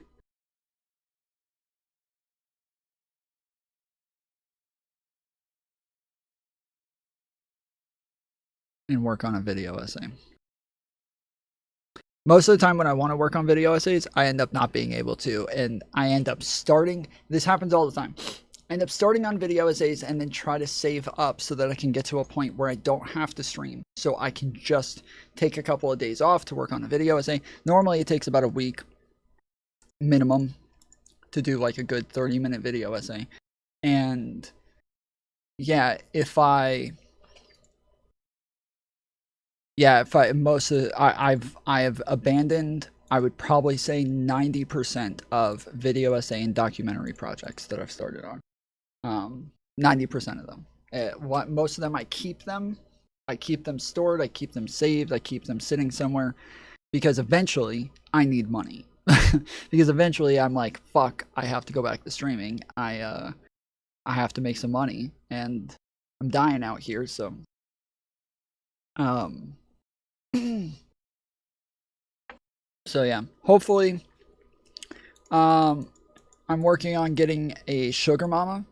And work on a video essay. Most of the time when I want to work on video essays, I end up not being able to, and I end up starting, this happens all the time, I end up starting on video essays and then try to save up so that I can get to a point where I don't have to stream, so I can just take a couple of days off to work on a video essay. Normally it takes about a week minimum to do like a good 30-minute video essay, and yeah, I've abandoned, I would probably say 90% of video essay and documentary projects that I've started on. 90% of them. Most of them I keep them I keep them stored, I keep them saved, I keep them sitting somewhere, because eventually I need money. Because eventually I'm like, fuck, I have to go back to streaming. I have to make some money, and I'm dying out here, so so yeah, hopefully I'm working on getting a sugar mama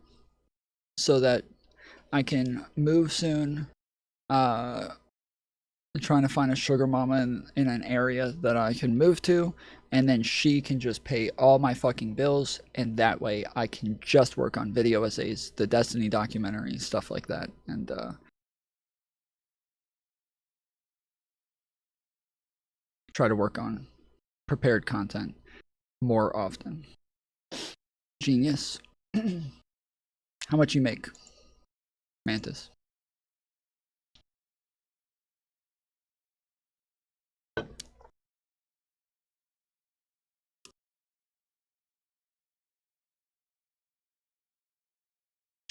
so that I can move soon. Trying to find a sugar mama in an area that I can move to, and then she can just pay all my fucking bills, and that way I can just work on video essays, the Destiny documentary, stuff like that, and try to work on prepared content more often. Genius. How much you make, Mantis?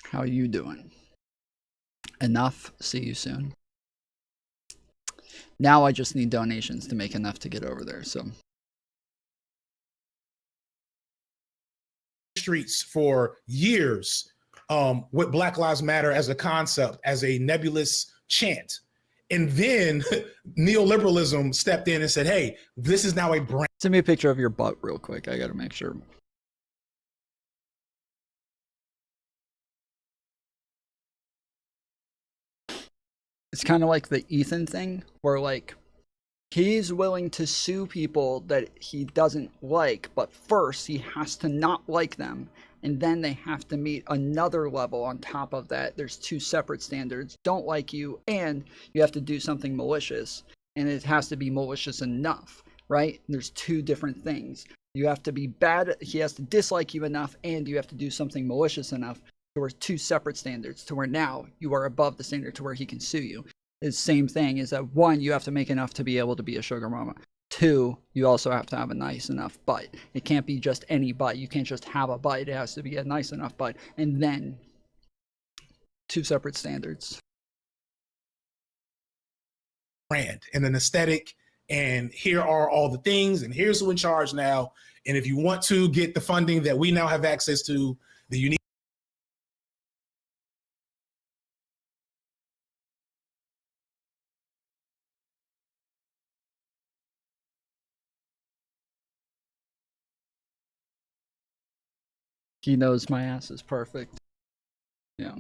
How you doing? Enough. See you soon. Now I just need donations to make enough to get over there, so. Streets for years with Black Lives Matter as a concept, as a nebulous chant. And then neoliberalism stepped in and said, hey, this is now a brand. Send me a picture of your butt real quick. I gotta make sure. It's kind of like the Ethan thing, where like he's willing to sue people that he doesn't like, but first he has to not like them, and then they have to meet another level on top of that. There's two separate standards: don't like you, and you have to do something malicious, and it has to be malicious enough, right? There's two different things. You have to be bad, he has to dislike you enough, and you have to do something malicious enough. There were two separate standards to where now you are above the standard to where he can sue you. The same thing is that, one, you have to make enough to be able to be a sugar mama. Two, you also have to have a nice enough butt. It can't be just any butt. You can't just have a butt. It has to be a nice enough butt. And then two separate standards. Brand and an aesthetic, and here are all the things, and here's who in charge now. And if you want to get the funding that we now have access to, the unique. He knows my ass is perfect. Yeah.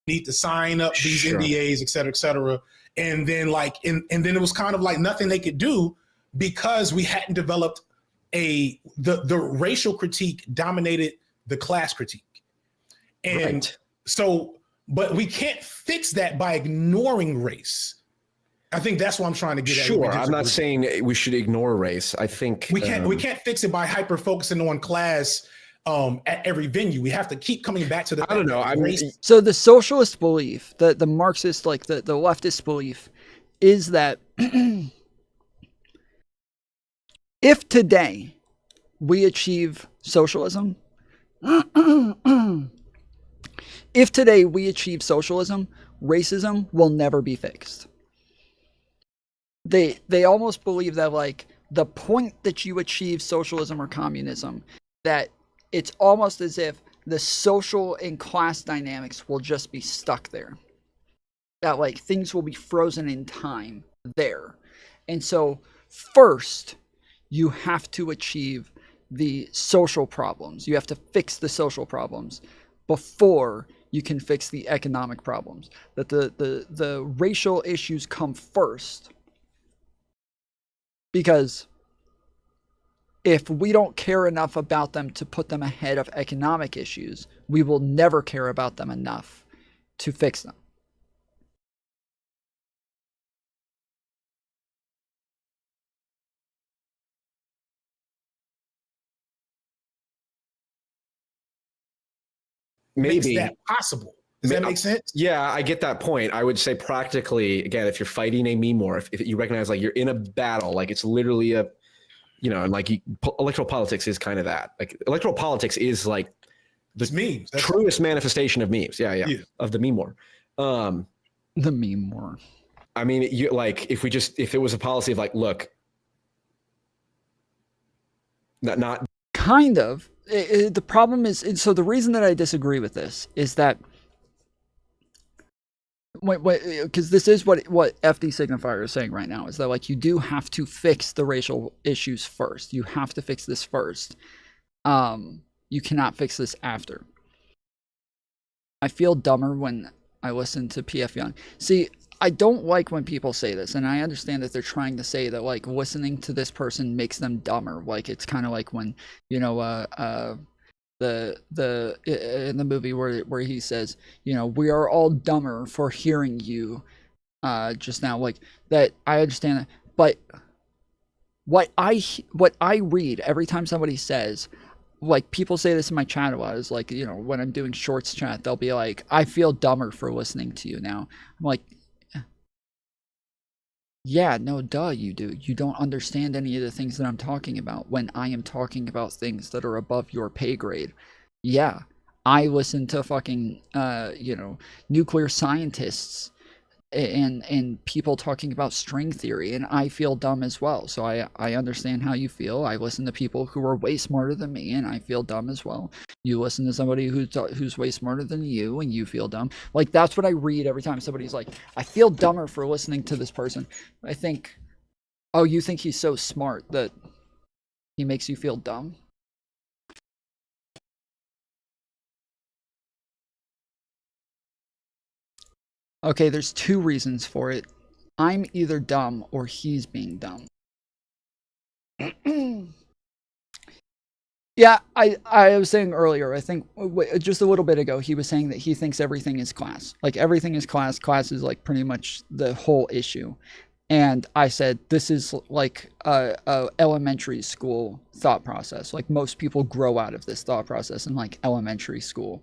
Need to sign up these NDAs, et cetera, and then and then it was kind of like nothing they could do because we hadn't developed the racial critique dominated the class critique, and so, but we can't fix that by ignoring race. I think that's what I'm trying to get at. Sure, I'm not saying we should ignore race. I think we can't fix it by hyper focusing on class at every venue. We have to keep coming back to the. I don't know. I mean, so the socialist belief, the Marxist, like the leftist belief, is that if today we achieve socialism, racism will never be fixed. They almost believe that like the point that you achieve socialism or communism, that it's almost as if the social and class dynamics will just be stuck there. That like things will be frozen in time there. And so first you have to achieve the social problems. You have to fix the social problems before you can fix the economic problems. That the racial issues come first. Because if we don't care enough about them to put them ahead of economic issues, we will never care about them enough to fix them. Maybe. Makes that possible. Does that make sense? Yeah, I get that point. I would say practically, again, if you're fighting a meme war, if you recognize like you're in a battle, like it's literally a, and like electoral politics is kind of that. Like electoral politics is like the memes. That's truest manifestation of memes. Yeah. Of the meme war. The meme war. I mean, you like if it was a policy of like, look, not kind of. The problem is, so the reason that I disagree with this is that because this is what FD Signifier is saying right now, is that like you do have to fix the racial issues first. You have to fix this first. You cannot fix this after. I feel dumber when I listen to PFJung. See, I don't like when people say this, and I understand that they're trying to say that like listening to this person makes them dumber. Like it's kind of like when, you know, in the movie where he says, you know, we are all dumber for hearing you just now. Like that, I understand that, but what I read every time somebody says, like people say this in my chat a lot, is like, you know, when I'm doing shorts chat, they'll be like, I feel dumber for listening to you now. I'm like, yeah, no, duh, you do. You don't understand any of the things that I'm talking about when I am talking about things that are above your pay grade. Yeah, I listen to fucking, you know, nuclear scientists and people talking about string theory, and I feel dumb as well. So I understand how you feel. I listen to people who are way smarter than me, and I feel dumb as well. You listen to somebody who's way smarter than you, and you feel dumb. Like that's what I read every time somebody's like, I feel dumber for listening to this person. I think, oh, you think he's so smart that he makes you feel dumb? Okay, there's two reasons for it. I'm either dumb or he's being dumb. Yeah, I was saying earlier, I think just a little bit ago, he was saying that he thinks everything is class. Like everything is class. Class is like pretty much the whole issue. And I said, this is like a elementary school thought process. Like most people grow out of this thought process in like elementary school.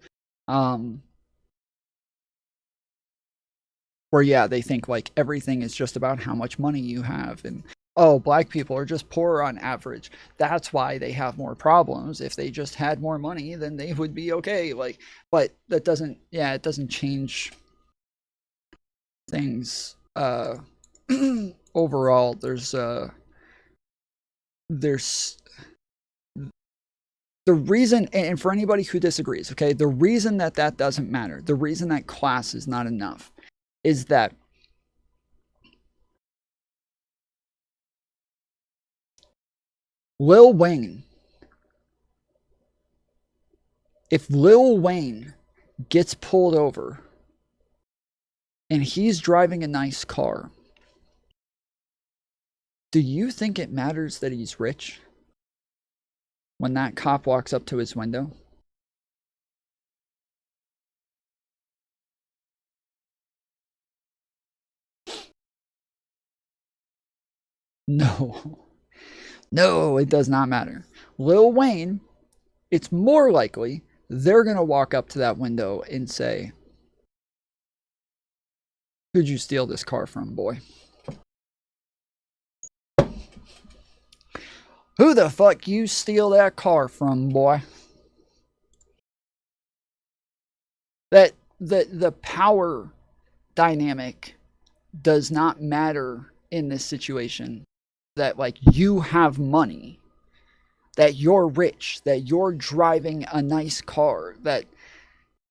Where, yeah, they think like everything is just about how much money you have, and oh, black people are just poorer on average. That's why they have more problems. If they just had more money, then they would be okay. Like, but that doesn't, yeah, it doesn't change things. Overall, there's the reason, and for anybody who disagrees, okay, the reason that doesn't matter, the reason that class is not enough, is that Lil Wayne, if Lil Wayne gets pulled over and he's driving a nice car, do you think it matters that he's rich when that cop walks up to his window? No. No, it does not matter. Lil Wayne, it's more likely they're going to walk up to that window and say, who'd you steal this car from, boy? Who the fuck you steal that car from, boy? That the power dynamic does not matter in this situation. That like you have money, that you're rich, that you're driving a nice car, that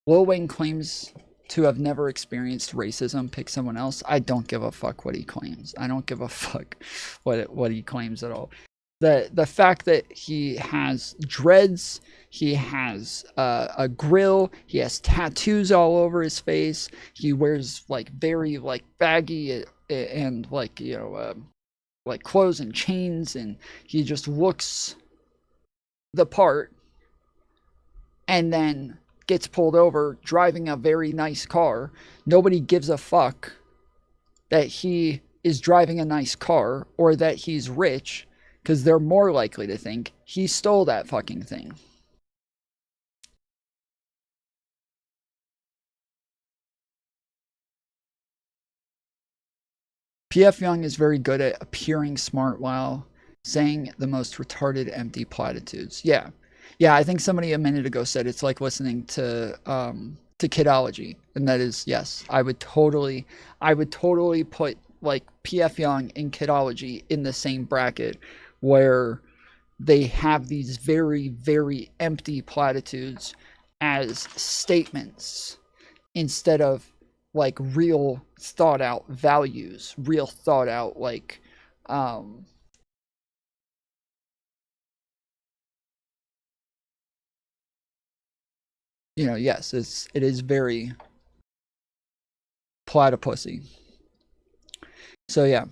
Lil Wayne claims to have never experienced racism, pick someone else. I don't give a fuck what he claims. I don't give a fuck what he claims at all. The fact that he has dreads, he has a grill, he has tattoos all over his face, he wears like very like baggy and like, you know, like clothes and chains, and he just looks the part, and then gets pulled over driving a very nice car. Nobody gives a fuck that he is driving a nice car or that he's rich, because they're more likely to think he stole that fucking thing. PFJung is very good at appearing smart while saying the most retarded, empty platitudes. Yeah. Yeah, I think somebody a minute ago said it's like listening to Kidology, and that is, yes, I would totally put like PFJung and Kidology in the same bracket, where they have these very, very empty platitudes as statements instead of like real thought out values, real thought out like you know, yes, it is very platypusy. So yeah.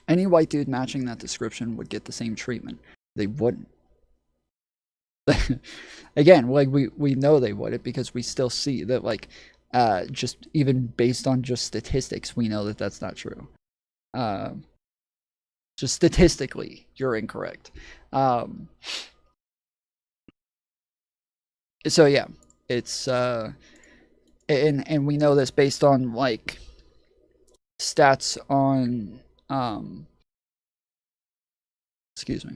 Any white dude matching that description would get the same treatment. They wouldn't. Again, like we know they wouldn't, because we still see that, like, just even based on just statistics, we know that that's not true. Just statistically, you're incorrect. So yeah, it's and we know this based on like stats on excuse me.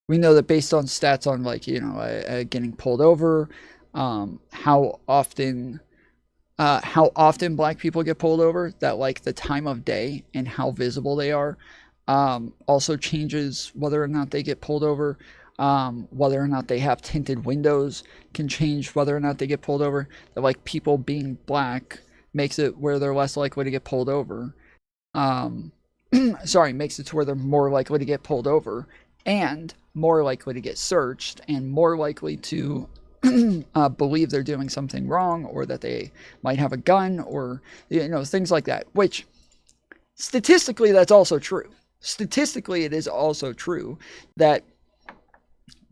We know that based on stats on, like, you know, getting pulled over, how often black people get pulled over, that like the time of day and how visible they are also changes whether or not they get pulled over. Whether or not they have tinted windows can change whether or not they get pulled over. That like people being black makes it where they're less likely to get pulled over. Sorry, makes it to where they're more likely to get pulled over and more likely to get searched and more likely to believe they're doing something wrong, or that they might have a gun, or, you know, things like that, which statistically that's also true. Statistically, it is also true that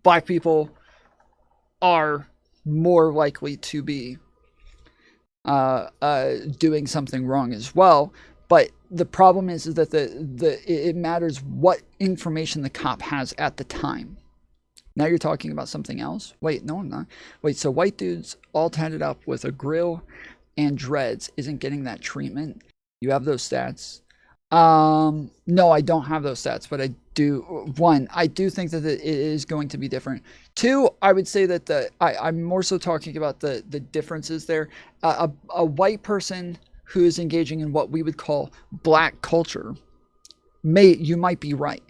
black people are more likely to be doing something wrong as well. But the problem is that it matters what information the cop has at the time. Now you're talking about something else? Wait, no, I'm not. Wait, so white dudes all tatted up with a grill and dreads isn't getting that treatment? You have those stats? No, I don't have those stats, but I do. One, I do think that it is going to be different. Two, I would say that I'm more so talking about the differences there. A white person who is engaging in what we would call black culture, you might be right.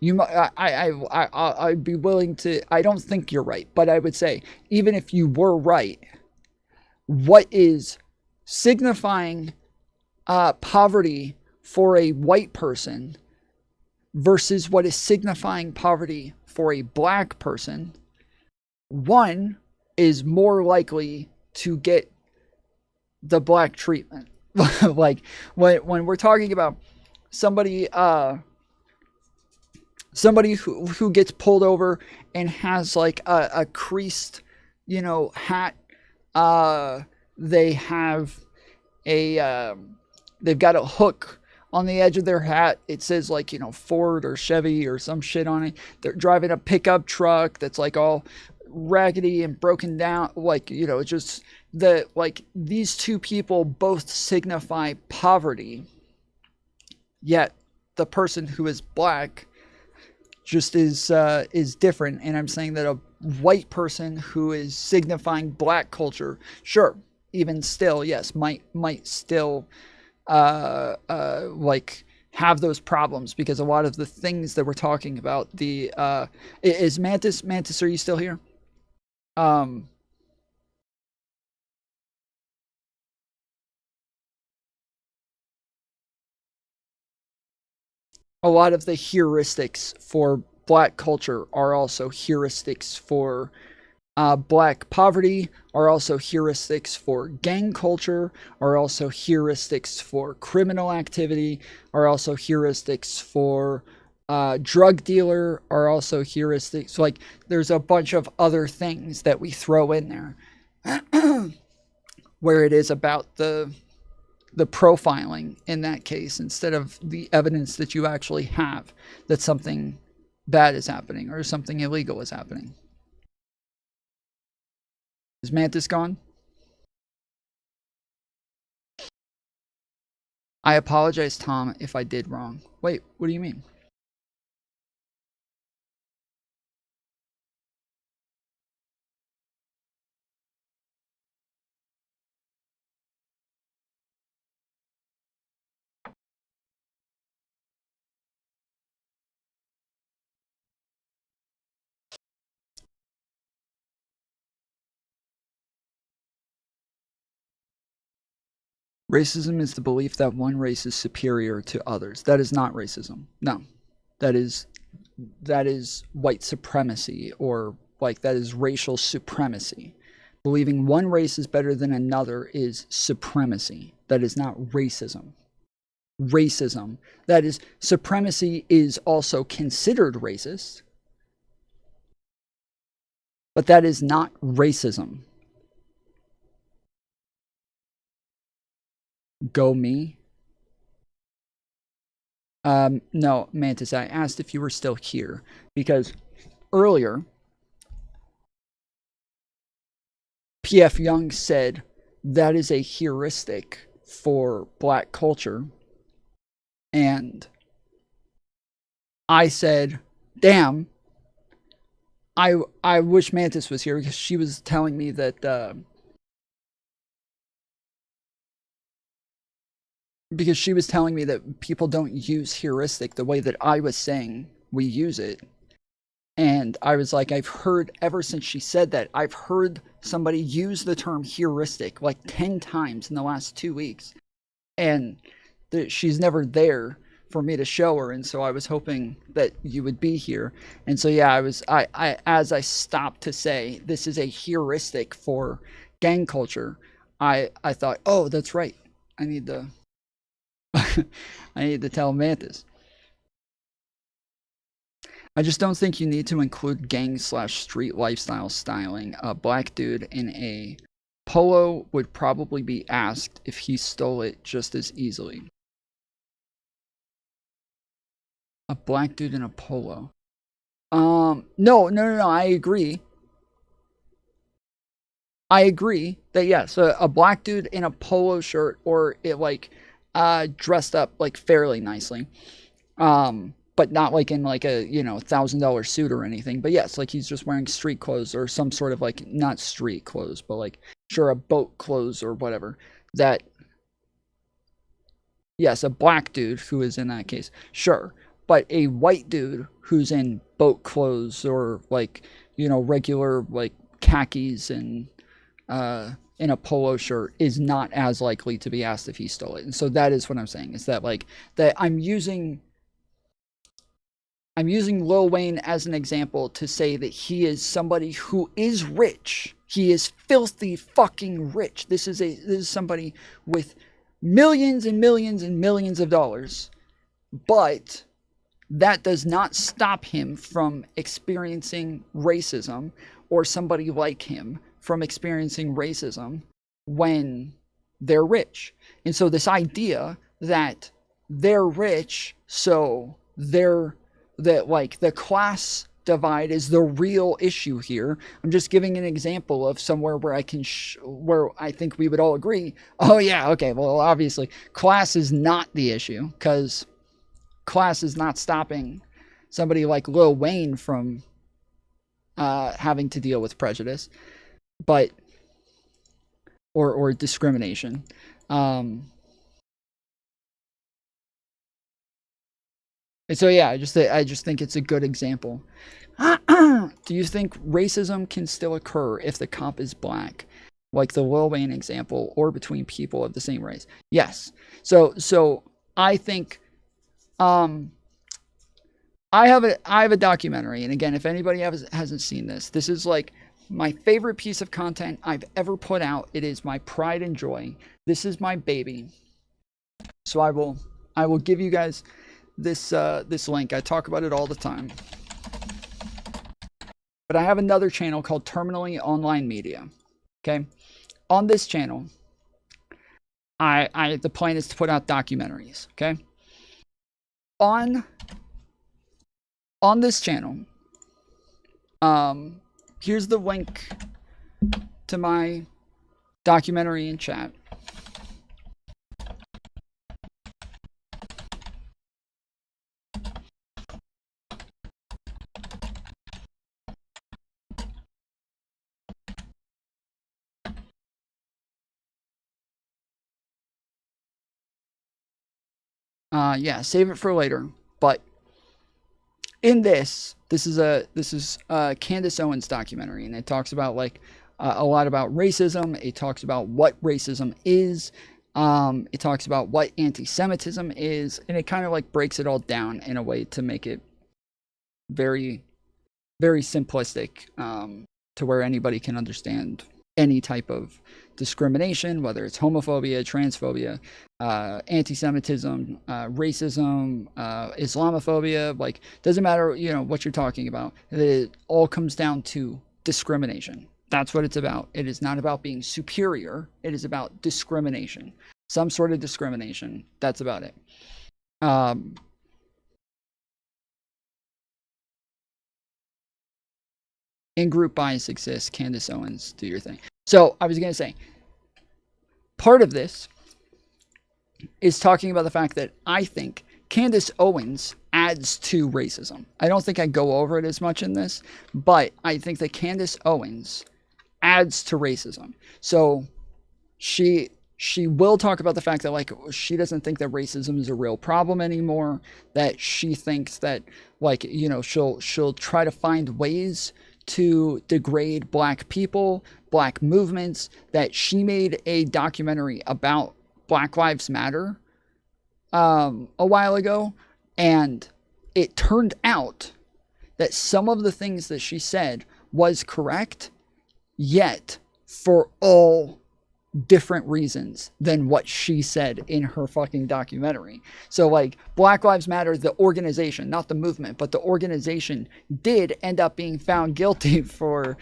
I'd be willing to. I don't think you're right, but I would say, even if you were right, what is signifying poverty for a white person versus what is signifying poverty for a black person, one is more likely to get the black treatment. Like when we're talking about somebody who gets pulled over and has like a creased, you know, hat, they have they've got a hook on the edge of their hat. It says, like, you know, Ford or Chevy or some shit on it. They're driving a pickup truck that's like all raggedy and broken down. Like, you know, it's just like these two people both signify poverty, yet the person who is black just is different. And I'm saying that a white person who is signifying black culture, sure, even still, yes, might still like have those problems, because a lot of the things that we're talking about, is Mantis, are you still here? A lot of the heuristics for black culture are also heuristics for black poverty, are also heuristics for gang culture, are also heuristics for criminal activity, are also heuristics for drug dealer, are also heuristics. Like, there's a bunch of other things that we throw in there where it is about the profiling in that case, instead of the evidence that you actually have that something bad is happening or something illegal is happening. Is Mantis gone? I apologize, Tom, if I did wrong. Wait, what do you mean? Racism is the belief that one race is superior to others. That is not racism. No. That is white supremacy, or like that is racial supremacy. Believing one race is better than another is supremacy. That is not racism. Racism, that is, supremacy is also considered racist, but that is not racism. Go me. No, Mantis, I asked if you were still here because earlier PFJung said that is a heuristic for black culture, and I said, damn, I wish Mantis was here because she was telling me that people don't use heuristic the way that I was saying we use it. And I was like, I've heard, ever since she said that, I've heard somebody use the term heuristic like 10 times in the last 2 weeks. And she's never there for me to show her. And so I was hoping that you would be here. And so, yeah, as I stopped to say, this is a heuristic for gang culture, I thought, oh, that's right. I need to tell Mantis. I just don't think you need to include gang/street lifestyle styling. A black dude in a polo would probably be asked if he stole it just as easily. A black dude in a polo. No, I agree. I agree that yes, a black dude in a polo shirt or it like dressed up like fairly nicely. But not like in like a, $1,000 suit or anything. But yes, like he's just wearing street clothes or some sort of like, not street clothes, but like, sure, a boat clothes or whatever. That, yes, a black dude who is in that case, sure. But a white dude who's in boat clothes or like, regular like khakis and in a polo shirt is not as likely to be asked if he stole it. And so that is what I'm saying, is that like, that I'm using Lil Wayne as an example to say that he is somebody who is rich. He is filthy fucking rich. This is somebody with millions and millions and millions of dollars. But that does not stop him from experiencing racism, or somebody like him from experiencing racism when they're rich. And so this idea that they're rich, so that like the class divide is the real issue here. I'm just giving an example of somewhere where I can where I think we would all agree, oh yeah, okay, well obviously class is not the issue, because class is not stopping somebody like Lil Wayne from having to deal with prejudice, but or discrimination. And so yeah, I just think it's a good example. Do you think racism can still occur if the cop is black, like the Lil Wayne example, or between people of the same race? Yes. So I think I have a documentary, and again, if anybody hasn't seen this, this is like my favorite piece of content I've ever put out. It is my pride and joy. This is my baby. So I will give you guys this link. I talk about it all the time. But I have another channel called Terminally Online Media. Okay? On this channel, the plan is to put out documentaries. Okay? On this channel, here's the link to my documentary in chat. Yeah, save it for later. But in this is Candace Owens documentary, and it talks about like a lot about racism. It talks about what racism is. It talks about what anti-Semitism is, and it kind of like breaks it all down in a way to make it very, very simplistic, to where anybody can understand any type of discrimination, whether it's homophobia, transphobia, anti-Semitism, racism, Islamophobia. Like, doesn't matter, you know, what you're talking about. It all comes down to discrimination. That's what it's about. It is not about being superior. It is about discrimination. Some sort of discrimination. That's about it. In-group bias exists. Candace Owens, do your thing. So I was going to say, part of this is talking about the fact that I think Candace Owens adds to racism. I don't think I go over it as much in this, but I think that Candace Owens adds to racism. So she will talk about the fact that, like, she doesn't think that racism is a real problem anymore, that she thinks that, like, you know, she'll try to find ways to degrade black people, black movements, that she made a documentary about Black Lives Matter a while ago, and it turned out that some of the things that she said was correct, yet for all different reasons than what she said in her fucking documentary. So, like, Black Lives Matter, the organization, not the movement, but the organization did end up being found guilty for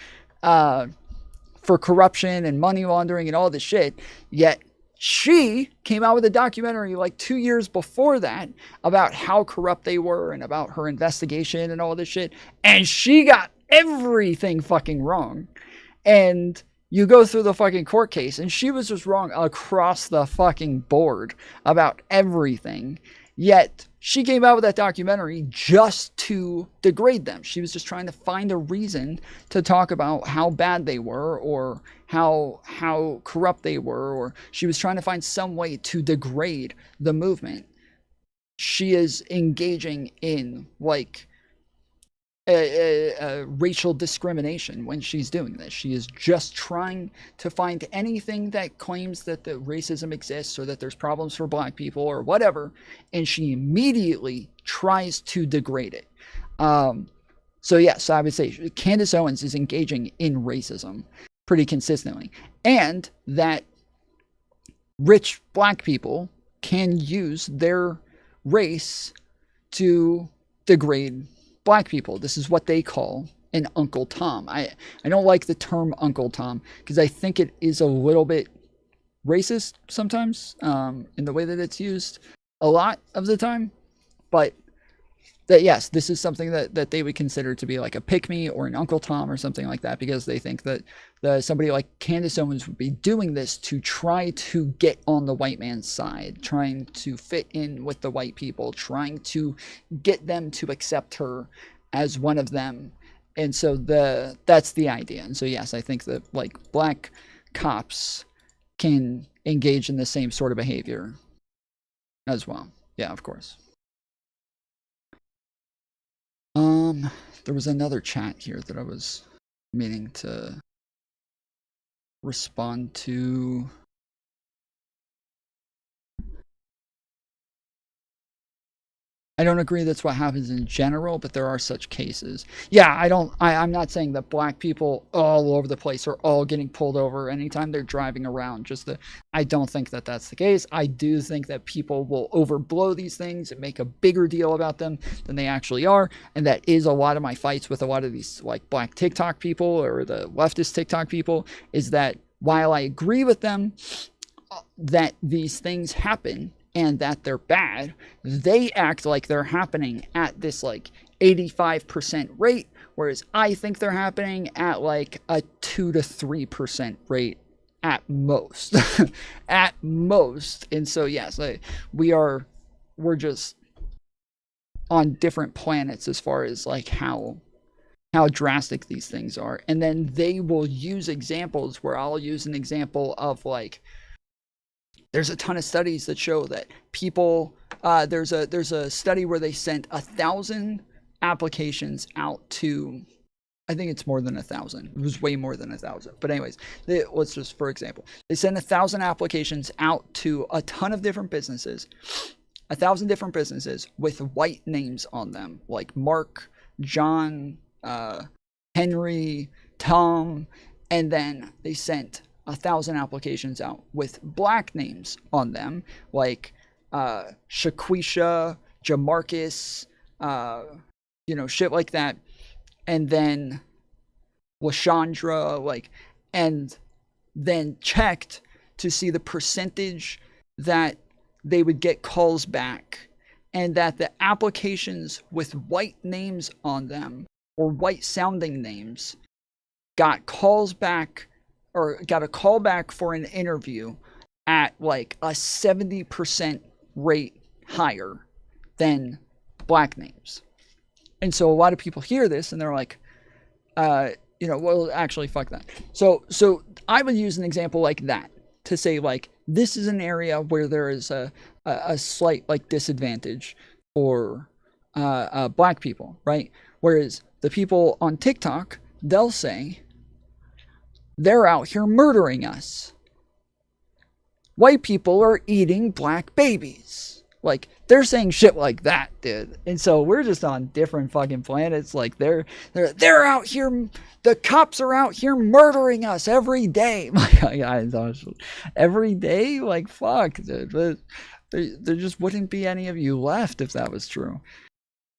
corruption and money laundering and all this shit. Yet she came out with a documentary like 2 years before that about how corrupt they were and about her investigation and all this shit. And she got everything fucking wrong. And you go through the fucking court case, and she was just wrong across the fucking board about everything. Yet she came out with that documentary just to degrade them. She was just trying to find a reason to talk about how bad they were, or how corrupt they were, or she was trying to find some way to degrade the movement. She is engaging in, like, racial discrimination when she's doing this. She is just trying to find anything that claims that the racism exists, or that there's problems for black people or whatever, and she immediately tries to degrade it. So yes, I would say Candace Owens is engaging in racism pretty consistently, and that rich black people can use their race to degrade black people. This is what they call an Uncle Tom. I don't like the term Uncle Tom because I think it is a little bit racist sometimes, in the way that it's used a lot of the time. But that, yes, this is something that they would consider to be like a pick-me or an Uncle Tom or something like that, because they think that somebody like Candace Owens would be doing this to try to get on the white man's side, trying to fit in with the white people, trying to get them to accept her as one of them. And so that's the idea. And so yes, I think that, like, black cops can engage in the same sort of behavior as well. Yeah, of course. There was another chat here that I was meaning to respond to. I don't agree that's what happens in general, but there are such cases. Yeah, I'm not saying that black people all over the place are all getting pulled over anytime they're driving around. I don't think that that's the case. I do think that people will overblow these things and make a bigger deal about them than they actually are. And that is a lot of my fights with a lot of these, like, black TikTok people or the leftist TikTok people, is that while I agree with them that these things happen and that they're bad, they act like they're happening at this, like, 85% rate, whereas I think they're happening at, like, a 2 to 3% rate at most. At most. And so yes, we're just on different planets as far as, like, how drastic these things are. And then they will use examples where I'll use an example of, like, there's a ton of studies that show that people, there's a study where they sent 1,000 applications out to I think it's more than 1,000. It was way more than 1,000. But anyways, let's just, for example, they send 1,000 applications out to a ton of different businesses, 1,000 different businesses with white names on them, like Mark, John, Henry, Tom, and then they sent 1,000 applications out with black names on them, like Shaquisha, Jamarcus, shit like that. And then Lashandra, and then checked to see the percentage that they would get calls back, and that the applications with white names on them or white sounding names got calls back, or got a call back for an interview at like a 70% rate higher than black names. And so a lot of people hear this and they're like, well, actually, fuck that. So I would use an example like that to say, like, this is an area where there is a slight, like, disadvantage for black people, right? Whereas the people on TikTok, they'll say, they're out here murdering us. White people are eating black babies. Like, they're saying shit like that, dude. And so we're just on different fucking planets. Like, they're out here, the cops are out here murdering us every day. Every day? Like, fuck, dude. There just wouldn't be any of you left if that was true.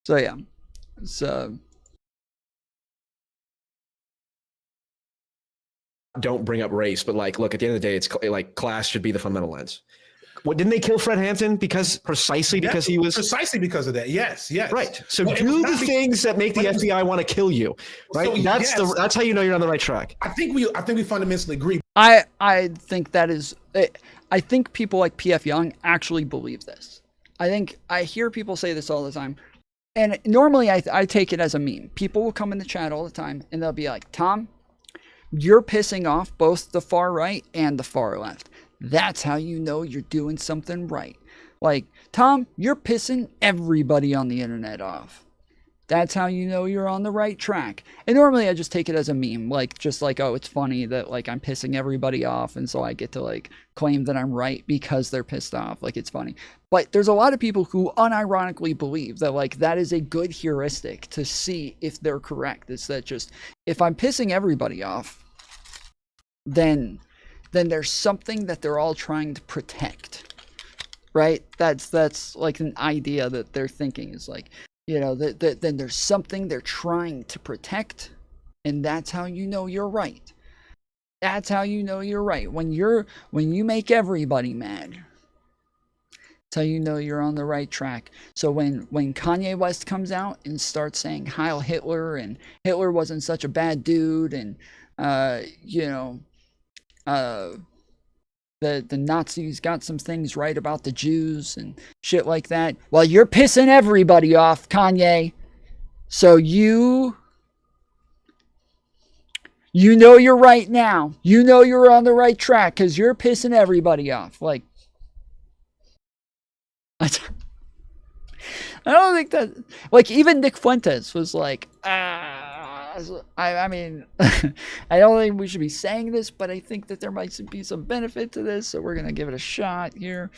So, yeah. So... Don't bring up race, but like, look, at the end of the day, it's like class should be the fundamental lens. What, didn't they kill Fred Hampton precisely because he was of that? Yes. Right. So do the things that make the FBI want to kill you. Right. So, that's how you know you're on the right track. I think we fundamentally agree. I think that is. I think people like PFJung actually believe this. I hear people say this all the time, and normally I take it as a meme. People will come in the chat all the time and they'll be like, Tom, you're pissing off both the far right and the far left. That's how you know you're doing something right. Like, Tom, you're pissing everybody on the internet off. That's how you know you're on the right track. And normally I just take it as a meme, like, just like, oh, it's funny that, like, I'm pissing everybody off, and so I get to, like, claim that I'm right because they're pissed off. Like, it's funny. But there's a lot of people who unironically believe that, like, that is a good heuristic to see if they're correct. It's that just, if I'm pissing everybody off, then there's something that they're all trying to protect, right? That's like an idea that they're thinking is like, that then there's something they're trying to protect, and that's how you know you're right. That's how you know you're right. When you make everybody mad, that's how you know you're on the right track. So when Kanye West comes out and starts saying Heil Hitler, and Hitler wasn't such a bad dude, and the Nazis got some things right about the Jews and shit like that. Well, you're pissing everybody off, Kanye. So you know you're right now. You know you're on the right track because you're pissing everybody off. Like, I don't think that, like, even Nick Fuentes was like, I mean, I don't think we should be saying this, but I think that there might be some benefit to this, so we're going to give it a shot here.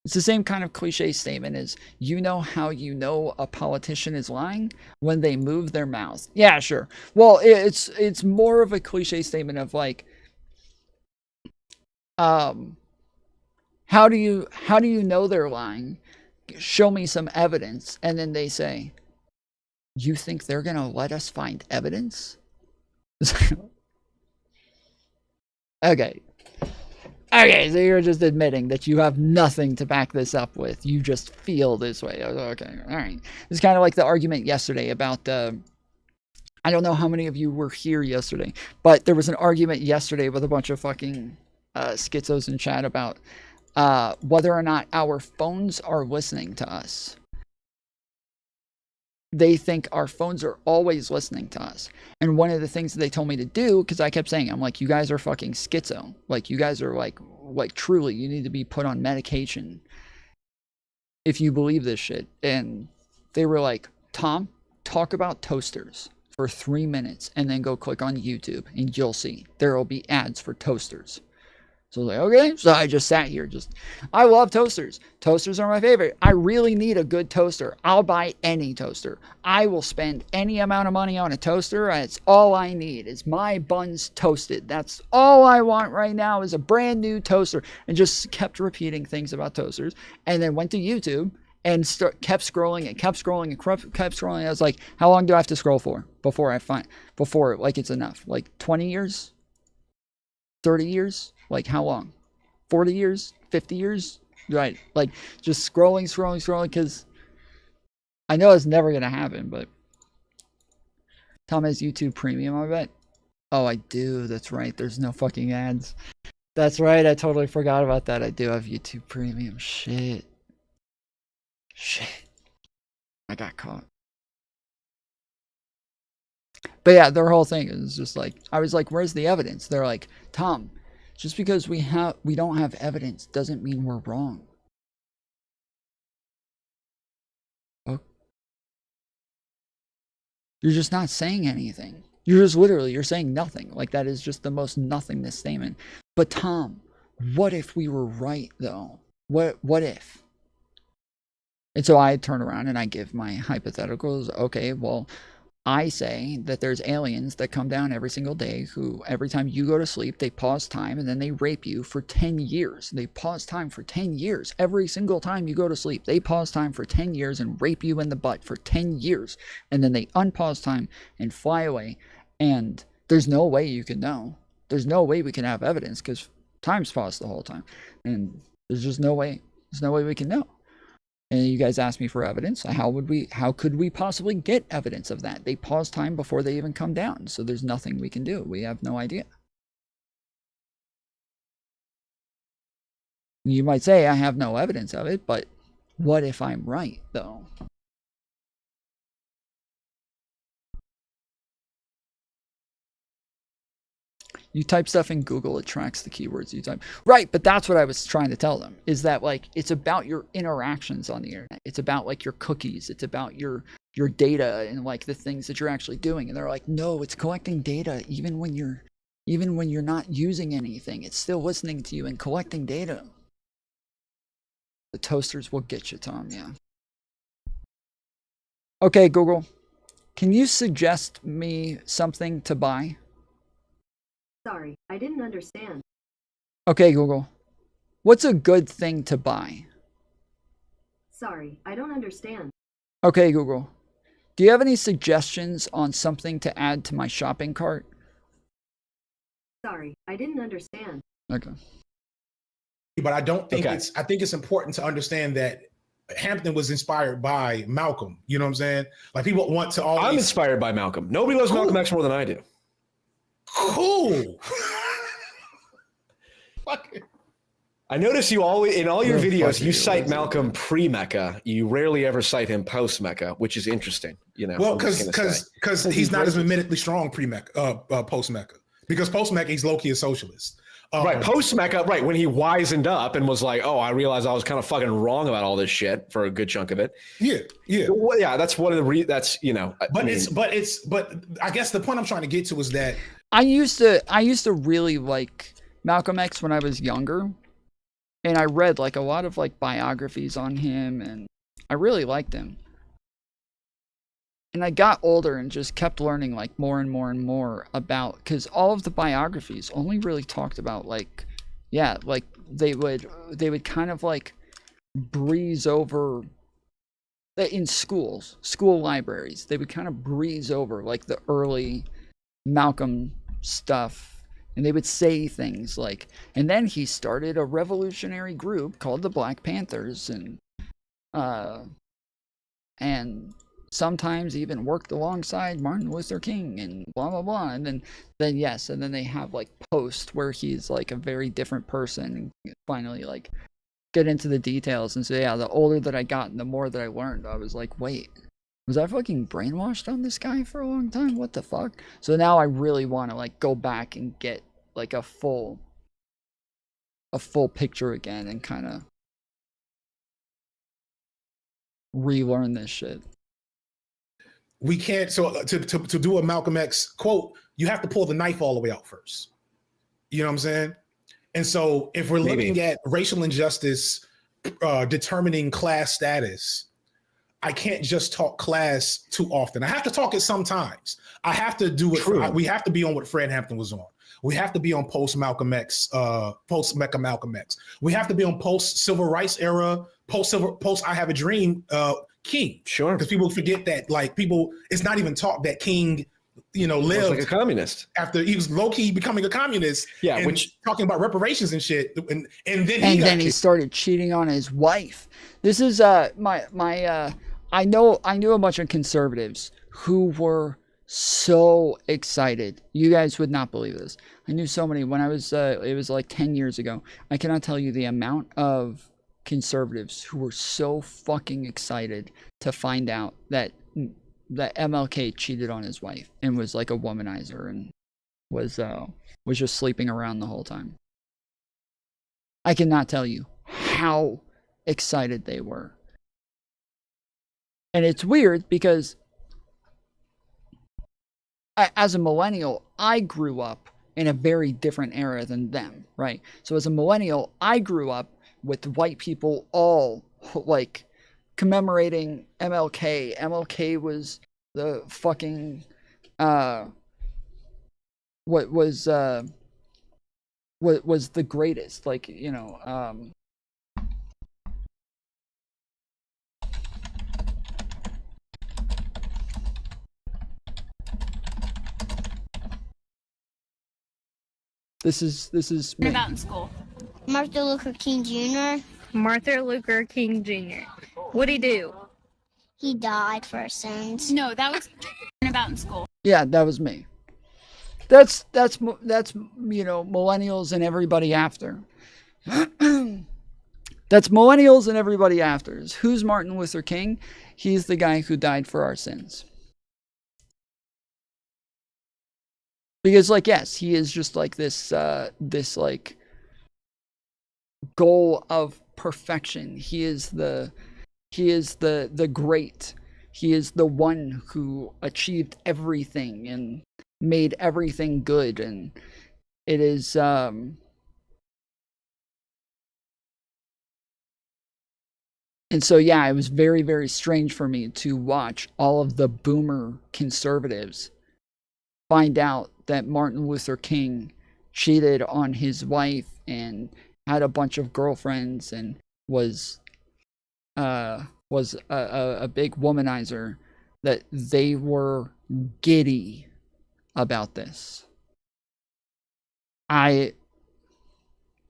It's the same kind of cliche statement as, you know how you know a politician is lying? When they move their mouth. Yeah, sure. Well, it's more of a cliche statement of like, how do you know they're lying? Show me some evidence. And then they say, you think they're going to let us find evidence? Okay, so you're just admitting that you have nothing to back this up with. You just feel this way. Okay, all right. It's kind of like the argument yesterday about, I don't know how many of you were here yesterday, but there was an argument yesterday with a bunch of fucking schizos in chat about whether or not our phones are listening to us. They think our phones are always listening to us. And one of the things that they told me to do, because I kept saying, I'm like, you guys are fucking schizo. Like, you guys are like truly, you need to be put on medication if you believe this shit. And they were like, Tom, talk about toasters. for 3 minutes and then go click on YouTube and you'll see there will be ads for toasters. So I was like, okay. So I just sat here. I love toasters. Toasters are my favorite. I really need a good toaster. I'll buy any toaster. I will spend any amount of money on a toaster. It's all I need. It's my buns toasted. That's all I want right now is a brand new toaster. And just kept repeating things about toasters. And then went to YouTube and kept scrolling and kept scrolling and kept scrolling. I was like, how long do I have to scroll for before like it's enough? Like 20 years? 30 years? Like how long? 40 years? 50 years? Right. Like just scrolling, because I know it's never going to happen, but Tom has YouTube Premium, I bet. Oh, I do. That's right. There's no fucking ads. That's right. I totally forgot about that. I do have YouTube Premium. Shit. I got caught. But yeah, their whole thing is just like, I was like, where's the evidence? They're like, Tom, just because we don't have evidence doesn't mean we're wrong. Oh. You're just not saying anything. You're saying nothing. Like that is just the most nothingness statement. But Tom, what if we were right though? What if? And so I turn around and I give my hypotheticals. Okay, well, I say that there's aliens that come down every single day who, every time you go to sleep, they pause time and then they rape you for 10 years. They pause time for 10 years. Every single time you go to sleep, they pause time for 10 years and rape you in the butt for 10 years. And then they unpause time and fly away. And there's no way you can know. There's no way we can have evidence because time's paused the whole time. And there's just no way. There's no way we can know. And you guys asked me for evidence. How could we possibly get evidence of that? They pause time before they even come down. So there's nothing we can do. We have no idea. You might say I have no evidence of it, but what if I'm right though? You type stuff in Google, it tracks the keywords you type. Right, but that's what I was trying to tell them, is that like it's about your interactions on the internet. It's about like your cookies. It's about your data and like the things that you're actually doing. And they're like, no, it's collecting data even when you're not using anything. It's still listening to you and collecting data. The toasters will get you, Tom, yeah. Okay, Google, can you suggest me something to buy? Sorry, I didn't understand. Okay, Google. What's a good thing to buy? Sorry, I don't understand. Okay, Google. Do you have any suggestions on something to add to my shopping cart? Sorry, I didn't understand. Okay. But I don't think I think it's important to understand that Hampton was inspired by Malcolm. You know what I'm saying? Like people want to always. I'm inspired by Malcolm. Nobody loves Malcolm X more than I do. Cool. I notice you always in all your videos you cite Malcolm pre-Mecca. You rarely ever cite him post-Mecca, which is interesting. You know, well, because he's not as admittedly strong pre-Mecca, post-Mecca. Because post-Mecca he's low-key a socialist. Right, post-Mecca, right, when he wisened up and was like, oh, I realized I was kind of fucking wrong about all this shit for a good chunk of it. Yeah. Well, yeah, that's one of the that's, you know. But I guess the point I'm trying to get to is that I used to really like Malcolm X when I was younger. And I read like a lot of like biographies on him and I really liked him. And I got older and just kept learning like more and more and more about, because all of the biographies only really talked about like, yeah, like they would kind of like breeze over in school libraries. They would kind of breeze over like the early Malcolm stuff. And they would say things like, and then he started a revolutionary group called the Black Panthers and sometimes even worked alongside Martin Luther King and blah, blah, blah. And then they have like post where he's like a very different person and finally like get into the details. And so, yeah, the older that I got and the more that I learned, I was like, wait, was I fucking brainwashed on this guy for a long time? What the fuck? So now I really want to like go back and get like a full picture again and kind of relearn this shit. we can't. So to do a Malcolm X quote, you have to pull the knife all the way out first. You know what I'm saying? And so if we're looking at racial injustice determining class status, I can't just talk class too often. I have to talk it sometimes. I have to do it. We have to be on what Fred Hampton was on. We have to be on post Malcolm X, post Malcolm X. We have to be on post civil rights era, post I Have a Dream, King. Sure. Because people forget that, like, it's not even taught that King, lived like a communist after he was low key becoming a communist. Yeah, and which talking about reparations and shit, and then he started cheating on his wife. This is I knew a bunch of conservatives who were so excited. You guys would not believe this. I knew so many when I was it was like 10 years ago. I cannot tell you the amount of conservatives who were so fucking excited to find out that MLK cheated on his wife and was like a womanizer and was just sleeping around the whole time. I cannot tell you how excited they were. And it's weird because as a millennial, I grew up in a very different era than them, right? So as a millennial, I grew up with white people all like commemorating MLK. MLK was the fucking what was the greatest, like, This is me. About in school. Martin Luther King Jr. Martin Luther King Jr. What'd he do? He died for our sins. No, that was about in school. Yeah, that was me. That's millennials and everybody after. That's millennials and everybody after. Who's Martin Luther King? He's the guy who died for our sins. Because, like, yes, he is just like this like goal of perfection. He is the great. He is the one who achieved everything and made everything good. And it is and so, yeah, it was very, very strange for me to watch all of the boomer conservatives find out that Martin Luther King cheated on his wife and had a bunch of girlfriends and was a big womanizer, that they were giddy about this. I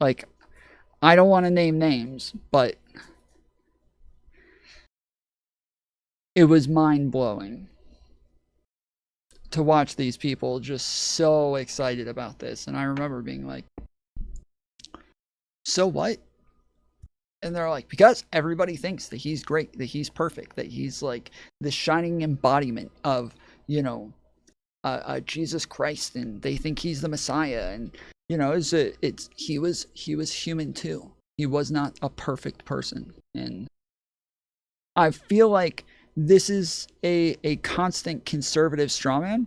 don't want to name names, but it was mind-blowing to watch these people just so excited about this. And I remember being like, so what? And they're like, because everybody thinks that he's great, that he's perfect, that he's like the shining embodiment of, Jesus Christ, and they think he's the Messiah. And, he was human too. He was not a perfect person. And I feel like this is a constant conservative strawman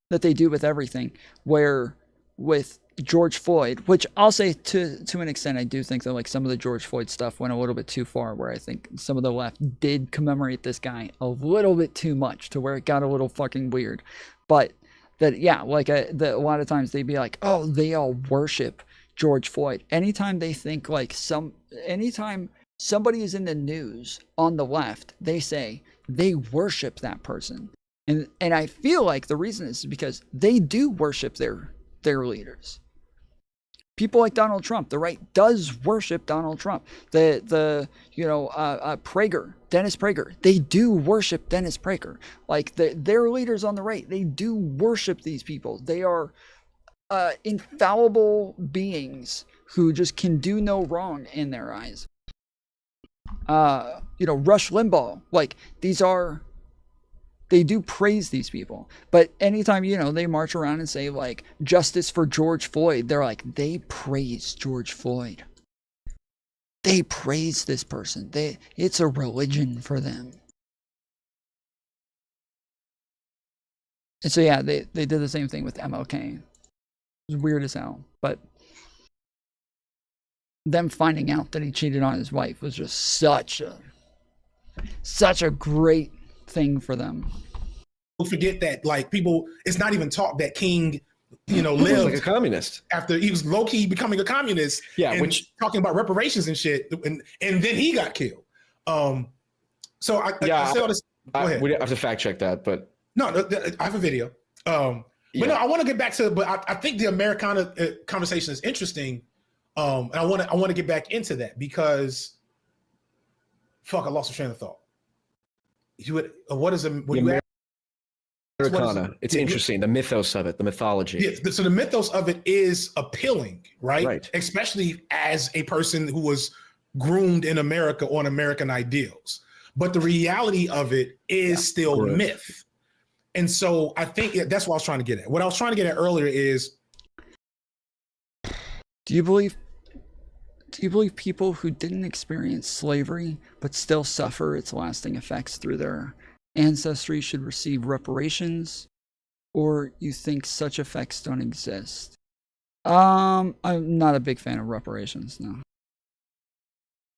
that they do with everything, where with George Floyd, which I'll say to an extent, I do think that like some of the George Floyd stuff went a little bit too far, where I think some of the left did commemorate this guy a little bit too much to where it got a little fucking weird. But that, yeah, like a lot of times they'd be like, oh, they all worship George Floyd. Anytime they think like anytime somebody is in the news on the left, they say they worship that person. And I feel like the reason is because they do worship their leaders. People like Donald Trump, the right does worship Donald Trump. Prager, Dennis Prager, they do worship Dennis Prager. Like their leaders on the right, they do worship these people. They are infallible beings who just can do no wrong in their eyes. Rush Limbaugh, like they do praise these people. But anytime, they march around and say like justice for George Floyd, they're like, they praise George Floyd. They praise this person. It's a religion for them. And so yeah, they did the same thing with MLK. It was weird as hell, but them finding out that he cheated on his wife was just such a great thing for them. Don't forget that, like, people, it's not even talk that King, lived like a communist after he was low-key becoming a communist. Yeah, and which talking about reparations and shit, and then he got killed. So I say all this. Go ahead. We have to fact check that, but no, I have a video. But no, I want to get back to. But I think the Americana conversation is interesting, and I want to get back into that because, I lost a train of thought. What is Americana? It's interesting. The mythos of it, the mythology. Yeah, so the mythos of it is appealing, right? Especially as a person who was groomed in America on American ideals. But the reality of it is still myth. And so I think that's what I was trying to get at. What I was trying to get at earlier is, do you believe people who didn't experience slavery but still suffer its lasting effects through their ancestry should receive reparations, or you think such effects don't exist? I'm not a big fan of reparations, no.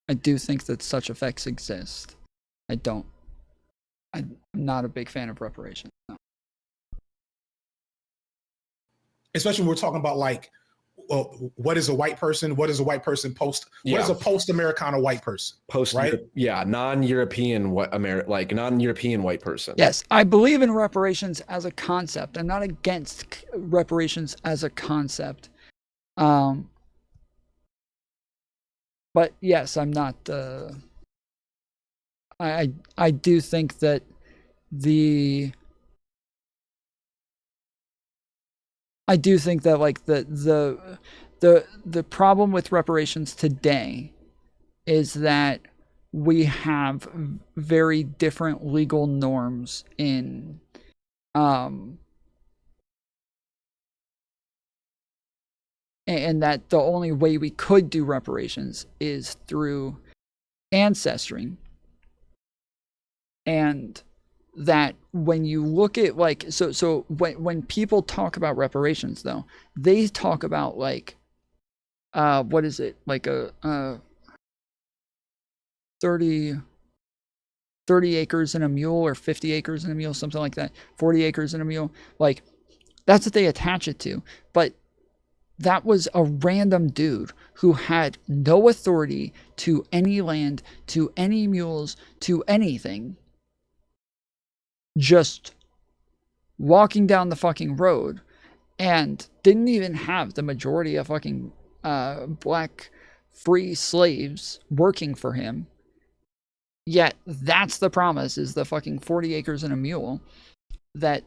I do think that such effects exist. I'm not a big fan of reparations, no. Especially when we're talking about, like, what is a white person? What is a white person post? What is a post-Americana white person? Non-European non-European white person. Yes, I believe in reparations as a concept. I'm not against reparations as a concept. But yes, I'm not. I do think that like the problem with reparations today is that we have very different legal norms in and that the only way we could do reparations is through ancestry. And that when you look at, like, so when people talk about reparations, though, they talk about, like, what is it, like a 30 acres and a mule, or 50 acres and a mule, something like that, 40 acres and a mule, like, that's what they attach it to. But that was a random dude who had no authority to any land, to any mules, to anything, just walking down the fucking road, and didn't even have the majority of fucking black free slaves working for him. Yet that's the promise, is the fucking 40 acres and a mule that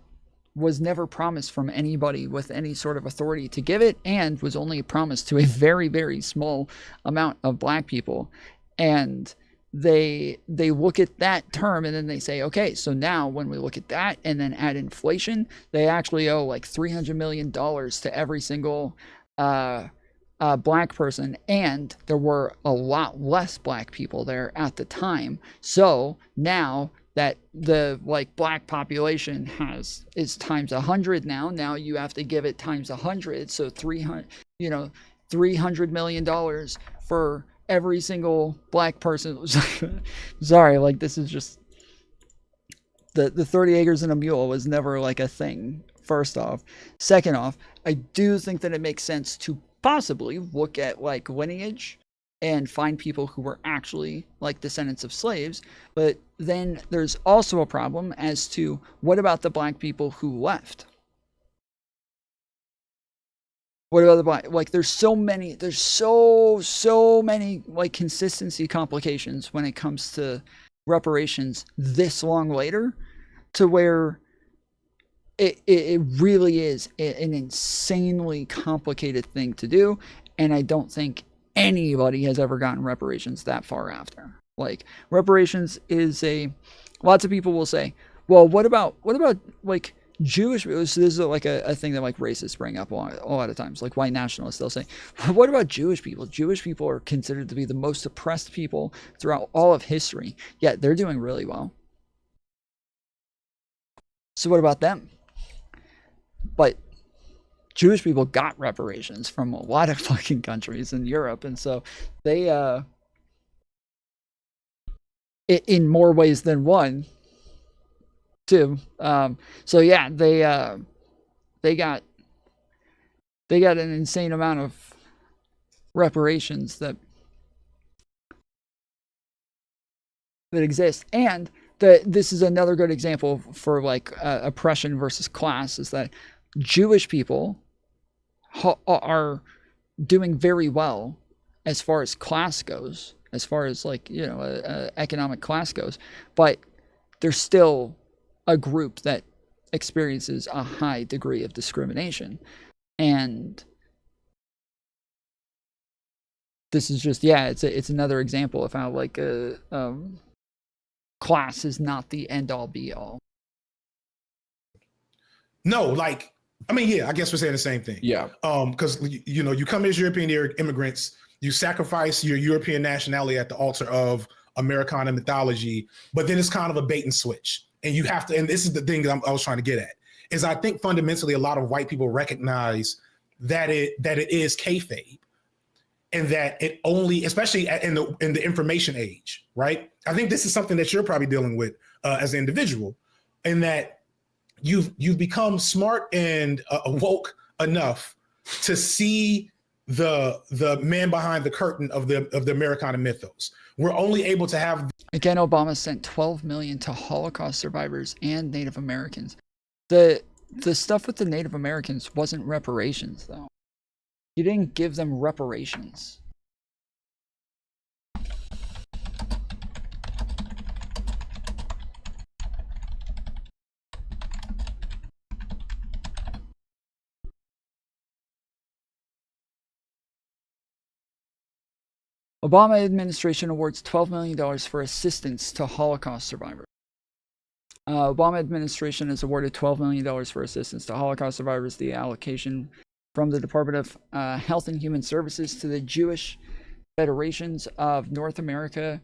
was never promised from anybody with any sort of authority to give it, and was only promised to a very, very small amount of black people. And they look at that term, and then they say, okay, so now when we look at that and then add inflation, they actually owe like $300 million to every single black person, and there were a lot less black people there at the time. So now that the, like, black population is times 100 now you have to give it times 100, so $300 million for every single black person. Sorry, like, this is just the 30 acres and a mule was never like a thing, first off. Second off, I do think that it makes sense to possibly look at, like, lineage and find people who were actually, like, descendants of slaves. But then there's also a problem as to what about the black people who left? What about the black? Like, there's so many, like, consistency complications when it comes to reparations this long later, to where it really is an insanely complicated thing to do. And I don't think anybody has ever gotten reparations that far after. Like, reparations is lots of people will say, well, what about like Jewish, so this is like a thing that, like, racists bring up a lot of times, like white nationalists, they'll say, what about Jewish people? Jewish people are considered to be the most oppressed people throughout all of history, yet they're doing really well. So what about them? but Jewish people got reparations from a lot of fucking countries in Europe, and so they, in more ways than one, too. So yeah, they got an insane amount of reparations that exist, and this is another good example for like oppression versus class, is that Jewish people are doing very well as far as class goes, as far as like, you know, economic class goes, but there's still a group that experiences a high degree of discrimination. And this is just, yeah, it's another example of how like class is not the end all be all. No, like, I mean, yeah, I guess we're saying the same thing. Yeah. Because you know, you come as European immigrants, you sacrifice your European nationality at the altar of Americana mythology, but then it's kind of a bait and switch. And you have to, and this is the thing I was trying to get at, is I think fundamentally a lot of white people recognize that it is kayfabe, and that it only, especially in the information age, right? I think this is something that you're probably dealing with as an individual, in that you've become smart and woke enough to see the man behind the curtain of the Americana mythos. We're only able to have. Again, Obama sent $12 million to Holocaust survivors and Native Americans. The stuff with the Native Americans wasn't reparations, though. You didn't give them reparations. Obama administration awards $12 million for assistance to Holocaust survivors. Obama administration has awarded $12 million for assistance to Holocaust survivors. The allocation from the Department of Health and Human Services to the Jewish Federations of North America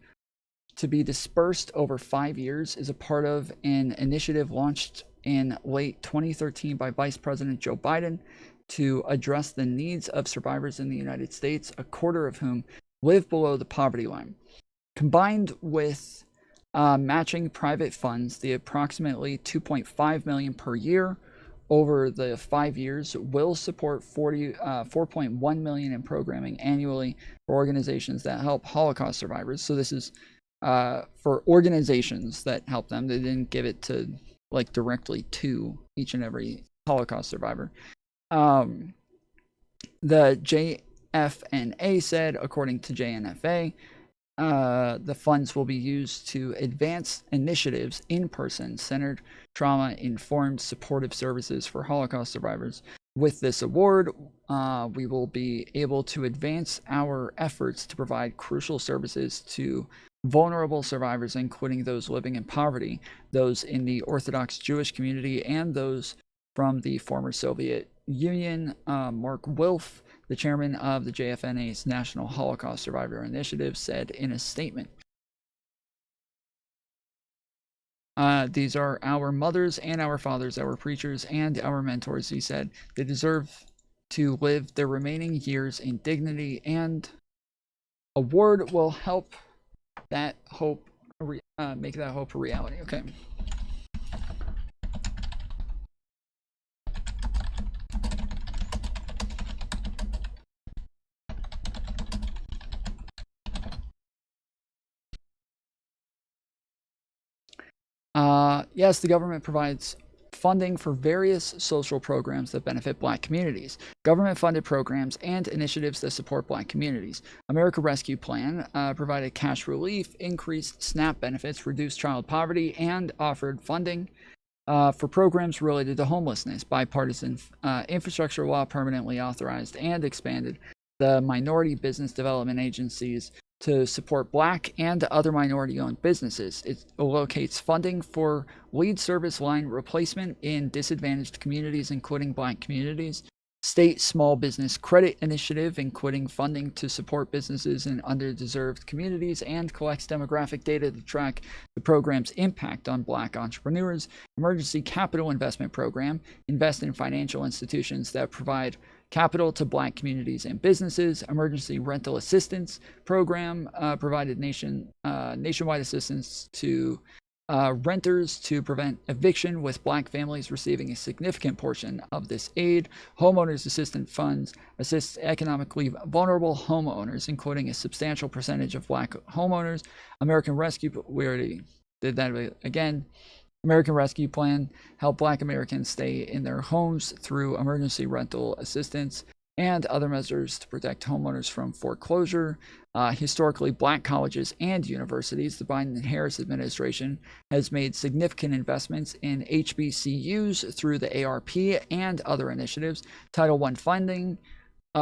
to be dispersed over 5 years is a part of an initiative launched in late 2013 by Vice President Joe Biden to address the needs of survivors in the United States, a quarter of whom live below the poverty line. Combined with matching private funds, the approximately $2.5 million per year over the 5 years will support $4.1 million in programming annually for organizations that help Holocaust survivors. So this is for organizations that help them. They didn't give it to like directly to each and every Holocaust survivor. The JFNA said, according to JNFA, the funds will be used to advance initiatives in person, centered, trauma-informed supportive services for Holocaust survivors. With this award, we will be able to advance our efforts to provide crucial services to vulnerable survivors, including those living in poverty, those in the Orthodox Jewish community, and those from the former Soviet Union. Mark Wilf, the chairman of the JFNA's National Holocaust Survivor Initiative, said in a statement, these are our mothers and our fathers, our preachers and our mentors, he said. They deserve to live their remaining years in dignity, and award will help that hope, make that hope a reality. Okay. Yes, the government provides funding for various social programs that benefit Black communities, government-funded programs, and initiatives that support Black communities. America Rescue Plan provided cash relief, increased SNAP benefits, reduced child poverty, and offered funding for programs related to homelessness. Bipartisan infrastructure law permanently authorized and expanded the minority business development agencies to support Black and other minority-owned businesses. It allocates funding for lead service line replacement in disadvantaged communities, including Black communities, state small business credit initiative, including funding to support businesses in underdeserved communities, and collects demographic data to track the program's impact on Black entrepreneurs. Emergency capital investment program, invest in financial institutions that provide capital to Black communities and businesses. Emergency rental assistance program provided nationwide assistance to renters to prevent eviction, with Black families receiving a significant portion of this aid. Homeowners assistance funds assists economically vulnerable homeowners, including a substantial percentage of Black homeowners. American Rescue, we already did that again. American Rescue Plan help Black Americans stay in their homes through emergency rental assistance and other measures to protect homeowners from foreclosure. Historically, Black colleges and universities, the Biden and Harris administration has made significant investments in HBCUs through the ARP and other initiatives. Title I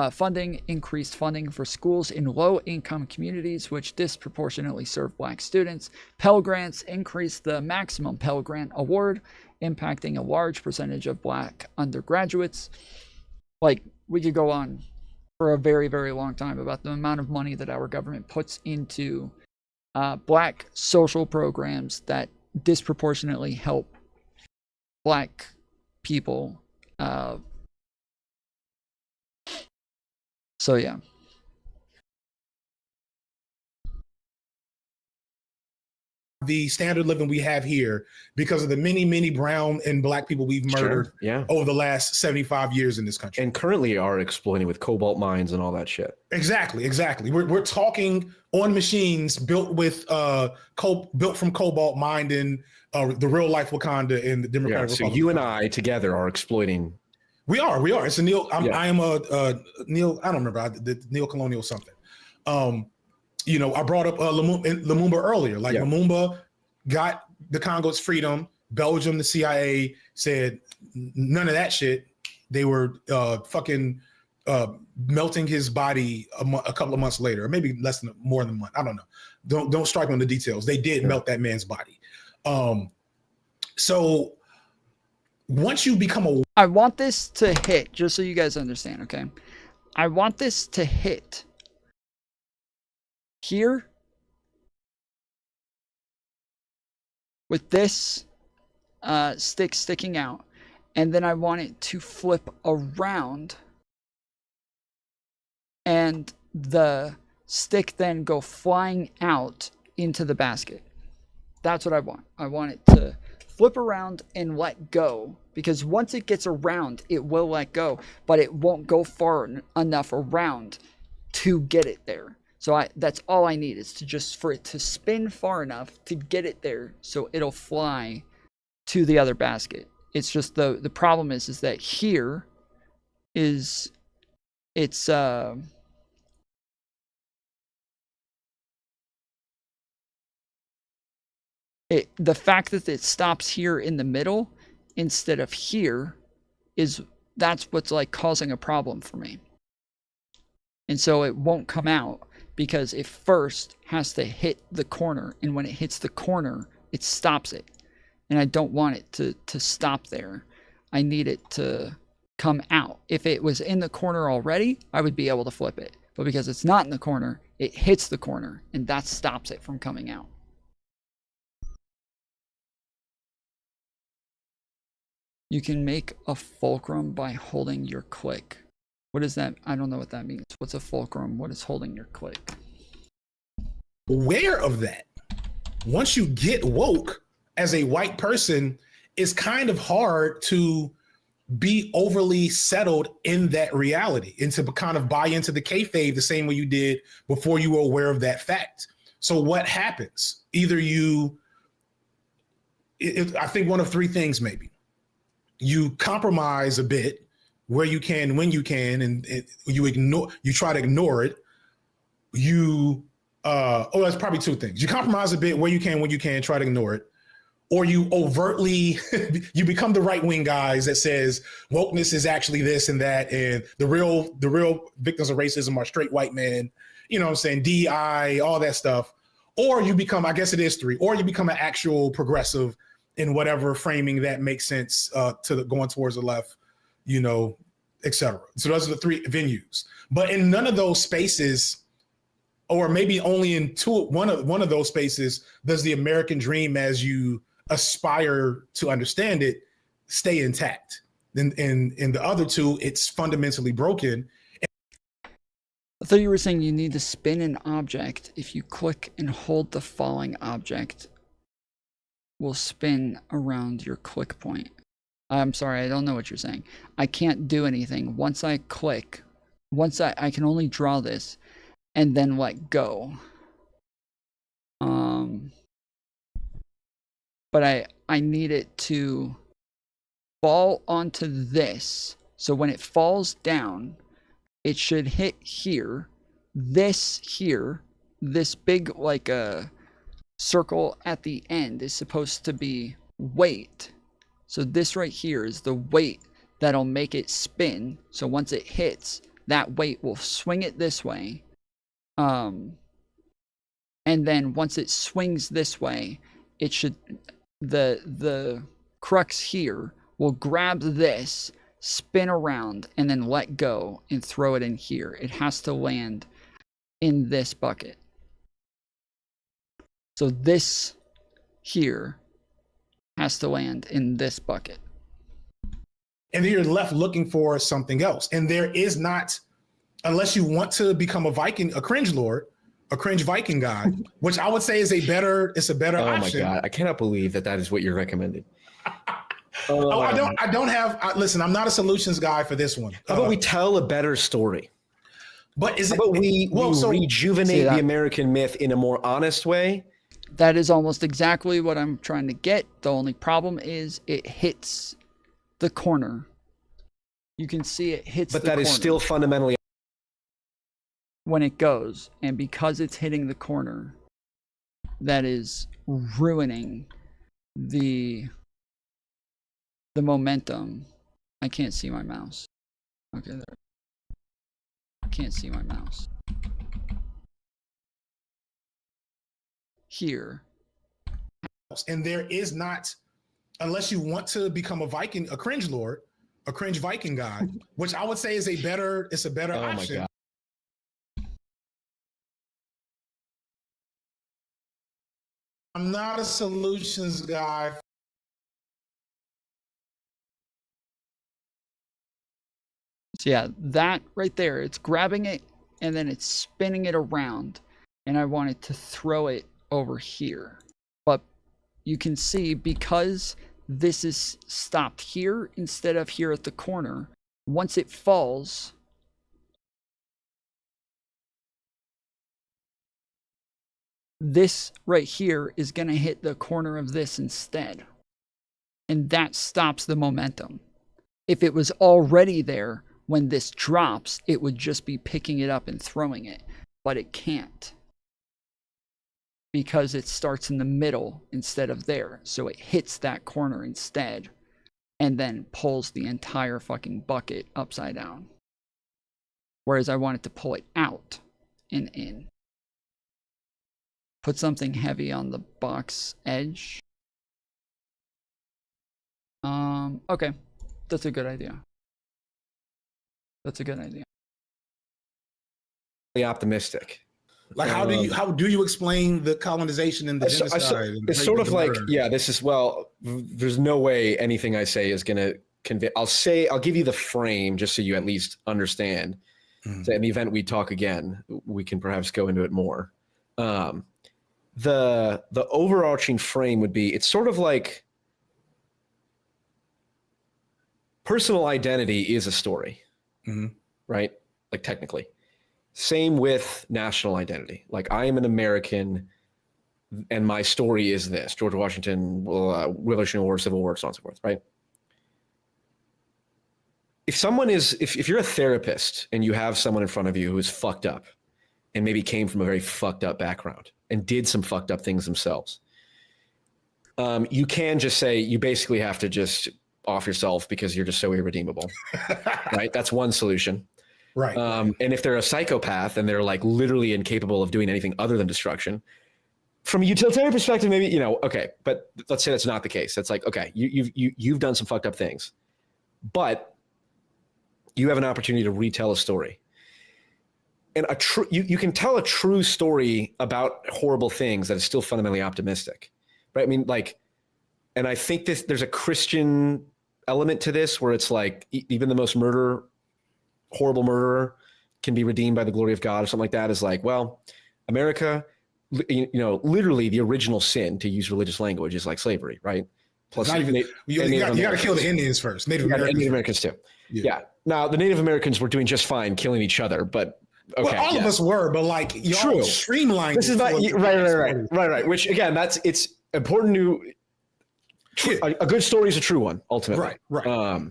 funding increased funding for schools in low-income communities, which disproportionately serve Black students. Pell Grants increased the maximum Pell Grant award, impacting a large percentage of Black undergraduates. Like, we could go on for a very, very long time about the amount of money that our government puts into Black social programs that disproportionately help Black people. So yeah. The standard living we have here because of the many brown and Black people we've murdered over the last 75 years in this country. And currently are exploiting with cobalt mines and all that shit. Exactly. We're talking on machines built with built from cobalt mined in the real life Wakanda in the Democratic So Republic. you and I together are exploiting. We are. It's a I am a neo. I don't remember the neo-colonial something. I brought up Lumumba earlier. Like Lumumba got the Congo's freedom. Belgium, the CIA said none of that shit. They were fucking melting his body a couple of months later, or maybe more than a month. I don't know. Don't strike on the details. They did melt that man's body. So once you become I want this to hit, just so you guys understand, okay? I want this to hit here with this stick sticking out, and then I want it to flip around and the stick then go flying out into the basket. That's what I want. I want it to flip around and let go, because once it gets around, it will let go, but it won't go far enough around to get it there. So that's all I need, is to just for it to spin far enough to get it there so it'll fly to the other basket. It's just the problem is that here is it's the fact that it stops here in the middle instead of here that's what's like causing a problem for me. And so it won't come out because it first has to hit the corner, and when it hits the corner, it stops it. And I don't want it to stop there. I need it to come out. If it was in the corner already, I would be able to flip it. But because it's not in the corner, it hits the corner, and that stops it from coming out. You can make a fulcrum by holding your click. What is that? I don't know what that means. What's a fulcrum? What is holding your click? Aware of that. Once you get woke as a white person, it's kind of hard to be overly settled in that reality and to kind of buy into the kayfabe the same way you did before you were aware of that fact. So what happens? Either I think one of three things maybe. You compromise a bit where you can, when you can, and you try to ignore it. That's probably two things. You compromise a bit where you can, when you can, try to ignore it. Or you overtly, you become the right-wing guys that says wokeness is actually this and that, and the real victims of racism are straight white men, you know what I'm saying, DI, all that stuff. Or you become, I guess it is three, or you become an actual progressive in whatever framing that makes sense going towards the left, etc. So those are the 3 venues. But in none of those spaces, or maybe only in one of those spaces, does the American dream, as you aspire to understand it, stay intact. In the other 2, it's fundamentally broken. I thought you were saying you need to spin an object. If you click and hold the falling object, will spin around your click point. I'm sorry, I don't know what you're saying. I can't do anything. Once I click, I can only draw this and then let go. But I need it to fall onto this. So when it falls down, it should hit here, this big like a circle at the end is supposed to be weight. So this right here is the weight that'll make it spin. So once it hits, that weight will swing it this way. And then once it swings this way, it should, the crux here will grab this, spin around, and then let go and throw it in here. It has to land in this bucket. So this here has to land in this bucket. And then you're left looking for something else. And there is not, unless you want to become a Viking, a cringe lord, a cringe Viking god, which I would say is a better option. Oh my God, I cannot believe that is what you're recommending. I don't have, listen, I'm not a solutions guy for this one. How about we tell a better story? But is How about we rejuvenate the American myth in a more honest way? That is almost exactly what I'm trying to get. The only problem is it hits the corner. You can see it hits the corner. But that is still fundamentally when it goes, and because it's hitting the corner, that is ruining the momentum. I can't see my mouse. Okay, there. I can't see my mouse. Here. And there is not, unless you want to become a Viking, a cringe lord, a cringe Viking god, which I would say is a better option. My God. I'm not a solutions guy. So yeah, that right there, it's grabbing it and then it's spinning it around, and I wanted to throw it over here. But you can see, because this is stopped here instead of here at the corner, once it falls, this right here is going to hit the corner of this instead. And that stops the momentum. If it was already there when this drops, it would just be picking it up and throwing it. But it can't, because it starts in the middle instead of there. So it hits that corner instead, and then pulls the entire fucking bucket upside down. Whereas I wanted to pull it out and in. Put something heavy on the box edge. Okay. That's a good idea. That's a good idea. Optimistic. Like, how do you explain the colonization and the genocide? It's sort of like, yeah, this is, well, there's no way anything I say is going to convince. I'll give you the frame just so you at least understand. So in the event we talk again, we can perhaps go into it more. The overarching frame would be, it's sort of like personal identity is a story, right? Like, technically. Same with national identity. Like, I am an American and my story is this: George Washington, Revolutionary War, Civil War, so on and so forth, right? If you're a therapist and you have someone in front of you who is fucked up and maybe came from a very fucked up background and did some fucked up things themselves, you can just say, you basically have to just off yourself because you're just so irredeemable, right? That's one solution. Right. And if they're a psychopath and they're like literally incapable of doing anything other than destruction, from a utilitarian perspective, maybe, okay, but let's say that's not the case. That's like, okay, you've done some fucked up things, but you have an opportunity to retell a story. And you can tell a true story about horrible things that is still fundamentally optimistic, right? I mean, like, and I think there's a Christian element to this where it's like even the most horrible murderer can be redeemed by the glory of God or something like that. Is like, well, America, you know, literally the original sin, to use religious language, is like slavery, right? Plus, you got to kill the Indians first. Native Americans too. Yeah. Now the Native Americans were doing just fine killing each other, but okay, well, all of us were, but like y'all streamlined. This is not right. Which again, it's important to. A good story is a true one, ultimately. Right.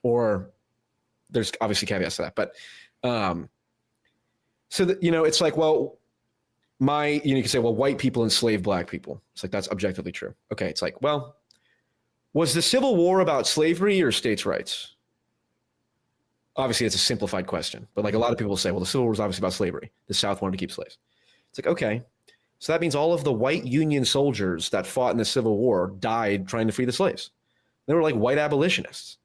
Or there's obviously caveats to that, but so that, you know, it's like, well, you can say, well, white people enslaved black people. It's like, that's objectively true. Okay. It's like, well, was the Civil War about slavery or states' rights? Obviously, it's a simplified question, but like a lot of people will say, well, the Civil War was obviously about slavery. The South wanted to keep slaves. It's like, okay. So that means all of the white Union soldiers that fought in the Civil War died trying to free the slaves. They were like white abolitionists.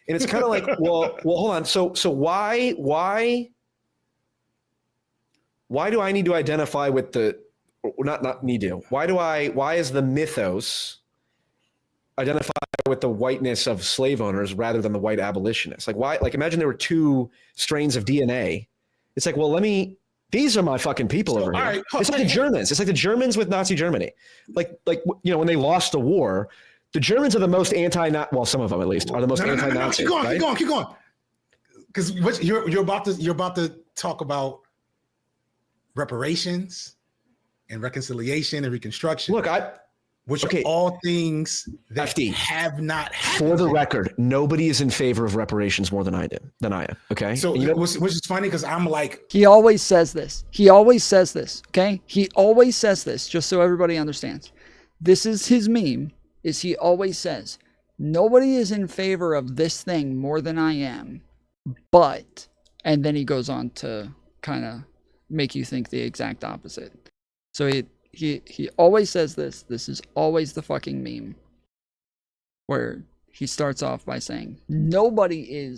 And it's kind of like, well, hold on. So why do I need to identify with not need to? Why is the mythos identify with the whiteness of slave owners rather than the white abolitionists? Like, why? Like, imagine there were two strains of DNA. It's like, well, these are my fucking people over here. Right, it's like the Germans. It's like the Germans with Nazi Germany. Like, you know, when they lost the war, the Germans are the most well, some of them at least are the most anti-Nazi. Keep going. Because you're about to talk about reparations and reconciliation and reconstruction. Look, which are all things that have not happened. For the record, nobody is in favor of reparations more than I am. Okay. So which is funny because I'm like, he always says this. Okay. He always says this, just so everybody understands. This is his meme. Is he always says, nobody is in favor of this thing more than I am, but, and then he goes on to kind of make you think the exact opposite. So he always says this. This is always the fucking meme where he starts off by saying, nobody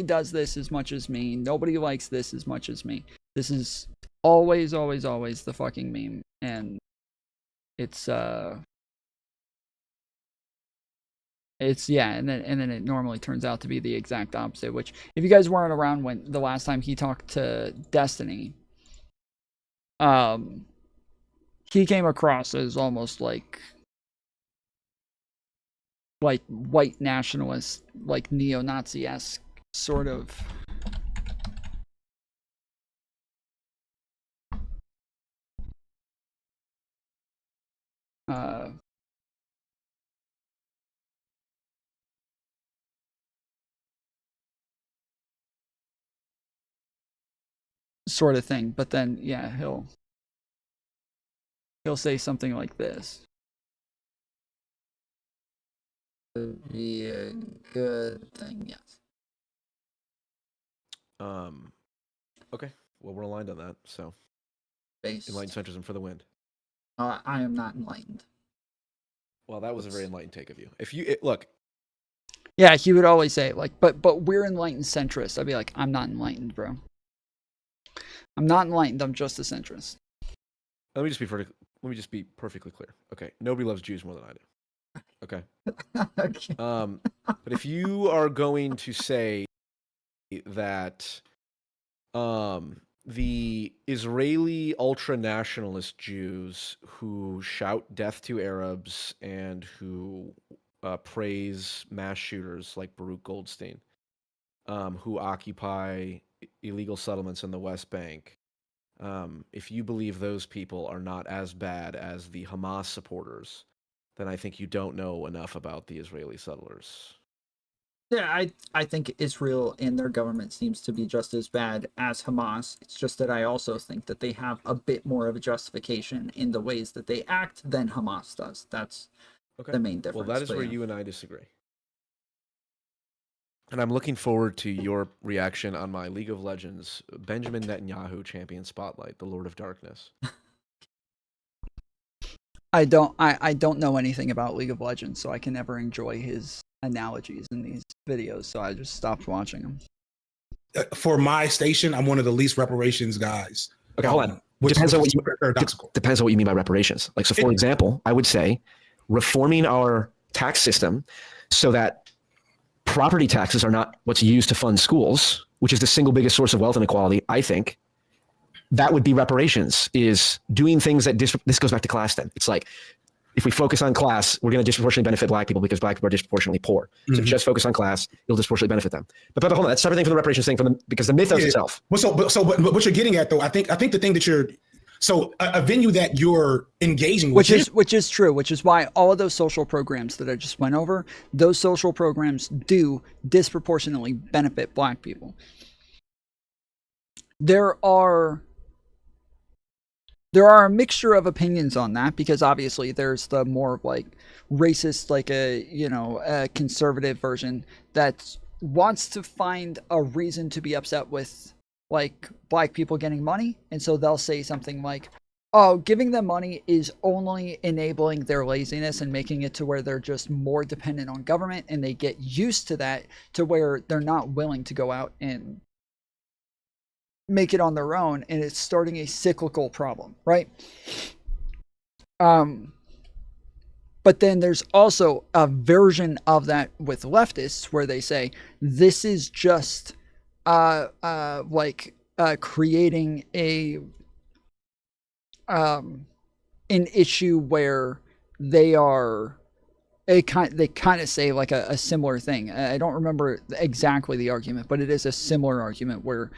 does this as much as me. Nobody likes this as much as me. This is always the fucking meme. And it's yeah, and then it normally turns out to be the exact opposite, which if you guys weren't around when the last time he talked to Destiny, he came across as almost like white nationalist, like neo-Nazi-esque sort of sort of thing. But then yeah, he'll say something like this. Would be a good thing, yes. Okay. Well, we're aligned on that, so Based. Enlightened centrism for the win. I am not enlightened. Well, that was a very enlightened take of you. If you look, yeah, he would always say like, but we're enlightened centrists. I'd be like, I'm not enlightened, bro. I'm not enlightened. I'm just a centrist. Let me just be perfectly clear. Okay, nobody loves Jews more than I do. Okay. Okay. But if you are going to say that the Israeli ultra-nationalist Jews who shout death to Arabs and who praise mass shooters like Baruch Goldstein, who occupy illegal settlements in the West Bank, if you believe those people are not as bad as the Hamas supporters, then I think you don't know enough about the Israeli settlers. Yeah, I think Israel and their government seems to be just as bad as Hamas. It's just that I also think that they have a bit more of a justification in the ways that they act than Hamas does. That's the main difference. Well, that is where you and I disagree. And I'm looking forward to your reaction on my League of Legends Benjamin Netanyahu champion spotlight, the Lord of Darkness. I don't know anything about League of Legends, so I can never enjoy his analogies in these videos, so I just stopped watching them. For my station, I'm one of the least reparations guys. Okay, hold on. Which Depends on what is you paradoxical. depends on what you mean by reparations. Like, so for example, I would say reforming our tax system so that property taxes are not what's used to fund schools, which is the single biggest source of wealth inequality. I think that would be reparations. Is doing things that this goes back to class. Then it's like, if we focus on class, we're going to disproportionately benefit black people because black people are disproportionately poor. So just focus on class, it'll disproportionately benefit them. But hold on, that's separate thing from the reparations thing, because the mythos itself. But what you're getting at, though, I think the thing that you're a venue that you're engaging with, which is true, which is why all of those social programs that I just went over, those social programs do disproportionately benefit black people. There are a mixture of opinions on that, because obviously there's the more like racist, like a conservative version that wants to find a reason to be upset with like black people getting money. And so they'll say something like, oh, giving them money is only enabling their laziness and making it to where they're just more dependent on government, and they get used to that to where they're not willing to go out and make it on their own, and it's starting a cyclical problem, right? But then there's also a version of that with leftists where they say this is just creating an issue where they are they kind of say like a similar thing. I don't remember exactly the argument, but it is a similar argument where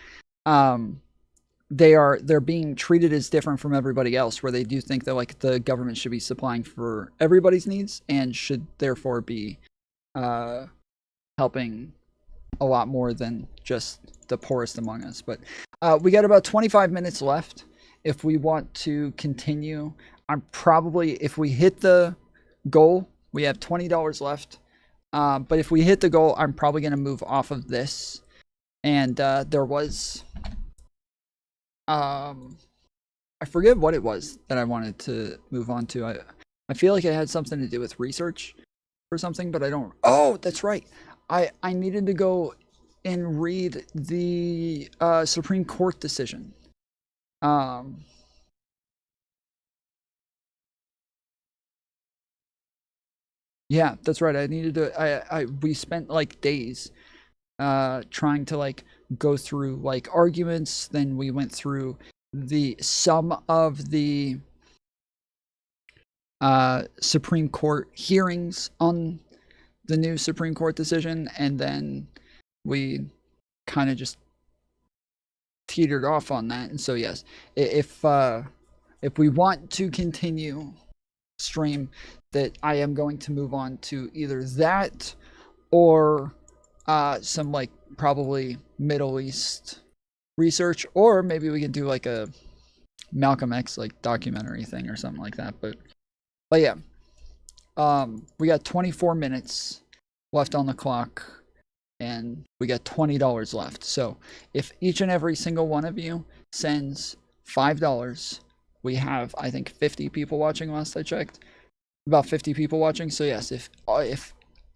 they're being treated as different from everybody else, where they do think that like the government should be supplying for everybody's needs and should therefore be helping a lot more than just the poorest among us. But we got about 25 minutes left. If we want to continue, I'm probably, if we hit the goal, we have $20 left. But if we hit the goal, I'm probably going to move off of this. And there was, I forget what it was that I wanted to move on to. I feel like it had something to do with research or something, but I don't. Oh, that's right. I needed to go and read the Supreme Court decision. Yeah, that's right. I needed to. We spent like days trying to like go through like arguments. Then we went through some of the Supreme Court hearings on the new Supreme Court decision, and then we kind of just teetered off on that. And so yes, if we want to continue stream, that I am going to move on to either that or some like probably Middle East research, or maybe we can do like a Malcolm X like documentary thing or something like that. But yeah, we got 24 minutes left on the clock, and we got $20 left. So if each and every single one of you sends $5, we have, I think, 50 people watching last I checked. About 50 people watching. So yes, if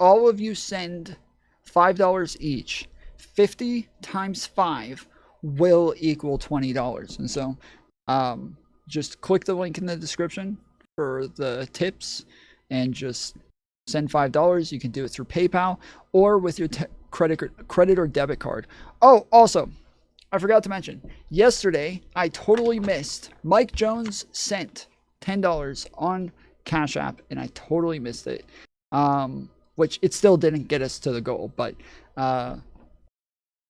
all of you send $5 each, 50 times 5 will equal $20. And so just click the link in the description for the tips and just send $5. You can do it through PayPal or with your credit or debit card. Oh, also, I forgot to mention, yesterday I totally missed. Mike Jones sent $10 on Cash App, and I totally missed it. Which it still didn't get us to the goal, but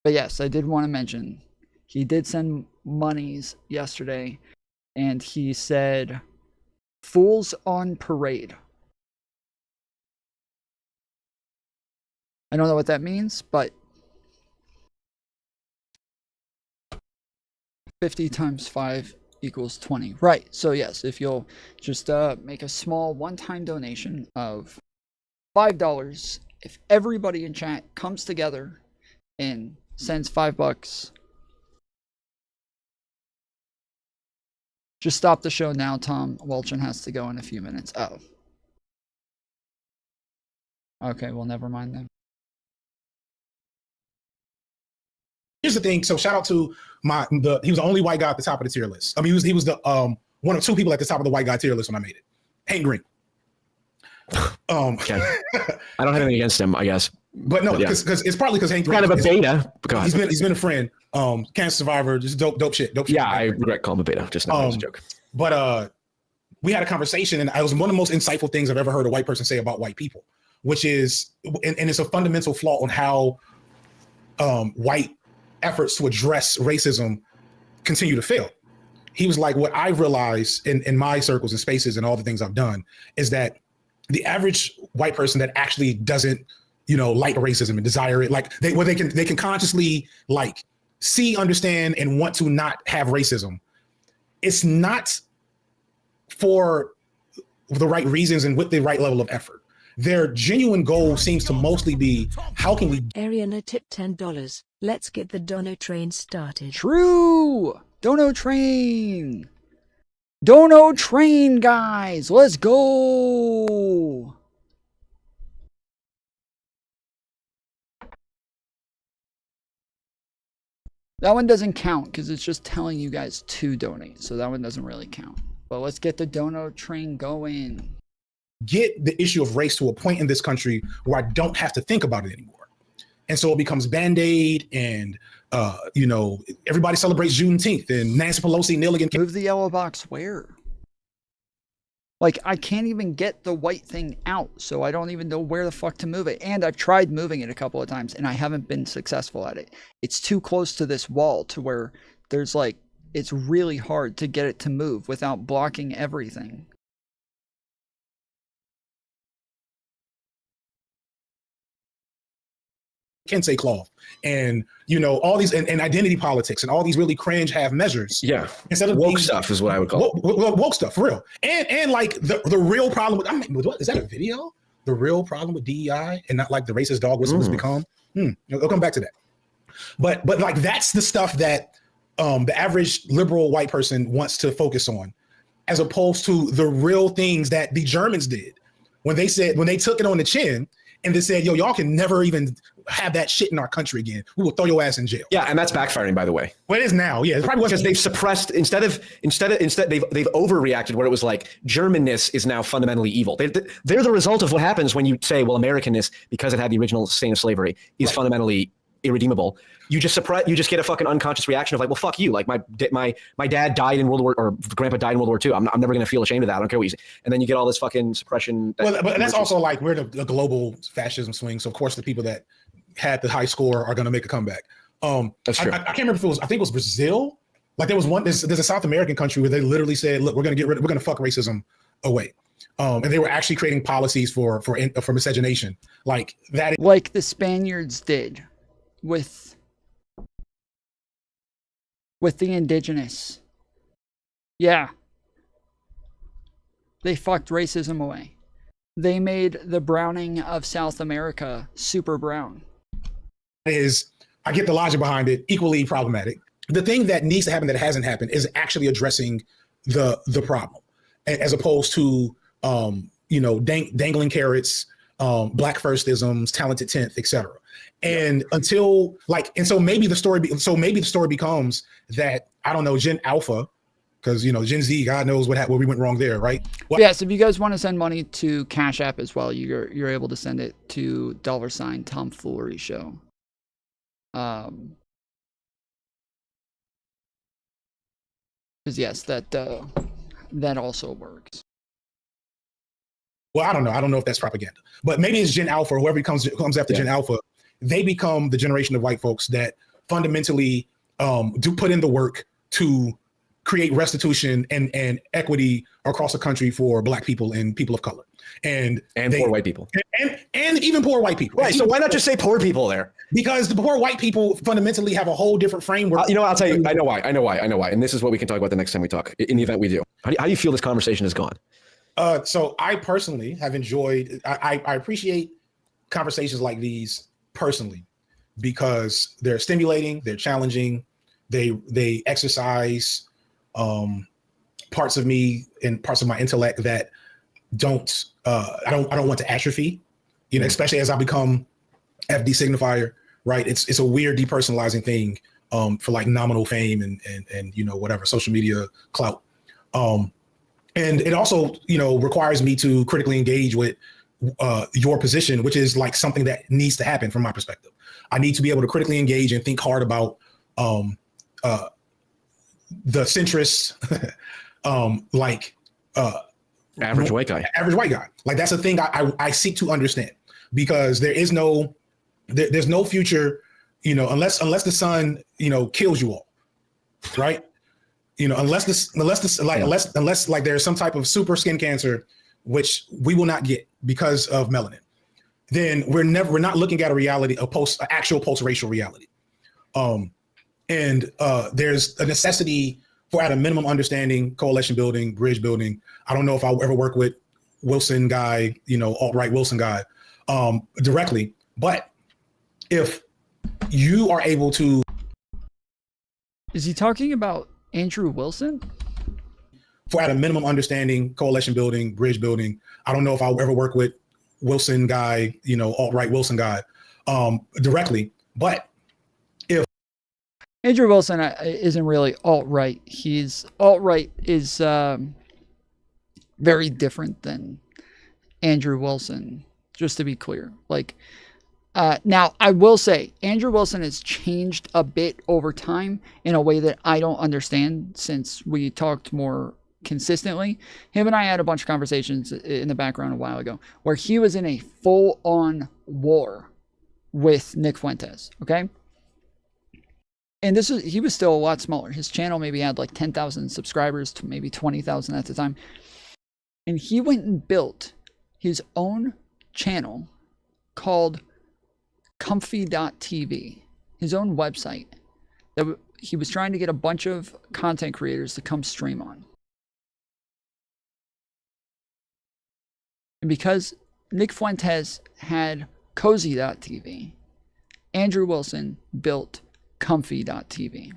yes, I did want to mention he did send monies yesterday, and he said "Fools on Parade." I don't know what that means, but 50 times 5 equals 20. Right. So yes, if you'll just make a small one-time donation of $5, if everybody in chat comes together and sends $5, just stop the show now. Tom Welchin has to go in a few minutes. Oh. Okay, well, never mind then. Here's the thing. So shout out to he was the only white guy at the top of the tier list. I mean, he was the one of two people at the top of the white guy tier list when I made it. Hank Green. Okay. I don't have anything against him, I guess. But no, because it's partly because Hank kind of a beta. He's been a friend. Cancer survivor, just dope shit. Yeah, I regret calling him a beta. Just not as a joke. But we had a conversation, and it was one of the most insightful things I've ever heard a white person say about white people, which is, and it's a fundamental flaw on how white efforts to address racism continue to fail. He was like, what I've realized in my circles and spaces and all the things I've done is that the average white person that actually doesn't, like racism and desire it, like they can consciously like see, understand, and want to not have racism. It's not for the right reasons and with the right level of effort. Their genuine goal seems to mostly be, how can we... Ariana tipped $10. Let's get the Dono train started. True! Dono train! Dono train, guys! Let's go! That one doesn't count because it's just telling you guys to donate. So that one doesn't really count. But let's get the Dono train going. Get the issue of race to a point in this country where I don't have to think about it anymore. And so it becomes Band-Aid and, everybody celebrates Juneteenth and Nancy Pelosi kneeling and... Move the yellow box where? Like, I can't even get the white thing out, so I don't even know where the fuck to move it. And I've tried moving it a couple of times, and I haven't been successful at it. It's too close to this wall to where there's like, it's really hard to get it to move without blocking everything. Can say cloth and all these and identity politics and all these really cringe half measures. Yeah, instead of woke stuff is what I would call it. Woke stuff for real. And like the real problem with what is that a video? The real problem with DEI and not like the racist dog whistle has become. I'll come back to that. But like that's the stuff that the average liberal white person wants to focus on, as opposed to the real things that the Germans did when they took it on the chin. And they said, y'all can never even have that shit in our country again. We will throw your ass in jail. Yeah, and that's backfiring, by the way. Well, it is now. Yeah, it's probably because they've suppressed instead they've overreacted where it was like Germanness is now fundamentally evil. They're the result of what happens when you say, well, Americanness, because it had the original stain of slavery, is fundamentally irredeemable. You just get a fucking unconscious reaction of like, well, fuck you. Like my dad died in World War, or grandpa died in World War II. I'm never going to feel ashamed of that. I don't care what you say. And then you get all this fucking suppression. But that's also like where the global fascism swings. So of course the people that had the high score are going to make a comeback. That's true. I can't remember if I think it was Brazil. Like there's a South American country where they literally said, look, we're going to fuck racism away. And they were actually creating policies for miscegenation. Like that. Like the Spaniards did with the indigenous. Yeah. They fucked racism away. They made the browning of South America super brown. I get the logic behind it, equally problematic. The thing that needs to happen that hasn't happened is actually addressing the problem, as opposed to dangling carrots, black firstisms, talented 10th, etc. And until so maybe the story becomes that, I don't know, Gen Alpha, because Gen Z, God knows where we went wrong there, right? Yes, if you guys want to send money to Cash App as well, you're able to send it to $ Tom Foolery Show. Because yes, that also works. Well, I don't know. I don't know if that's propaganda, but maybe it's Gen Alpha or whoever comes after Gen Alpha. They become the generation of white folks that fundamentally do put in the work to create restitution and equity across the country for Black people and people of color, and poor white people, and even poor white people. Right. So why not just say poor people there? Because the poor white people fundamentally have a whole different framework. I'll tell you. I know why. And this is what we can talk about the next time we talk. In the event we do, how do you feel this conversation has gone? So I personally have enjoyed. I appreciate conversations like these personally because they're stimulating, they're challenging, they exercise parts of me and parts of my intellect that I don't want to atrophy. You know, especially as I become FD Signifier, right? It's a weird depersonalizing thing for like nominal fame and you know, whatever, social media clout. And it also, you know, requires me to critically engage with your position, which is like something that needs to happen from my perspective. I need to be able to critically engage and think hard about the centrist, average white guy. Average white guy. Like that's a thing I seek to understand, because there's no future, you know, unless the sun, you know, kills you all, right? You know, unless like there's some type of super skin cancer, which we will not get because of melanin, then we're not looking at a reality, actual post-racial reality. And there's a necessity for, at a minimum, understanding, coalition building, bridge building. I don't know if I'll ever work with Wilson guy, you know, alt-right Wilson guy directly, but if you are able to. Is he talking about Andrew Wilson? For, at a minimum, understanding, coalition building, bridge building. I don't know if I'll ever work with Wilson guy, you know, alt-right Wilson guy directly, but if Andrew Wilson isn't really alt-right. He's alt-right is very different than Andrew Wilson, just to be clear. Like, now I will say Andrew Wilson has changed a bit over time in a way that I don't understand, since we talked more consistently. Him and I had a bunch of conversations in the background a while ago where he was in a full-on war with Nick Fuentes, okay? And he was still a lot smaller. His channel maybe had like 10,000 subscribers to maybe 20,000 at the time. And he went and built his own channel called Comfy.tv, his own website that he was trying to get a bunch of content creators to come stream on. And because Nick Fuentes had Cozy.tv, Andrew Wilson built Comfy.tv.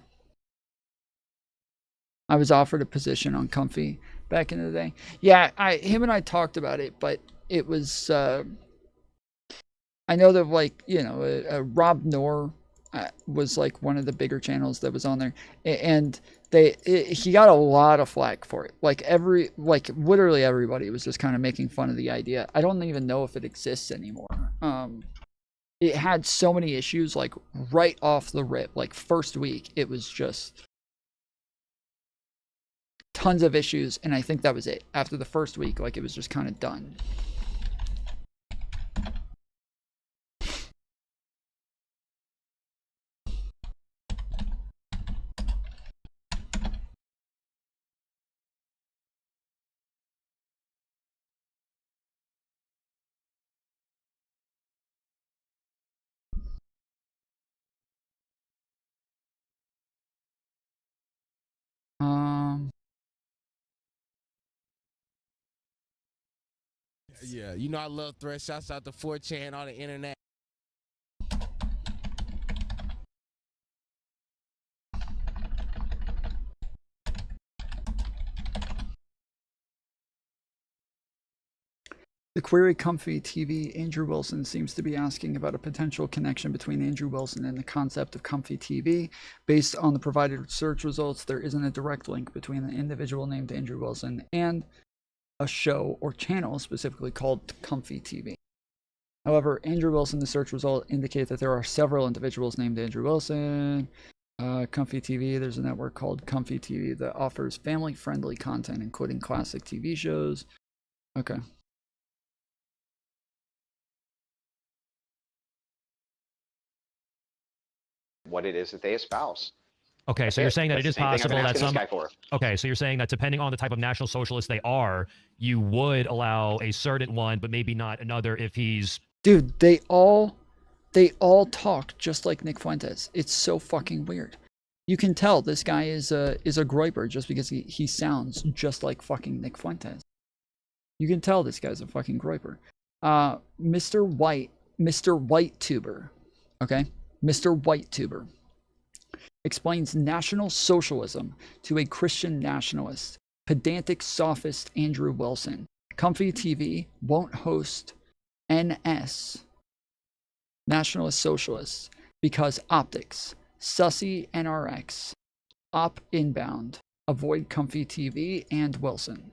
I was offered a position on Comfy back in the day. Yeah, him and I talked about it, but it was, I know that, like, you know, Rob Noor was like one of the bigger channels that was on there, and he got a lot of flack for it. Like literally everybody was just kind of making fun of the idea. I don't even know if it exists anymore. It had so many issues, like right off the rip, like first week, it was just tons of issues, and I think that was it. After the first week, like, it was just kind of done. Yeah, you know I love threats. Shouts out to 4chan, all the internet. The query Comfy TV, Andrew Wilson seems to be asking about a potential connection between Andrew Wilson and the concept of Comfy TV. Based on the provided search results, there isn't a direct link between the individual named Andrew Wilson and a show or channel specifically called Comfy TV. However, Andrew Wilson, the search result indicate that there are several individuals named Andrew Wilson. Comfy TV, there's a network called Comfy TV that offers family-friendly content, including classic TV shows. Okay. What it is that they espouse. Okay, so you're saying that it is possible that some. For. Okay, so you're saying that depending on the type of national socialist they are, you would allow a certain one, but maybe not another if he's. Dude, they all talk just like Nick Fuentes. It's so fucking weird. You can tell this guy is a groiper just because he sounds just like fucking Nick Fuentes. You can tell this guy's a fucking groiper. Mr. White Tuber, okay? Mr. White Tuber explains National Socialism to a Christian nationalist, pedantic sophist Andrew Wilson. Comfy TV won't host NS, Nationalist Socialists, because optics, Sussy NRX, Op Inbound, Avoid Comfy TV, and Wilson.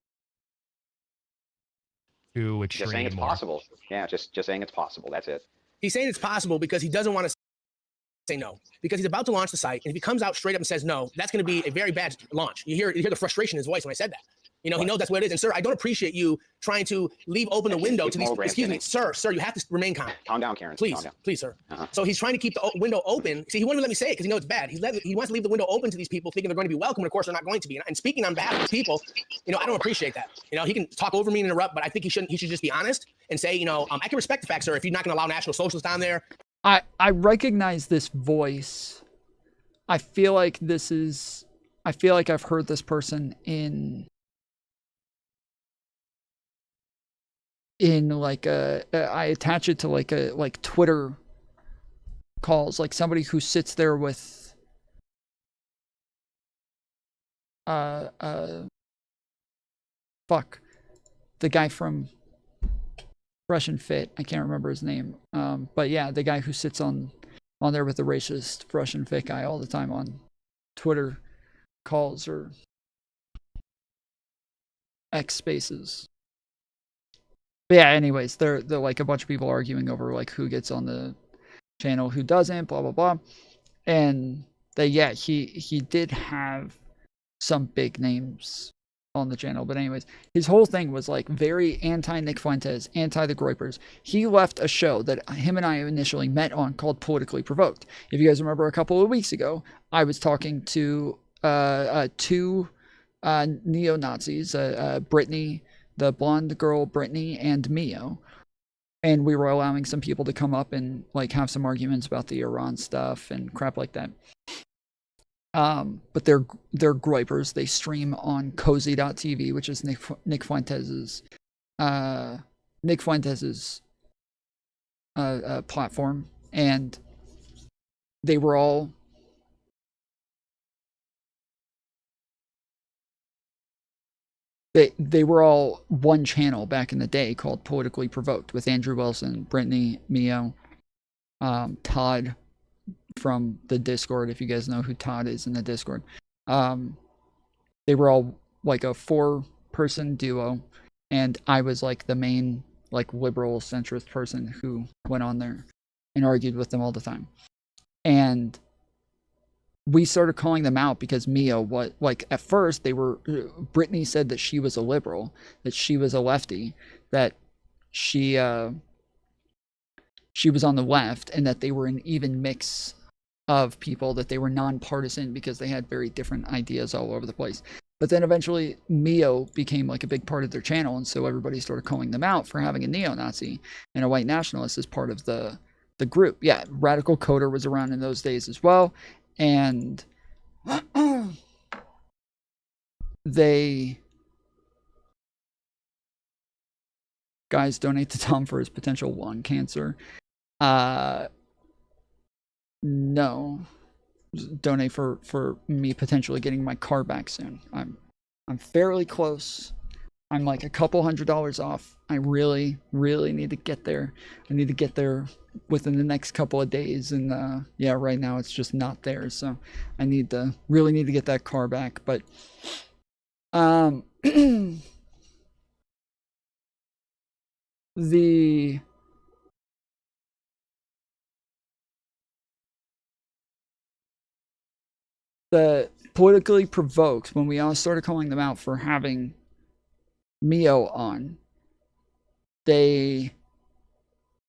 To Just saying it's possible. Yeah, just saying it's possible. That's it. He's saying it's possible because he doesn't want to say no, because he's about to launch the site, and if he comes out straight up and says no, that's going to be a very bad launch. You hear the frustration in his voice when I said that. You know, he knows that's what it is. And sir, I don't appreciate you trying to leave open the window to these. Excuse me, sir, you have to remain calm. Calm down, Karen. Please, Calm down. please, sir. So he's trying to keep the window open. See, he won't even let me say it because he knows it's bad. He wants to leave the window open to these people, thinking they're going to be welcome, and of course they're not going to be. And speaking on behalf of these people, you know, I don't appreciate that. You know, he can talk over me and interrupt, but I think he should just be honest and say, you know, I can respect the fact, sir, if you're not going to allow National Socialists on there. I recognize this voice. I feel like I've heard this person in like I attach it to like Twitter calls, like somebody who sits there with the guy from Fresh and Fit. I can't remember his name. But yeah, the guy who sits on there with the racist Fresh and Fit guy all the time on Twitter calls or X Spaces. But yeah, anyways, they're like a bunch of people arguing over like who gets on the channel, who doesn't, blah blah blah. And he did have some big names on the channel, but anyways, his whole thing was like very anti Nick Fuentes, anti the Groypers. He left a show that him and I initially met on called Politically Provoked. If you guys remember, a couple of weeks ago, I was talking to two neo-Nazis, Brittany, the blonde girl Brittany, and Mio, and we were allowing some people to come up and like have some arguments about the Iran stuff and crap like that. But they're Groypers. They stream on cozy.tv, which is Nick Fuentes's platform, and they were all they were all one channel back in the day called Politically Provoked with Andrew Wilson, Brittany, Mio, Todd from the Discord, if you guys know who Todd is in the Discord. They were all like a 4-person duo, and I was like the main like liberal centrist person who went on there and argued with them all the time. And we started calling them out because Mio, at first Brittany said that she was a liberal, that she was a lefty, that she was on the left, and that they were an even mix of people, that they were nonpartisan because they had very different ideas all over the place. But then eventually Mio became like a big part of their channel, and so everybody started calling them out for having a neo-Nazi and a white nationalist as part of the group. Yeah, Radical Coder was around in those days as well. And guys, donate to Tom for his potential lung cancer. No, donate for me potentially getting my car back soon. I'm fairly close. I'm like a couple $100s off. I really need to get there. I need to get there within the next couple of days, and yeah, right now it's just not there, so I really need to get that car back. But the Politically Provoked, when we all started calling them out for having Mio on,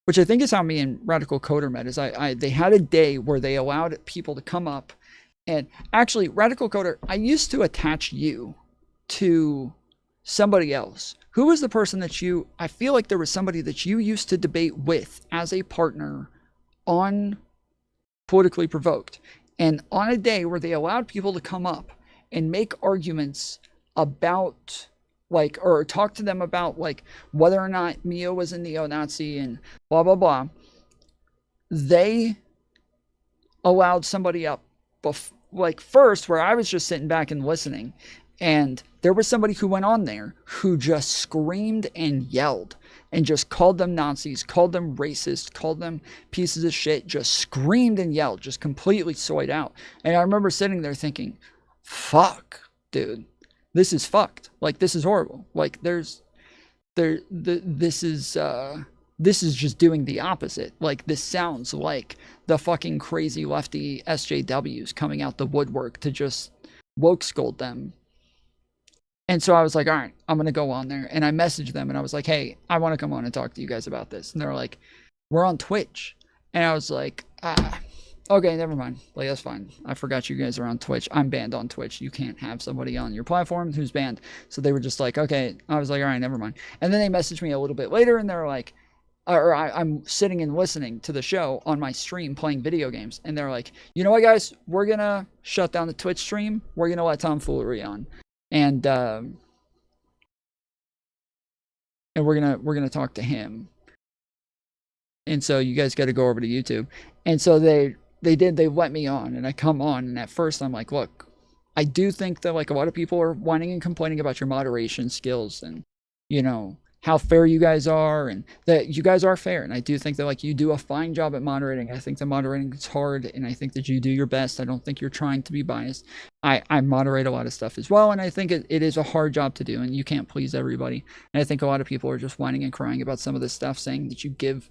which I think is how me and Radical Coder met, is they had a day where they allowed people to come up, and actually, Radical Coder, I used to attach you to somebody else. Who was the person that I feel like there was somebody that you used to debate with as a partner on Politically Provoked, and on a day where they allowed people to come up and make arguments about or talk to them about whether or not Mio was a neo-Nazi and blah blah blah, they allowed somebody up first, where I was just sitting back and listening, And there was somebody who went on there who just screamed and yelled and just called them Nazis, called them racist, called them pieces of shit, just screamed and yelled, just completely soyed out. And I remember sitting there thinking, fuck, dude, this is fucked. Like, this is horrible. Like, this is just doing the opposite. Like, this sounds like the fucking crazy lefty SJWs coming out the woodwork to just woke scold them. And so I was like, all right, I'm going to go on there. And I messaged them and I was like, hey, I want to come on and talk to you guys about this. And they're like, we're on Twitch. And I was like, okay, never mind. Like, that's fine. I forgot you guys are on Twitch. I'm banned on Twitch. You can't have somebody on your platform who's banned. So they were just like, okay. I was like, all right, never mind. And then they messaged me a little bit later and they're like, I'm sitting and listening to the show on my stream playing video games. And they're like, you know what, guys? We're going to shut down the Twitch stream. We're going to let Tom Foolery on. And we're gonna talk to him. And so you guys got to go over to YouTube. And so they let me on, and I come on, and at first I'm like, look, I do think that like a lot of people are whining and complaining about your moderation skills and, you know, how fair you guys are, and that you guys are fair. And I do think that like you do a fine job at moderating. I think that moderating is hard, and I think that you do your best. I don't think you're trying to be biased. I moderate a lot of stuff as well, and I think it is a hard job to do, and you can't please everybody. And I think a lot of people are just whining and crying about some of this stuff, saying that you give,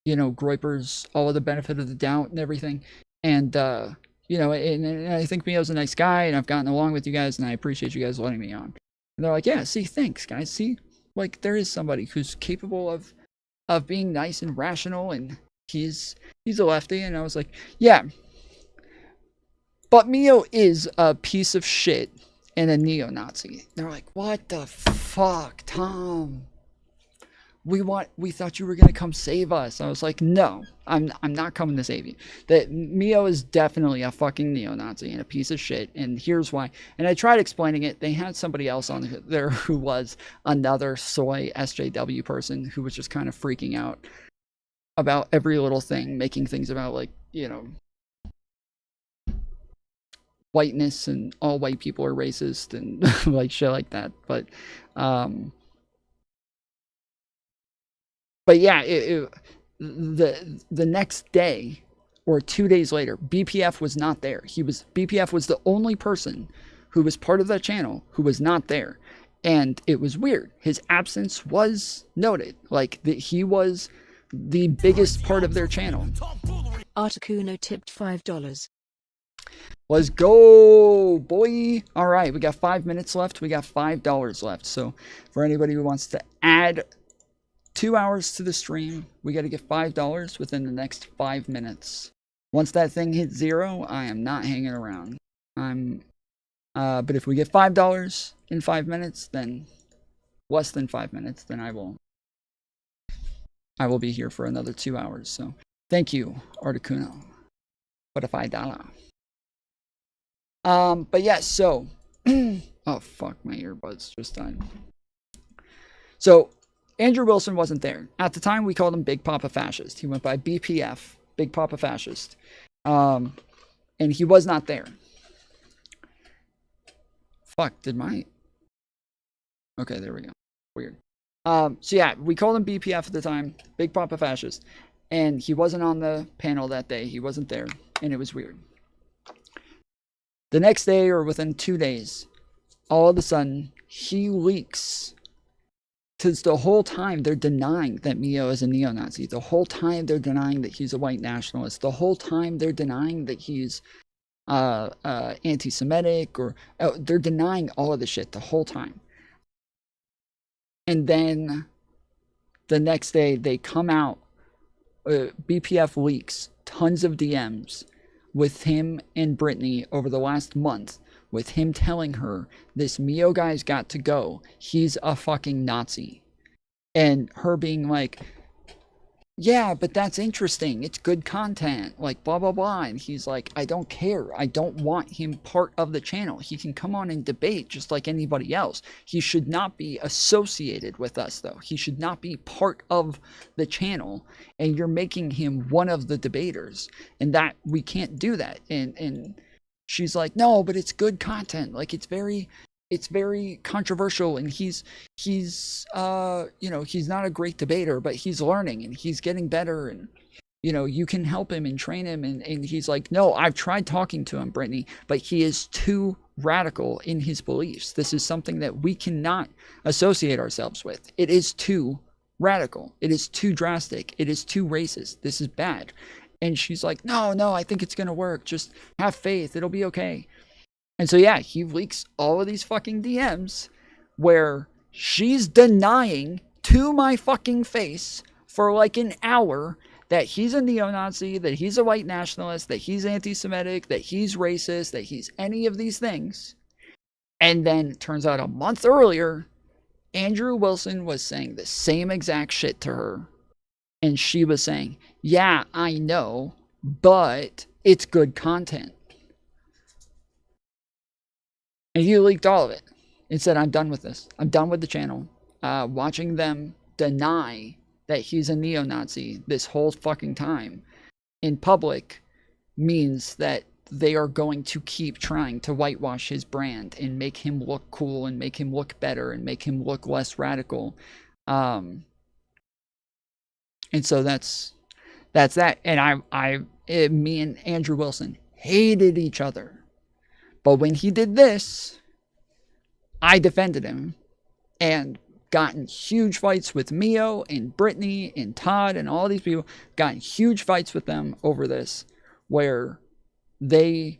you know, groypers all of the benefit of the doubt and everything. And you know, and I think Mio's a nice guy, and I've gotten along with you guys, and I appreciate you guys letting me on. And they're like, yeah, see, thanks, guys. See, like, there is somebody who's capable of being nice and rational, and he's a lefty. And I was like, yeah, but Mio is a piece of shit and a neo-Nazi. They're like, what the fuck, Tom? We thought you were gonna come save us. I was like, no, I'm not coming to save you. That Mio is definitely a fucking neo-Nazi and a piece of shit, and here's why. And I tried explaining it. They had somebody else on there who was another soy SJW person who was just kind of freaking out about every little thing, making things about, like, you know, whiteness and all white people are racist and like shit like that. But yeah, the next day or 2 days later, BPF was not there. BPF was the only person who was part of that channel who was not there. And it was weird. His absence was noted. Like, he was the biggest part of their channel. Articuno tipped $5. Let's go, boy. All right, we got 5 minutes left. We got $5 left. So for anybody who wants to add 2 hours to the stream, we got to get $5 within the next 5 minutes. Once that thing hits 0, I am not hanging around. But if we get $5 in 5 minutes, then less than 5 minutes, then I will be here for another 2 hours. So thank you, Articuno, for the $5. But yeah, so oh fuck, my earbuds just died. So Andrew Wilson wasn't there. At the time, we called him Big Papa Fascist. He went by BPF, Big Papa Fascist. And he was not there. Fuck, okay, there we go. Weird. So yeah, we called him BPF at the time, Big Papa Fascist. And he wasn't on the panel that day. He wasn't there. And it was weird. The next day, or within 2 days, all of a sudden, he leaks. Because the whole time they're denying that Mio is a neo-Nazi. The whole time they're denying that he's a white nationalist. The whole time they're denying that he's anti-Semitic, or they're denying all of the shit the whole time. And then the next day they come out, BPF leaks tons of DMs with him and Brittany over the last month, with him telling her, this Mio guy's got to go. He's a fucking Nazi. And her being like, yeah, but that's interesting. It's good content. Like, blah, blah, blah. And he's like, I don't care. I don't want him part of the channel. He can come on and debate just like anybody else. He should not be associated with us, though. He should not be part of the channel. And you're making him one of the debaters. And that, we can't do that. And she's like, no, but it's good content. Like, it's very, it's very controversial, and he's you know, he's not a great debater, but he's learning and he's getting better, and you know, you can help him and train him. And he's like, no, I've tried talking to him, Brittany, but he is too radical in his beliefs. This is something that we cannot associate ourselves with. It is too radical. It is too drastic. It is too racist. This is bad. And she's like, no, I think it's going to work. Just have faith. It'll be okay. And so, yeah, he leaks all of these fucking DMs where she's denying to my fucking face for like an hour that he's a neo-Nazi, that he's a white nationalist, that he's anti-Semitic, that he's racist, that he's any of these things. And then it turns out a month earlier, Andrew Wilson was saying the same exact shit to her. And she was saying, yeah, I know, but it's good content. And he leaked all of it and said, I'm done with this. I'm done with the channel. Watching them deny that he's a neo-Nazi this whole fucking time in public means that they are going to keep trying to whitewash his brand and make him look cool and make him look better and make him look less radical. And so that's that. And me and Andrew Wilson hated each other. But when he did this, I defended him and got in huge fights with Mio and Brittany and Todd and all these people. Got in huge fights with them over this, where they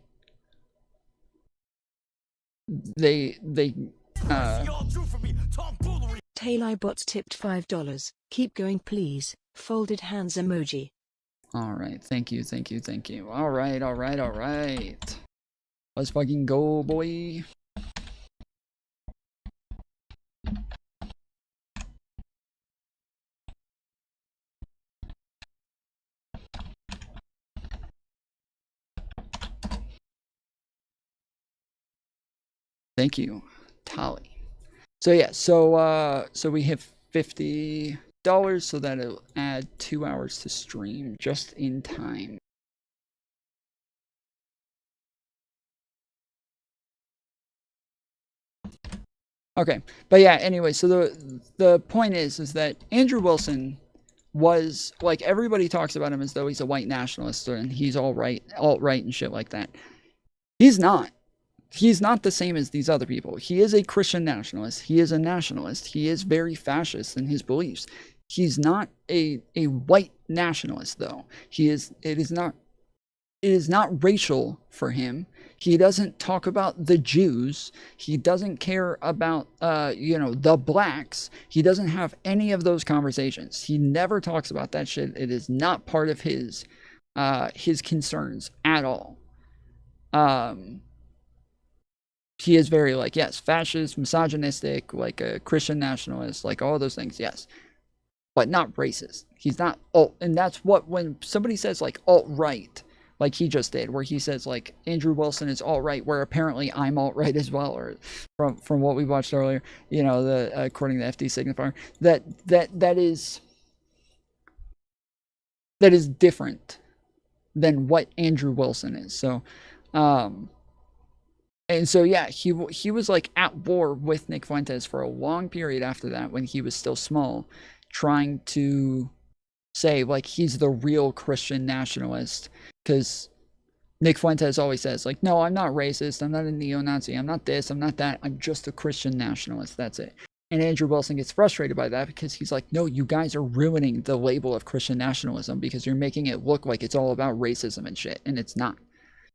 Taylor bots tipped $5. Keep going, please. Folded hands emoji. All right. Thank you. All right. Let's fucking go, boy. Thank you, Tali. So yeah, so we have $50, so that'll add 2 hours to stream just in time. Okay, but yeah, anyway, so the point is that Andrew Wilson was, like, everybody talks about him as though he's a white nationalist and he's alt-right and shit like that. He's not. He's not the same as these other people. He is a Christian nationalist. He is a nationalist. He is very fascist in his beliefs. He's not a white nationalist, though. It is not racial for him. He doesn't talk about the Jews. He doesn't care about, the blacks. He doesn't have any of those conversations. He never talks about that shit. It is not part of his concerns at all. He is very, like, yes, fascist, misogynistic, like a Christian nationalist, like all those things, yes. But not racist. He's not alt, and that's what, when somebody says, like, alt-right, like he just did, where he says, like, Andrew Wilson is alt-right, where apparently I'm alt-right as well, or from what we watched earlier, according to FD Signifier, that is different than what Andrew Wilson is. So, and so, yeah, he was, like, at war with Nick Fuentes for a long period after that, when he was still small, trying to say, like, he's the real Christian nationalist, because Nick Fuentes always says, like, no, I'm not racist, I'm not a neo-Nazi, I'm not this, I'm not that, I'm just a Christian nationalist, that's it. And Andrew Wilson gets frustrated by that, because he's like, no, you guys are ruining the label of Christian nationalism, because you're making it look like it's all about racism and shit, and it's not.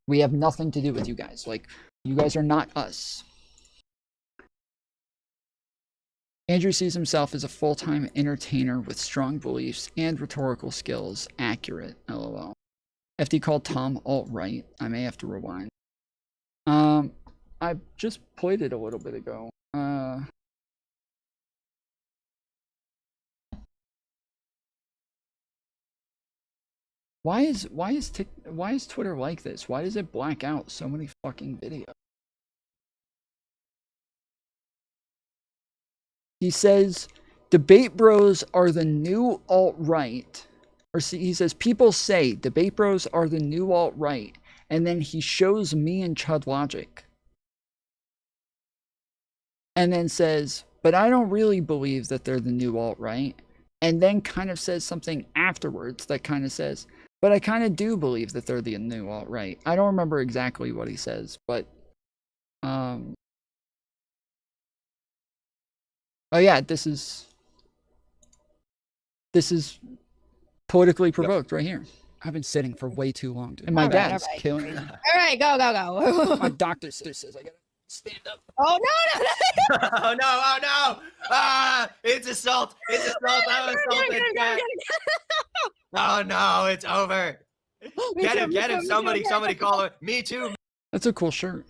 We have nothing to do with you guys. Like, you guys are not us. Andrew sees himself as a full-time entertainer with strong beliefs and rhetorical skills. Accurate, LOL. FD called Tom alt-right. I may have to rewind. I just played it a little bit ago. Why is Twitter like this? Why does it black out so many fucking videos? He says, debate bros are the new alt-right. Or he says, people say debate bros are the new alt-right. And then he shows me and Chud Logic. and then says, but I don't really believe that they're the new alt-right, and then kind of says something afterwards that kind of says, but I kind of do believe that they're the new alt-right. I don't remember exactly what he says, but oh yeah, this is politically provoked right here. I've been sitting for way too long, dude. And my dad's killing me. All right, go. My doctor says I gotta stand up. Oh no! Oh no! Oh no! Ah! It's assault! It's assault! I'm assaulted! Oh no! It's over! Get him! Get him! Somebody call him! Me too! That's a cool shirt.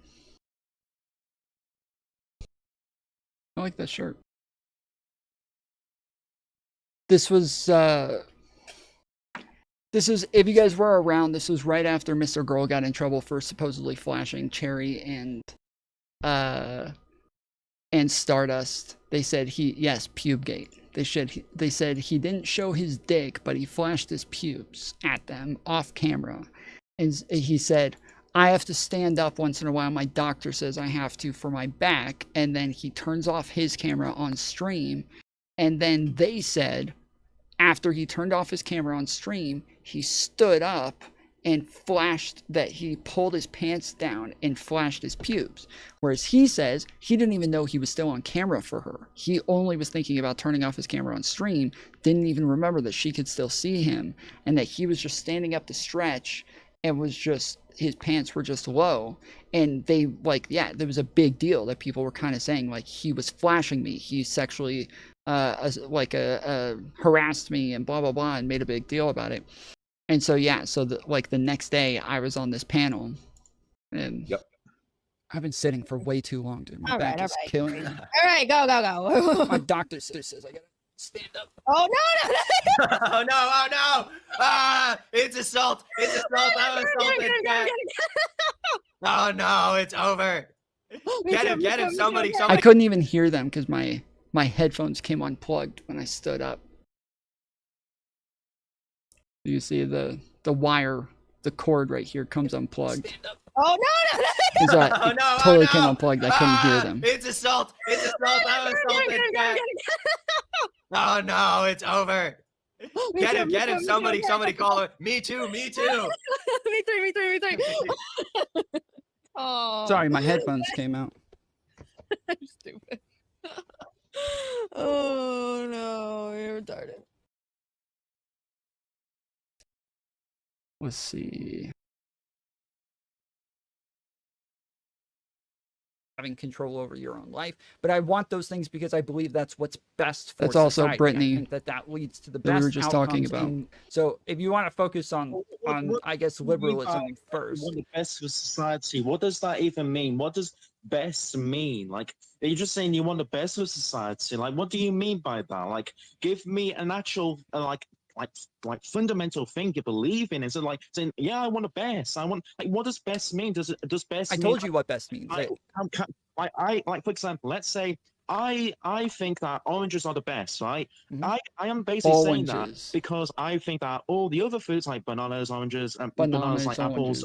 I like that shirt. This was if you guys were around, this was right after Mr. Girl got in trouble for supposedly flashing Cherry and Stardust. They said Pubegate. They said he didn't show his dick, but he flashed his pubes at them off camera. And he said, I have to stand up once in a while. My doctor says I have to for my back. And then he turns off his camera on stream. And then they said, after he turned off his camera on stream, he stood up and flashed that he pulled his pants down and flashed his pubes. Whereas he says he didn't even know he was still on camera for her. He only was thinking about turning off his camera on stream, didn't even remember that she could still see him, and that he was just standing up to stretch and was just, his pants were just low. And they, like, yeah, there was a big deal that people were kind of saying, like, he was flashing me. He sexually, harassed me and blah, blah, blah, and made a big deal about it. And so, yeah, so the next day I was on this panel and I've been sitting for way too long, dude. My back is killing me. All right, go. My doctor says I gotta stand up. Oh no! Oh no! Oh no! Ah! It's assault! It's assault! I'm assaulted! Oh no! It's over! Get him! Get him! Somebody! I couldn't even hear them because my headphones came unplugged when I stood up. You see the wire, the cord right here comes unplugged. Oh no! Oh no! Totally came unplugged. I couldn't hear them. It's assault! It's assault! I'm assaulted! Oh no! It's over! Get him! Get him! Somebody call him! Me too! Me too! Me three. Oh. Sorry, my headphones came out. I'm stupid. Oh no, you're retarded. Let's see. Having control over your own life, but I want those things because I believe that's what's best for That's also society. Brittany I think that leads to the that we best were just talking outcomes. about. And so if you want to focus on I guess liberalism first. What the best for society? What does that even mean? What does best mean? Like, are you just saying you want the best for society? Like, what do you mean by that? Like, give me an actual like fundamental thing you believe in. Instead of like saying, yeah, I want the best. I want, like, what does best mean? Does best I mean, told you what best means. like for example, let's say I think that oranges are the best, right? I am basically saying that because I think that all the other fruits like bananas, oranges, bananas like apples,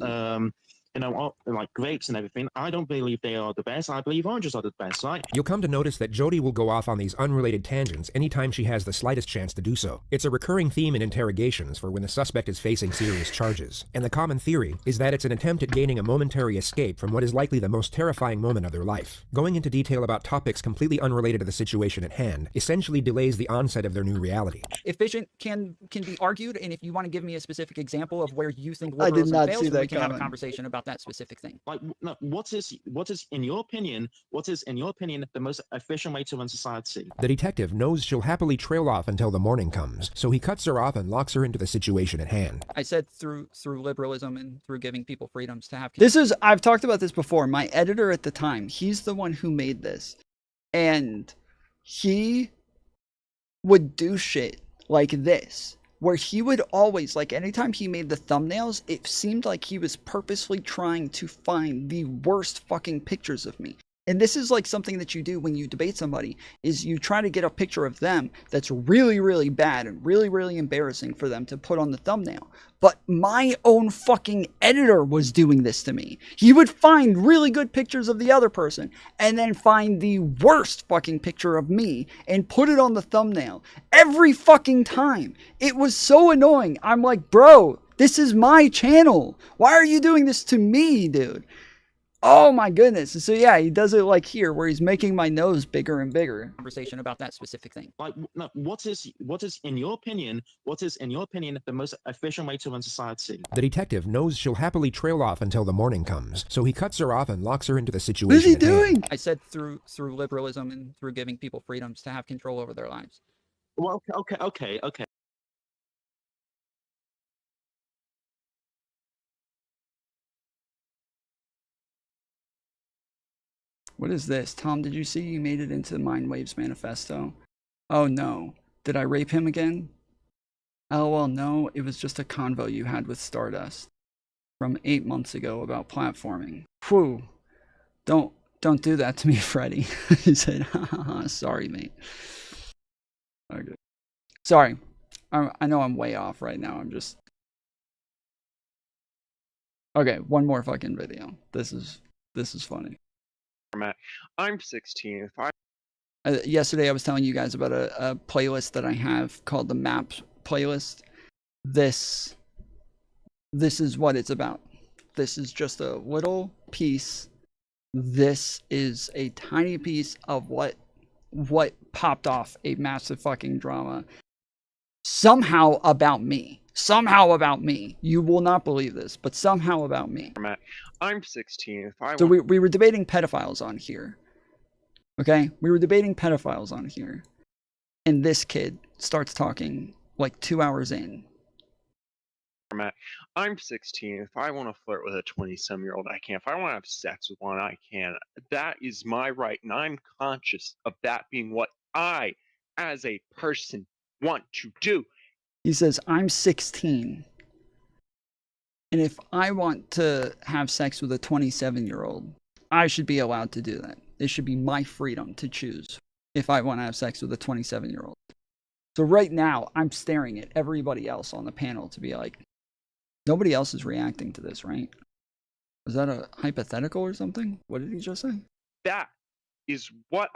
like grapes and everything, I don't believe they are the best. I believe oranges are the best, right? You'll come to notice that Jody will go off on these unrelated tangents anytime she has the slightest chance to do so. It's a recurring theme in interrogations for when the suspect is facing serious charges. And the common theory is that it's an attempt at gaining a momentary escape from what is likely the most terrifying moment of their life. Going into detail about topics completely unrelated to the situation at hand essentially delays the onset of their new reality. Efficient can be argued, and if you want to give me a specific example of where you think I did liberalism not fails, see then we that can have a coming. conversation about that specific thing. Like, no, what is in your opinion the most efficient way to run society? The detective knows she'll happily trail off until the morning comes, so he cuts her off and locks her into the situation at hand. I said through liberalism and through giving people freedoms to have. I've talked about this before. My editor at the time, he's the one who made this, and he would do shit like this, where he would always, like, anytime he made the thumbnails, it seemed like he was purposely trying to find the worst fucking pictures of me. And this is like something that you do when you debate somebody, is you try to get a picture of them that's really, really bad and really, really embarrassing for them to put on the thumbnail. But my own fucking editor was doing this to me. He would find really good pictures of the other person and then find the worst fucking picture of me and put it on the thumbnail every fucking time. It was so annoying. I'm like, bro, this is my channel. Why are you doing this to me, dude? Oh my goodness. So yeah, he does it like here, where he's making my nose bigger and bigger. Conversation about that specific thing. Like, no, what is in your opinion the most efficient way to run society? The detective knows she'll happily trail off until the morning comes, so he cuts her off and locks her into the situation. What is he at hand. doing? I said through liberalism and through giving people freedoms to have control over their lives. Well, okay. What is this? Tom, did you see you made it into the Mind Waves manifesto? Oh no. Did I rape him again? LOL, no. It was just a convo you had with Stardust from 8 months ago about platforming. Whew. Don't do that to me, Freddy. He said, haha, sorry, mate. Okay. Sorry. I know I'm way off right now. I'm just... Okay, one more fucking video. This is funny. I'm 16. Yesterday I was telling you guys about a playlist that I have called the Map playlist. This is what it's about. This is just a little piece. This is a tiny piece of what popped off a massive fucking drama. Somehow about me. Somehow about me. You will not believe this, but somehow about me. I'm 16. So we were debating pedophiles on here. Okay? We were debating pedophiles on here. And this kid starts talking like 2 hours in. I'm 16. If I want to flirt with a 27-year-old, I can. If I want to have sex with one, I can. That is my right, and I'm conscious of that being what I, as a person, want to do. He says, I'm 16. And if I want to have sex with a 27-year-old, I should be allowed to do that. It should be my freedom to choose if I want to have sex with a 27-year-old. So right now, I'm staring at everybody else on the panel to be like, nobody else is reacting to this, right? Was that a hypothetical or something? What did he just say? That is what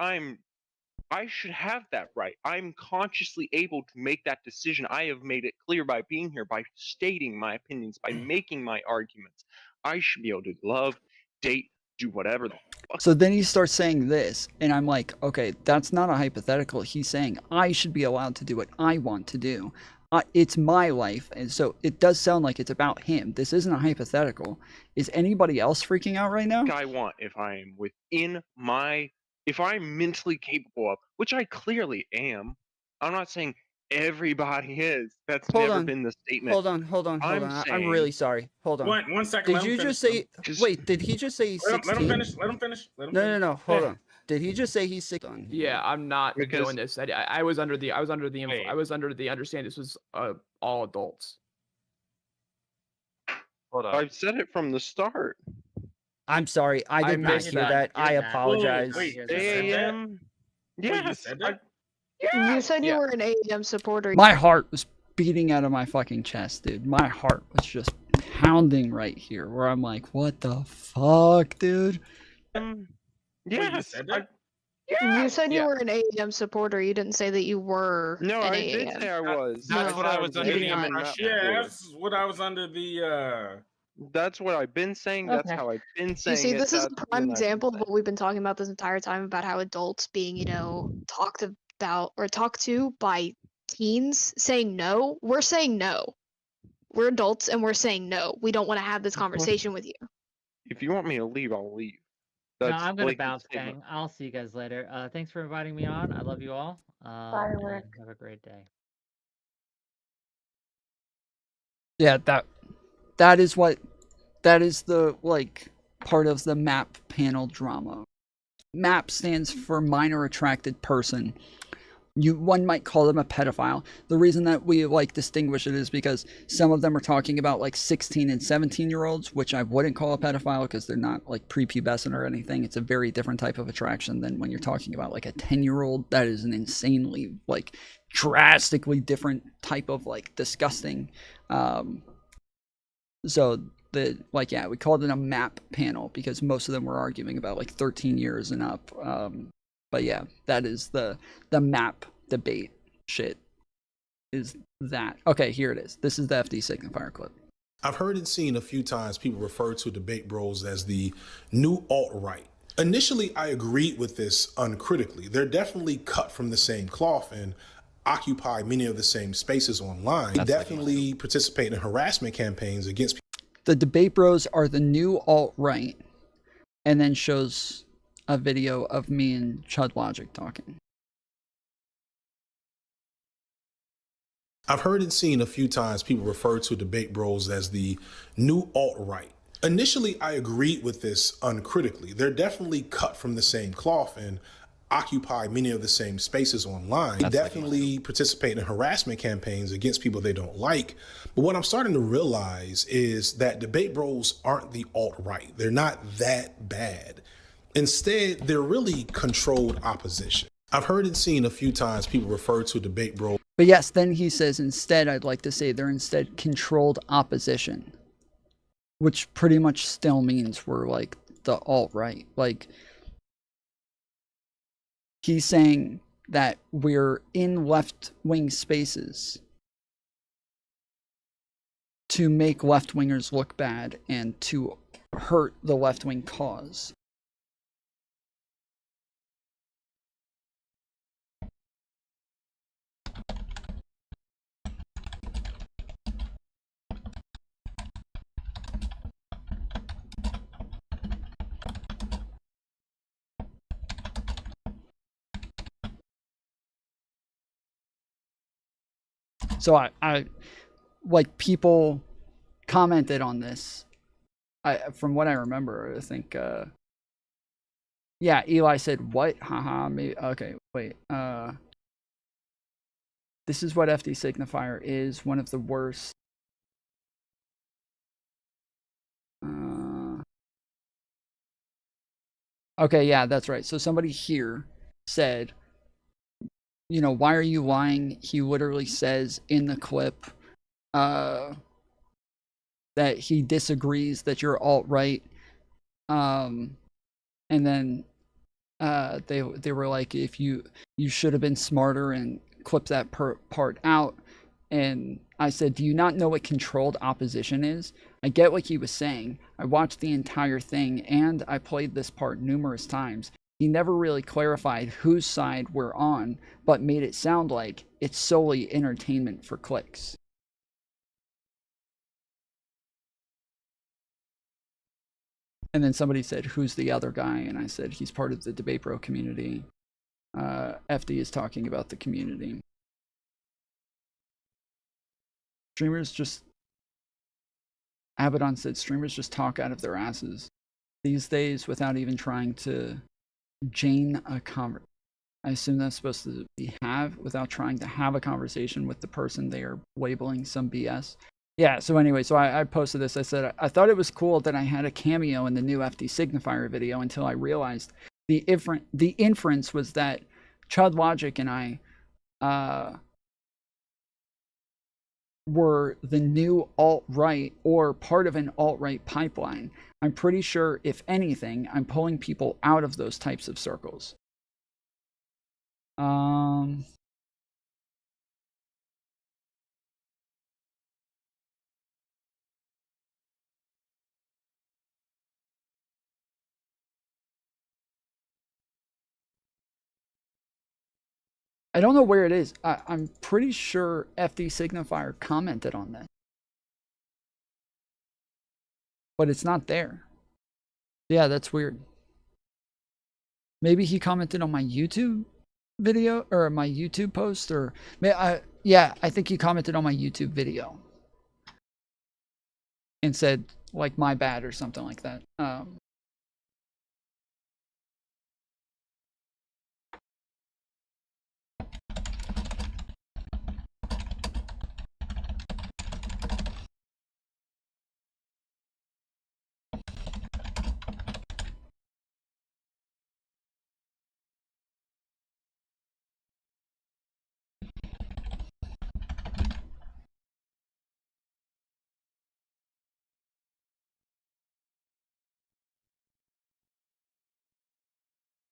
I should have that right. I'm consciously able to make that decision. I have made it clear by being here, by stating my opinions, by making my arguments. I should be able to love, date, do whatever the fuck. So then he starts saying this, and I'm like, okay, that's not a hypothetical. He's saying I should be allowed to do what I want to do. It's my life, and so it does sound like it's about him. This isn't a hypothetical. Is anybody else freaking out right now? I want if I am within my... If I'm mentally capable of, which I clearly am, I'm not saying everybody is. That's never been the statement. Hold on. I'm really sorry. Hold on. One second. Did you just say... Wait, did he just say he's 16? Let him finish. No. Hold on. Did he just say he's 16? Yeah, I'm not doing this. I was under the understanding this was all adults. Hold on. I've said it from the start. I'm sorry. I did not hear that. I apologize. Wait, AM? Yes. You said you were an AM supporter. My heart was beating out of my fucking chest, dude. My heart was just pounding right here, where I'm like, what the fuck, dude? Yes. You said you were an AM supporter. You didn't say that you were. No, an I AM. did say I was. That's what I was under the impression. Yeah, that's what I was under the. That's what I've been saying. That's how I've been saying. You see, it. this is a That's prime what example of what we've been talking about this entire time about how adults being, talked about or talked to by teens saying no. We're saying no. We're adults and we're saying no. We don't want to have this conversation with you. If you want me to leave, I'll leave. No, I'm gonna bounce, gang. I'll see you guys later. Thanks for inviting me on. I love you all. Firework. Have a great day. Yeah, that is the part of the MAP panel drama. MAP stands for minor attracted person. one might call them a pedophile. The reason that we like distinguish it is because some of them are talking about like 16 and 17-year-olds, which I wouldn't call a pedophile because they're not like prepubescent or anything. It's a very different type of attraction than when you're talking about like a 10-year-old. That is an insanely like drastically different type of like disgusting. So the like, yeah, we called it a map panel because most of them were arguing about like 13 years and up. But yeah, that is the map debate shit. Is that okay? Here it is. This is the FD Signifier clip. I've heard and seen a few times people refer to debate bros as the new alt-right. Initially, I agreed with this uncritically. They're definitely cut from the same cloth and occupy many of the same spaces online. They definitely participate in harassment campaigns against people. The debate bros are the new alt-right, and then shows a video of me and Chud Logic talking. I've heard and seen a few times people refer to debate bros as the new alt-right. Initially, I agreed with this uncritically. They're definitely cut from the same cloth and occupy many of the same spaces online. They definitely participate in harassment campaigns against people they don't like. But what I'm starting to realize is that debate bros aren't the alt-right. They're not that bad. Instead, they're really controlled opposition. I've heard and seen a few times people refer to debate bros. But yes, then he says, instead, I'd like to say they're instead controlled opposition, which pretty much still means we're like the alt-right. Like, he's saying that we're in left-wing spaces to make left-wingers look bad and to hurt the left-wing cause. So I like, people commented on this. From what I remember, I think, yeah, Eli said, what? Haha, maybe, okay, wait. This is what FD Signifier is, one of the worst. Okay, yeah, that's right. So somebody here said, you know, why are you lying? He literally says in the clip that he disagrees that you're alt-right. And then they were like, if you should have been smarter and clip that part out. And I said, do you not know what controlled opposition is? I get what he was saying. I watched the entire thing and I played this part numerous times. He never really clarified whose side we're on, but made it sound like it's solely entertainment for clicks. And then somebody said, who's the other guy? And I said, he's part of the Debate Bro community. FD is talking about the community. Streamers just... Abaddon said, streamers just talk out of their asses these days without even trying to Jane a conversation. I assume that's supposed to be without trying to have a conversation with the person they are labeling some BS. Yeah, so anyway, so I posted this. I said, I thought it was cool that I had a cameo in the new FD Signifier video until I realized the inference was that Chud Logic and I were the new alt-right or part of an alt-right pipeline. I'm pretty sure, if anything, I'm pulling people out of those types of circles. I don't know where it is. I'm pretty sure FD Signifier commented on that. But it's not there. Yeah, that's weird. Maybe he commented on my YouTube video or my YouTube post, or yeah, I think he commented on my YouTube video and said like my bad or something like that.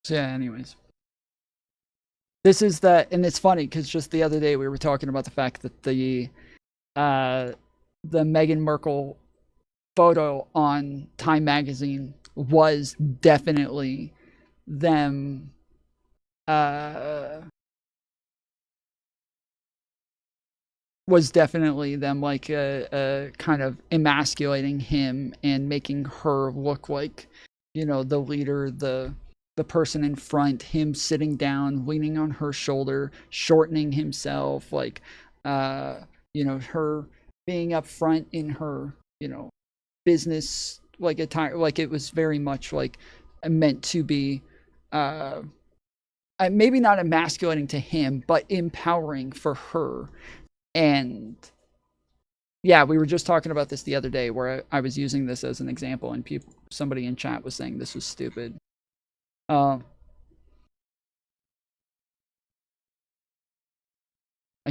So yeah, anyways. This is the, and it's funny because just the other day we were talking about the fact that the Meghan Markle photo on Time magazine was definitely them like kind of emasculating him and making her look like, you know, the leader, the person in front, him sitting down, leaning on her shoulder, shortening himself, like you know, her being up front in her, you know, business like attire, like it was very much like meant to be maybe not emasculating to him, but empowering for her. And yeah, we were just talking about this the other day where I was using this as an example, and somebody in chat was saying this was stupid. I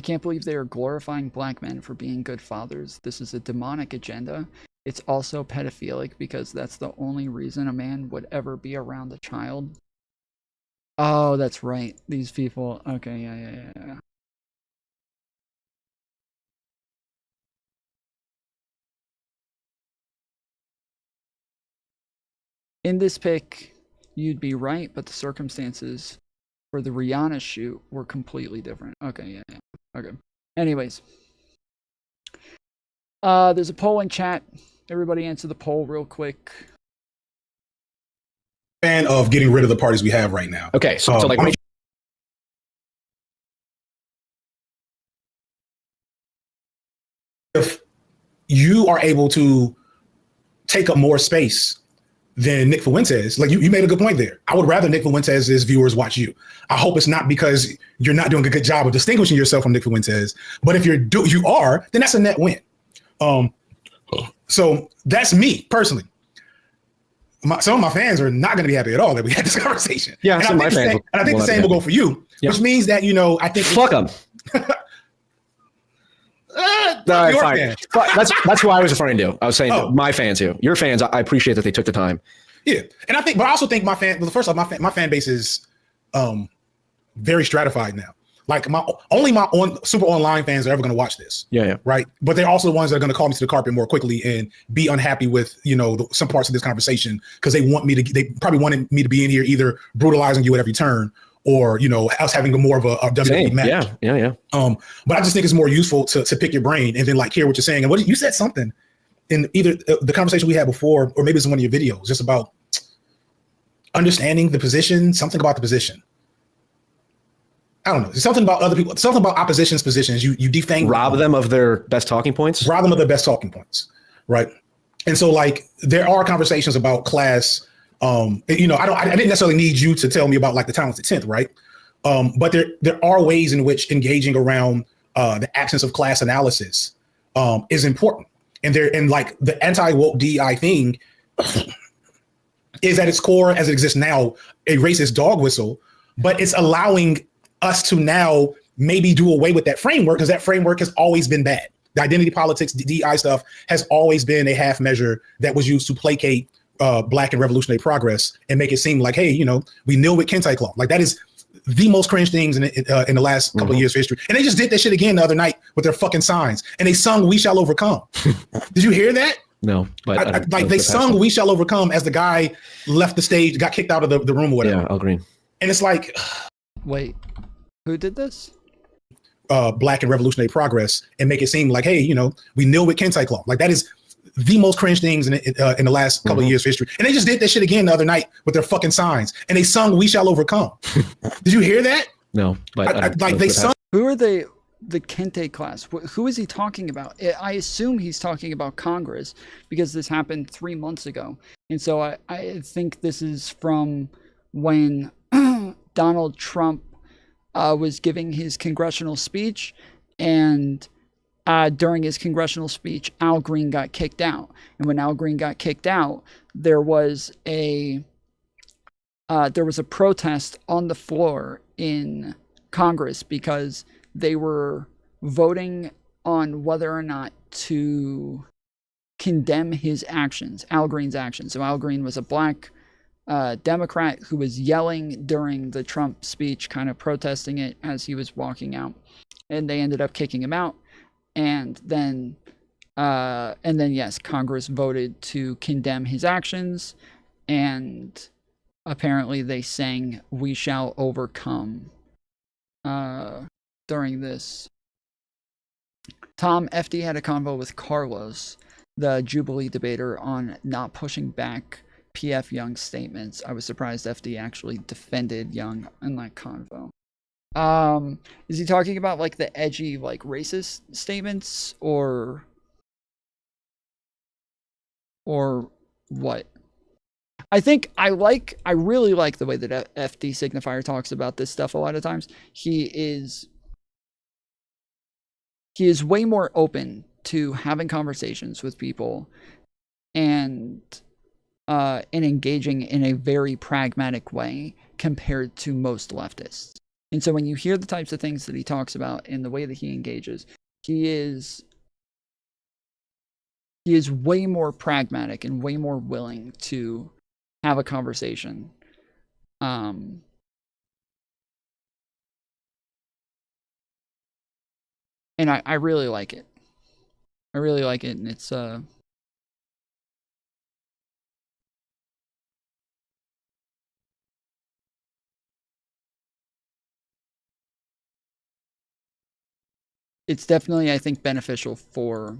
can't believe they are glorifying black men for being good fathers. This is a demonic agenda. It's also pedophilic because that's the only reason a man would ever be around a child. Oh, that's right. These people. Okay, yeah. In this pic, you'd be right, but the circumstances for the Rihanna shoot were completely different. Okay, yeah. Okay. Anyways. There's a poll in chat. Everybody answer the poll real quick. Fan of getting rid of the parties we have right now. Okay, so like if you are able to take up more space than Nick Fuentes, like you made a good point there. I would rather Nick Fuentes' viewers watch you. I hope it's not because you're not doing a good job of distinguishing yourself from Nick Fuentes, but if you are, then that's a net win. So that's me personally. Some of my fans are not going to be happy at all that we had this conversation. Yeah, and I think the same will go for you, which means that, you know, I think fuck them. All right, fine. That's who I was referring to. I was saying my fans here. Your fans, I appreciate that they took the time. Yeah, and I also think my fan. Well, first off, my fan base is very stratified now. Like only my super online fans are ever going to watch this. Yeah. Right. But they're also the ones that are going to call me to the carpet more quickly and be unhappy with, you know, some parts of this conversation because they probably wanted me to be in here either brutalizing you at every turn or, you know, us having more of a WWE match. Yeah. But I just think it's more useful to pick your brain and then like hear what you're saying. And what you said something in either the conversation we had before or maybe it's in one of your videos, just about understanding the position, something about the position. I don't know. There's something about other people, something about opposition's positions. You defang rob them of their best talking points. Rob them of their best talking points, right? And so, like, there are conversations about class. You know, I didn't necessarily need you to tell me about like the talented 10th, right? But there are ways in which engaging around the absence of class analysis is important. And like the anti-woke DEI thing is at its core, as it exists now, a racist dog whistle, but it's allowing us to now maybe do away with that framework because that framework has always been bad. The identity politics, the DEI stuff has always been a half measure that was used to placate Black and revolutionary progress and make it seem like, hey, you know, we kneel with Kente cloth. Like that is the most cringe things in the last couple of years of history. And they just did that shit again the other night with their fucking signs. And they sung "We Shall Overcome." Did you hear that? No, but like they sung "We Shall Overcome" as the guy left the stage, got kicked out of the room or whatever. Yeah, Al Green. And it's like, wait, who did this? Black and revolutionary progress and make it seem like, hey, you know, we kneel with Kente cloth. Like that is the most cringe things in the last couple of years of history. And they just did that shit again the other night with their fucking signs. And they sung "We Shall Overcome." Did you hear that? No, but like they sung. Who are the Kente class? Who is he talking about? I assume he's talking about Congress because this happened 3 months ago. And so I think this is from when Donald Trump was giving his congressional speech, and during his congressional speech, Al Green got kicked out. And when Al Green got kicked out, there was a protest on the floor in Congress because they were voting on whether or not to condemn his actions, Al Green's actions. So Al Green was a black Democrat who was yelling during the Trump speech, kind of protesting it as he was walking out, and they ended up kicking him out. And then yes, Congress voted to condemn his actions, and apparently they sang "We Shall Overcome" during this. Tom, FD had a convo with Carlos, the Jubilee debater, on not pushing back PFJung's statements. I was surprised FD actually defended Young in that convo. Is he talking about like the edgy, like racist statements, or what? I really like the way that FD Signifier talks about this stuff a lot of times. He is way more open to having conversations with people and engaging in a very pragmatic way compared to most leftists. And so when you hear the types of things that he talks about and the way that he engages, he is way more pragmatic and way more willing to have a conversation. And I really like it. I really like it, and it's definitely, I think, beneficial for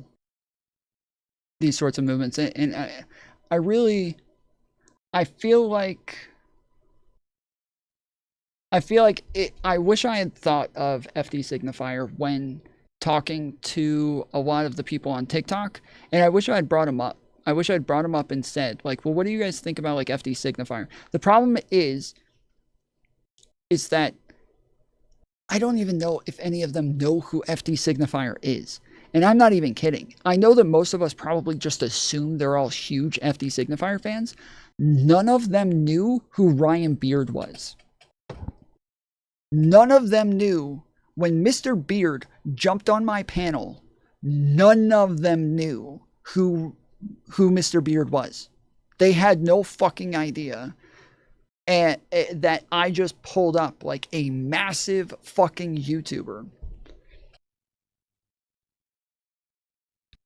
these sorts of movements. And I feel like I wish I had thought of FD Signifier when talking to a lot of the people on TikTok, and I wish I had brought him up. I wish I'd brought him up and said, like, well, what do you guys think about, like, FD Signifier? The problem is that I don't even know if any of them know who FD Signifier is. And I'm not even kidding. I know that most of us probably just assume they're all huge FD Signifier fans. None of them knew who Ryan Beard was. None of them knew when Mr. Beard jumped on my panel. None of them knew who Mr. Beard was. They had no fucking idea. And that I just pulled up like a massive fucking YouTuber.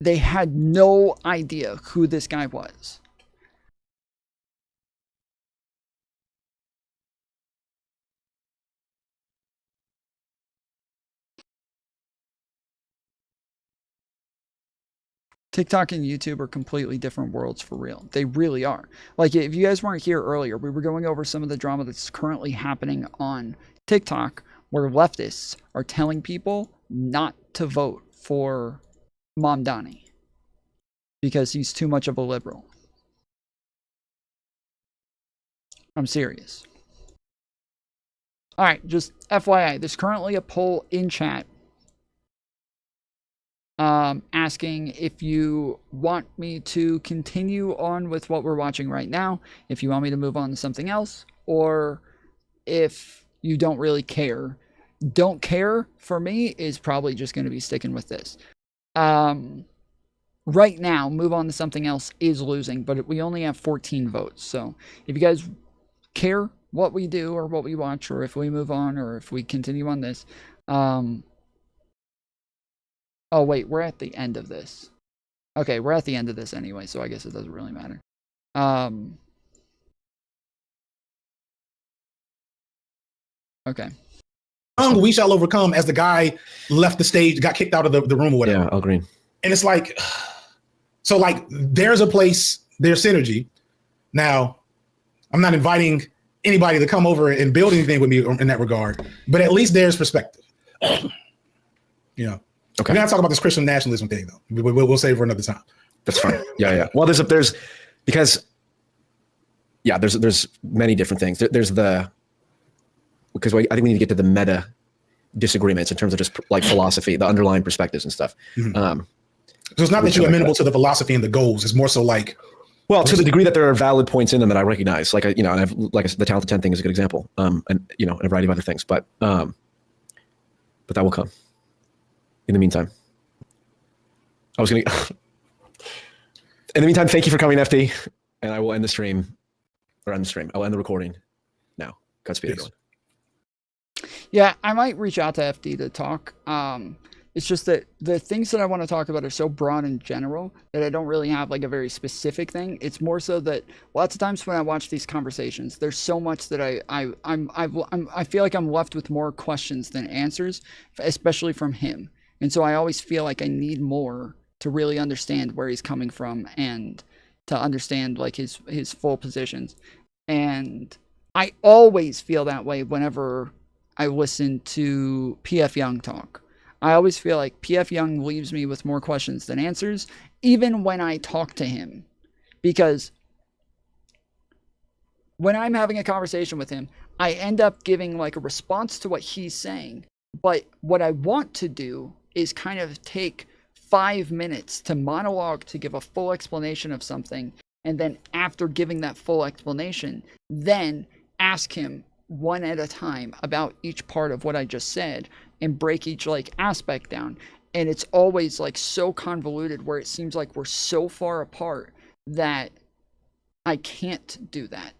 They had no idea who this guy was. TikTok and YouTube are completely different worlds for real. They really are. Like, if you guys weren't here earlier, we were going over some of the drama that's currently happening on TikTok, where leftists are telling people not to vote for Mamdani because he's too much of a liberal. I'm serious. All right, just FYI, there's currently a poll in chat asking if you want me to continue on with what we're watching right now, if you want me to move on to something else, or if you don't really care. Don't care for me is probably just going to be sticking with this. Right now, move on to something else is losing, but we only have 14 votes. So if you guys care what we do or what we watch, or if we move on, or if we continue on this, oh, wait, we're at the end of this. Okay, we're at the end of this anyway, so I guess it doesn't really matter. Okay. We shall overcome, as the guy left the stage, got kicked out of the room or whatever. Yeah, I'll agree. And it's like, so like, there's a place, there's synergy. Now, I'm not inviting anybody to come over and build anything with me in that regard, but at least there's perspective. You know. Okay. We're gonna talk about this Christian nationalism thing, though. We'll save for another time. That's fine. Yeah. Well, there's many different things. There's because I think we need to get to the meta disagreements in terms of just like philosophy, the underlying perspectives and stuff. Mm-hmm. So it's not that you're amenable to the philosophy and the goals. It's more so like, well, to the degree that there are valid points in them that I recognize, like and I've, like I said, the Talented 10 thing is a good example, and and a variety of other things, but that will come. In the meantime, in the meantime, thank you for coming, FD, and I will end the stream or end the stream. I'll end the recording now. Godspeed, everyone. Yeah, I might reach out to FD to talk. It's just that the things that I want to talk about are so broad in general that I don't really have like a very specific thing. It's more so that lots of times when I watch these conversations, there's so much that I feel like I'm left with more questions than answers, especially from him. And so I always feel like I need more to really understand where he's coming from and to understand like his full positions. And I always feel that way whenever I listen to PFJung talk. I always feel like PFJung leaves me with more questions than answers, even when I talk to him. Because when I'm having a conversation with him, I end up giving like a response to what he's saying. But what I want to do is kind of take 5 minutes to monologue to give a full explanation of something. And then after giving that full explanation, then ask him one at a time about each part of what I just said and break each like aspect down. And it's always like so convoluted where it seems like we're so far apart that I can't do that.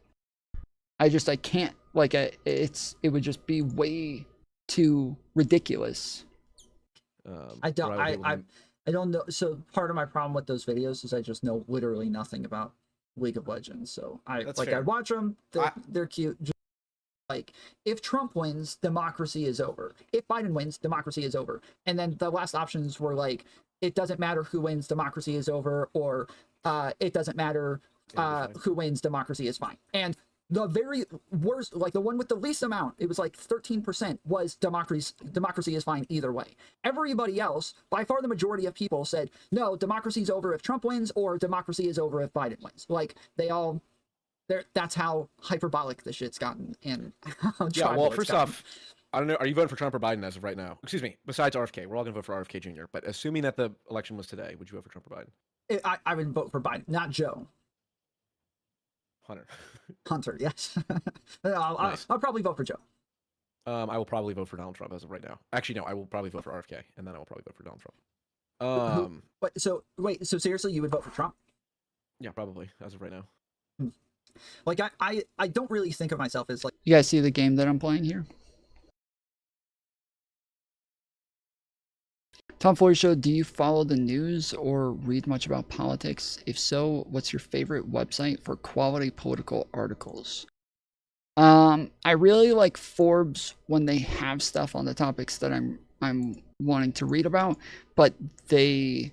I can't, like, it would just be way too ridiculous. I don't know. So part of my problem with those videos is I just know literally nothing about League of Legends. So I watch them. They're cute. Like, if Trump wins, democracy is over. If Biden wins, democracy is over. And then the last options were like, it doesn't matter who wins, democracy is over, or it doesn't matter who wins, democracy is fine. And the very worst, like the one with the least amount, it was like 13% was democracy is fine either way. Everybody else, by far the majority of people said, no, democracy is over if Trump wins, or democracy is over if Biden wins. Like, they all... that's how hyperbolic the shit's gotten. And yeah, well, first off, I don't know. Are you voting for Trump or Biden as of right now? Excuse me. Besides RFK, we're all going to vote for RFK Jr. But assuming that the election was today, would you vote for Trump or Biden? I would vote for Biden, not Joe. Hunter, yes. I'll probably vote for Joe. I will probably vote for Donald Trump as of right now. Actually, no, I will probably vote for RFK, and then I will probably vote for Donald Trump. So seriously, you would vote for Trump? Yeah, probably as of right now. Like, I don't really think of myself as like... You guys see the game that I'm playing here? Tom Foolery Show, do you follow the news or read much about politics? If so, what's your favorite website for quality political articles? I really like Forbes when they have stuff on the topics that I'm wanting to read about, but they...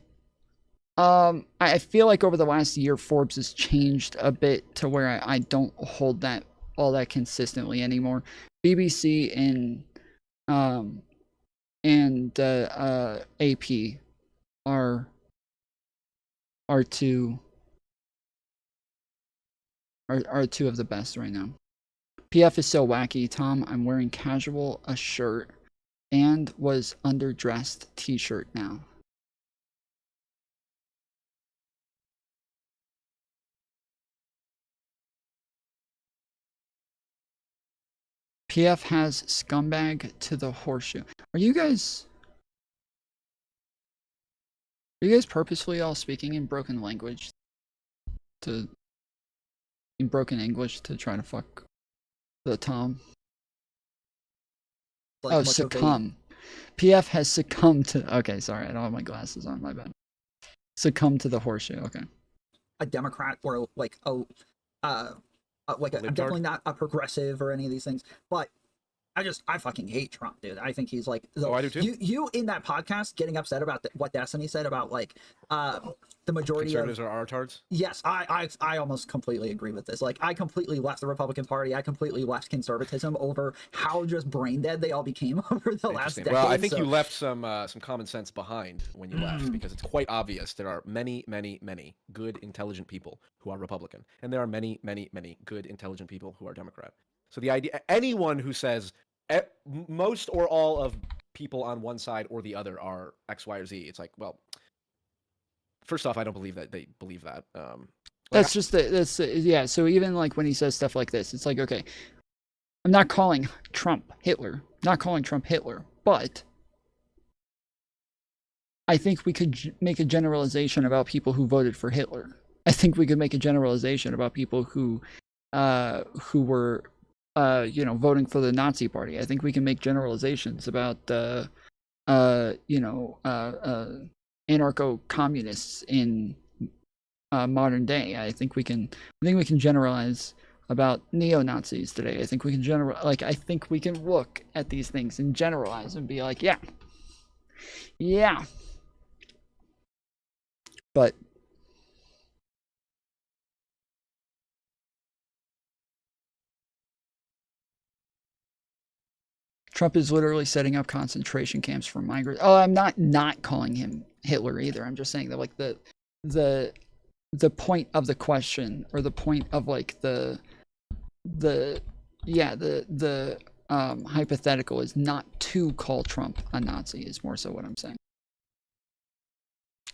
I feel like over the last year, Forbes has changed a bit to where I don't hold that all that consistently anymore. BBC and AP are two of the best right now. PF is so wacky. Tom, I'm wearing casual a shirt and was underdressed t-shirt now. PF has scumbag to the horseshoe. Are you guys purposefully all speaking in broken language in broken English to try to fuck the Tom? Like, oh, succumb. PF has succumbed to... Okay, sorry, I don't have my glasses on, my bad. Succumb to the horseshoe, okay. A Democrat or like I'm definitely not a progressive or any of these things, but I fucking hate Trump, dude. I think he's like... I do too. You in that podcast getting upset about what Destiny said about like the majority conservatives are retards? Yes, I almost completely agree with this. Like, I completely left the Republican Party. I completely left conservatism over how just brain dead they all became over the last decade. Well, I think you left some common sense behind when you left, because it's quite obvious there are many, many, many good, intelligent people who are Republican, and there are many, many, many good, intelligent people who are Democrat. So the idea, anyone who says most or all of people on one side or the other are X, Y, or Z, it's like, well, first off, I don't believe that they believe that. Yeah. So even like when he says stuff like this, it's like, okay, I'm not calling Trump Hitler, but I think we could make a generalization about people who voted for Hitler. I think we could make a generalization about people who who were, you know, voting for the Nazi Party. I think we can make generalizations about, you know, anarcho-communists in modern day. I think we can generalize about neo-Nazis today. I think we can I think we can look at these things and generalize and be like, yeah. But Trump is literally setting up concentration camps for migrants. Oh, I'm not calling him Hitler either. I'm just saying that, like, the point of the question, or the point of, like, the hypothetical is not to call Trump a Nazi, is more so what I'm saying.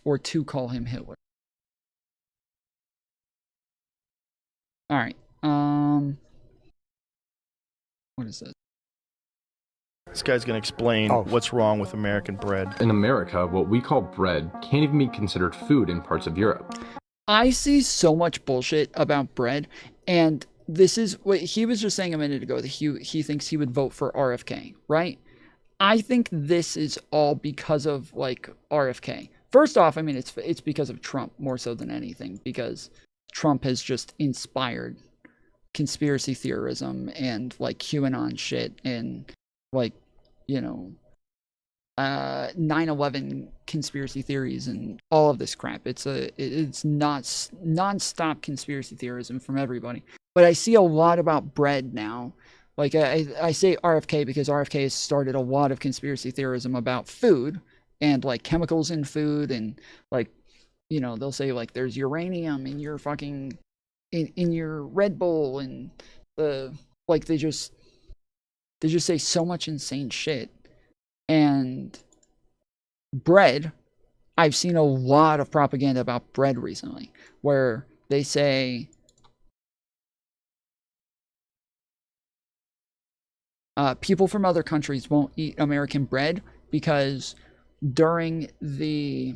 Or to call him Hitler. All right. What is this? This guy's going to explain what's wrong with American bread. In America, what we call bread can't even be considered food in parts of Europe. I see so much bullshit about bread, and this is what he was just saying a minute ago, that he thinks he would vote for RFK, right? I think this is all because of, like, RFK. First off, I mean, it's because of Trump more so than anything, because Trump has just inspired conspiracy theorism and, like, QAnon shit and, like, you know, 9/11 conspiracy theories and all of this crap. It's not non-stop conspiracy theorism from everybody. But I see a lot about bread now. Like, I say RFK because RFK has started a lot of conspiracy theorism about food and, like, chemicals in food, and, like, you know, they'll say, like, there's uranium in your fucking in your Red Bull, and like, they just say so much insane shit. And bread, I've seen a lot of propaganda about bread recently, where they say people from other countries won't eat American bread because during the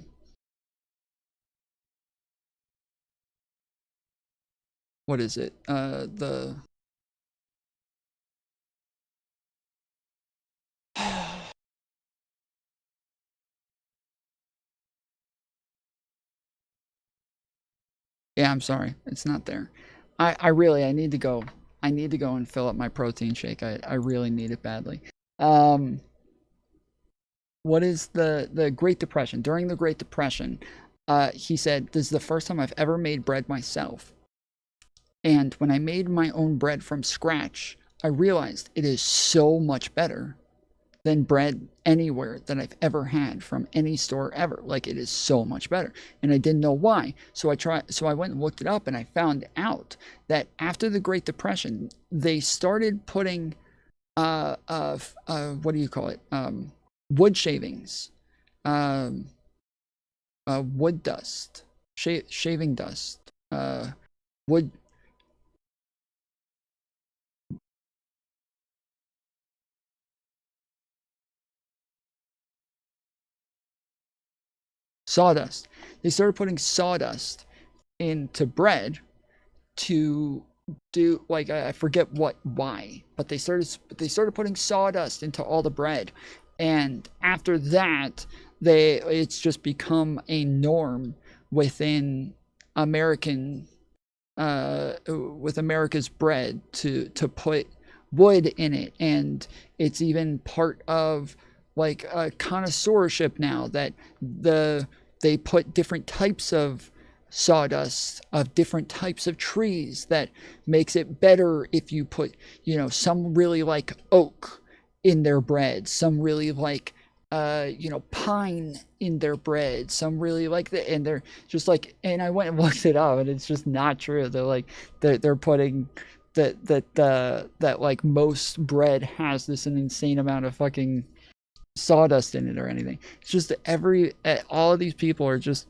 what is it? Yeah, I'm sorry. It's not there. I really need to go. I need to go and fill up my protein shake. I really need it badly. What is the Great Depression? During the Great Depression, he said, this is the first time I've ever made bread myself. And when I made my own bread from scratch, I realized it is so much better than bread anywhere that I've ever had from any store ever. Like, it is so much better. And I didn't know why. So I went and looked it up, and I found out that after the Great Depression, they started putting what do you call it? Wood shavings, wood dust, shaving dust, wood. Sawdust. They started putting sawdust into bread to do, like, I forget why, but they started putting sawdust into all the bread, and after that, it's just become a norm within American with America's bread to put wood in it, and it's even part of, like, a connoisseurship now, that they put different types of sawdust of different types of trees that makes it better if you put, you know, some really like oak in their bread, some really like you know, pine in their bread, some really like that, and they're just like, and I went and looked it up, and it's just not true. They're like they're putting that like most bread has this an insane amount of fucking sawdust in it or anything. It's just all of these people are just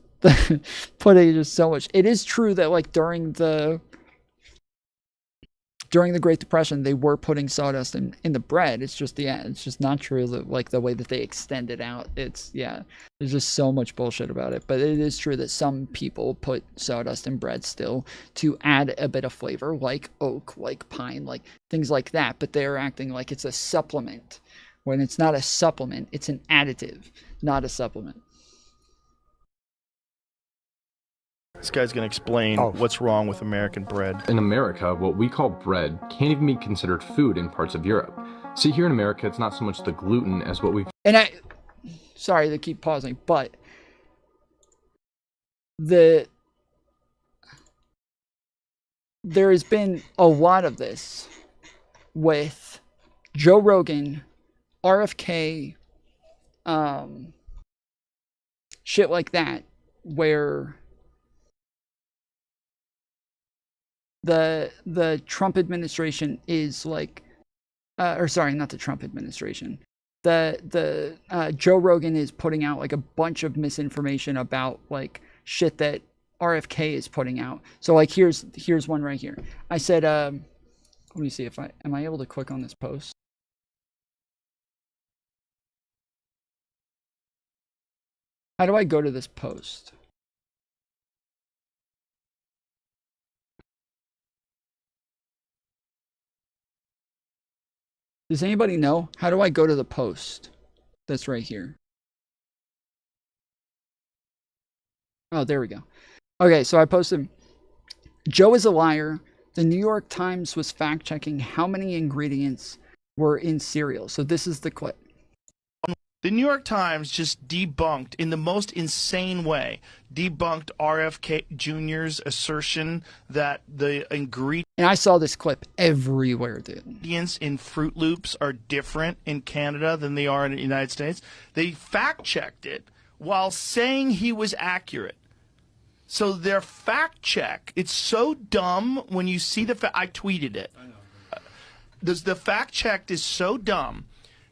putting just so much. It is true that, like, during during the Great Depression, they were putting sawdust in the bread. It's just, yeah, it's just not true that, like, the way that they extend it out. It's, yeah, there's just so much bullshit about it. But it is true that some people put sawdust in bread still to add a bit of flavor, like oak, like pine, like things like that. But they're acting like it's a supplement, when it's not a supplement. It's an additive, not a supplement. This guy's going to explain what's wrong with American bread. In America, what we call bread can't even be considered food in parts of Europe. See, here in America, it's not so much the gluten as what we... And sorry to keep pausing, but there has been a lot of this with Joe Rogan, RFK, shit like that, where the Trump administration is like, or sorry, not the Trump administration. The Joe Rogan is putting out like a bunch of misinformation about like shit that RFK is putting out. So like here's one right here. I said, let me see if am I able to click on this post? How do I go to this post? Does anybody know? How do I go to the post that's right here? Oh, there we go. Okay, so I posted, Joe is a liar. The New York Times was fact-checking how many ingredients were in cereal. So this is the clip. The New York Times just debunked, in the most insane way, debunked RFK Jr.'s assertion that the ingredients And I saw this clip everywhere, dude. in Fruit Loops are different in Canada than they are in the United States. They fact-checked it while saying he was accurate. So their fact-check, it's so dumb when you see the I tweeted it. The fact-check is so dumb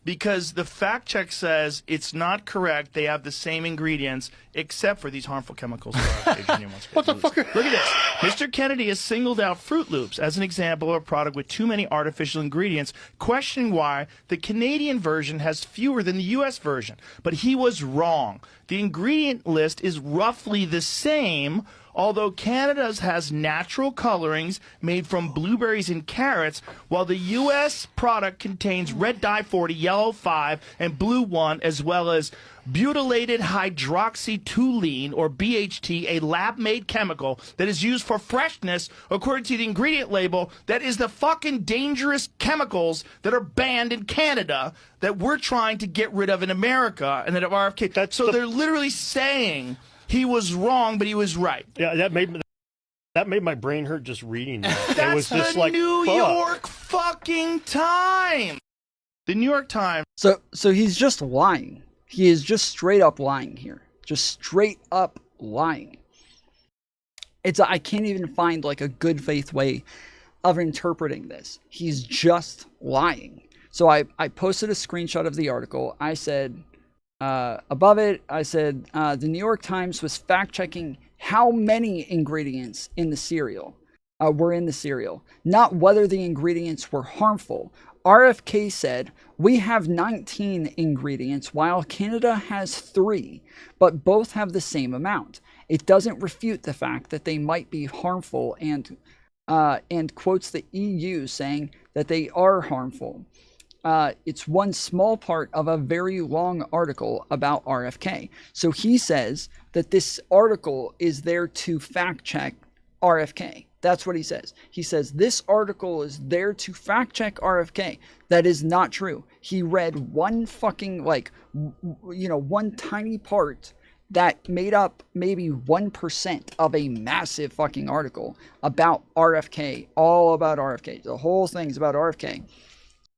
because the fact check says it's not correct. They have the same ingredients except for these harmful chemicals. What the fuck? Look at this. Mr. Kennedy has singled out Fruit Loops as an example of a product with too many artificial ingredients, questioning why the Canadian version has fewer than the U.S. version. But he was wrong. The ingredient list is roughly the same, although Canada's has natural colorings made from blueberries and carrots, while the U.S. product contains red dye 40, yellow 5, and blue 1, as well as butylated hydroxytoluene, or BHT, a lab-made chemical that is used for freshness, according to the ingredient label. That is the fucking dangerous chemicals that are banned in Canada that we're trying to get rid of in America, and that RFK. So they're literally saying he was wrong, but he was right. Yeah, that made my brain hurt just reading that. That's it was just the like, New fuck. York fucking Times. The New York Times. So he's just lying. He is just straight up lying here. Just straight up lying. I can't even find like a good faith way of interpreting this. He's just lying. So I posted a screenshot of the article. I said, above it, I said, the New York Times was fact-checking how many ingredients in the cereal were in the cereal, not whether the ingredients were harmful. RFK said, we have 19 ingredients while Canada has 3, but both have the same amount. It doesn't refute the fact that they might be harmful and quotes the EU saying that they are harmful. It's one small part of a very long article about RFK. So he says that this article is there to fact check RFK. That's what he says. He says this article is there to fact check RFK. That is not true. He read one fucking, one tiny part that made up maybe 1% of a massive fucking article about RFK, all about RFK. The whole thing's about RFK.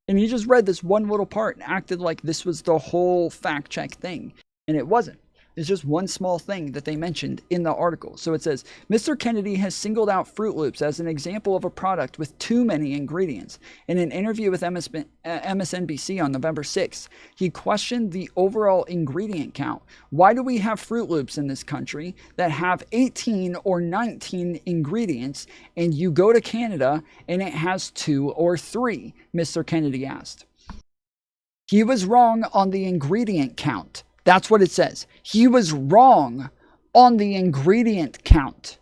And he just read this one little part and acted like this was the whole fact check thing. And it wasn't. is just one small thing that they mentioned in the article. So it says, Mr. Kennedy has singled out Fruit Loops as an example of a product with too many ingredients. In an interview with MSNBC on November 6th, he questioned the overall ingredient count. Why do we have Fruit Loops in this country that have 18 or 19 ingredients, and you go to Canada and it has 2 or 3? Mr. Kennedy asked. He was wrong on the ingredient count. That's what it says. He was wrong on the ingredient count.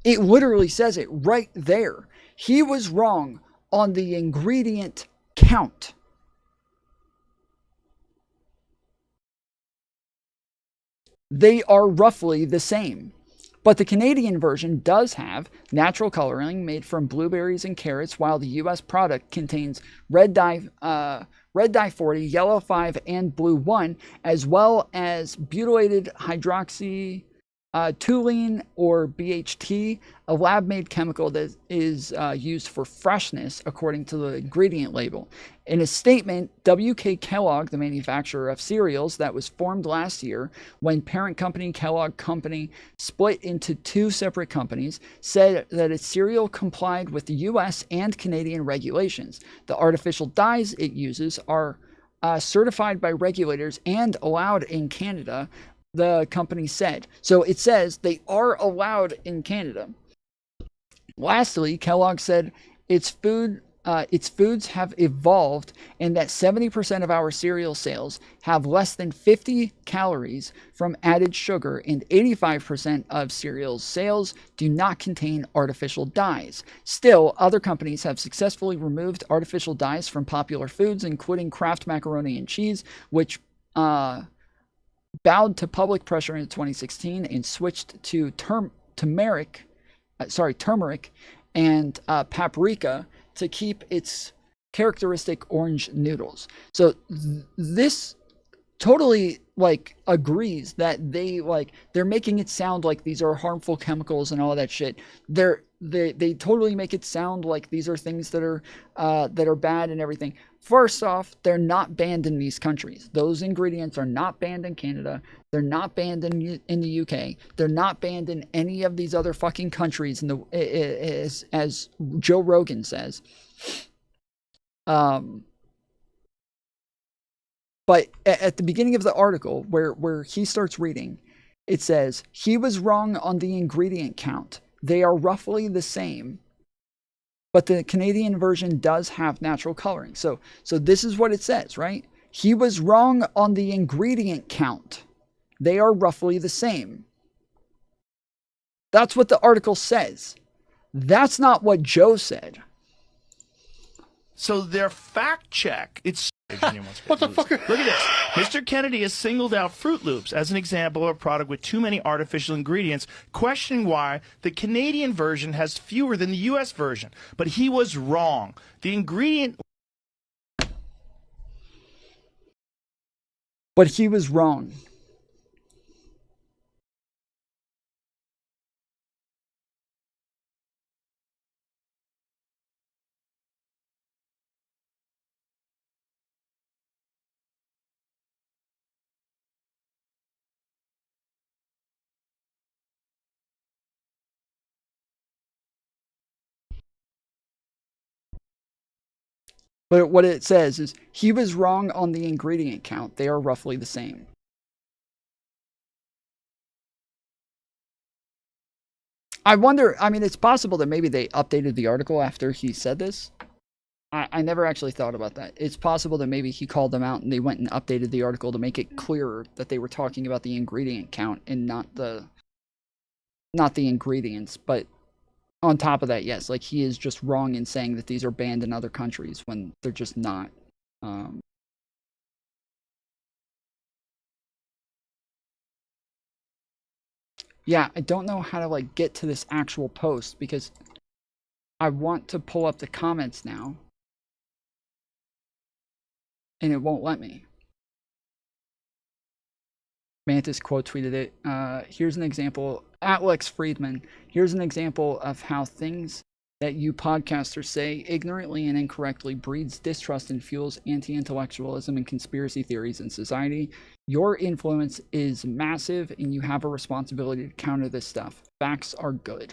It literally says it right there. He was wrong on the ingredient count. They are roughly the same. But the Canadian version does have natural coloring made from blueberries and carrots, while the U.S. product contains red dye 40, yellow 5, and blue 1, as well as butylated hydroxy toluene, or BHT, a lab-made chemical that is used for freshness, according to the ingredient label. In a statement, W.K. Kellogg, the manufacturer of cereals that was formed last year when parent company Kellogg Company split into 2 separate companies, said that its cereal complied with the U.S. and Canadian regulations. The artificial dyes it uses are certified by regulators and allowed in Canada, the company said. So it says they are allowed in Canada. Lastly, Kellogg said its foods have evolved and that 70% of our cereal sales have less than 50 calories from added sugar, and 85% of cereal sales do not contain artificial dyes. Still, other companies have successfully removed artificial dyes from popular foods, including Kraft macaroni and cheese, which bowed to public pressure in 2016 and switched to turmeric and paprika to keep its characteristic orange noodles. So this totally agrees that they're making it sound like these are harmful chemicals and all that shit. They totally make it sound like these are things that are bad and everything. First off, they're not banned in these countries. Those ingredients are not banned in Canada. They're not banned in the UK. They're not banned in any of these other fucking countries. As Joe Rogan says. But at the beginning of the article, where he starts reading, it says, he was wrong on the ingredient count. They are roughly the same, but the Canadian version does have natural coloring. So this is what it says, right? He was wrong on the ingredient count. They are roughly the same. That's what the article says. That's not what Joe said. So their fact check, what the fuck? Look at this. Mr. Kennedy has singled out Fruit Loops as an example of a product with too many artificial ingredients, questioning why the Canadian version has fewer than the U.S. version. But he was wrong. The ingredient... But he was wrong. But what it says is, he was wrong on the ingredient count. They are roughly the same. I wonder, I mean, it's possible that maybe they updated the article after he said this. I never actually thought about that. It's possible that maybe he called them out and they went and updated the article to make it clearer that they were talking about the ingredient count and not the ingredients. But on top of that, yes, he is just wrong in saying that these are banned in other countries when they're just not. Yeah, I don't know how to get to this actual post because I want to pull up the comments now and it won't let me. Mantis quote tweeted it. Here's an example. @Lex Friedman. Here's an example of how things that you podcasters say ignorantly and incorrectly breeds distrust and fuels anti-intellectualism and conspiracy theories in society. Your influence is massive and you have a responsibility to counter this stuff. Facts are good.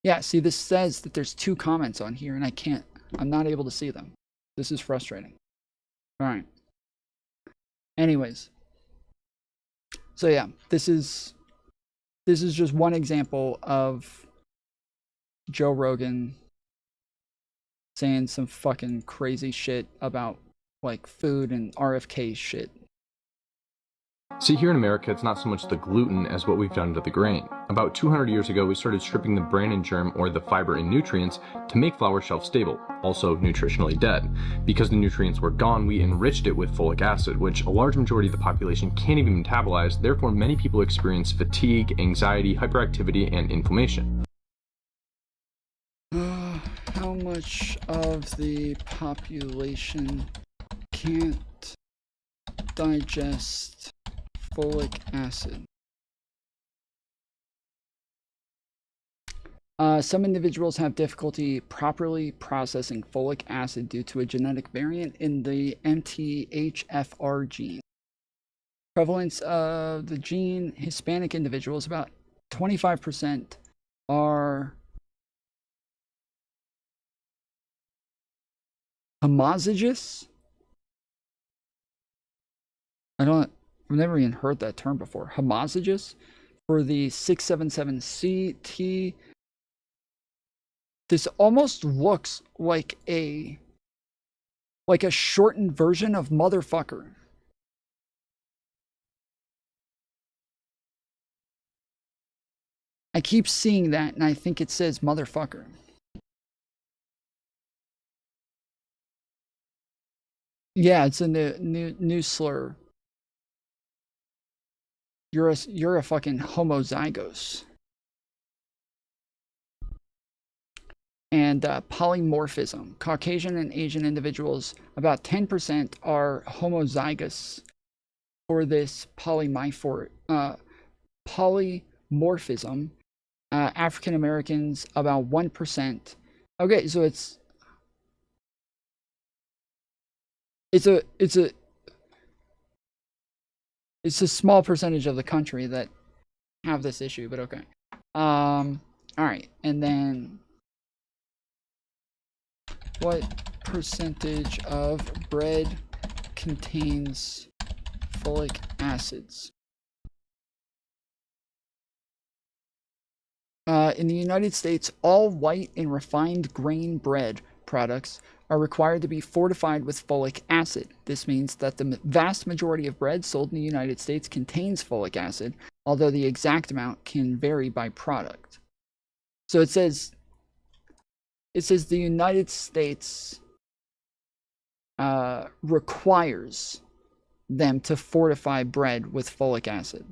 Yeah, see, this says that there's 2 comments on here and I'm not able to see them. This is frustrating. All right. Anyways. So yeah, this is just one example of Joe Rogan saying some fucking crazy shit about like food and RFK shit. See, here in America, it's not so much the gluten as what we've done to the grain. About 200 years ago, we started stripping the bran and germ, or the fiber and nutrients, to make flour shelf stable, also nutritionally dead. Because the nutrients were gone, we enriched it with folic acid, which a large majority of the population can't even metabolize, therefore many people experience fatigue, anxiety, hyperactivity, and inflammation. How much of the population can't digest folic acid? Some individuals have difficulty properly processing folic acid due to a genetic variant in the MTHFR gene. Prevalence of the gene, Hispanic individuals, about 25% are homozygous. I've never even heard that term before. Homozygous for the 677CT. This almost looks like a shortened version of motherfucker. I keep seeing that and I think it says motherfucker. Yeah, it's a new slur. You're a fucking homozygous. And polymorphism. Caucasian and Asian individuals, about 10% are homozygous for this polymorphism. African Americans, about 1%. Okay, so it's a small percentage of the country that have this issue, but okay. All right, and then what percentage of bread contains folic acids? In the United States, all white and refined grain bread products are required to be fortified with folic acid. This means that the vast majority of bread sold in the United States contains folic acid, although the exact amount can vary by product. So it says the United States requires them to fortify bread with folic acid.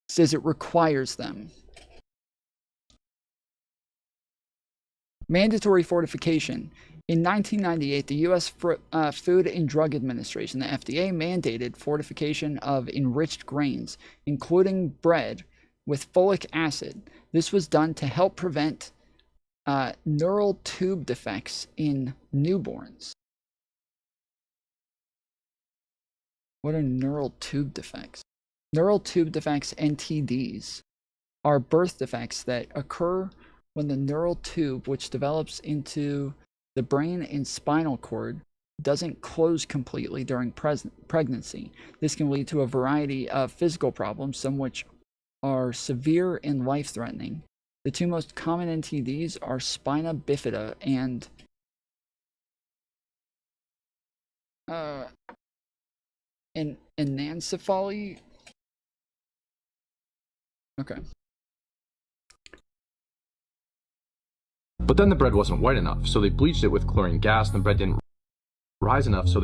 It says it requires them. Mandatory fortification. In 1998, the U.S. Food and Drug Administration, the FDA, mandated fortification of enriched grains, including bread, with folic acid. This was done to help prevent neural tube defects in newborns. What are neural tube defects? Neural tube defects, NTDs, are birth defects that occur when the neural tube, which develops into the brain and spinal cord, doesn't close completely during pregnancy. This can lead to a variety of physical problems, some which are severe and life-threatening. The 2 most common NTDs are spina bifida and anencephaly. Okay. But then the bread wasn't white enough, so they bleached it with chlorine gas, and the bread didn't rise enough, so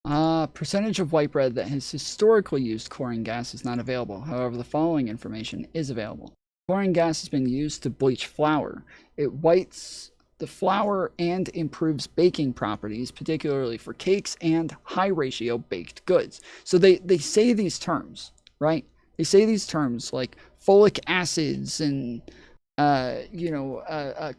Percentage of white bread that has historically used chlorine gas is not available. However, the following information is available. Chlorine gas has been used to bleach flour. It whites the flour and improves baking properties, particularly for cakes and high-ratio baked goods. So they say these terms, right? They say these terms like folic acids and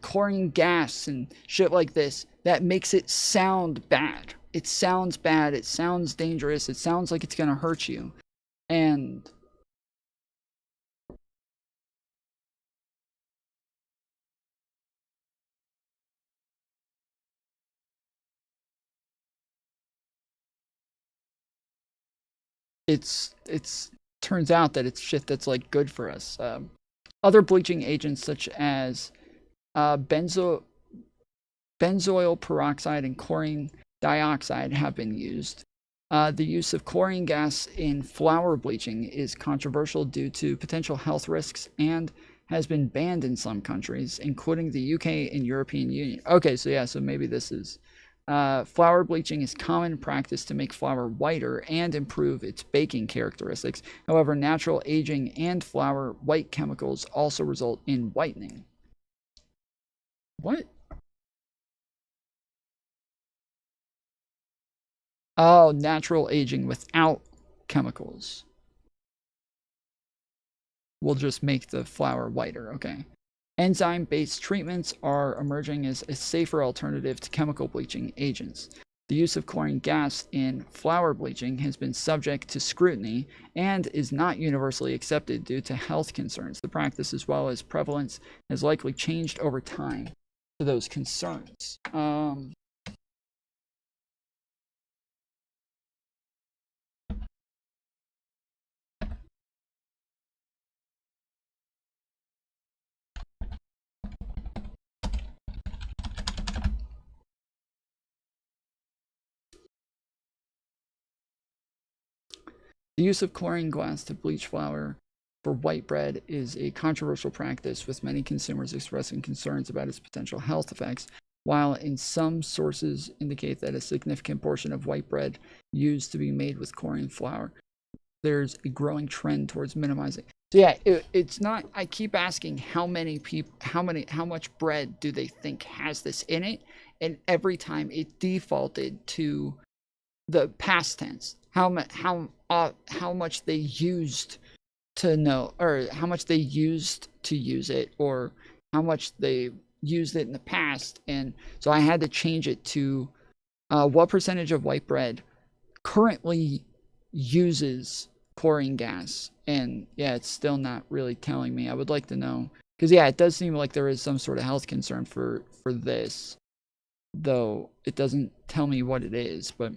chlorine gas and shit like this that makes it sound bad. It sounds bad. It sounds dangerous. It sounds like it's going to hurt you. And it's turns out that it's shit that's like good for us. Other bleaching agents such as benzoyl peroxide and chlorine dioxide have been used. The use of chlorine gas in flour bleaching is controversial due to potential health risks and has been banned in some countries, including the UK and European Union. Okay, so yeah, so maybe this is flour bleaching is common practice to make flour whiter and improve its baking characteristics. However, natural aging and flour white chemicals also result in whitening. What? Oh, natural aging without chemicals will just make the flour whiter. Okay. Enzyme-based treatments are emerging as a safer alternative to chemical bleaching agents. The use of chlorine gas in flour bleaching has been subject to scrutiny and is not universally accepted due to health concerns. The practice, as well as prevalence, has likely changed over time to those concerns. The use of chlorine gas to bleach flour for white bread is a controversial practice, with many consumers expressing concerns about its potential health effects, while in some sources indicate that a significant portion of white bread used to be made with chlorine flour. There's a growing trend towards minimizing. So yeah, it's not, I keep asking how much bread do they think has this in it? And every time it defaulted to the past tense. How much they used to know, or how much they used to use it, or how much they used it in the past. And so I had to change it to what percentage of white bread currently uses chlorine gas. And yeah, it's still not really telling me. I would like to know, because yeah, it does seem like there is some sort of health concern for this, though it doesn't tell me what it is. But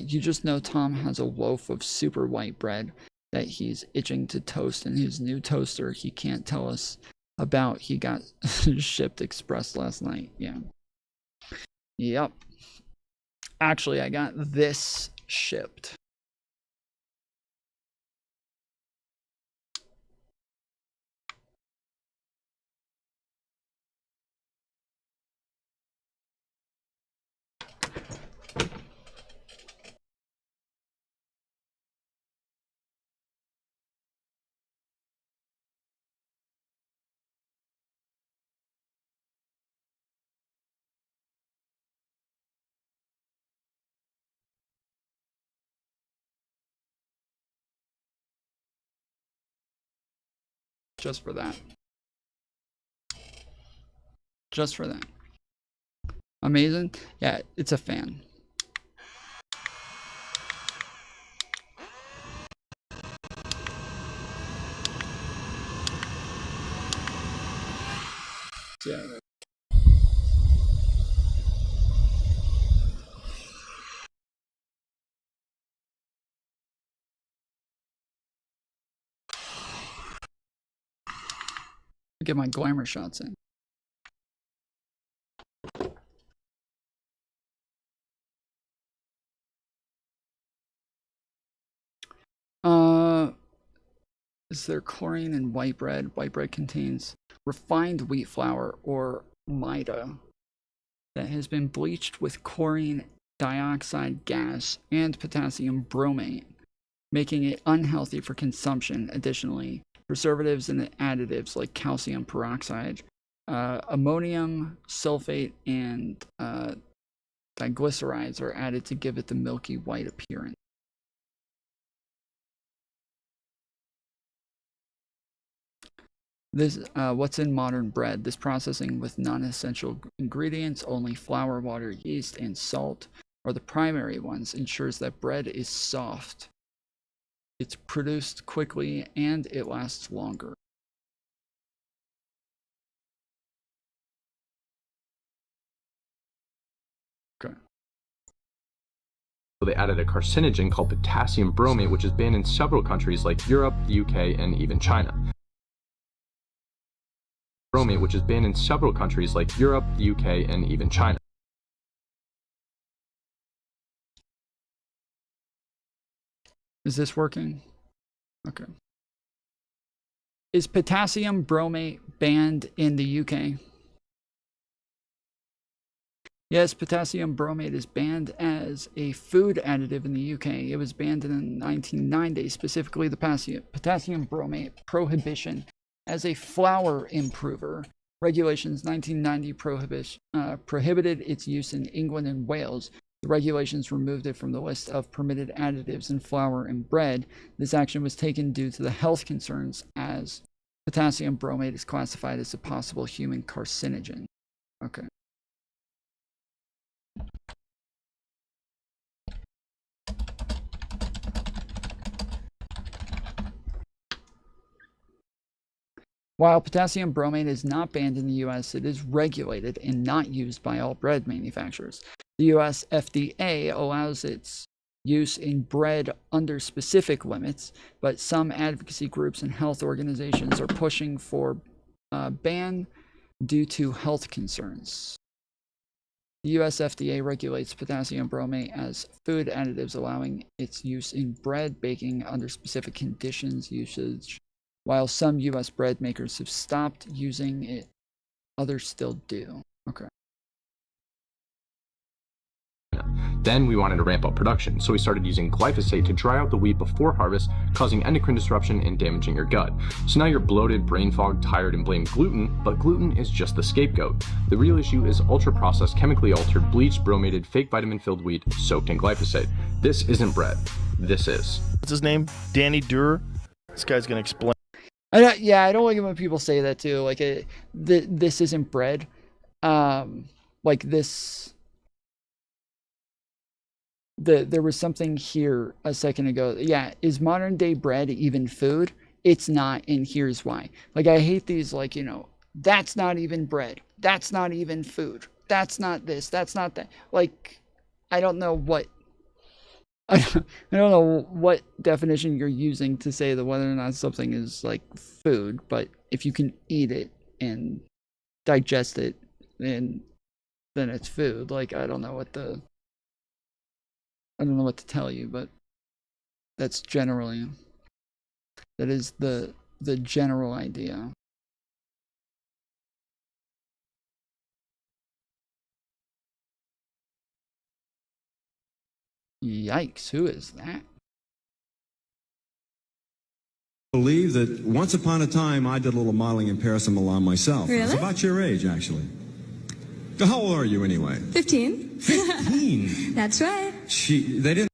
you just know Tom has a loaf of super white bread that he's itching to toast in his new toaster he can't tell us about. He got shipped express last night. Yeah. Yep. Actually, I got this shipped. Just for that. Just for that. Amazing. Yeah, it's a fan. Yeah. Get my glamour shots in. Is there chlorine in white bread? White bread contains refined wheat flour, or maida, that has been bleached with chlorine dioxide gas and potassium bromate, making it unhealthy for consumption. Additionally, preservatives and additives like calcium peroxide, ammonium sulfate, and diglycerides are added to give it the milky white appearance. This what's in modern bread? This processing with non-essential ingredients, only flour, water, yeast, and salt are the primary ones, ensures that bread is soft. It's produced quickly and it lasts longer. Okay. So they added a carcinogen called potassium bromate, which is banned in several countries like Europe, the UK, and even China. Bromate, which is banned in several countries like Europe, the UK, and even China. Is this working? Okay. Is potassium bromate banned in the UK? Yes, potassium bromate is banned as a food additive in the UK. It was banned in 1990, specifically the potassium bromate prohibition as a flour improver. Regulations 1990 prohibited its use in England and Wales. The regulations removed it from the list of permitted additives in flour and bread. This action was taken due to the health concerns, as potassium bromate is classified as a possible human carcinogen. Okay. While potassium bromate is not banned in the US, it is regulated and not used by all bread manufacturers. The US FDA allows its use in bread under specific limits, but some advocacy groups and health organizations are pushing for a ban due to health concerns. The US FDA regulates potassium bromate as food additives, allowing its use in bread baking under specific conditions usage. While some US bread makers have stopped using it, others still do. Okay. Then we wanted to ramp up production, so we started using glyphosate to dry out the wheat before harvest, causing endocrine disruption and damaging your gut. So now you're bloated, brain fogged, tired, and blame gluten, but gluten is just the scapegoat. The real issue is ultra-processed, chemically altered, bleached, bromated, fake vitamin-filled wheat soaked in glyphosate. This isn't bread. This is. What's his name? Danny Durer? This guy's gonna explain. I don't like it when people say that too. Like, this isn't bread. Like this. There was something here a second ago. Yeah, is modern day bread even food? It's not, and here's why. Like, I hate these, like, you know, that's not even bread. That's not even food. That's not this. That's not that. Like, I don't know what. I don't know what definition you're using to say that whether or not something is like food, but if you can eat it and digest it, then it's food. Like, I don't know what to tell you, but that is the general idea. Yikes, who is that? Believe that once upon a time I did a little modeling in Paris and Milan myself. Really? It's about your age, actually. How old are you anyway? 15. 15? That's right. They didn't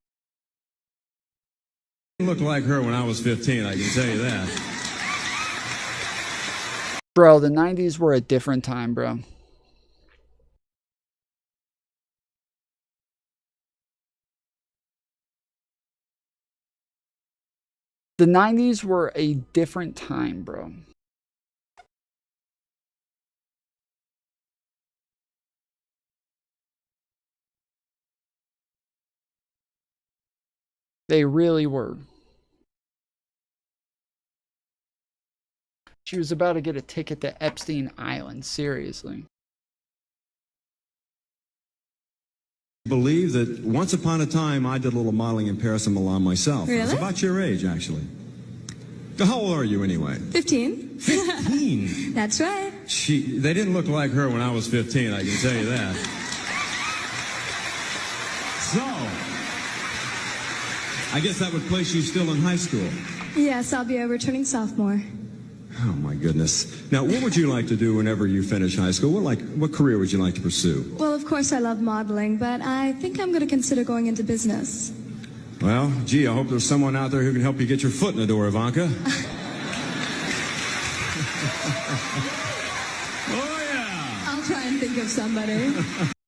look like her when I was 15, I can tell you that. Bro, the 90s were a different time, bro. The 90s were a different time, bro. They really were. She was about to get a ticket to Epstein Island, seriously. Believe that once upon a time I did a little modeling in Paris and Milan myself. Really? It's about your age, actually. How old are you anyway? 15. 15? That's right. They didn't look like her when I was 15, I can tell you that. So, I guess that would place you still in high school. Yes, I'll be a returning sophomore. Oh my goodness. Now, what would you like to do whenever you finish high school? What career would you like to pursue? Well, of course I love modeling, but I think I'm going to consider going into business. Well, gee, I hope there's someone out there who can help you get your foot in the door, Ivanka. Oh, yeah. I'll try and think of somebody.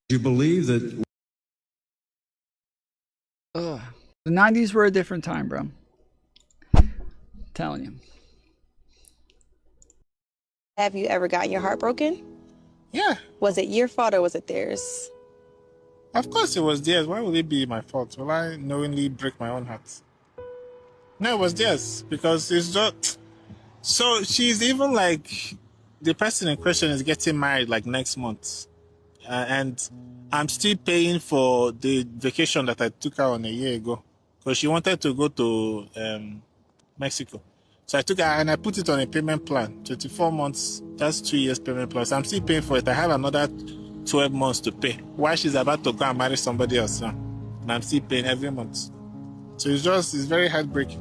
Do you believe that... Ugh. The 90s were a different time, bro. Telling you. Have you ever gotten your heart broken? Yeah. Was it your fault or was it theirs? Of course it was theirs. Why would it be my fault? Will I knowingly break my own heart? No, it was theirs. Because it's just... So she's even like... The person in question is getting married like next month. And I'm still paying for the vacation that I took her on a year ago. Because she wanted to go to Mexico. So I took her and I put it on a payment plan. 24 months, that's 2 years payment plan. So I'm still paying for it. I have another 12 months to pay. While she's about to go and marry somebody else now. And I'm still paying every month. So it's very heartbreaking.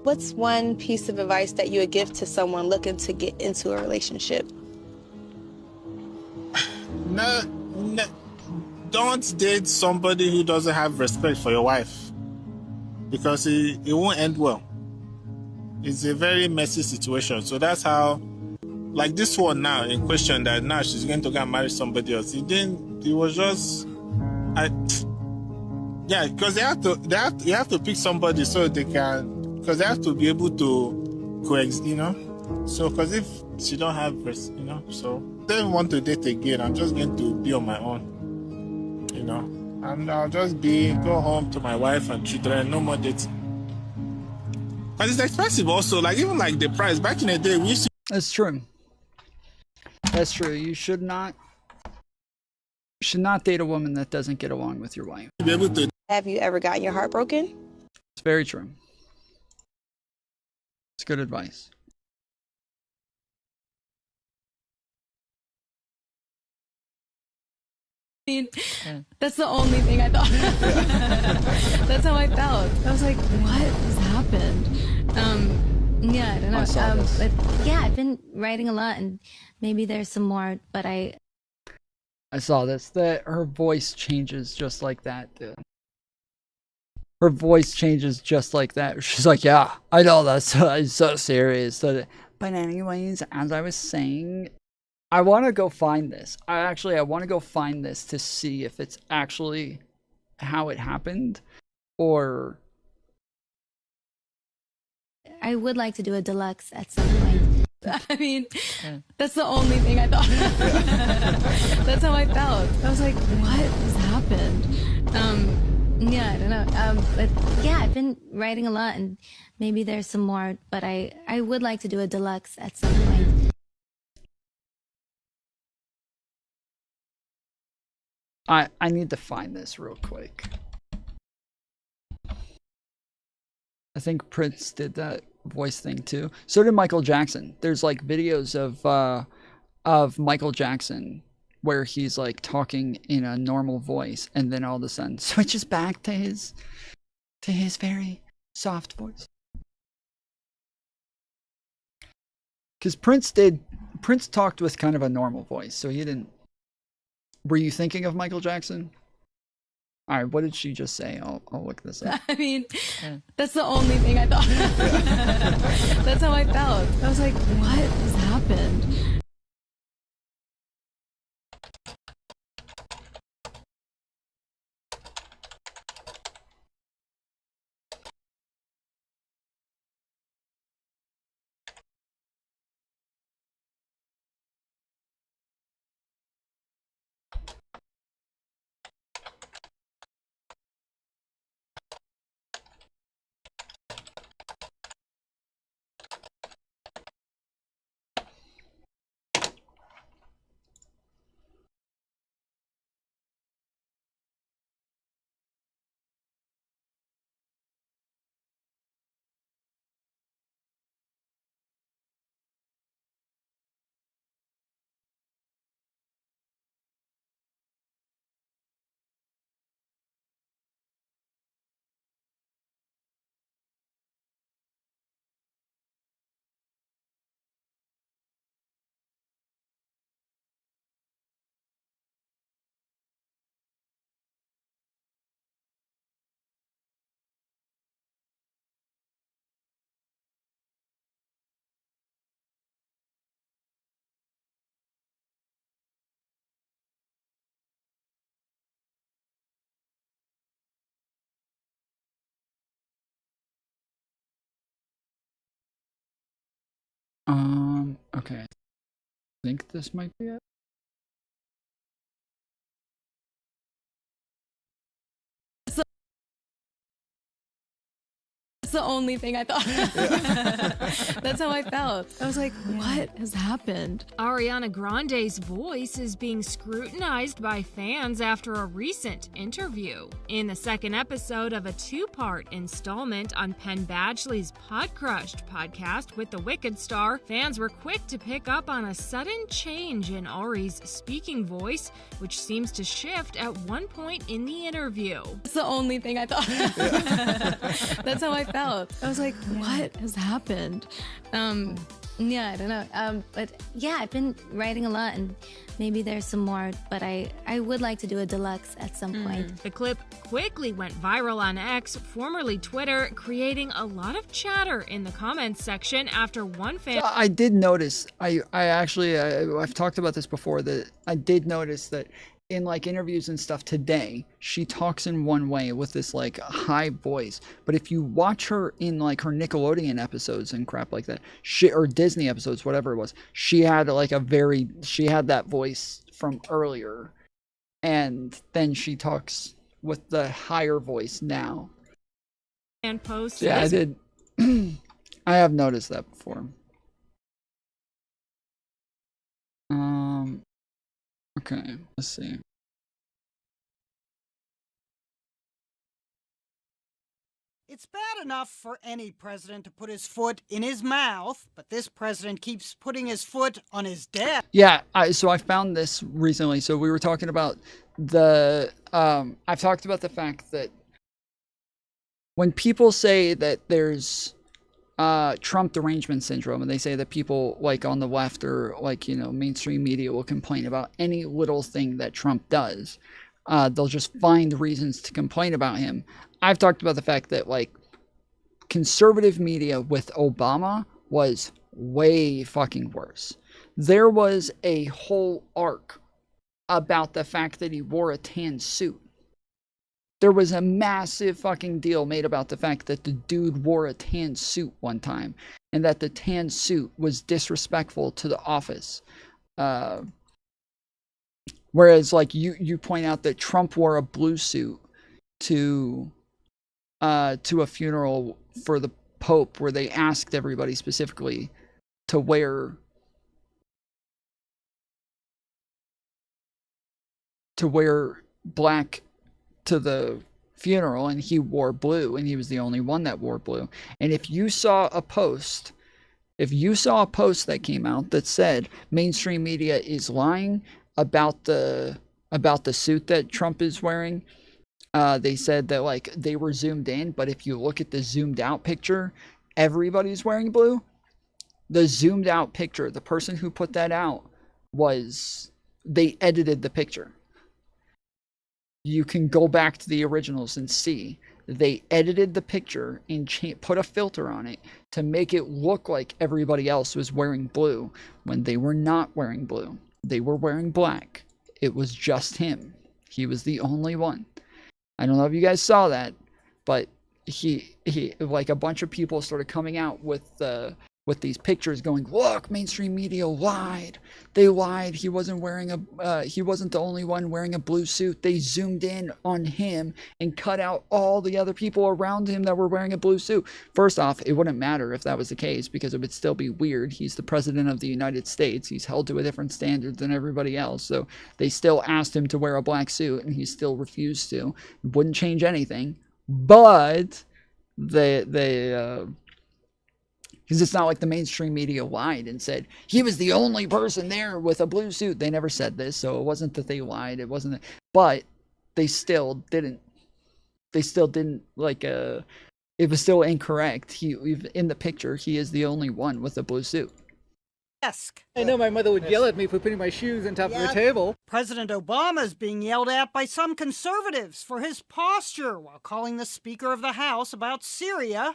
What's one piece of advice that you would give to someone looking to get into a relationship? No, don't date somebody who doesn't have respect for your wife. Because it won't end well. It's a very messy situation. So that's how, like this one now in question that now she's going to go and marry somebody else. It was just, yeah, because you have to pick somebody so they can, because they have to be able to coexist, you know. So, because if she don't have, you know, so they don't want to date again. I'm just going to be on my own, you know, and I'll just go home to my wife and children, no more dating. But it's expensive also, like even like the price. Back in the day, we used to... That's true. That's true. You should not date a woman that doesn't get along with your wife. Be able to... Have you ever gotten your heart broken? It's very true. It's good advice. That's the only thing I thought. That's how I felt. I was like, what has happened? Yeah, I don't know. But yeah, I've been writing a lot, and maybe there's some more, but I saw this. That her voice changes just like that, dude. Her voice changes just like that. She's like, yeah, I know that's so serious. But anyways, as I was saying, I want to go find this. I want to go find this to see if it's actually how it happened, or... I would like to do a deluxe at some point. I mean, that's the only thing I thought. That's how I felt. I was like, what has happened? Yeah, I don't know. But yeah, I've been writing a lot, and maybe there's some more, but I would like to do a deluxe at some point. I need to find this real quick. I think Prince did that voice thing too. So did Michael Jackson. There's like videos of Michael Jackson where he's like talking in a normal voice, and then all of a sudden switches back to his very soft voice. Because Prince talked with kind of a normal voice, so he didn't. Were you thinking of Michael Jackson? All right, what did she just say? I'll look this up. I mean, that's the only thing I thought. That's how I felt. I was like, what has happened? Okay. I think this might be it. That's the only thing I thought. That's how I felt. I was like, what has happened? Ariana Grande's voice is being scrutinized by fans after a recent interview. In the second episode of a two-part installment on Penn Badgley's Podcrushed podcast with the Wicked star, fans were quick to pick up on a sudden change in Ari's speaking voice, which seems to shift at one point in the interview. That's the only thing I thought. That's how I felt. I was like, what has happened? Yeah, I don't know. But yeah, I've been writing a lot, and maybe there's some more, but I would like to do a deluxe at some point. The clip quickly went viral on X, formerly Twitter, creating a lot of chatter in the comments section after one fan... I did notice, I've talked about this before, that I did notice that in like interviews and stuff today, she talks in one way with this like high voice. But if you watch her in like her Nickelodeon episodes and crap like that, or Disney episodes, whatever it was, she had like she had that voice from earlier. And then she talks with the higher voice now. And post. Yeah, I did. I have noticed that before. Okay, let's see. It's bad enough for any president to put his foot in his mouth, but this president keeps putting his foot on his desk. Yeah, so I found this recently. So we were talking about I've talked about the fact that when people say that there's Trump derangement syndrome, and they say that people like on the left or like, mainstream media will complain about any little thing that Trump does. They'll just find reasons to complain about him. I've talked about the fact that like conservative media with Obama was way fucking worse. There was a whole arc about the fact that he wore a tan suit. There was a massive fucking deal made about the fact that the dude wore a tan suit one time, and that the tan suit was disrespectful to the office. Whereas, like, you point out that Trump wore a blue suit to a funeral for the Pope, where they asked everybody specifically to wear black to the funeral, and he wore blue, and he was the only one that wore blue. And if you saw a post that came out that said mainstream media is lying about the suit that Trump is wearing, they said that like they were zoomed in, but if you look at the zoomed out picture, everybody's wearing blue. The zoomed out picture, the person who put that out they edited the picture. You can go back to the originals and see they edited the picture and put a filter on it to make it look like everybody else was wearing blue when they were not wearing blue. They were wearing black. It was just him. He was the only one. I don't know if you guys saw that, but he like a bunch of people started coming out with these pictures going, look, mainstream media lied. They lied. He wasn't the only one wearing a blue suit. They zoomed in on him and cut out all the other people around him that were wearing a blue suit. First off, it wouldn't matter if that was the case, because it would still be weird. He's the president of the United States. He's held to a different standard than everybody else. So they still asked him to wear a black suit, and he still refused to. It wouldn't change anything. But because it's not like the mainstream media lied and said he was the only person there with a blue suit. They never said this, so it wasn't that they lied. It wasn't, but they still didn't. They still didn't like. It was still incorrect. In the picture, he is the only one with a blue suit. Desk. I know my mother would yell at me for putting my shoes on top of the table. President Obama is being yelled at by some conservatives for his posture while calling the Speaker of the House about Syria.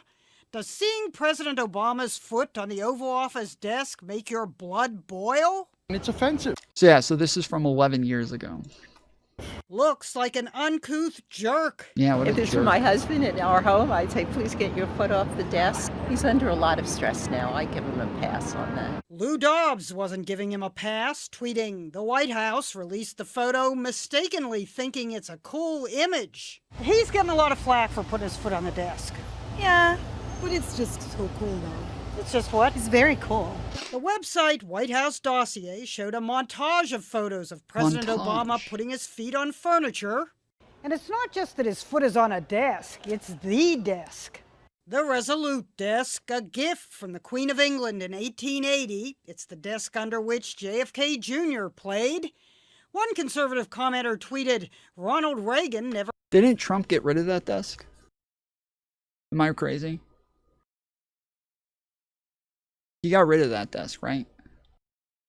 Does seeing President Obama's foot on the Oval Office desk make your blood boil? It's offensive. So yeah, so this is from 11 years ago. Looks like an uncouth jerk. Yeah, what If this were my husband in our home, I'd say, please get your foot off the desk. He's under a lot of stress now. I give him a pass on that. Lou Dobbs wasn't giving him a pass, tweeting, "The White House released the photo mistakenly thinking it's a cool image." He's getting a lot of flack for putting his foot on the desk. Yeah, but it's just so cool, though. It's just what? It's very cool. The website White House Dossier showed a montage of photos of President Obama putting his feet on furniture. And it's not just that his foot is on a desk, it's the desk. The Resolute desk, a gift from the Queen of England in 1880. It's the desk under which JFK Jr. played. One conservative commenter tweeted, "Ronald Reagan never..." Didn't Trump get rid of that desk? Am I crazy? He got rid of that desk, right?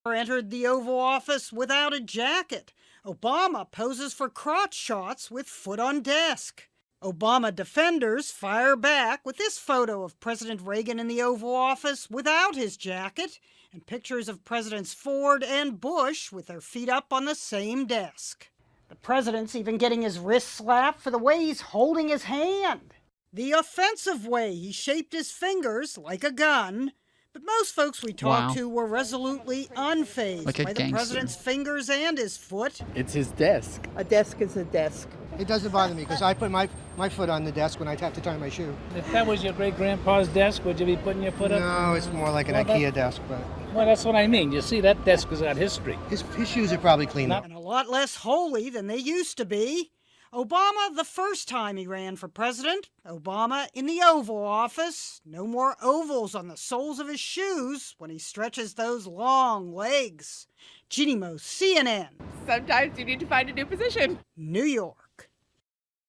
Entered the Oval Office without a jacket. Obama poses for crotch shots with foot on desk. Obama defenders fire back with this photo of President Reagan in the Oval Office without his jacket, and pictures of Presidents Ford and Bush with their feet up on the same desk. The president's even getting his wrist slapped for the way he's holding his hand. The offensive way he shaped his fingers like a gun. But most folks we talked to were resolutely unfazed by the president's fingers and his foot. It's his desk. A desk is a desk. It doesn't bother me because I put my foot on the desk when I have to tie my shoe. If that was your great-grandpa's desk, would you be putting your foot up? No, it's more like an IKEA desk. But well, that's what I mean. You see, that desk has got history. His shoes are probably clean up. And a lot less holy than they used to be. Obama, the first time he ran for president. Obama in the Oval Office. No more ovals on the soles of his shoes when he stretches those long legs. Jeannie Mo, CNN. Sometimes you need to find a new position. New York.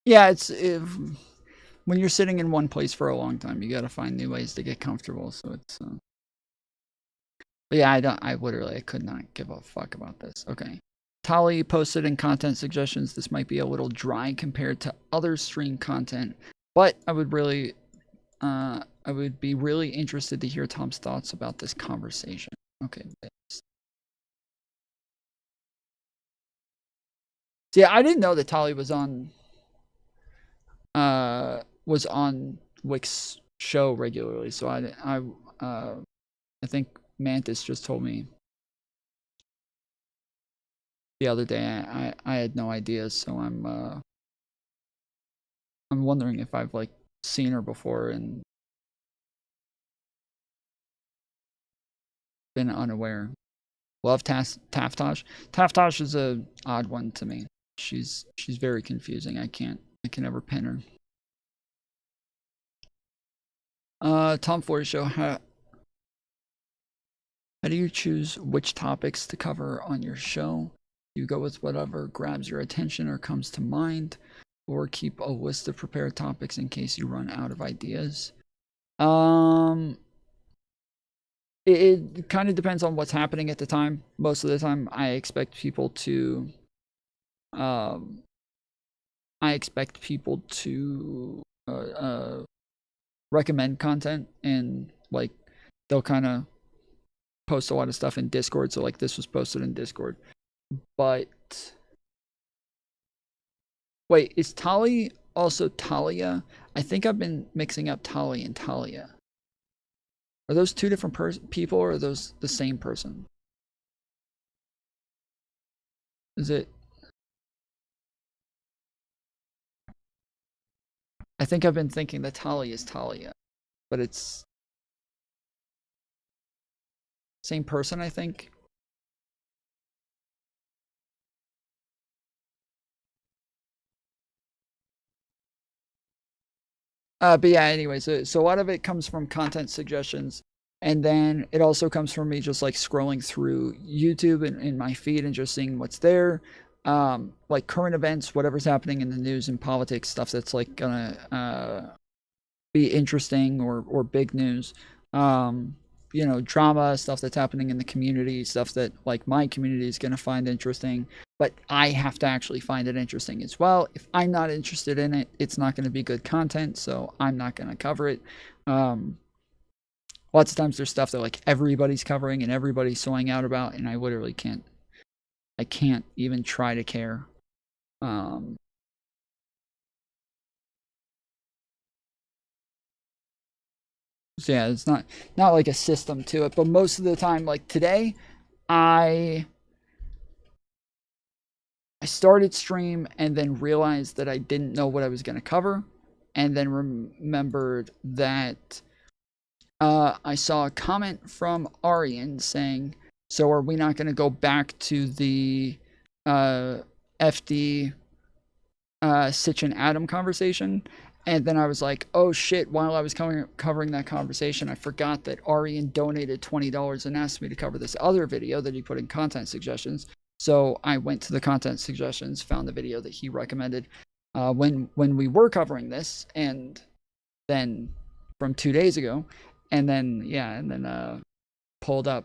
Yeah, when you're sitting in one place for a long time, you got to find new ways to get comfortable. So it's. But yeah, I could not give a fuck about this. Okay. Tali posted in content suggestions, this might be a little dry compared to other stream content, but I would be really interested to hear Tom's thoughts about this conversation. Okay. See, I didn't know that Tali was on Wick's show regularly, so I think Mantis just told me the other day. I had no idea, so I'm wondering if I've like seen her before and been unaware. Love Taftosh. Taftosh is a odd one to me. She's very confusing. I can never pin her. Tom Foolery Show. How do you choose which topics to cover on your show? You go with whatever grabs your attention or comes to mind, or keep a list of prepared topics in case you run out of ideas. It kind of depends on what's happening at the time. Most of the time, I expect people to recommend content, and like they'll kind of post a lot of stuff in Discord. So like this was posted in Discord. But wait, is Tali also Talia? I think I've been mixing up Tali and Talia. Are those two different people, or are those the same person? Is it? I think I've been thinking that Tali is Talia, but it's same person, I think. But yeah, anyways, so a lot of it comes from content suggestions, and then it also comes from me just like scrolling through YouTube and in my feed and just seeing what's there, like current events, whatever's happening in the news and politics, stuff that's like gonna be interesting or big news, you know, drama, stuff that's happening in the community, stuff that like my community is gonna find interesting, but I have to actually find it interesting as well. If I'm not interested in it, it's not going to be good content, so I'm not going to cover it. Lots of times there's stuff that like everybody's covering and everybody's sewing out about, and I literally can't even try to care. So yeah, it's not like a system to it, but most of the time, like today, I started stream and then realized that I didn't know what I was going to cover, and then remembered that I saw a comment from Arian saying, so are we not going to go back to the FD Sitch and Adam conversation? And then I was like, oh shit, while I was covering that conversation, I forgot that Arian donated $20 and asked me to cover this other video that he put in content suggestions. So I went to the content suggestions, found the video that he recommended when we were covering this, and then from 2 days ago, and then pulled up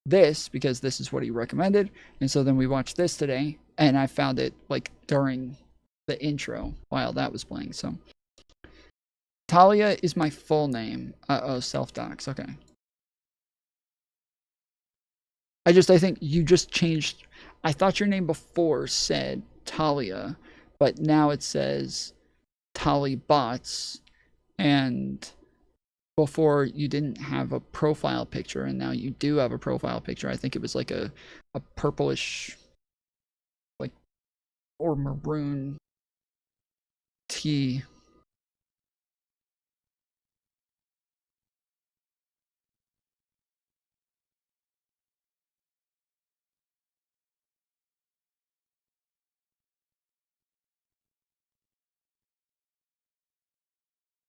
this because this is what he recommended, and so then we watched this today, and I found it like during the intro while that was playing. So Talia is my full name. Self-docs. Okay. I think you just changed. I thought your name before said Talia, but now it says Tali Bots, and before you didn't have a profile picture, and now you do have a profile picture. I think it was like a purplish, like, or maroon tee.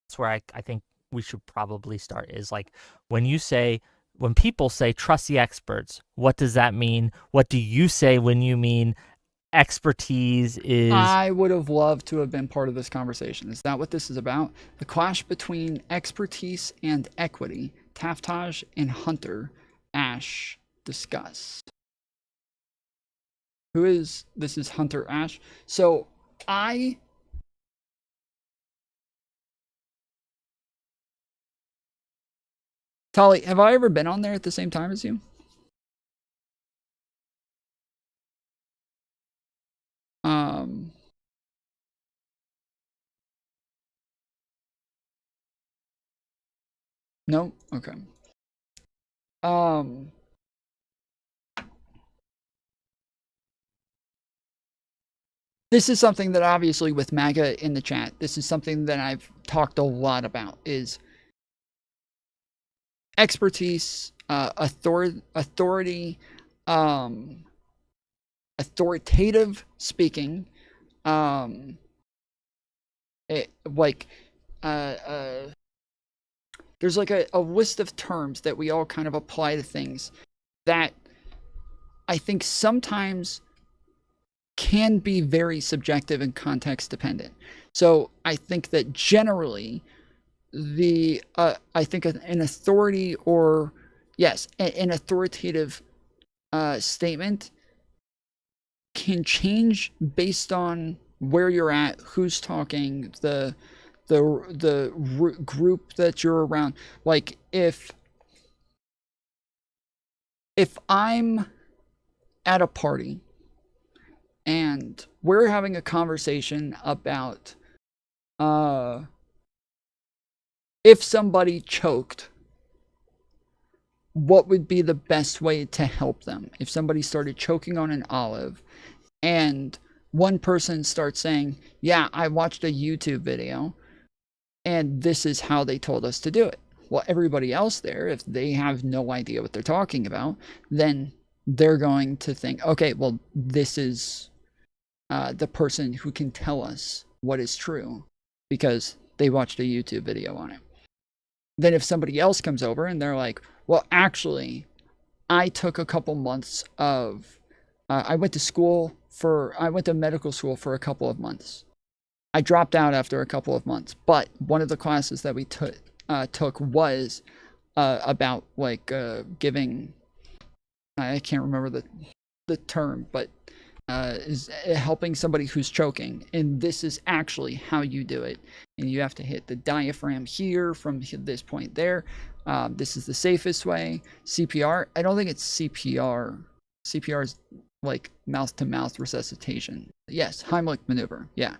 That's where I think we should probably start, is like when people say trust the experts, what does that mean? What do you say when you mean expertise is... I would have loved to have been part of this conversation. Is that what this is about? The clash between expertise and equity. Taftage and Hunter Ash discuss. This is Hunter Ash. So Tali, have I ever been on there at the same time as you? No? Okay. This is something that obviously with MAGA in the chat, this is something that I've talked a lot about, is expertise, authority, authoritative speaking, there's like a list of terms that we all kind of apply to things that I think sometimes can be very subjective and context dependent. So I think that generally I think an authority, or yes, an authoritative statement can change based on where you're at, who's talking, the group that you're around. Like if I'm at a party and we're having a conversation about if somebody choked, what would be the best way to help them? If somebody started choking on an olive and one person starts saying, yeah, I watched a YouTube video and this is how they told us to do it. Well, everybody else there, if they have no idea what they're talking about, then they're going to think, okay, well, this is the person who can tell us what is true because they watched a YouTube video on it. Then if somebody else comes over and they're like, well, actually, I took a couple months of, I went to medical school for a couple of months. I dropped out after a couple of months, but one of the classes that we took was about like giving, I can't remember the term, but is helping somebody who's choking, and this is actually how you do it, and you have to hit the diaphragm here from this point there. This is the safest way. CPR, I don't think it's CPR. CPR is like mouth-to-mouth resuscitation. Yes, Heimlich maneuver. Yeah.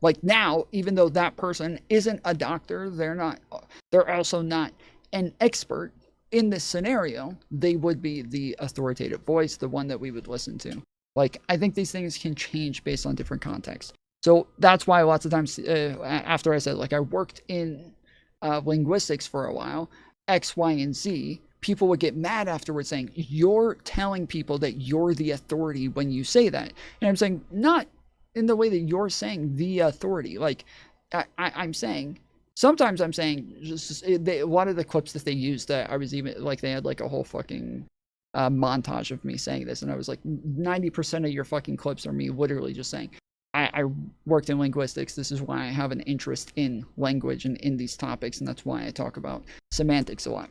Like now, even though that person isn't a doctor, they're also not an expert in this scenario, they would be the authoritative voice, the one that we would listen to. Like, I think these things can change based on different contexts. So that's why lots of times, after I said, like, I worked in linguistics for a while, X, Y, and Z, people would get mad afterwards saying, you're telling people that you're the authority when you say that. And I'm saying, not in the way that you're saying the authority. Like, I'm saying, sometimes I'm saying, a lot of the clips that they used, that I was even, like, they had like a whole fucking montage of me saying this, and I was like, 90% of your fucking clips are me literally just saying, I worked in linguistics, this is why I have an interest in language and in these topics, and that's why I talk about semantics a lot.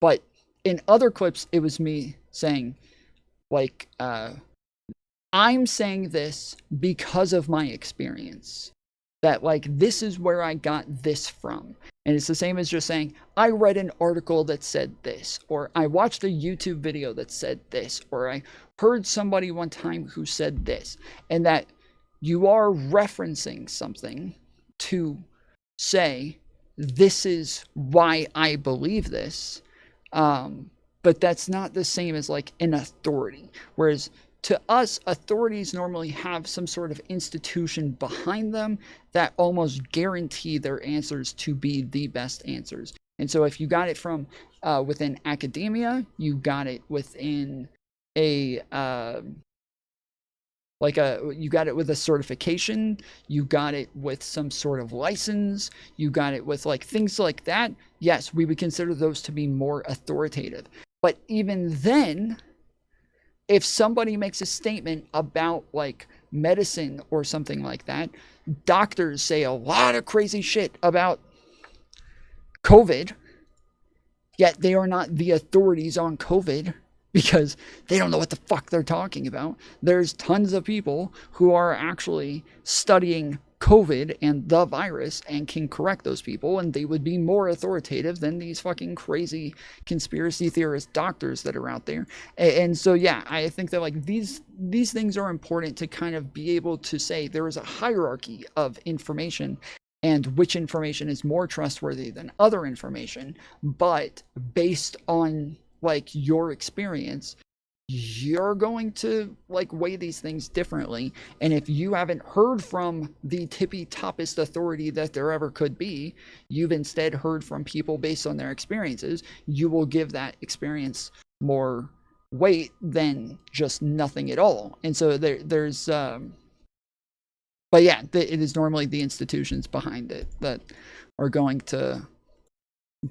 But in other clips, it was me saying, like, I'm saying this because of my experience. That, like, this is where I got this from. And it's the same as just saying, I read an article that said this, or I watched a YouTube video that said this, or I heard somebody one time who said this. And that you are referencing something to say, this is why I believe this. But that's not the same as, like, an authority. Whereas to us, authorities normally have some sort of institution behind them that almost guarantee their answers to be the best answers. And so if you got it from within academia, you got it within a you got it with a certification, you got it with some sort of license, you got it with, like, things like that. Yes, we would consider those to be more authoritative. But even then, if somebody makes a statement about, like, medicine or something like that, doctors say a lot of crazy shit about COVID, yet they are not the authorities on COVID because they don't know what the fuck they're talking about. There's tons of people who are actually studying COVID and the virus and can correct those people, and they would be more authoritative than these fucking crazy conspiracy theorist doctors that are out there. And so, yeah, I think that, like, these things are important to kind of be able to say there is a hierarchy of information and which information is more trustworthy than other information, but based on, like, your experience, you're going to, like, weigh these things differently. And if you haven't heard from the tippy toppest authority that there ever could be, you've instead heard from people based on their experiences, you will give that experience more weight than just nothing at all. And so there's but yeah, it is normally the institutions behind it that are going to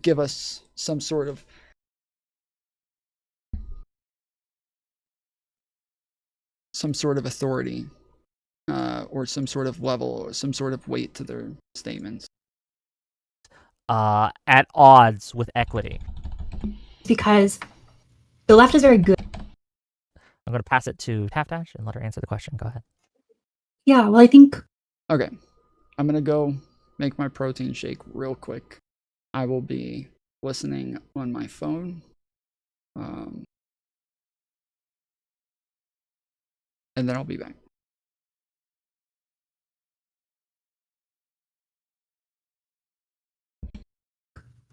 give us some sort of authority, or some sort of level, or some sort of weight to their statements. At odds with equity. Because the left is very good. I'm going to pass it to Taftash and let her answer the question. Go ahead. Yeah, well, I think... Okay. I'm going to go make my protein shake real quick. I will be listening on my phone. And then I'll be back.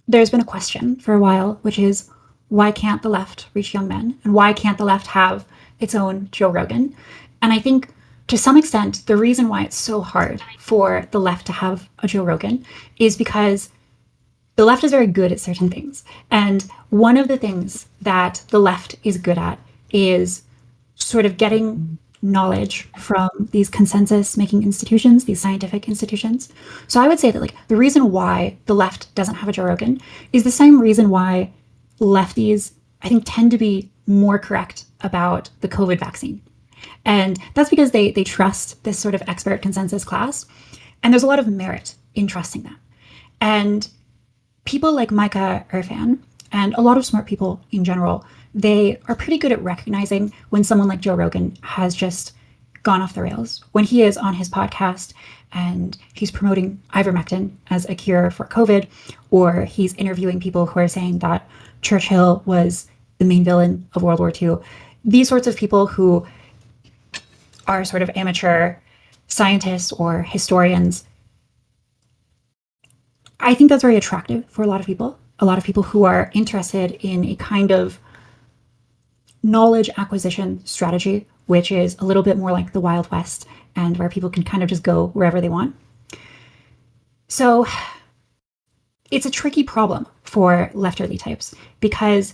There's been a question for a while, which is, why can't the left reach young men? And why can't the left have its own Joe Rogan? And I think, to some extent, the reason why it's so hard for the left to have a Joe Rogan is because the left is very good at certain things. And one of the things that the left is good at is sort of getting knowledge from these consensus-making institutions, these scientific institutions. So I would say that, like, the reason why the left doesn't have a Joe Rogan is the same reason why lefties, I think, tend to be more correct about the COVID vaccine. And that's because they trust this sort of expert consensus class. And there's a lot of merit in trusting that. And people like Micah Irfan, and a lot of smart people in general, they are pretty good at recognizing when someone like Joe Rogan has just gone off the rails. When he is on his podcast and he's promoting ivermectin as a cure for COVID, or he's interviewing people who are saying that Churchill was the main villain of World War II. These sorts of people who are sort of amateur scientists or historians, I think that's very attractive for a lot of people. A lot of people who are interested in a kind of knowledge acquisition strategy, which is a little bit more like the Wild West and where people can kind of just go wherever they want. So it's a tricky problem for left early types, because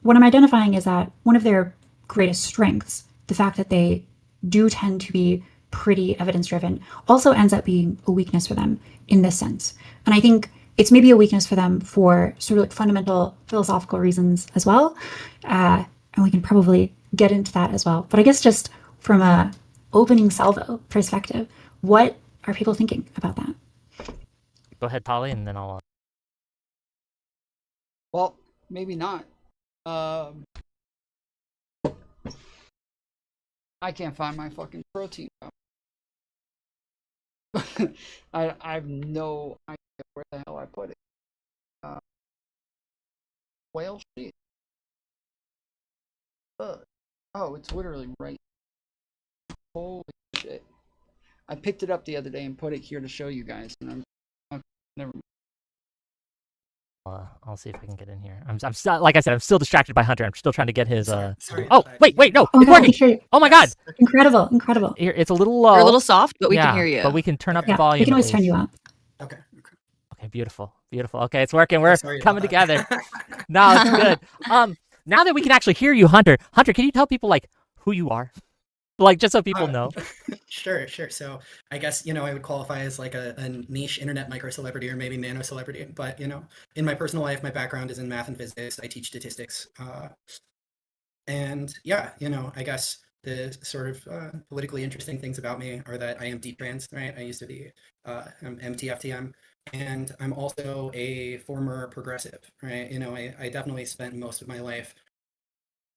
what I'm identifying is that one of their greatest strengths, the fact that they do tend to be pretty evidence driven, also ends up being a weakness for them in this sense. And I think it's maybe a weakness for them for sort of like fundamental philosophical reasons as well. And we can probably get into that as well. But I guess just from a opening salvo perspective, what are people thinking about that? Go ahead, Polly, and then I'll. Well, maybe not. I can't find my fucking protein powder. I have no idea where the hell I put it. Whale shit. Oh, it's literally right. Holy shit. I picked it up the other day and put it here to show you guys, and I'm never mind. I'll see if I can get in here. I'm still, like I said, I'm still distracted by Hunter. I'm still trying to get his. Sorry, oh, wait, no, Oh, it's God, working. Oh my God! Incredible. Here, it's a little low. You're a little soft, but we yeah, can hear you. But we can turn up the Yeah, volume. we can at always turn least. you up. Okay. Okay, beautiful. Okay, it's working. We're Sorry coming about that. together. No, it's good. Now that we can actually hear you, Hunter, can you tell people like who you are, like just so people know? Sure. So I guess, I would qualify as like a niche internet micro celebrity or maybe nano celebrity. But, in my personal life, my background is in math and physics. I teach statistics. And yeah, I guess the sort of politically interesting things about me are that I am deep trans, right? I used to be I'm MTFTM. And I'm also a former progressive, right? I definitely spent most of my life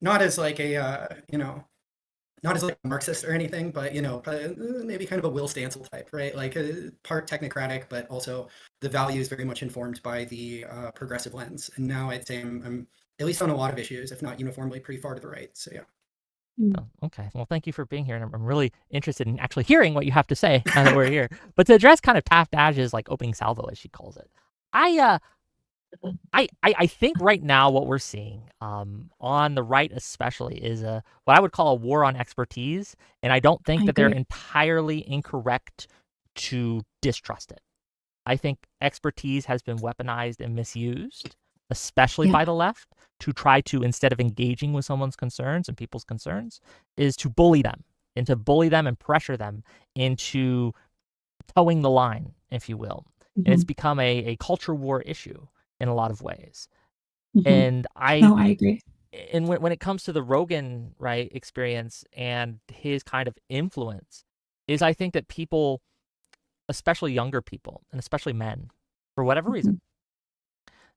not as like a, not as like a Marxist or anything, but, maybe kind of a Will Stancil type, right? Like part technocratic, but also the values very much informed by the progressive lens. And now I'd say I'm at least on a lot of issues, if not uniformly, pretty far to the right. So, yeah. Oh, okay. Well, thank you for being here, and I'm really interested in actually hearing what you have to say now that we're here. But to address kind of Taft Dash's like opening salvo, as she calls it, I think right now what we're seeing on the right especially is what I would call a war on expertise, and I don't think that they're entirely incorrect to distrust it. I think expertise has been weaponized and misused, especially by the left, to try to, instead of engaging with someone's concerns and people's concerns, is to bully them and pressure them into towing the line, if you will. And it's become a culture war issue in a lot of ways. And I agree. And when it comes to the Rogan experience and his kind of influence, is I think that people, especially younger people and especially men, for whatever reason,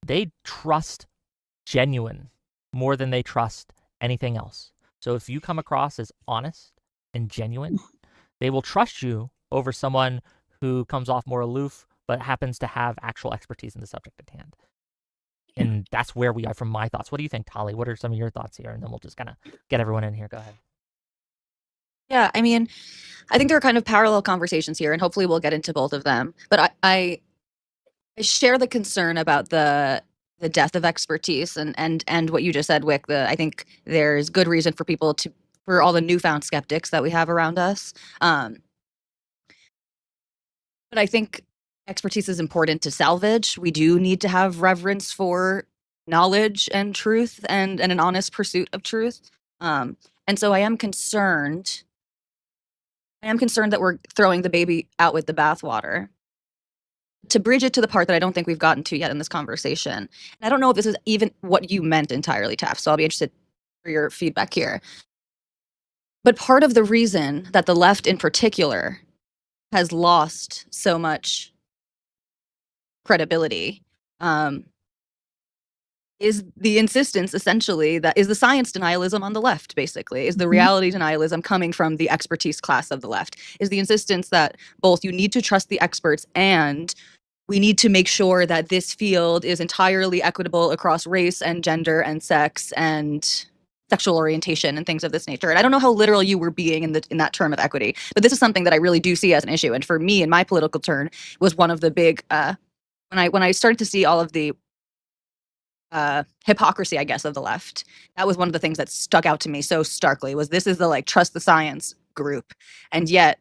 they trust genuine more than they trust anything else. So if you come across as honest and genuine, they will trust you over someone who comes off more aloof but happens to have actual expertise in the subject at hand. And that's where we are from my thoughts. What do you think, Tali? What are some of your thoughts here? And then we'll just kind of get everyone in here. Go ahead. Yeah, I mean, I think there are kind of parallel conversations here, and hopefully we'll get into both of them. But I share the concern about the death of expertise and what you just said, Wick. I think there's good reason for people for all the newfound skeptics that we have around us. But I think expertise is important to salvage. We do need to have reverence for knowledge and truth and an honest pursuit of truth. And so I am concerned that we're throwing the baby out with the bathwater. To bridge it to the part that I don't think we've gotten to yet in this conversation, and I don't know if this is even what you meant entirely, Taft, so I'll be interested for your feedback here. But part of the reason that the left in particular has lost so much credibility is the insistence, essentially, that is the science denialism on the left, basically, is the reality denialism coming from the expertise class of the left, is the insistence that both you need to trust the experts and we need to make sure that this field is entirely equitable across race and gender and sex and sexual orientation and things of this nature. And I don't know how literal you were being in that term of equity, but this is something that I really do see as an issue. And for me, in my political turn, was one of the big when I started to see all of the hypocrisy, I guess, of the left. That was one of the things that stuck out to me so starkly. Was this is the like trust the science group, and yet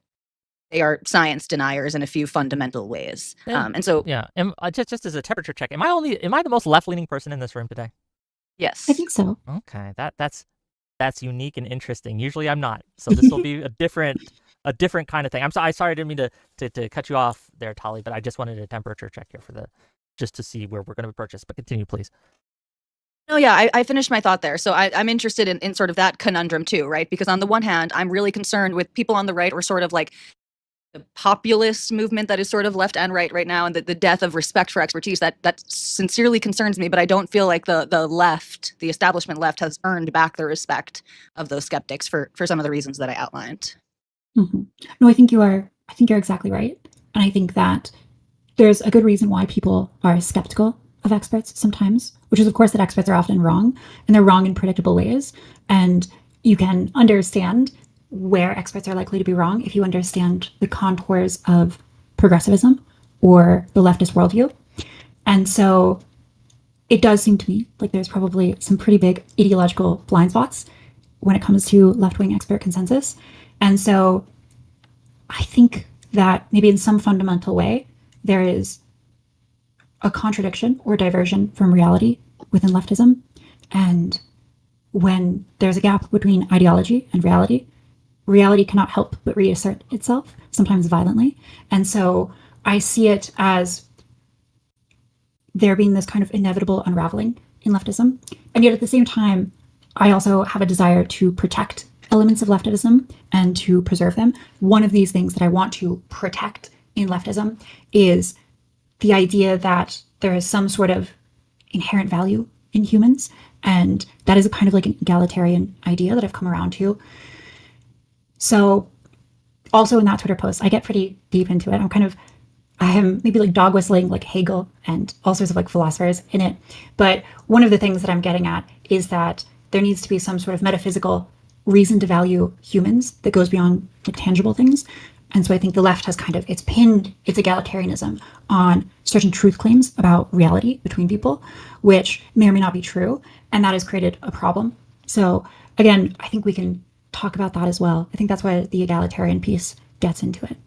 they are science deniers in a few fundamental ways. And so, yeah, just as a temperature check, am I the most left-leaning person in this room today? Yes, I think so. Okay, that's unique and interesting. Usually I'm not, so this will be a different kind of thing. Sorry, I didn't mean to cut you off there, Tali, but I just wanted a temperature check here just to see where we're going to purchase. But continue, please. No, yeah, I finished my thought there. So I'm interested in sort of that conundrum too, right? Because on the one hand, I'm really concerned with people on the right, or sort of like the populist movement that is sort of left and right now, and the death of respect for expertise. That sincerely concerns me, but I don't feel like the left, the establishment left, has earned back the respect of those skeptics for some of the reasons that I outlined. Mm-hmm. No, I think you're exactly right. And I think that there's a good reason why people are skeptical of experts sometimes, which is, of course, that experts are often wrong, and they're wrong in predictable ways. And you can understand where experts are likely to be wrong if you understand the contours of progressivism or the leftist worldview. And so it does seem to me like there's probably some pretty big ideological blind spots when it comes to left-wing expert consensus. And so I think that maybe in some fundamental way, there is a contradiction or diversion from reality within leftism. And when there's a gap between ideology and reality cannot help but reassert itself, sometimes violently. And so I see it as there being this kind of inevitable unraveling in leftism. And yet at the same time, I also have a desire to protect elements of leftism and to preserve them. One of these things that I want to protect in leftism is the idea that there is some sort of inherent value in humans. And that is a kind of like an egalitarian idea that I've come around to. So also in that Twitter post, I get pretty deep into it. I am maybe like dog whistling like Hegel and all sorts of like philosophers in it. But one of the things that I'm getting at is that there needs to be some sort of metaphysical reason to value humans that goes beyond like tangible things. And so I think the left has kind of, it's pinned its egalitarianism on certain truth claims about reality between people, which may or may not be true. And that has created a problem. So again, I think we can talk about that as well. I think that's why the egalitarian piece gets into it.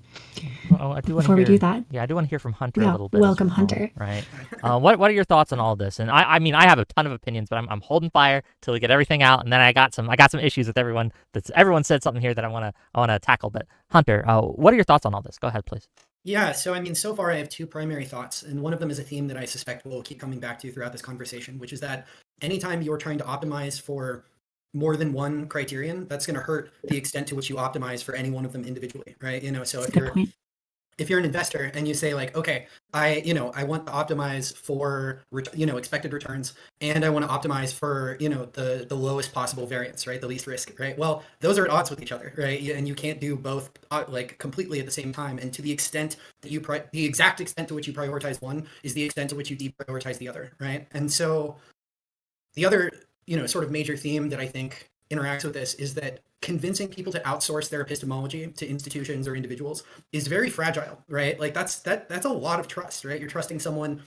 Well, I do want Before we do that, I do want to hear from Hunter a little bit. Welcome, well, Hunter. Right. What are your thoughts on all this? And I mean, I have a ton of opinions, but I'm holding fire till we get everything out, and then I got some issues with everyone. Everyone said something here that I want to tackle. But Hunter, what are your thoughts on all this? Go ahead, please. Yeah, so I mean, so far I have two primary thoughts, and one of them is a theme that I suspect we'll keep coming back to throughout this conversation, which is that anytime you're trying to optimize for more than one criterion, that's going to hurt the extent to which you optimize for any one of them individually, right? So if you're an investor and you say like, okay, I want to optimize for, expected returns, and I want to optimize for, the lowest possible variance, right? The least risk, right? Well, those are at odds with each other, right? And you can't do both like completely at the same time. And to the extent that the exact extent to which you prioritize one is the extent to which you deprioritize the other, right? And so the other, sort of major theme that I think interacts with this is that convincing people to outsource their epistemology to institutions or individuals is very fragile, right? Like that's a lot of trust, right? You're trusting someone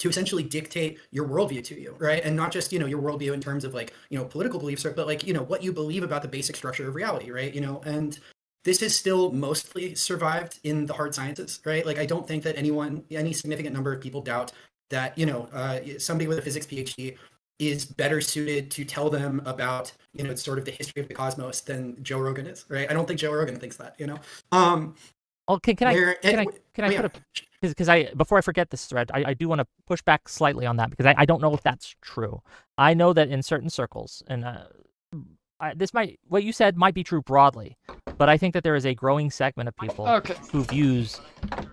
to essentially dictate your worldview to you, right? And not just, your worldview in terms of like, political beliefs, but like, what you believe about the basic structure of reality, right? And this has still mostly survived in the hard sciences, right? Like I don't think that any significant number of people doubt that, somebody with a physics PhD is better suited to tell them about, sort of the history of the cosmos than Joe Rogan is, right? I don't think Joe Rogan thinks that, Can I because before I forget this thread, I do want to push back slightly on that, because I don't know if that's true. I know that in certain circles, and what you said might be true broadly, but I think that there is a growing segment of people who views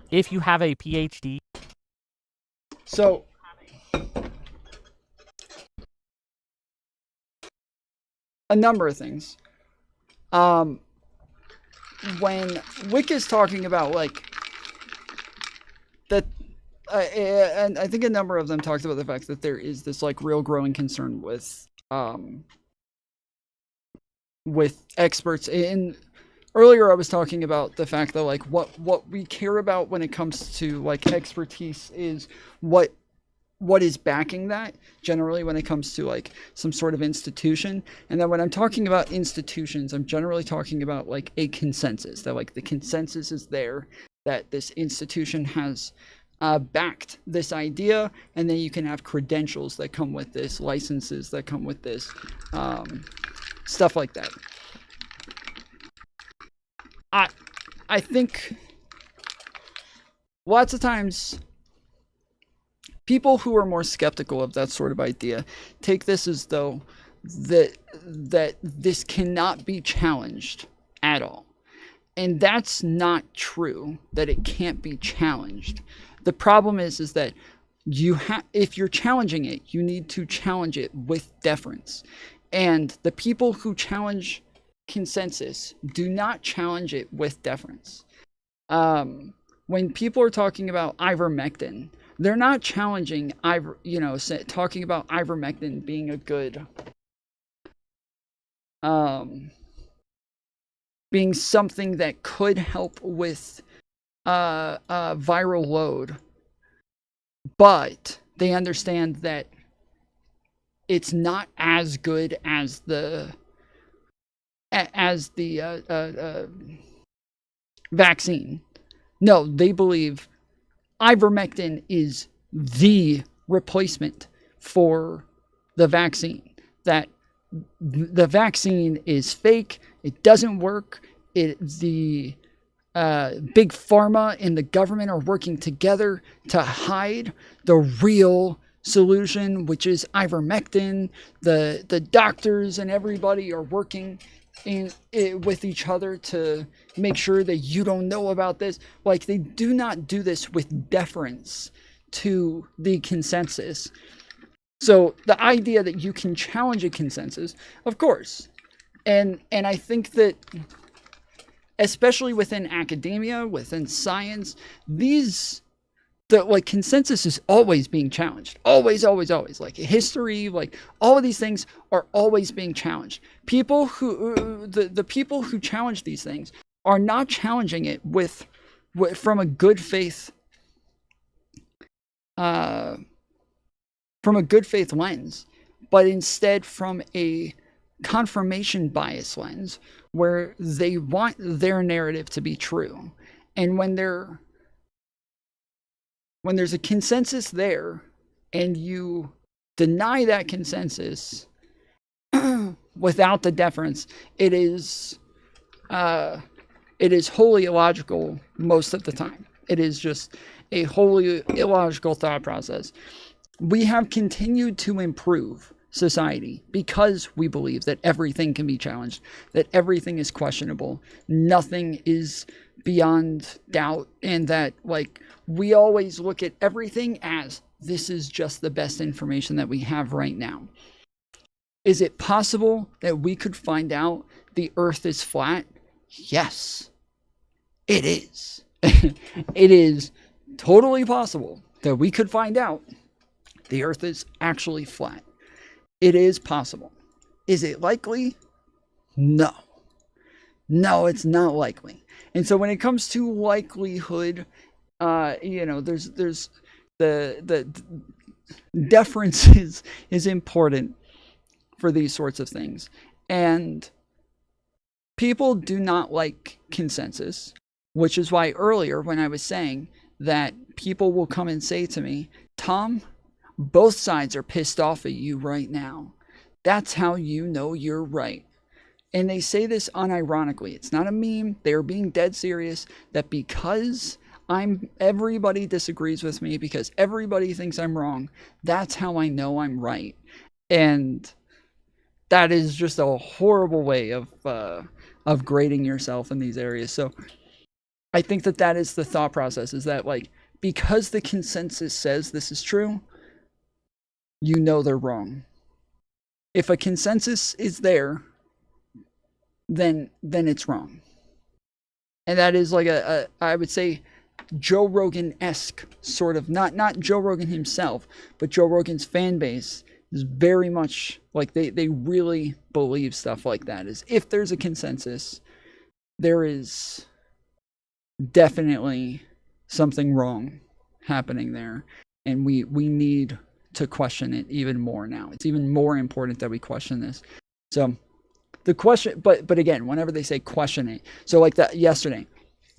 if you have a PhD. So a number of things. When Wick is talking about like and I think a number of them talked about the fact that there is this like real growing concern with experts. And earlier I was talking about the fact that like what we care about when it comes to like expertise is what is backing that, generally when it comes to like some sort of institution. And then when I'm talking about institutions, I'm generally talking about like a consensus, that like the consensus is there, that this institution has backed this idea, and then you can have credentials that come with this, licenses that come with this, stuff like that. I think lots of times people who are more skeptical of that sort of idea take this as though that this cannot be challenged at all. And that's not true, that it can't be challenged. The problem is that if you're challenging it, you need to challenge it with deference. And the people who challenge consensus do not challenge it with deference. When people are talking about ivermectin, they're not challenging talking about ivermectin being a good, being something that could help with viral load, but they understand that it's not as good as the vaccine. No, they believe ivermectin is the replacement for the vaccine. That the vaccine is fake. It doesn't work. The big pharma and the government are working together to hide the real solution, which is ivermectin. The doctors and everybody are working with each other to make sure that you don't know about this. Like, they do not do this with deference to the consensus. So the idea that you can challenge a consensus, of course, and I think that especially within academia, within science, the consensus is always being challenged. Always. Like history, like all of these things are always being challenged. People who, the people who challenge these things are not challenging it from a good faith, lens, but instead from a confirmation bias lens, where they want their narrative to be true. And when there's a consensus there and you deny that consensus without the deference, it is wholly illogical most of the time. It is just a wholly illogical thought process. We have continued to improve society because we believe that everything can be challenged, that everything is questionable, nothing is beyond doubt, and that we always look at everything as this is just the best information that we have right now. Is it possible that we could find out the earth is flat? Yes, it is. It is totally possible that we could find out the earth is actually flat. It is possible. Is it likely? No. No, it's not likely. And so when it comes to likelihood, there's the deference is important for these sorts of things. And people do not like consensus, which is why earlier when I was saying that people will come and say to me, Tom, both sides are pissed off at you right now. That's how you know you're right. And they say this unironically. It's not a meme. They are being dead serious, that because everybody disagrees with me, because everybody thinks I'm wrong, that's how I know I'm right. And that is just a horrible way of grading yourself in these areas. So I think that is the thought process, is that because the consensus says this is true, you know they're wrong. If a consensus is there, then it's wrong. And that is I would say Joe Rogan-esque sort of, not Joe Rogan himself, but Joe Rogan's fan base is very much like they really believe stuff like that. Is if there's a consensus, there is definitely something wrong happening there, and we need to question it even more now. It's even more important that we question this. So the question, but again, whenever they say question it, so like that yesterday,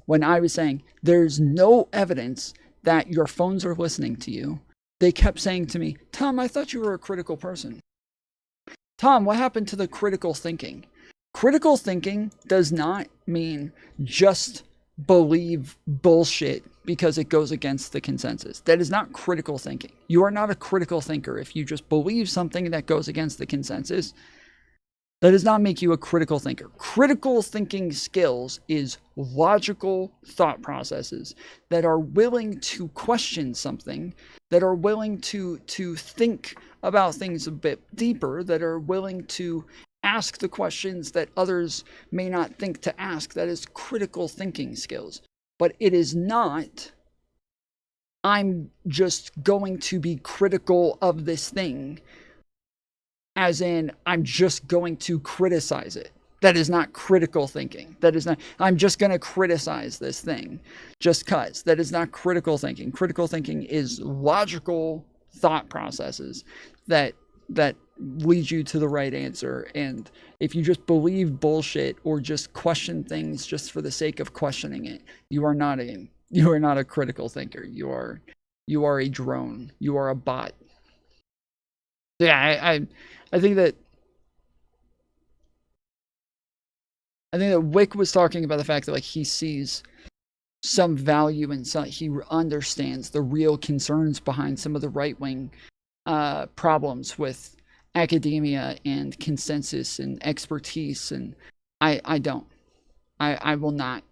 when I was saying there's no evidence that your phones are listening to you, they kept saying to me, Tom, I thought you were a critical person. Tom, what happened to the critical thinking? Critical thinking does not mean just believe bullshit because it goes against the consensus. That is not critical thinking. You are not a critical thinker if you just believe something that goes against the consensus. That does not make you a critical thinker. Critical thinking skills is logical thought processes that are willing to question something, that are willing to think about things a bit deeper, that are willing to ask the questions that others may not think to ask. That is critical thinking skills. But it is not, I'm just going to be critical of this thing, as in, I'm just going to criticize it. That is not critical thinking. That is not, I'm just going to criticize this thing just cuz. That is not critical thinking. Critical thinking is logical thought processes that lead you to the right answer. And if you just believe bullshit or just question things just for the sake of questioning it, you are not a critical thinker. You are a drone. You are a bot. Yeah, I think that Wick was talking about the fact that like he sees some value in some, he understands the real concerns behind some of the right-wing problems with academia and consensus and expertise, and I don't. I will not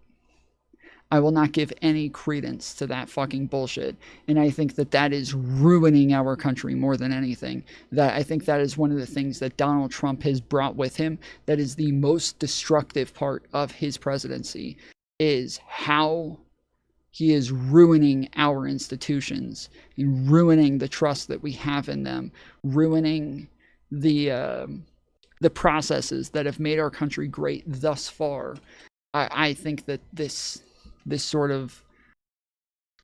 give any credence to that fucking bullshit. And I think that is ruining our country more than anything. I think that is one of the things that Donald Trump has brought with him that is the most destructive part of his presidency, is how he is ruining our institutions and ruining the trust that we have in them, ruining the processes that have made our country great thus far. I think that this sort of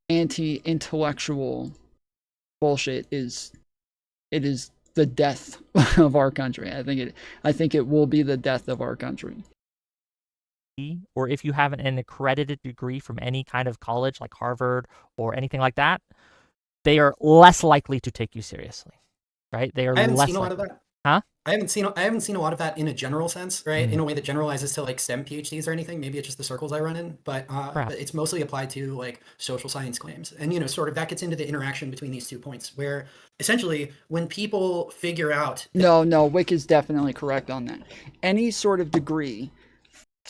anti-intellectual bullshit is the death of our country. I think it will be the death of our country. Or if you have an accredited degree from any kind of college like Harvard or anything like that, they are less likely to take you seriously, right? They are I haven't less seen a lot likely. of that. Huh? I haven't seen a lot of that in a general sense, right? In a way that generalizes to like STEM PhDs or anything. Maybe it's just the circles I run in, but it's mostly applied to like social science claims. And, sort of that gets into the interaction between these 2 points where essentially when people figure out... No, Wick is definitely correct on that. Any sort of degree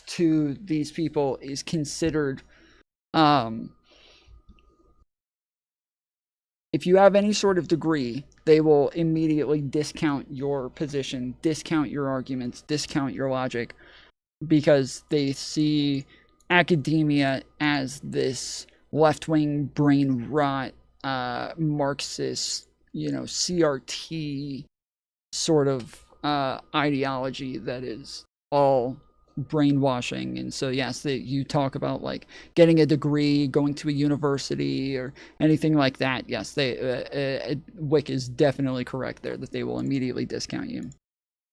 to these people is considered, if you have any sort of degree, they will immediately discount your position, discount your arguments, discount your logic, because they see academia as this left-wing brain rot, Marxist, CRT sort of ideology that is all brainwashing. And so yes, you talk about like getting a degree, going to a university or anything like that. Yes, Wick is definitely correct there, that they will immediately discount you.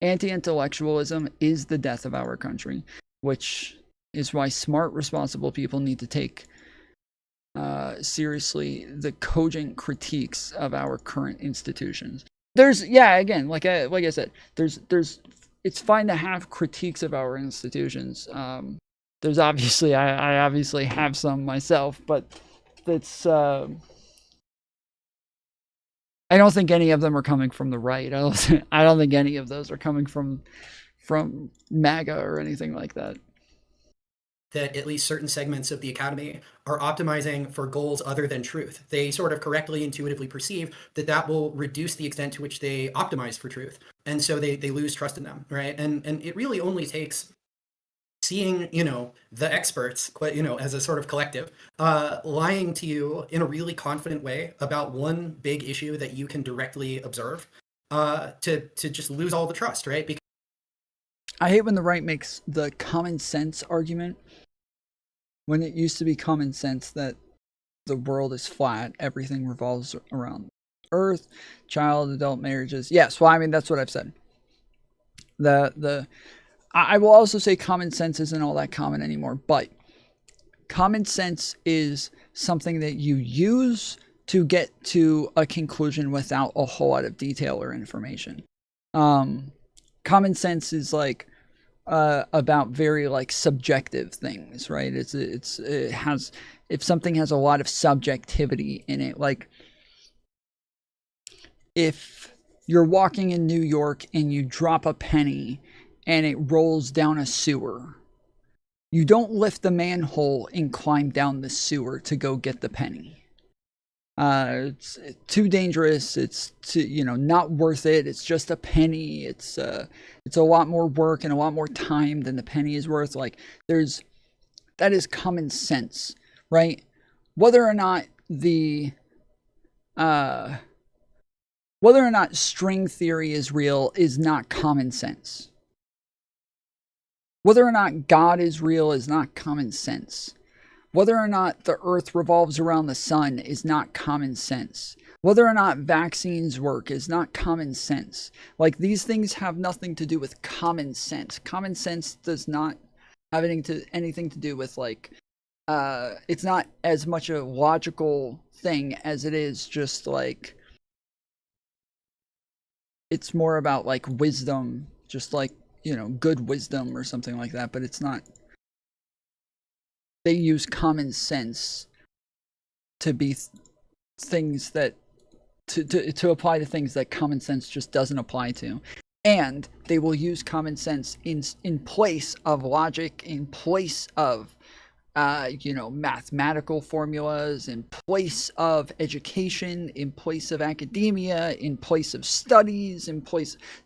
Anti-intellectualism is the death of our country, which is why smart, responsible people need to take seriously the cogent critiques of our current institutions. There's again, like I said, there's it's fine to have critiques of our institutions. There's obviously, I obviously have some myself, but it's, I don't think any of them are coming from the right. I don't think any of those are coming from MAGA or anything like that. That at least certain segments of the academy are optimizing for goals other than truth. They sort of correctly, intuitively perceive that will reduce the extent to which they optimize for truth. And so they lose trust in them, right? And it really only takes seeing, the experts, as a sort of collective, lying to you in a really confident way about one big issue that you can directly observe, to just lose all the trust, right? Because I hate when the right makes the common sense argument, when it used to be common sense that the world is flat, everything revolves around Earth, child, adult marriages. Yes, well, I mean, that's what I've said. I will also say common sense isn't all that common anymore, but common sense is something that you use to get to a conclusion without a whole lot of detail or information. Common sense is like about very like subjective things, right? It has, if something has a lot of subjectivity in it, like if you're walking in New York and you drop a penny and it rolls down a sewer, you don't lift the manhole and climb down the sewer to go get the penny. It's too dangerous. It's not worth it. It's just a penny. It's a lot more work and a lot more time than the penny is worth. Like that is common sense, right? Whether or not string theory is real is not common sense. Whether or not God is real is not common sense. Whether or not the earth revolves around the sun is not common sense. Whether or not vaccines work is not common sense. Like, these things have nothing to do with common sense. Common sense does not have anything to do with, like, it's not as much a logical thing as it is just, like, it's more about, like, wisdom, just like, good wisdom or something like that, but it's not. They use common sense to be things that to apply to things that common sense just doesn't apply to. And they will use common sense in place of logic, in place of mathematical formulas, in place of education, in place of academia, in place of studies,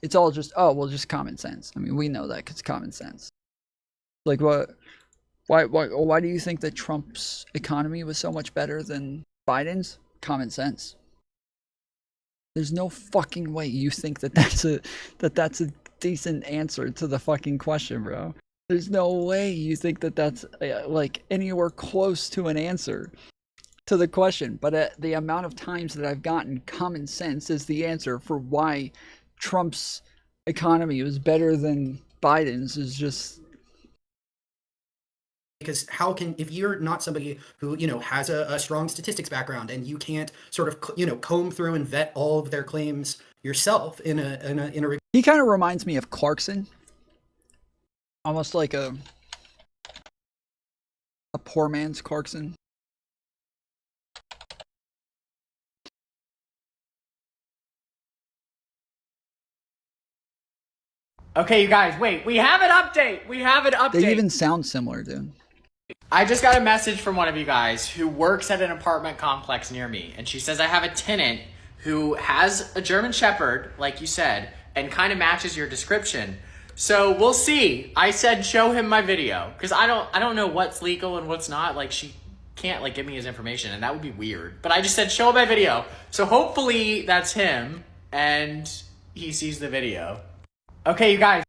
it's all just, just common sense. I mean, we know that because common sense. Like, what? Why do you think that Trump's economy was so much better than Biden's? Common sense. There's no fucking way you think that's a decent answer to the fucking question, bro. There's no way you think that's like anywhere close to an answer to the question. But the amount of times that I've gotten common sense is the answer for why Trump's economy was better than Biden's is just. Because if you're not somebody who, has a strong statistics background and you can't sort of, comb through and vet all of their claims yourself in a He kind of reminds me of Clarkson. Almost like a poor man's Clarkson. Okay, you guys, wait. We have an update. They even sound similar, dude. I just got a message from one of you guys who works at an apartment complex near me, and she says I have a tenant who has a German Shepherd, like you said, and kind of matches your description. So we'll see. I said show him my video, because I don't know what's legal and what's not. Like, she can't like give me his information, and that would be weird. But I just said show him my video. So hopefully that's him, and he sees the video. Okay, you guys.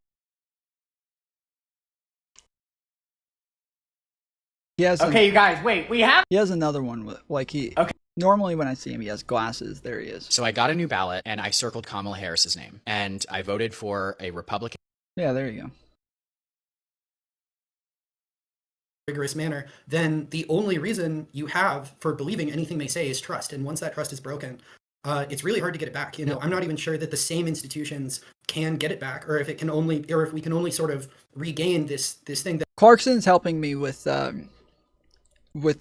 Okay, you guys, wait. He has another one with, like, okay. Normally when I see him, he has glasses. There he is. So I got a new ballot and I circled Kamala Harris's name, and I voted for a Republican. Yeah, there you go. Rigorous manner, then the only reason you have for believing anything they say is trust. And once that trust is broken, it's really hard to get it back. I'm not even sure that the same institutions can get it back, or if we can only sort of regain this thing that Clarkson's helping me with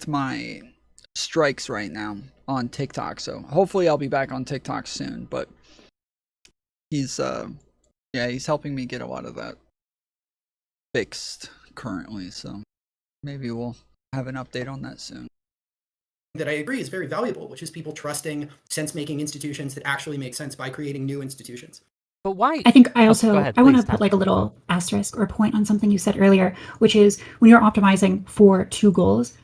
my strikes right now on TikTok. So hopefully I'll be back on TikTok soon, but he's helping me get a lot of that fixed currently. So maybe we'll have an update on that soon. That I agree is very valuable, which is people trusting sense-making institutions that actually make sense by creating new institutions. But why? I think I Oh, also go ahead, I want to please, put Tasha. like a little asterisk or point on something you said earlier, which is when you're optimizing for two goals,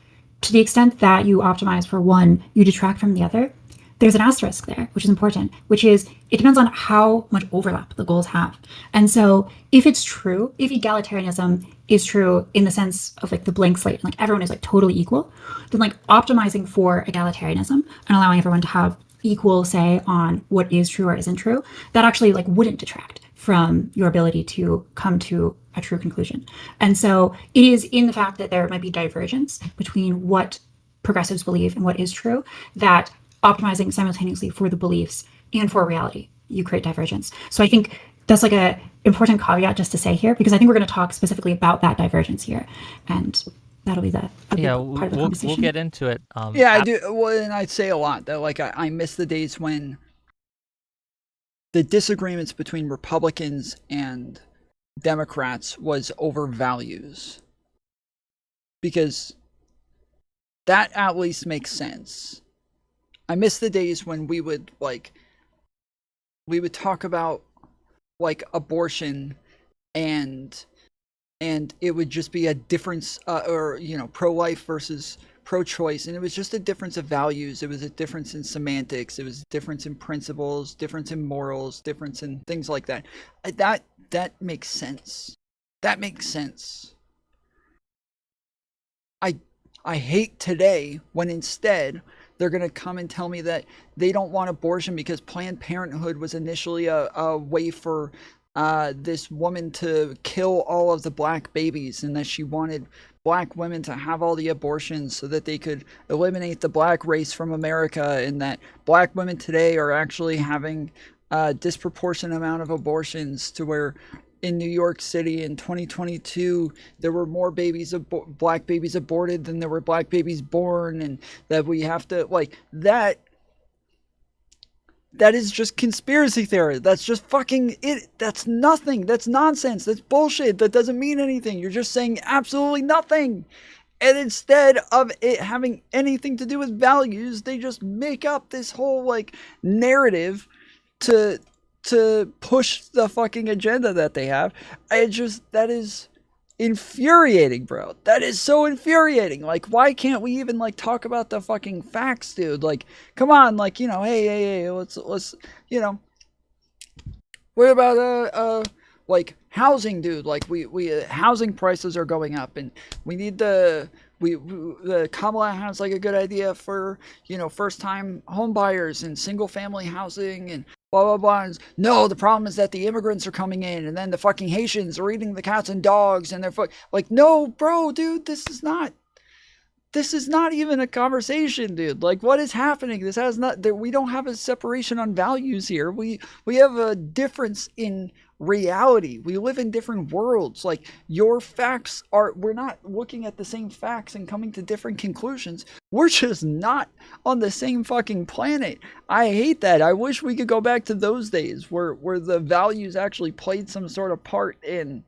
to the extent that you optimize for one, you detract from the other. There's an asterisk there, which is important, which is it depends on how much overlap the goals have. And so if it's true, if egalitarianism is true in the sense of like the blank slate, like everyone is like totally equal, then like optimizing for egalitarianism and allowing everyone to have equal say on what is true or isn't true, that actually like wouldn't detract from your ability to come to a true conclusion. And so it is in the fact that there might be divergence between what progressives believe and what is true, that optimizing simultaneously for the beliefs and for reality, you create divergence. So I think that's like a important caveat just to say here, because I think we're going to talk specifically about that divergence here, and that'll be the Yeah, part of the we'll conversation. get into it. Yeah, I do. Well, and I'd say a lot that like I miss the days when the disagreements between Republicans and Democrats was over values, because that at least makes sense. I miss the days when we would talk about like abortion and it would just be a difference or pro-life versus pro-choice, and it was just a difference of values. It was a difference in semantics, it was a difference in principles, difference in morals, difference in things like that. That makes sense. That makes sense. I hate today when instead they're going to come and tell me that they don't want abortion because Planned Parenthood was initially a way for this woman to kill all of the black babies, and that she wanted black women to have all the abortions so that they could eliminate the black race from America, and that black women today are actually having a disproportionate amount of abortions, to where in New York City in 2022, there were more black babies aborted than there were black babies born, and that we have to, like, that is just conspiracy theory. That's just fucking it. That's nothing. That's nonsense. That's bullshit. That doesn't mean anything. You're just saying absolutely nothing. And instead of it having anything to do with values, they just make up this whole like narrative to push the fucking agenda that they have. That is infuriating, bro. That is so infuriating. Like, why can't we even like talk about the fucking facts, dude? Like, come on, like, hey, let's what about like housing, dude? Like, we housing prices are going up, and we need the Kamala has like a good idea for first time home buyers and single family housing and blah blah blah. And no, the problem is that the immigrants are coming in, and then the fucking Haitians are eating the cats and dogs, and they're like, no, bro, dude, this is not even a conversation, dude. Like, what is happening? This has not. We don't have a separation on values here. We have a difference in reality. We live in different worlds. Like, your facts are. We're not looking at the same facts and coming to different conclusions. We're just not on the same fucking planet. I hate that. I wish we could go back to those days where the values actually played some sort of part in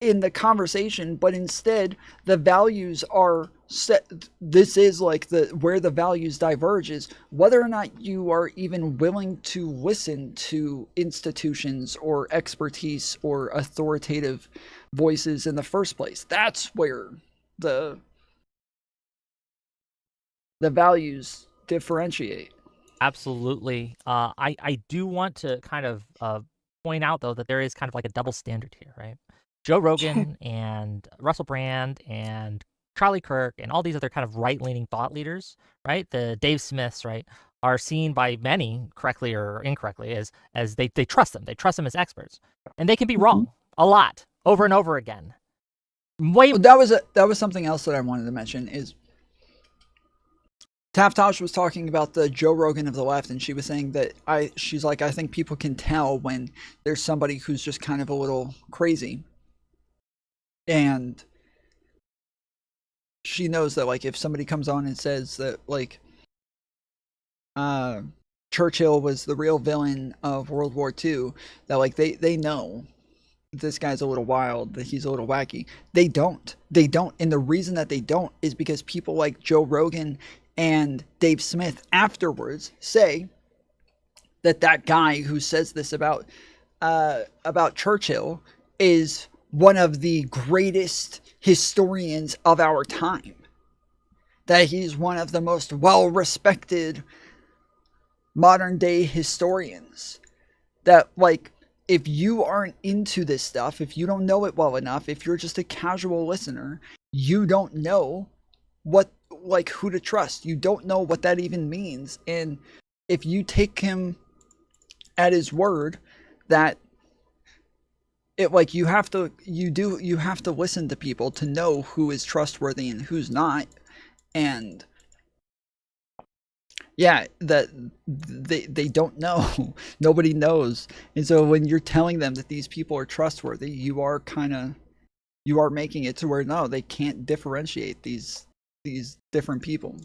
the conversation, but instead the values are set. This is like where the values diverge is whether or not you are even willing to listen to institutions or expertise or authoritative voices in the first place. That's where the values differentiate. Absolutely. I do want to kind of point out though that there is kind of like a double standard here, right? Joe Rogan and Russell Brand and Charlie Kirk and all these other kind of right-leaning thought leaders, right? The Dave Smiths, right, are seen by many, correctly or incorrectly, as they trust them. They trust them as experts, and they can be wrong a lot, over and over again. That was something else that I wanted to mention is Taftosh was talking about the Joe Rogan of the left, and she was saying that she's like, I think people can tell when there's somebody who's just kind of a little crazy. And she knows that, like, if somebody comes on and says that, like, Churchill was the real villain of World War II, that, like, they know this guy's a little wild, that he's a little wacky. They don't. And the reason that they don't is because people like Joe Rogan and Dave Smith afterwards say that guy who says this about about Churchill is one of the greatest historians of our time. That he's one of the most well-respected modern day historians. That, like, if you aren't into this stuff, if you don't know it well enough, if you're just a casual listener, you don't know what, like, who to trust. You don't know what that even means. And if you take him at his word, that it, like, you have to listen to people to know who is trustworthy and who's not. And yeah, that they don't know. Nobody knows. And so when you're telling them that these people are trustworthy, you are making it to where no, they can't differentiate these different people.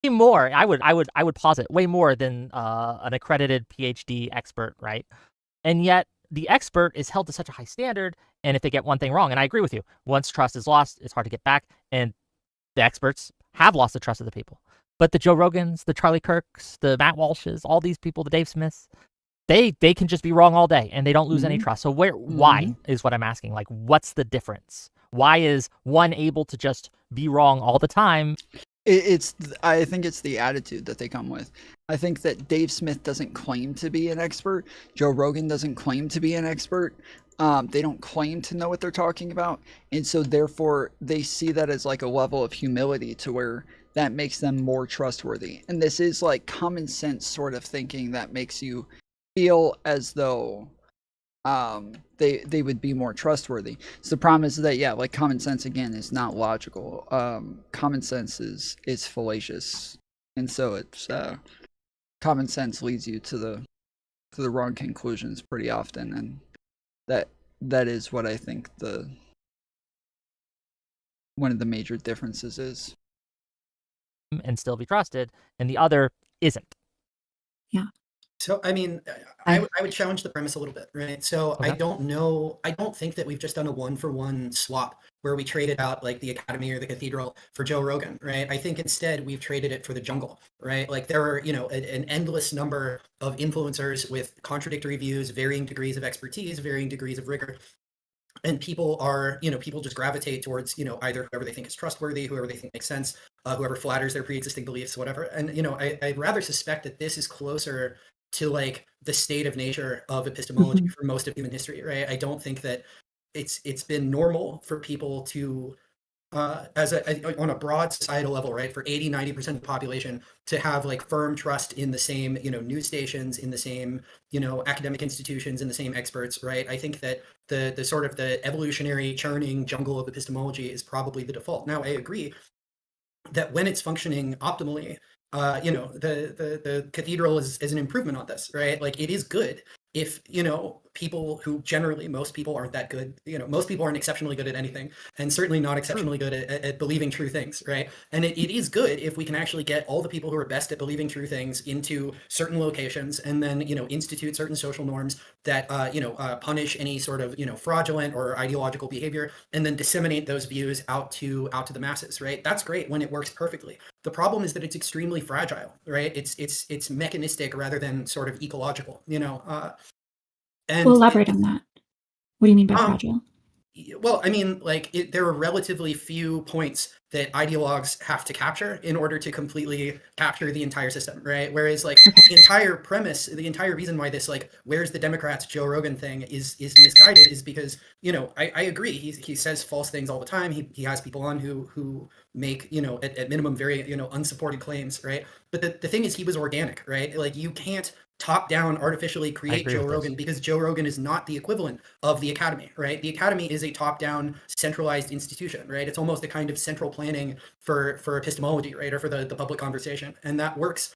Way more, I would posit way more than an accredited PhD expert, right? And yet the expert is held to such a high standard, and if they get one thing wrong, and I agree with you, once trust is lost, it's hard to get back, and the experts have lost the trust of the people. But the Joe Rogans, the Charlie Kirks, the Matt Walshes, all these people, the Dave Smiths, they can just be wrong all day and they don't lose any trust. So why is what I'm asking. Like, what's the difference? Why is one able to just be wrong all the time? I think it's the attitude that they come with. I think that Dave Smith doesn't claim to be an expert. Joe Rogan doesn't claim to be an expert. They don't claim to know what they're talking about. And so therefore they see that as like a level of humility to where that makes them more trustworthy. And this is like common sense sort of thinking that makes you feel as though they would be more trustworthy. So the problem is that, yeah, like common sense again is not logical. Common sense is fallacious. And so it's common sense leads you to the wrong conclusions pretty often, and that is what I think one of the major differences is. And still be trusted, and the other isn't. Yeah. So, I mean, I would challenge the premise a little bit, right? So Okay. I don't think that we've just done a one-for-one swap where we traded out like the Academy or the Cathedral for Joe Rogan, right? I think instead we've traded it for the jungle, right? Like there are, an endless number of influencers with contradictory views, varying degrees of expertise, varying degrees of rigor. And people just gravitate towards, either whoever they think is trustworthy, whoever they think makes sense, whoever flatters their pre-existing beliefs, whatever. And, I'd rather suspect that this is closer to like the state of nature of epistemology for most of human history, right? I don't think that it's been normal for people to, on a broad societal level, right, for 80-90% of the population to have like firm trust in the same, news stations, in the same, academic institutions, in the same experts, right? I think that the sort of the evolutionary churning jungle of epistemology is probably the default. Now, I agree that when it's functioning optimally, the cathedral is an improvement on this, right? Like it is good if, people who generally, most people aren't that good, most people aren't exceptionally good at anything, and certainly not exceptionally good at believing true things, right? And it is good if we can actually get all the people who are best at believing true things into certain locations and then, institute certain social norms that, punish any sort of, fraudulent or ideological behavior, and then disseminate those views out to the masses, right? That's great when it works perfectly. The problem is that it's extremely fragile, right? It's mechanistic rather than sort of ecological, and We'll elaborate on that. What do you mean by fragile? Well, I mean, like there are relatively few points that ideologues have to capture in order to completely capture the entire system, right? Whereas like the entire premise, the entire reason why this like where's the Democrats Joe Rogan thing is misguided is because, I agree. He says false things all the time. He has people on who make, at minimum very, unsupported claims, right? But the thing is he was organic, right? Like you can't top down artificially create Joe Rogan because Joe Rogan is not the equivalent of the Academy, right? The Academy is a top down centralized institution, right? It's almost a kind of central planning for epistemology, right? Or for the public conversation. And that works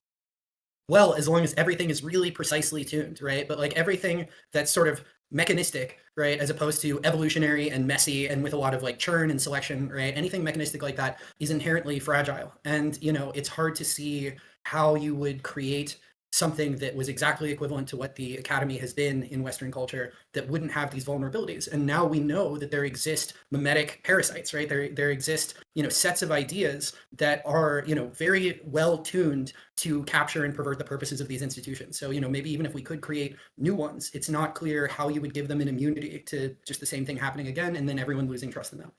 well as long as everything is really precisely tuned, right? But like everything that's sort of mechanistic, right, as opposed to evolutionary and messy and with a lot of like churn and selection, right? Anything mechanistic like that is inherently fragile. And, it's hard to see how you would create something that was exactly equivalent to what the academy has been in Western culture that wouldn't have these vulnerabilities. And now we know that there exist mimetic parasites, right? There exist, sets of ideas that are, very well tuned to capture and pervert the purposes of these institutions. So, maybe even if we could create new ones, it's not clear how you would give them an immunity to just the same thing happening again and then everyone losing trust in them.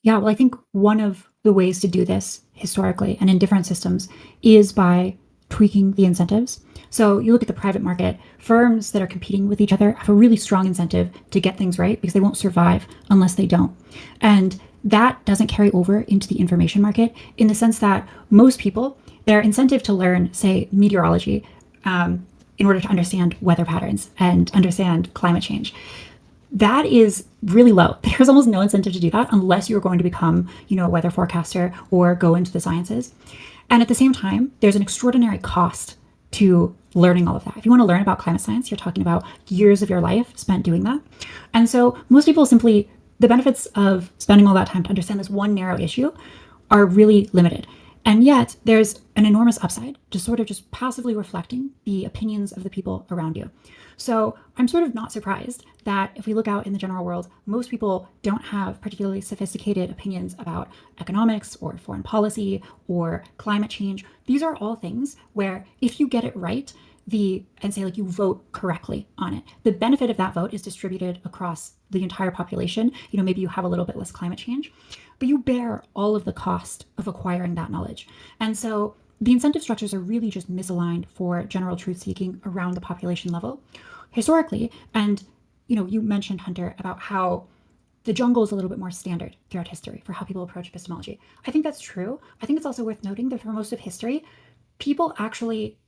Yeah, well, I think one of the ways to do this historically and in different systems is by tweaking the incentives. So you look at the private market, firms that are competing with each other have a really strong incentive to get things right because they won't survive unless they don't. And that doesn't carry over into the information market in the sense that most people, their incentive to learn, say, meteorology, in order to understand weather patterns and understand climate change, that is really low. There's almost no incentive to do that unless you're going to become, a weather forecaster or go into the sciences. And at the same time, there's an extraordinary cost to learning all of that. If you want to learn about climate science, you're talking about years of your life spent doing that. And so most people simply, the benefits of spending all that time to understand this one narrow issue are really limited. And yet there's an enormous upside to sort of just passively reflecting the opinions of the people around you. So I'm sort of not surprised that if we look out in the general world, most people don't have particularly sophisticated opinions about economics or foreign policy or climate change. These are all things where if you get it right, and say you vote correctly on it, the benefit of that vote is distributed across the entire population. Maybe you have a little bit less climate change, but you bear all of the cost of acquiring that knowledge. And so the incentive structures are really just misaligned for general truth seeking around the population level historically. And, you mentioned, Hunter, about how the jungle is a little bit more standard throughout history for how people approach epistemology. I think that's true. I think it's also worth noting that for most of history, people actually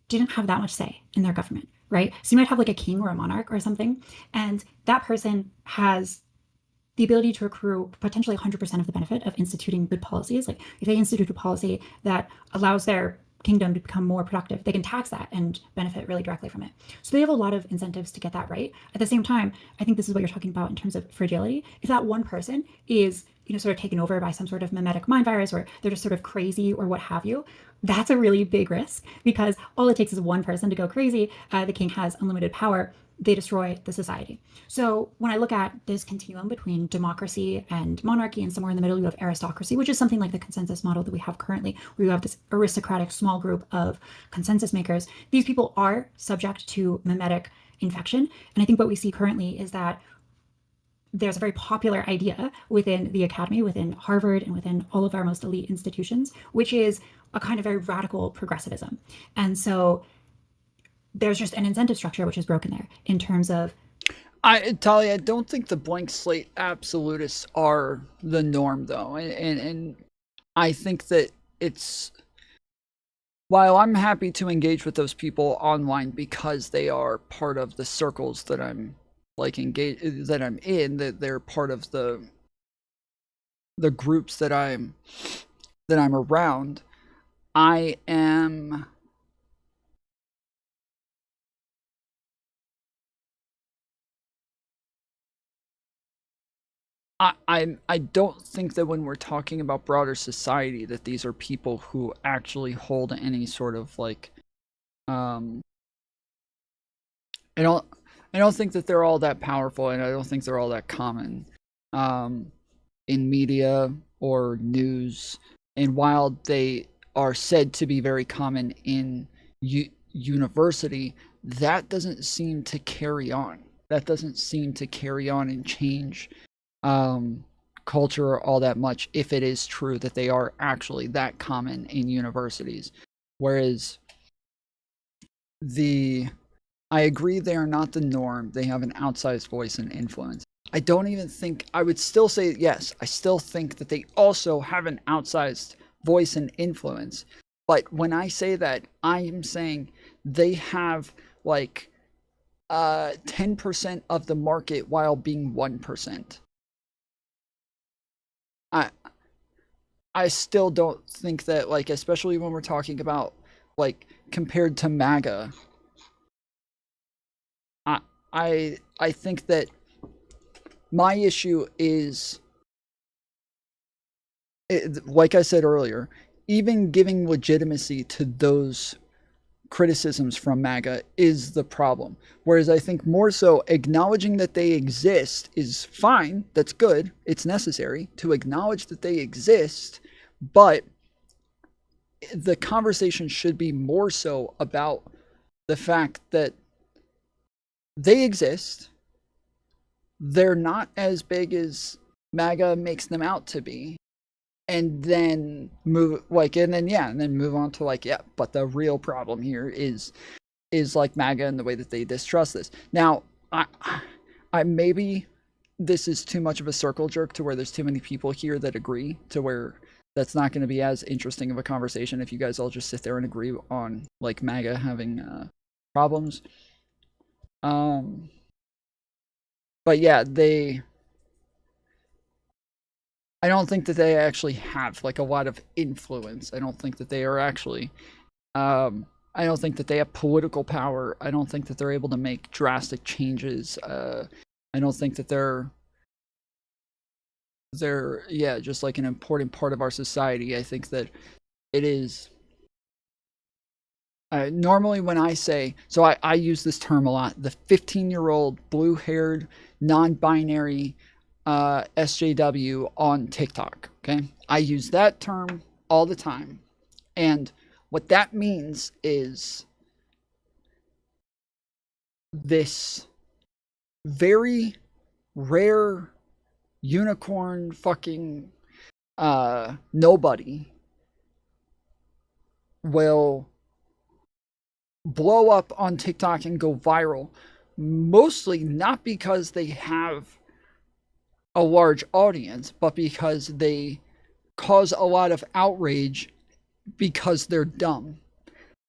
didn't have that much say in their government, right? So you might have a king or a monarch or something, and that person has the ability to accrue potentially 100% of the benefit of instituting good policies. If they institute a policy that allows their kingdom to become more productive, they can tax that and benefit really directly from it. So they have a lot of incentives to get that right. At the same time, I think this is what you're talking about in terms of fragility. If that one person is, sort of taken over by some sort of mimetic mind virus, or they're just sort of crazy or what have you, that's a really big risk because all it takes is one person to go crazy. The king has unlimited power. They destroy the society. So when I look at this continuum between democracy and monarchy, and somewhere in the middle you have aristocracy, which is something like the consensus model that we have currently, where you have this aristocratic small group of consensus makers, these people are subject to mimetic infection. And I think what we see currently is that there's a very popular idea within the academy, within Harvard, and within all of our most elite institutions, which is a kind of very radical progressivism. And so there's just an incentive structure which is broken there in terms of... Talia, I don't think the blank slate absolutists are the norm, though. And I think that it's... While I'm happy to engage with those people online because they are part of the circles that I'm in, that they're part of the groups that I'm around, I don't think that when we're talking about broader society that these are people who actually hold any sort of I don't think that they're all that powerful, and I don't think they're all that common in media or news. And while they are said to be very common in university, that doesn't seem to carry on. That doesn't seem to carry on and change culture all that much if it is true that they are actually that common in universities. Whereas I agree they are not the norm. They have an outsized voice and influence. I don't even think, I would still say yes, I still think that they also have an outsized voice and influence. But when I say that, I'm saying they have 10% of the market while being 1%. I still don't think that, especially when we're talking about, compared to MAGA, I think that my issue is, like I said earlier, even giving legitimacy to those criticisms from MAGA is the problem. Whereas I think more so acknowledging that they exist is fine. That's good. It's necessary to acknowledge that they exist, but the conversation should be more so about the fact that they exist. They're not as big as MAGA makes them out to be. And then move move on to like, yeah, but the real problem here is like MAGA and the way that they distrust this. Now, I maybe this is too much of a circle jerk to where there's too many people here that agree, to where that's not going to be as interesting of a conversation if you guys all just sit there and agree on like MAGA having problems. But yeah, I don't think that they actually have like a lot of influence. I don't think that they are actually, I don't think that they have political power. I don't think that they're able to make drastic changes. I don't think that they're just like an important part of our society. I think that it is, normally when I say, so I use this term a lot, the 15-year-old blue-haired, non-binary SJW on TikTok, okay? I use that term all the time. And what that means is this very rare unicorn fucking nobody will blow up on TikTok and go viral, mostly not because they have a large audience, but because they cause a lot of outrage because they're dumb.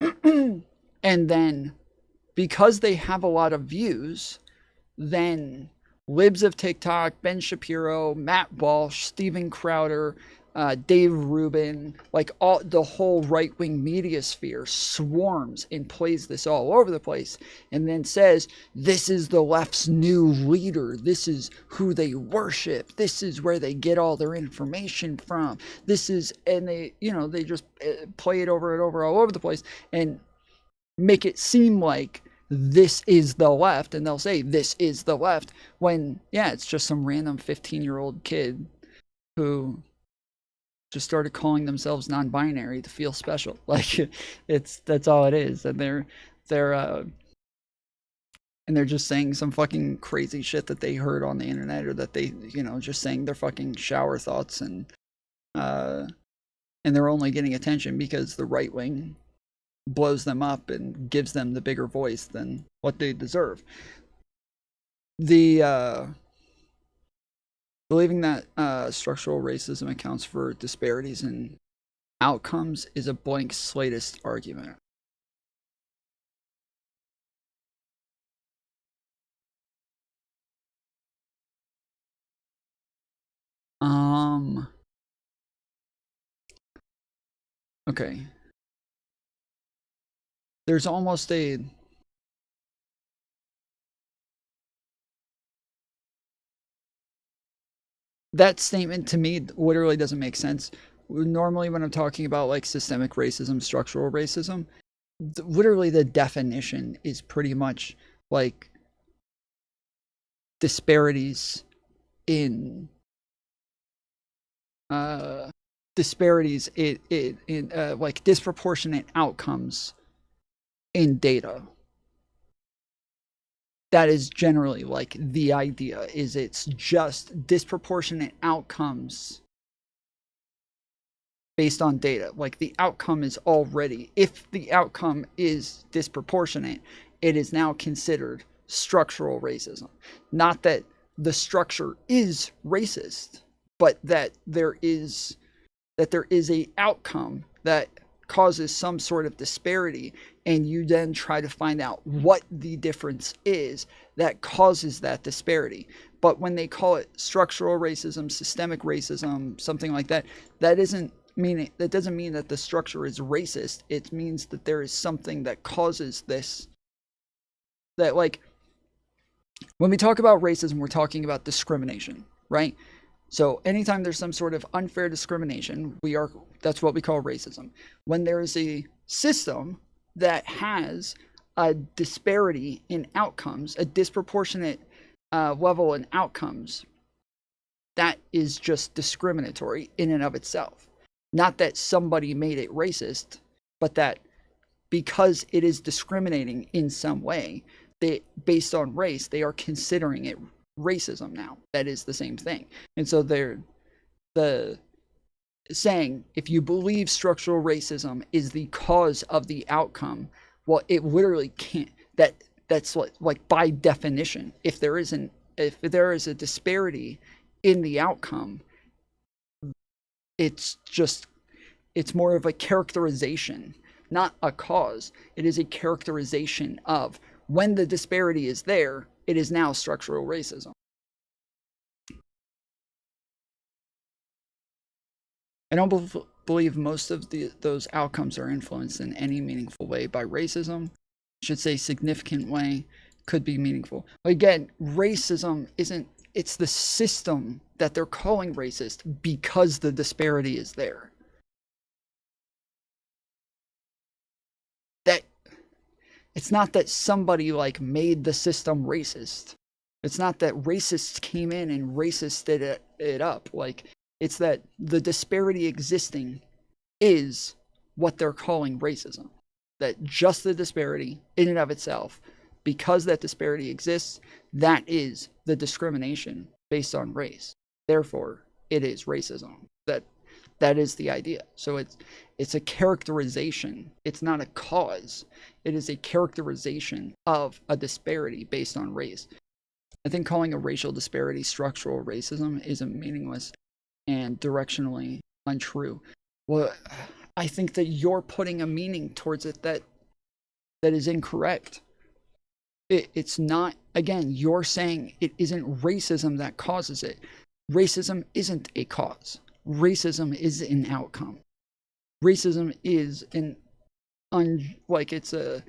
And then because they have a lot of views, then libs of TikTok, Ben Shapiro, Matt Walsh, Steven Crowder, Dave Rubin, like all the whole right-wing media sphere swarms and plays this all over the place, and then says, this is the left's new leader, this is who they worship, this is where they get all their information from, this is, and they, they just play it over and over all over the place and make it seem like this is the left, and they'll say this is the left, when yeah, it's just some random 15-year-old kid who just started calling themselves non-binary to feel special. Like that's all it is. And they're just saying some fucking crazy shit that they heard on the internet, or that they, just saying their fucking shower thoughts, and they're only getting attention because the right wing blows them up and gives them the bigger voice than what they deserve. Believing that structural racism accounts for disparities in outcomes is a blank slatist argument. Okay. There's almost a that statement to me literally doesn't make sense. Normally when I'm talking about like systemic racism, structural racism, literally the definition is pretty much like disparities in like disproportionate outcomes in data. That is generally like the idea, is it's just disproportionate outcomes based on data. Like the outcome is already, if the outcome is disproportionate, it is now considered structural racism. Not that the structure is racist, but that there is a outcome that causes some sort of disparity, and you then try to find out what the difference is that causes that disparity. But when they call it structural racism, systemic racism, something like that, that doesn't mean that the structure is racist. It means that there is something that causes this. That, like, when we talk about racism, we're talking about discrimination, right? So anytime there's some sort of unfair discrimination, that's what we call racism. When there is a system that has a disparity in outcomes, a disproportionate level in outcomes, that is just discriminatory in and of itself. Not that somebody made it racist, but that because it is discriminating in some way, based on race, they are considering it racism now. That is the same thing. And so they're saying, if you believe structural racism is the cause of the outcome, well, it literally can't. That's like by definition, if there is a disparity in the outcome, it's more of a characterization, not a cause. It is a characterization of when the disparity is there, it is now structural racism. I don't believe most of those outcomes are influenced in any meaningful way by racism. I should say significant way, could be meaningful. Again, racism isn't, it's the system that they're calling racist because the disparity is there. That it's not that somebody like made the system racist. It's not that racists came in and racisted it up. Like, it's that the disparity existing is what they're calling racism. That just the disparity in and of itself, because that disparity exists, that is the discrimination based on race. Therefore, it is racism. That is the idea. So it's a characterization. It's not a cause. It is a characterization of a disparity based on race. I think calling a racial disparity structural racism is meaningless and directionally untrue. Well, I think that you're putting a meaning towards it that is incorrect. It's not, again, you're saying it isn't racism that causes it. Racism isn't a cause. Racism is an outcome. Racism is it's a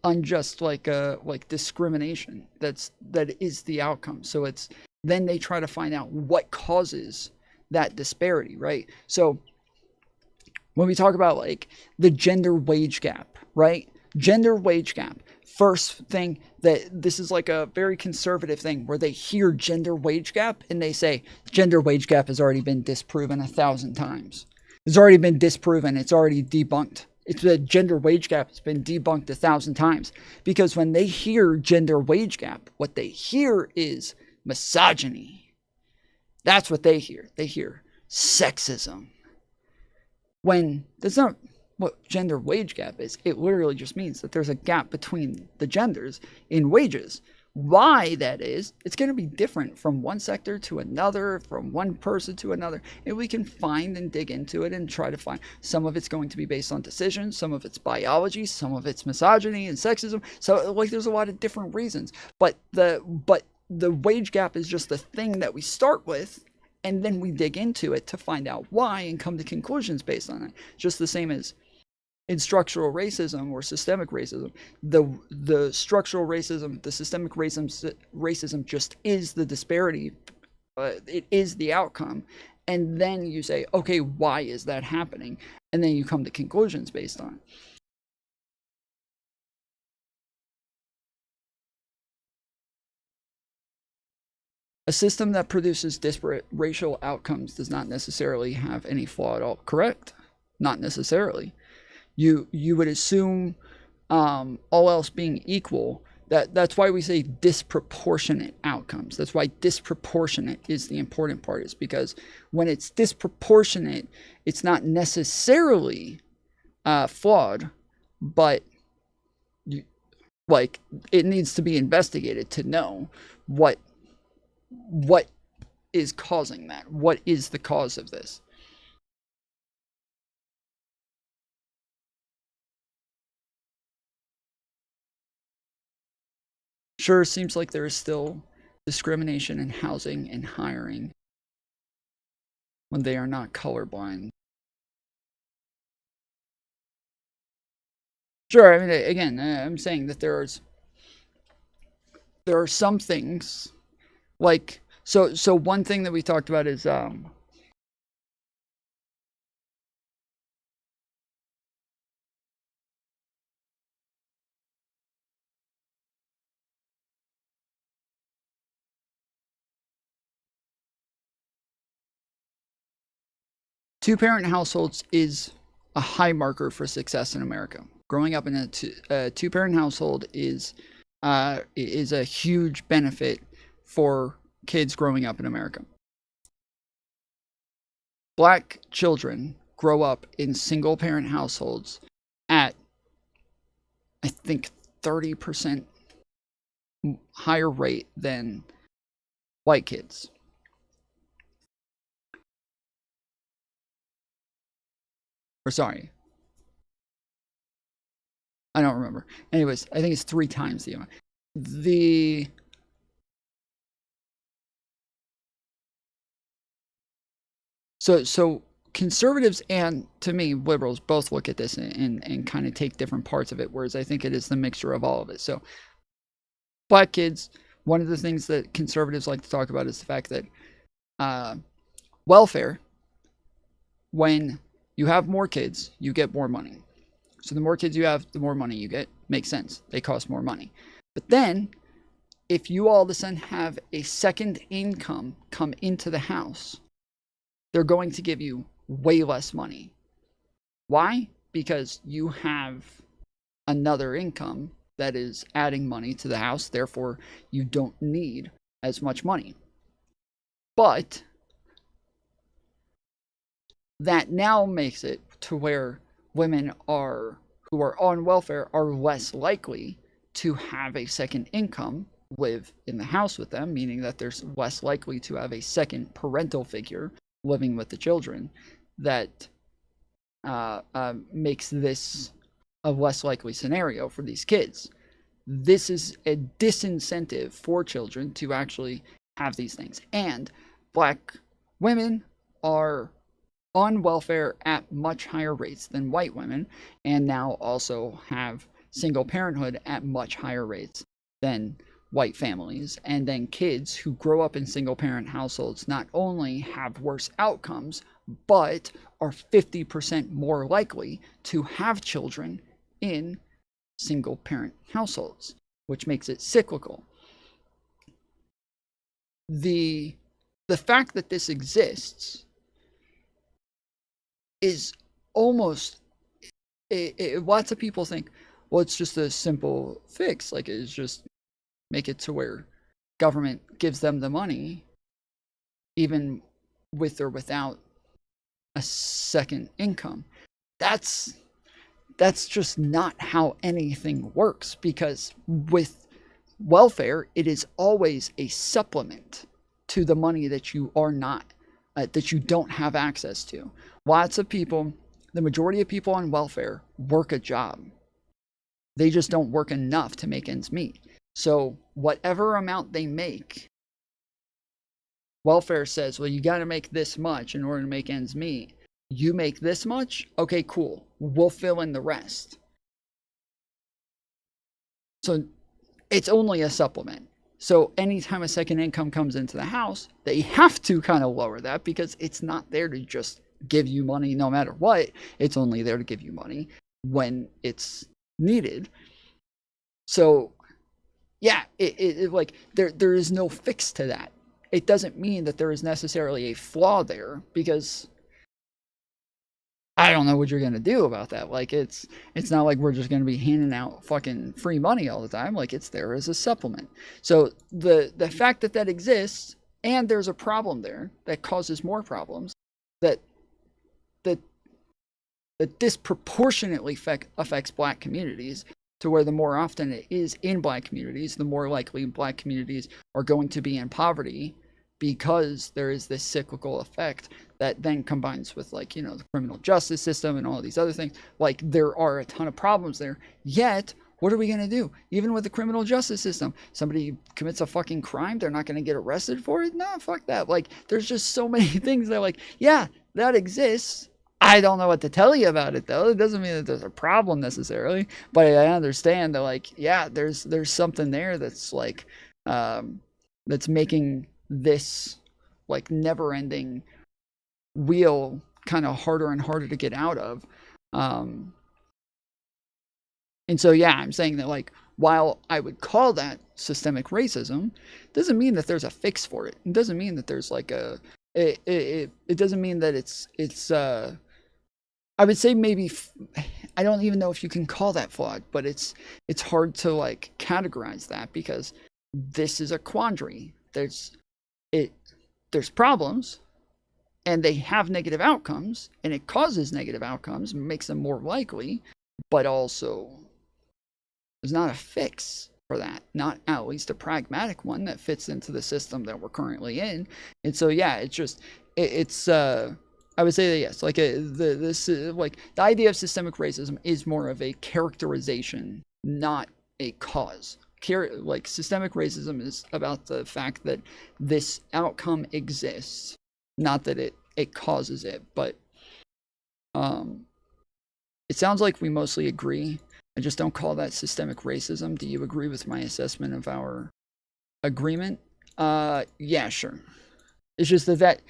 unjust, like discrimination. That is the outcome. So it's, then they try to find out what causes that disparity, right? So when we talk about like the gender wage gap, right? Gender wage gap. First thing, that this is like a very conservative thing where they hear gender wage gap and they say gender wage gap has already been disproven 1,000 times. It's already been disproven. It's already debunked. It's the gender wage gap has been debunked 1,000 times, because when they hear gender wage gap, what they hear is misogyny. That's what they hear. They hear sexism. When that's not what gender wage gap is. It literally just means that there's a gap between the genders in wages. Why that is, it's going to be different from one sector to another, from one person to another. And we can find and dig into it and try to find. Some of it's going to be based on decisions, some of it's biology, some of it's misogyny and sexism. So like there's a lot of different reasons. But the wage gap is just the thing that we start with, and then we dig into it to find out why and come to conclusions based on it. Just the same as in structural racism or systemic racism, the structural racism, the systemic racism just is the disparity. It is the outcome. And then you say, okay, why is that happening? And then you come to conclusions based on it. A system that produces disparate racial outcomes does not necessarily have any flaw at all. Correct? Not necessarily. You would assume, all else being equal, that's why we say disproportionate outcomes. That's why disproportionate is the important part, is because when it's disproportionate, it's not necessarily flawed, but it needs to be investigated to know what is causing that. What is the cause of this? Sure, seems like there is still discrimination in housing and hiring when they are not colorblind. Sure, I mean, again, I'm saying that there are some things, like, so one thing that we talked about is two-parent households is a high marker for success in America. Growing up in a two-parent household is a huge benefit for kids growing up in America. Black children grow up in single-parent households at, I think, 30% higher rate than white kids. Or sorry, I don't remember. Anyways, I think it's 3 times the amount. So conservatives and, to me, liberals both look at this and kind of take different parts of it, whereas I think it is the mixture of all of it. So black kids, one of the things that conservatives like to talk about is the fact that welfare, when you have more kids, you get more money. So the more kids you have, the more money you get. Makes sense. They cost more money. But then, if you all of a sudden have a second income come into the house, they're going to give you way less money. Why? Because you have another income that is adding money to the house. Therefore, you don't need as much money. But that now makes it to where women who are on welfare are less likely to have a second income live in the house with them, meaning that they're less likely to have a second parental figure living with the children. That makes this a less likely scenario for these kids. This is a disincentive for children to actually have these things. And black women are on welfare at much higher rates than white women, and now also have single parenthood at much higher rates than white families. And then kids who grow up in single parent households not only have worse outcomes, but are 50% more likely to have children in single parent households, which makes it cyclical. The fact that this exists is almost, lots of people think, well, it's just a simple fix. Like, it's just make it to where government gives them the money, even with or without a second income. That's just not how anything works, because with welfare, it is always a supplement to the money that you are not, that you don't have access to. Lots of people, the majority of people on welfare work a job. They just don't work enough to make ends meet. So whatever amount they make, welfare says, well, you got to make this much in order to make ends meet. You make this much? Okay, cool. We'll fill in the rest. So it's only a supplement. So anytime a second income comes into the house, they have to kind of lower that, because it's not there to just give you money no matter what. It's only there to give you money when it's needed. So yeah, it like there is no fix to that. It doesn't mean that there is necessarily a flaw there, because I don't know what you're gonna do about that. Like, it's not like we're just gonna be handing out fucking free money all the time. Like, it's there as a supplement. So the fact that that exists, and there's a problem there that causes more problems, that disproportionately affects black communities, to where the more often it is in black communities, the more likely black communities are going to be in poverty, because there is this cyclical effect that then combines with, like, you know, the criminal justice system and all of these other things. Like, there are a ton of problems there. Yet, what are we going to do? Even with the criminal justice system, somebody commits a fucking crime, they're not going to get arrested for it? No, fuck that. Like, there's just so many things that, like, yeah, that exists. I don't know what to tell you about it, though. It doesn't mean that there's a problem necessarily, but I understand that, like, yeah, there's something there that's like, that's making this, like, never-ending wheel kind of harder and harder to get out of. And so, yeah, I'm saying that, like, while I would call that systemic racism, doesn't mean that there's a fix for it. It doesn't mean that there's like a it doesn't mean that it's I would say maybe I don't even know if you can call that flawed, but it's hard to like categorize that because this is a quandary. There's problems and they have negative outcomes and it causes negative outcomes, makes them more likely, but also there's not a fix for that, not at least a pragmatic one that fits into the system that we're currently in. And so yeah, it's I would say that yes, like like the idea of systemic racism is more of a characterization, not a cause. Like systemic racism is about the fact that this outcome exists, not that it causes it. But it sounds like we mostly agree. I just don't call that systemic racism. Do you agree with my assessment of our agreement? Yeah, sure. It's just that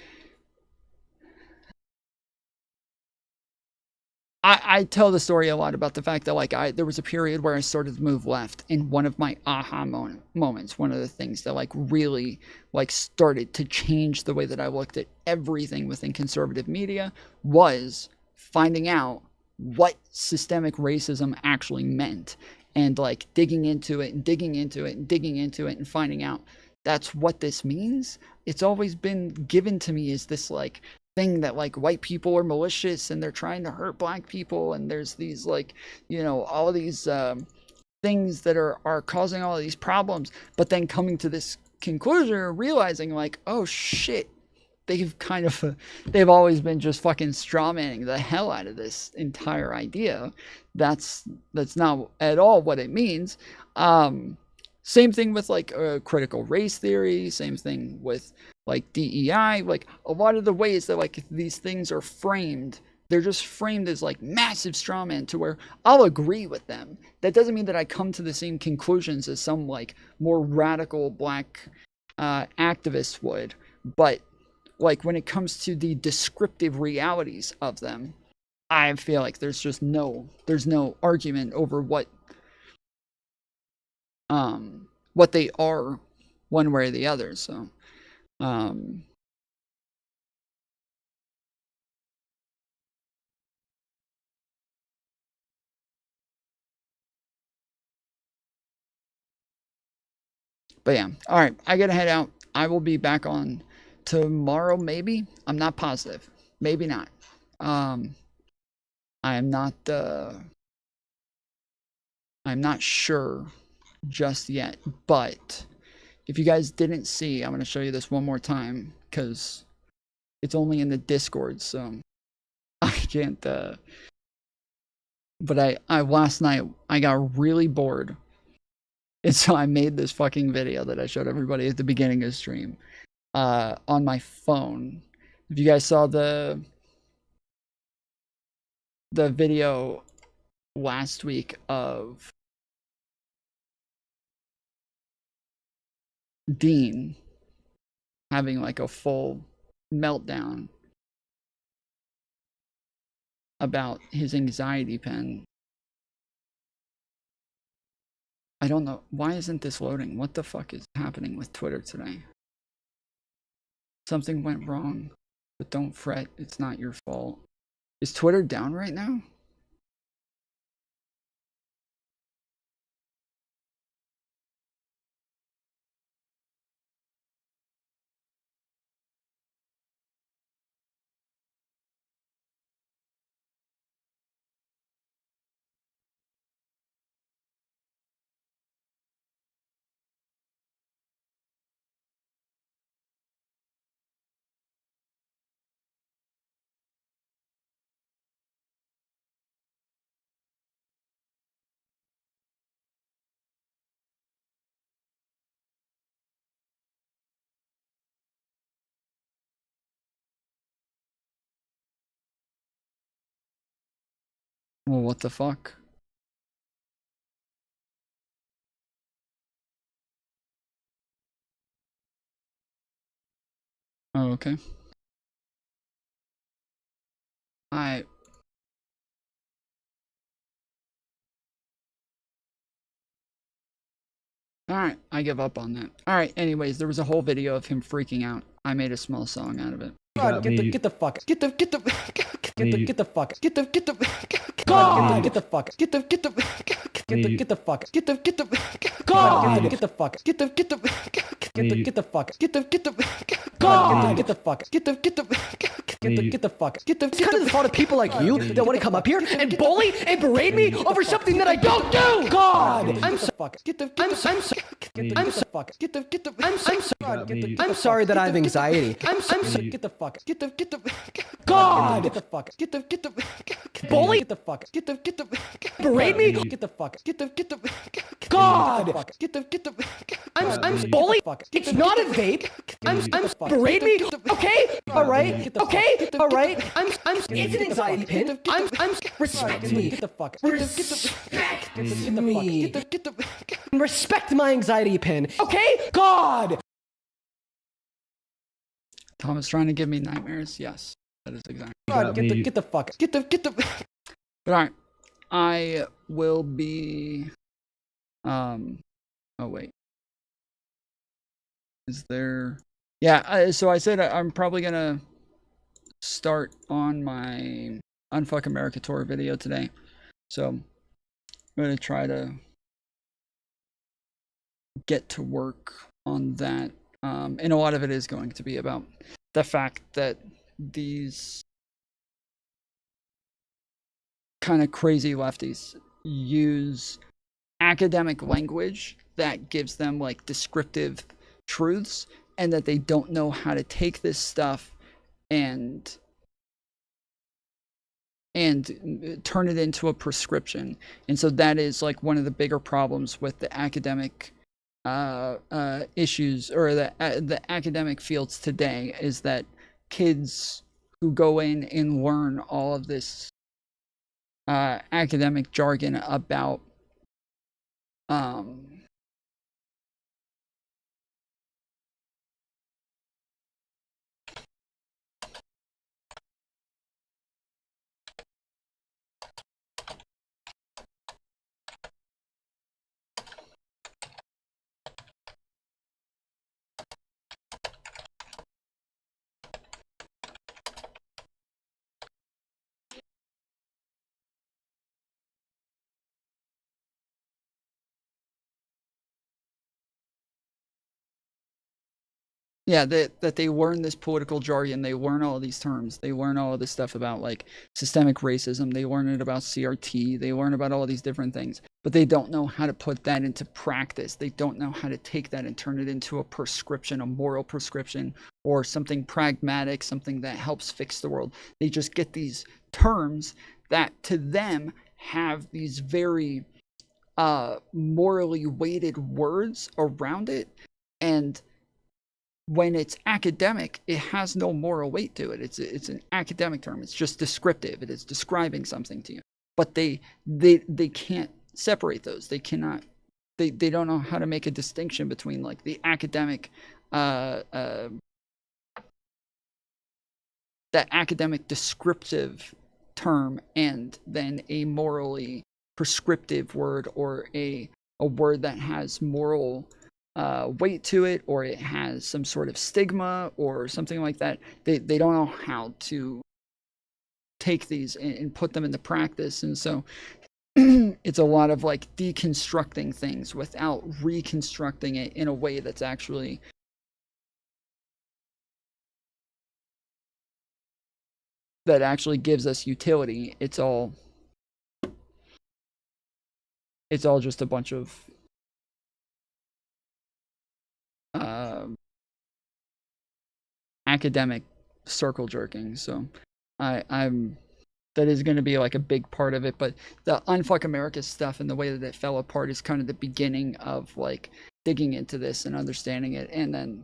I tell the story a lot about the fact that like there was a period where I started to move left, and one of my aha moments, one of the things that like really like started to change the way that I looked at everything within conservative media was finding out what systemic racism actually meant, and like digging into it and digging into it and digging into it and finding out that's what this means. It's always been given to me as this like thing that like white people are malicious and they're trying to hurt black people, and there's these like, you know, all of these things that are causing all of these problems, but then coming to this conclusion or realizing like, oh shit, they've always been just fucking strawmanning the hell out of this entire idea. That's not at all what it means. Same thing with like critical race theory, same thing with like DEI, like a lot of the ways that like these things are framed, they're just framed as like massive strawman to where I'll agree with them. That doesn't mean that I come to the same conclusions as some like more radical black activists would, but like when it comes to the descriptive realities of them, I feel like there's no argument over what they are one way or the other. So but yeah, all right, I gotta head out. I will be back on tomorrow, maybe. I'm not positive. Maybe not. I'm not sure just yet, but if you guys didn't see, I'm going to show you this one more time because it's only in the Discord, so I can't but I last night I got really bored, and so I made this fucking video that I showed everybody at the beginning of the stream on my phone. If you guys saw the video last week of Dean having like a full meltdown about his anxiety pen. I don't know. Why isn't this loading? What the fuck is happening with Twitter today? Something went wrong, but don't fret. It's not your fault. Is Twitter down right now? Well, what the fuck? Oh, okay. I Alright, I give up on that. Alright, anyways, there was a whole video of him freaking out. I made a small song out of it. God, get the fuck, get the fuck, get the fuck, get the God, get the fuck, get the fuck, God, get the fuck, get the fuck, God, get the fuck, get the fuck, It's kind of the fault of people like you that want to come up here and bully and berate me over something that I don't do. God, I'm sorry that I have anxiety. Get the fuck, God, get the fuck, bully, get the fuck, berate me, get the fuck, God, I'm bully. It's not a vape. Berate me. Okay, all right, okay, all right. It's an anxiety pin. Respect me. Get the fuck, Respect my anxiety pin. Okay, God. Thomas trying to give me nightmares. Yes, that is exactly. God, get the fuck, But alright, I will be. Oh wait, is there? Yeah. So I said I'm probably gonna start on my Unfuck America tour video today. So I'm gonna try to get to work on that. And a lot of it is going to be about the fact that these kind of crazy lefties use academic language that gives them like descriptive truths, and that they don't know how to take this stuff and turn it into a prescription. And so that is like one of the bigger problems with the academic issues, or the academic fields today, is that kids who go in and learn all of this academic jargon about yeah, that they learn this political jargon, they learn all these terms, they learn all of this stuff about like systemic racism, they learn it about CRT, they learn about all these different things, but they don't know how to put that into practice. They don't know how to take that and turn it into a prescription, a moral prescription, or something pragmatic, something that helps fix the world. They just get these terms that to them have these very morally weighted words around it, and when it's academic, it has no moral weight to it. It's an academic term. It's just descriptive. It is describing something to you. But they can't separate those. They cannot. They don't know how to make a distinction between like the academic, that academic descriptive term, and then a morally prescriptive word, or a word that has moral weight to it, or it has some sort of stigma or something like that. They don't know how to take these and put them into practice. And so it's a lot of like deconstructing things without reconstructing it in a way that's actually gives us utility. It's all just a bunch of academic circle jerking. So I'm that is going to be like a big part of it. But the Unfuck America stuff and the way that it fell apart is kind of the beginning of like digging into this and understanding it, and then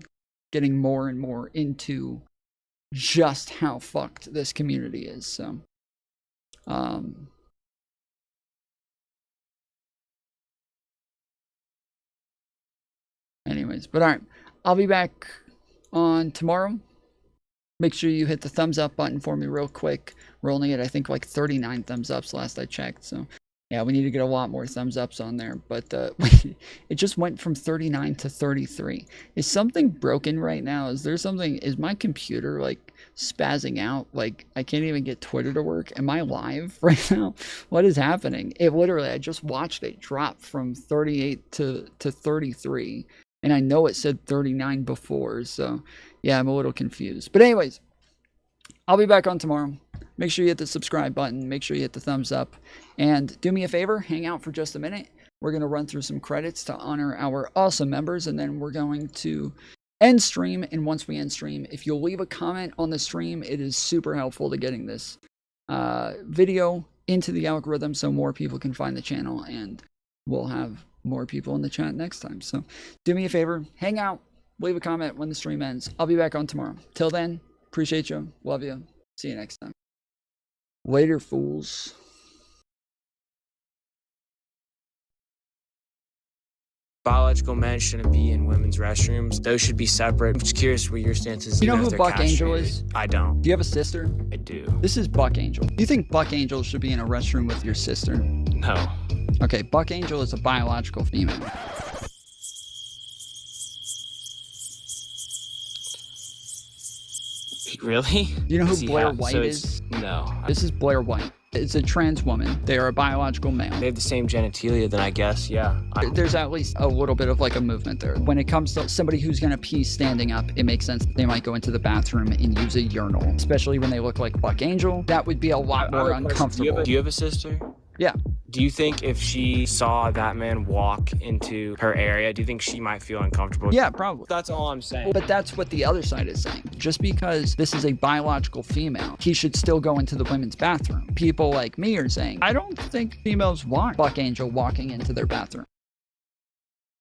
getting more and more into just how fucked this community is. So anyways, but all right, I'll be back on tomorrow. Make sure you hit the thumbs up button for me real quick. We're only at, I think, like 39 thumbs ups last I checked. So Yeah, we need to get a lot more thumbs ups on there, but it just went from 39 to 33. Is something broken right now? Is there something, is my computer like spazzing out? Like I can't even get Twitter to work. Am I live right now? What is happening? It literally, I just watched it drop from 38 to 33, and I know it said 39 before, so yeah, I'm a little confused. But anyways, I'll be back on tomorrow. Make sure you hit the subscribe button. Make sure you hit the thumbs up. And do me a favor, hang out for just a minute. We're going to run through some credits to honor our awesome members, and then we're going to end stream. And once we end stream, if you'll leave a comment on the stream, it is super helpful to getting this video into the algorithm so more people can find the channel, and we'll have more people in the chat next time. So do me a favor, hang out, leave a comment when the stream ends. I'll be back on tomorrow. Till then, appreciate you, love you, see you next time. Later, fools. Biological men shouldn't be in women's restrooms. Those should be separate. I'm just curious what your stance is. You know who Buck Angel is? I don't. Do you have a sister? I do. This is Buck Angel. Do you think Buck Angel should be in a restroom with your sister? No. Okay, Buck Angel is a biological female. Really? You know who Blair White is? No. This is Blair White. It's a trans woman. They are a biological male. They have the same genitalia, then I guess, yeah. There's at least a little bit of like a movement there. When it comes to somebody who's gonna pee standing up, it makes sense they might go into the bathroom and use a urinal, especially when they look like Buck Angel. That would be a lot more uncomfortable. Do you have a sister? Yeah. Do you think if she saw that man walk into her area, do you think she might feel uncomfortable? Yeah, probably. That's all I'm saying. But that's what the other side is saying. Just because this is a biological female, he should still go into the women's bathroom. People like me are saying, I don't think females want Buck Angel walking into their bathroom.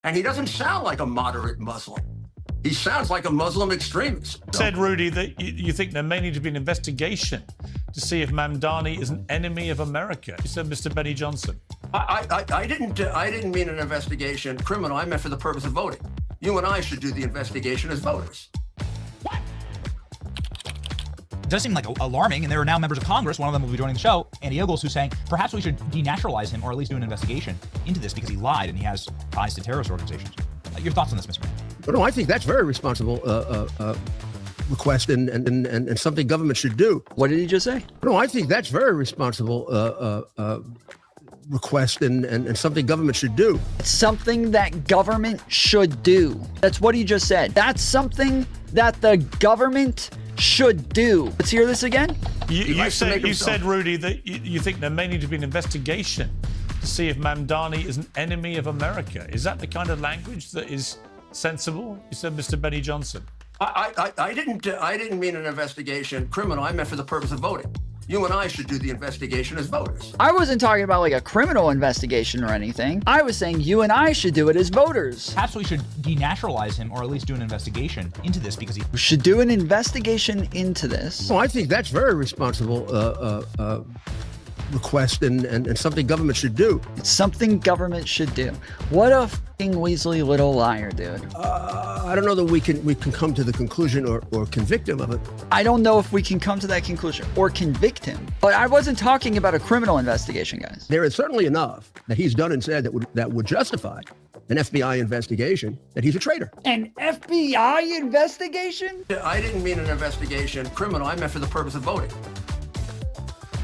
And he doesn't sound like a moderate Muslim. He sounds like a Muslim extremist. Said Rudy that you think there may need to be an investigation to see if Mamdani is an enemy of America. You said Mr. Benny Johnson. I didn't mean an investigation criminal. I meant for the purpose of voting. You and I should do the investigation as voters. It does seem like alarming, and there are now members of Congress, one of them will be joining the show, Andy Ogles, who's saying perhaps we should denaturalize him or at least do an investigation into this because he lied and he has ties to terrorist organizations. Your thoughts on this, Mr. Mayor? Well, no, I think that's very responsible request and something government should do. What did he just say? No, I think that's very responsible request and something government should do. It's something that government should do. That's what he just said. That's something that the government should do. Let's hear this again. You said, Rudy, that you think there may need to be an investigation to see if Mamdani is an enemy of America. Is that the kind of language that is sensible? You said Mr. Benny Johnson. I didn't mean an investigation criminal. I meant for the purpose of voting. You and I should do the investigation as voters. I wasn't talking about like a criminal investigation or anything. I was saying you and I should do it as voters. Perhaps we should denaturalize him or at least do an investigation into this because he... We should do an investigation into this. Well, I think that's very responsible request and something government should do. It's something government should do. What a f***ing weaselly little liar, dude. I don't know that we can come to the conclusion or convict him of it. I don't know if we can come to that conclusion or convict him. But I wasn't talking about a criminal investigation, guys. There is certainly enough that he's done and said that would justify an FBI investigation that he's a traitor. An FBI investigation? I didn't mean an investigation criminal. I meant for the purpose of voting.